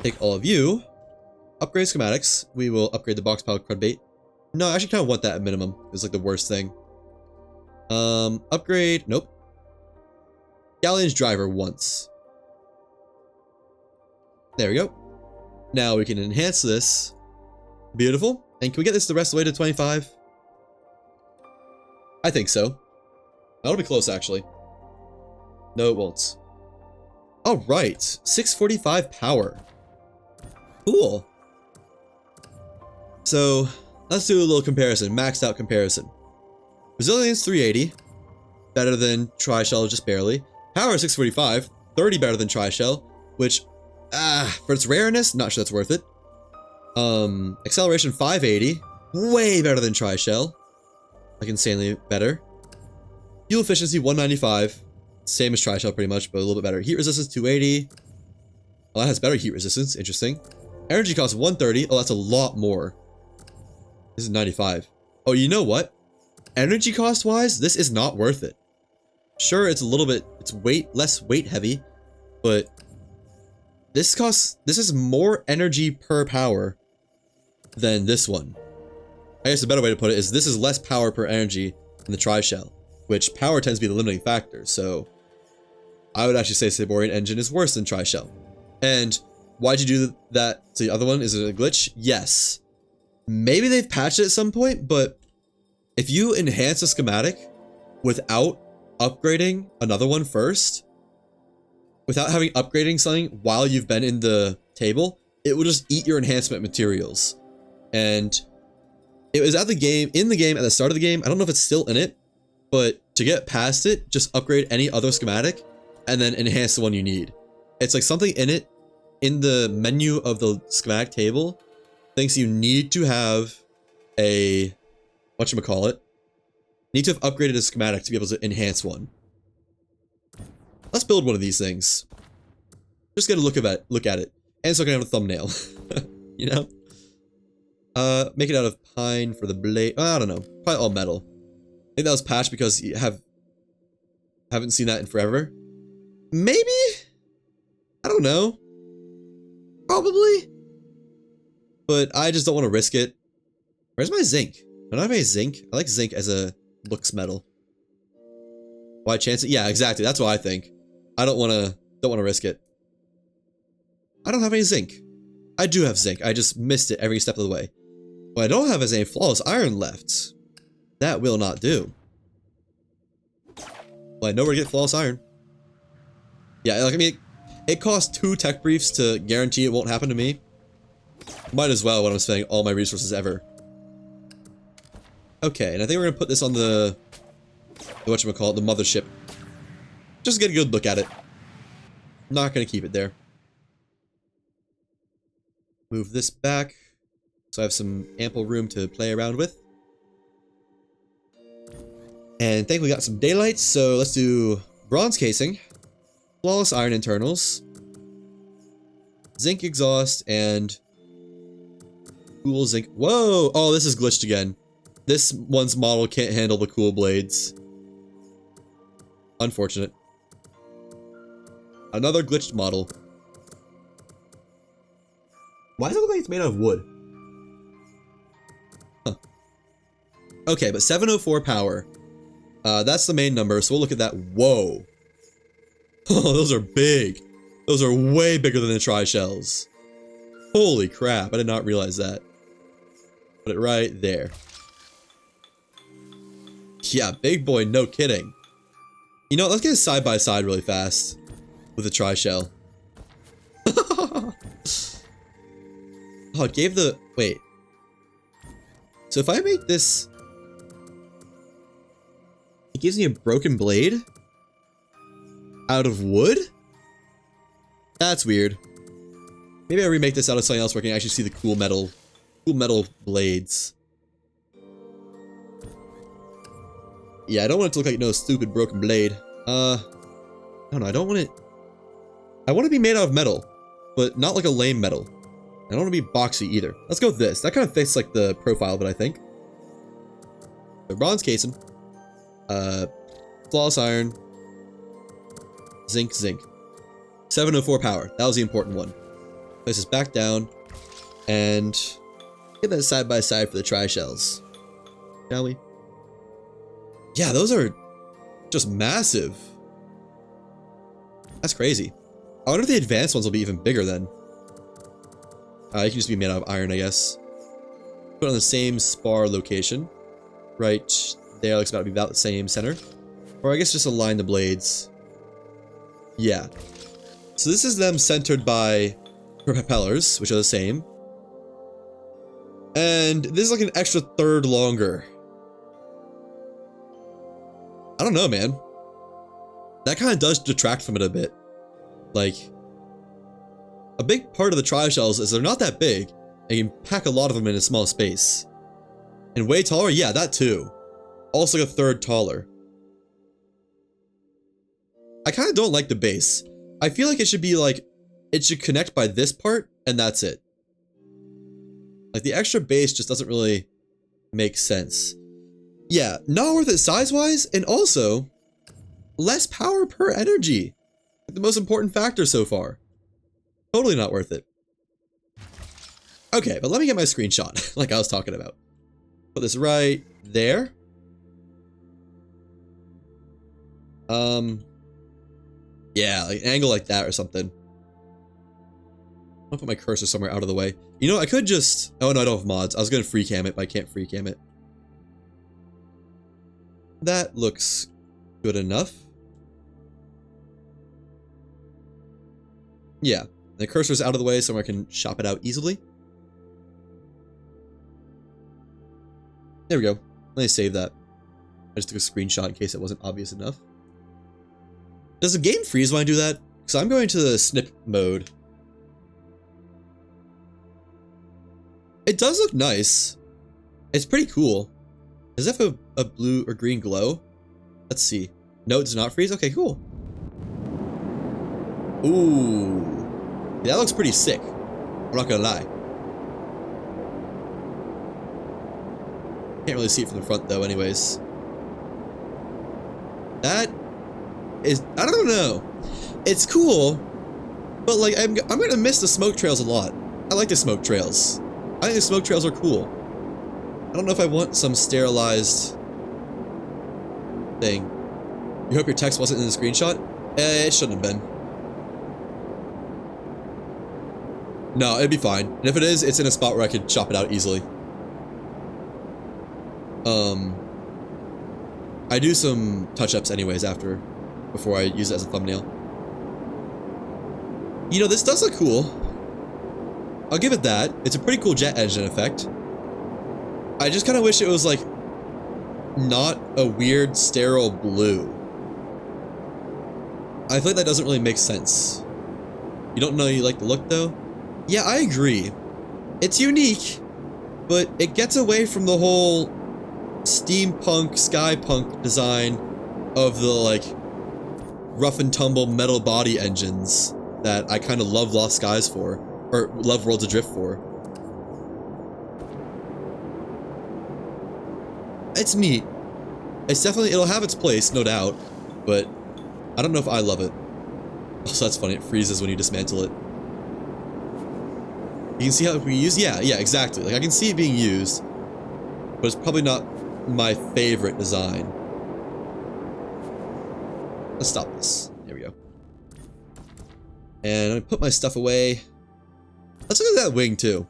A: Take all of you. Upgrade schematics. We will upgrade the box powered crud bait. No, I actually kind of want that at minimum. It's like the worst thing. Upgrade. Nope. Galleon's driver once. There we go. Now we can enhance this. Beautiful. And can we get this the rest of the way to 25? I think so. That'll be close, actually. No, it won't. Alright. 645 power. Cool. So, let's do a little comparison. Maxed out comparison. Resilience 380. Better than Tri-Shell, just barely. Power 645. 30 better than Tri-Shell. Which, for its rareness, not sure that's worth it. Acceleration 580. Way better than Tri-Shell. Like, insanely better. Fuel efficiency 195. Same as Tri-Shell pretty much, but a little bit better. Heat resistance 280. Oh, that has better heat resistance. Interesting. Energy cost 130. Oh, that's a lot more. This is 95. Oh, you know what? Energy cost wise, this is not worth it. Sure, it's a little bit, it's less weight heavy, but this is more energy per power than this one. I guess a better way to put it is this is less power per energy than the Tri-Shell, which power tends to be the limiting factor, so I would actually say Saborian engine is worse than Tri-Shell. And why'd you do that to the other one? Is it a glitch? Yes. Maybe they've patched it at some point, but if you enhance a schematic without upgrading another one first, without having upgrading something while you've been in the table, it will just eat your enhancement materials. And it was in the game at the start of the game. I don't know if it's still in it, but to get past it, just upgrade any other schematic and then enhance the one you need. It's like something in it, in the menu of the schematic table, thinks you need to have a, whatchamacallit, need to have upgraded a schematic to be able to enhance one. Let's build one of these things. Just get a look at it. And so I can have a thumbnail. You know? Make it out of pine for the blade. I don't know. Probably all metal. I think that was patched because you haven't seen that in forever. Maybe? don't know. Probably. But I just don't want to risk it. Where's my zinc? I don't have any zinc. I like zinc as a looks metal. Why chance it? Yeah, exactly. That's what I think. I don't want to risk it. I don't have any zinc. I do have zinc. I just missed it every step of the way. What I don't have is any flawless iron left. That will not do. Well, I know where to get flawless iron. Yeah, like, I mean, it costs 2 tech briefs to guarantee it won't happen to me. Might as well when I'm spending all my resources ever. Okay, and I think we're gonna put this on the whatchamacallit, the mothership. Just to get a good look at it. Not gonna keep it there. Move this back, so I have some ample room to play around with. And I think we got some daylight, so let's do bronze casing, flawless iron internals, zinc exhaust, and cool zinc. Whoa! Oh, this is glitched again. This one's model can't handle the cool blades. Unfortunate. Another glitched model. Why does it look like it's made out of wood? Huh. Okay, but 704 power. That's the main number, so we'll look at that. Whoa. Oh, those are big. Those are way bigger than the tri-shells. Holy crap, I did not realize that. Put it right there. Yeah, big boy, no kidding. You know, let's get side by side really fast with the tri-shell. Oh, it gave the... Wait. So if I make this... It gives me a broken blade? Out of wood? That's weird. Maybe I remake this out of something else where I can actually see the cool metal blades. Yeah, I don't want it to look like no stupid broken blade. I don't know, I don't want it... I want it to be made out of metal, but not like a lame metal. I don't want to be boxy either. Let's go with this. That kind of fits like the profile of it, I think. The bronze casing. Flawless iron. Zinc. 704 power. That was the important one. Place this back down. And get that side by side for the tri-shells. Shall we? Yeah, those are just massive. That's crazy. I wonder if the advanced ones will be even bigger then. It can just be made out of iron, I guess. Put it on the same spar location. Right there, looks about to be about the same center. Or I guess just align the blades. Yeah. So this is them centered by propellers, which are the same. And this is like an extra third longer. I don't know, man. That kind of does detract from it a bit. Like... A big part of the tri-shells is they're not that big, and you can pack a lot of them in a small space. And way taller? Yeah, that too. Also like a third taller. I kind of don't like the base. I feel like it should be like, it should connect by this part, and that's it. Like the extra base just doesn't really make sense. Yeah, not worth it size-wise, and also, less power per energy. The most important factor so far. Totally not worth it. Okay, but let me get my screenshot, like I was talking about. Put this right there. Yeah, like an angle like that or something. I'll put my cursor somewhere out of the way. You know, I could just... Oh no, I don't have mods. I was gonna free cam it, but I can't free cam it. That looks good enough. Yeah. The cursor's out of the way so I can shop it out easily. There we go. Let me save that. I just took a screenshot in case it wasn't obvious enough. Does the game freeze when I do that? Because I'm going to the snip mode. It does look nice. It's pretty cool. Does it have a blue or green glow? Let's see. No, it does not freeze? Okay, cool. Ooh. That looks pretty sick. I'm not gonna lie. Can't really see it from the front though, anyways. That is... I don't know. It's cool, But like, I'm gonna miss the smoke trails a lot. I like the smoke trails. I think the smoke trails are cool. I don't know if I want some sterilized thing. You hope your text wasn't in the screenshot? It shouldn't have been. No, it'd be fine. And if it is, it's in a spot where I could chop it out easily. I do some touch-ups anyways before I use it as a thumbnail. You know, this does look cool. I'll give it that. It's a pretty cool jet engine effect. I just kind of wish it was like not a weird sterile blue. I feel like that doesn't really make sense. You don't know you like the look though? Yeah, I agree. It's unique, but it gets away from the whole steampunk, skypunk design of the like rough and tumble metal body engines that I kind of love Lost Skies for, or love Worlds Adrift for. It's neat. It's definitely, it'll have its place, no doubt, but I don't know if I love it. Also, that's funny, it freezes when you dismantle it. You can see how it can be used? Yeah, exactly. Like, I can see it being used, but it's probably not my favorite design. Let's stop this. There we go. And I'm gonna put my stuff away. Let's look at that wing, too.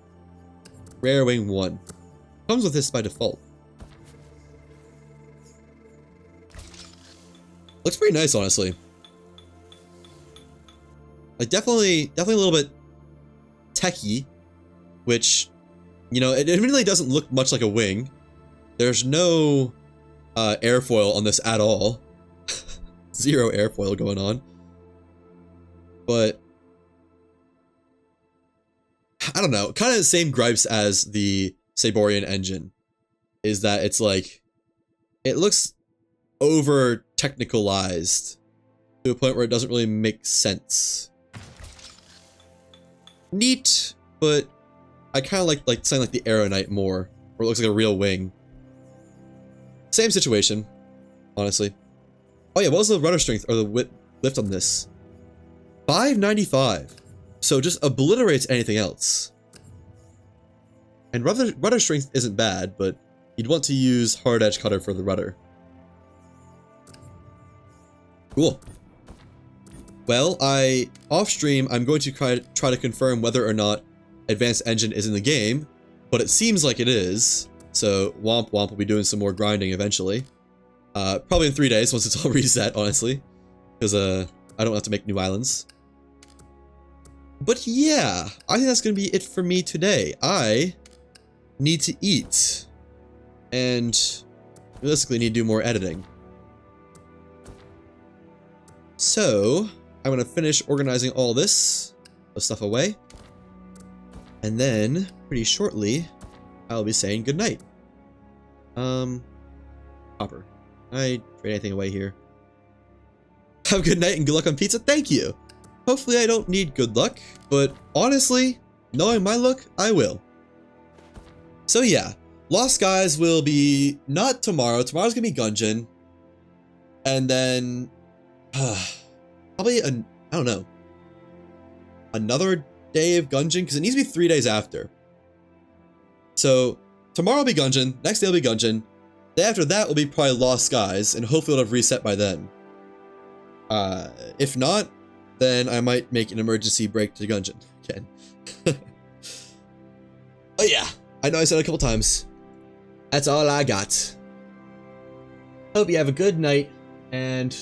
A: Rare Wing 1. Comes with this by default. Looks pretty nice, honestly. Like, definitely a little bit techy, which, you know, it admittedly doesn't look much like a wing. There's no airfoil on this at all. Zero airfoil going on. But I don't know, kind of the same gripes as the Saborian engine is that it's like, it looks over technicalized to a point where it doesn't really make sense. Neat, but I kind of like something like the Aeronite more, where it looks like a real wing. Same situation, honestly. Oh yeah, what was the rudder strength or the lift on this? 595. So just obliterates anything else. And rudder strength isn't bad, but you'd want to use hard edge cutter for the rudder. Cool. Well, off stream, I'm going to try to confirm whether or not Advanced Engine is in the game, but it seems like it is. So Womp Womp will be doing some more grinding eventually. Probably in 3 days once it's all reset, honestly, because I don't have to make new islands. But yeah, I think that's gonna be it for me today. I need to eat, and realistically need to do more editing. So I'm gonna finish organizing all this stuff away, and then pretty shortly I'll be saying goodnight. Hopper, can I trade anything away here? Have a good night and good luck on pizza. Thank you. Hopefully I don't need good luck, but honestly, knowing my luck, I will. So yeah, Lost Skies will be not tomorrow. Tomorrow's gonna be Gungeon, and then probably I don't know, another day of Gungeon, because it needs to be 3 days after. So tomorrow will be Gungeon, next day will be Gungeon, day after that will be probably Lost Skies, and hopefully it'll have reset by then. If not, then I might make an emergency break to Gungeon again. Oh yeah, I know I said it a couple times. That's all I got. Hope you have a good night, and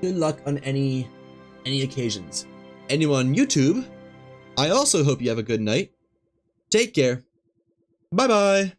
A: good luck on any occasions. Anyone on YouTube, I also hope you have a good night. Take care. Bye-bye.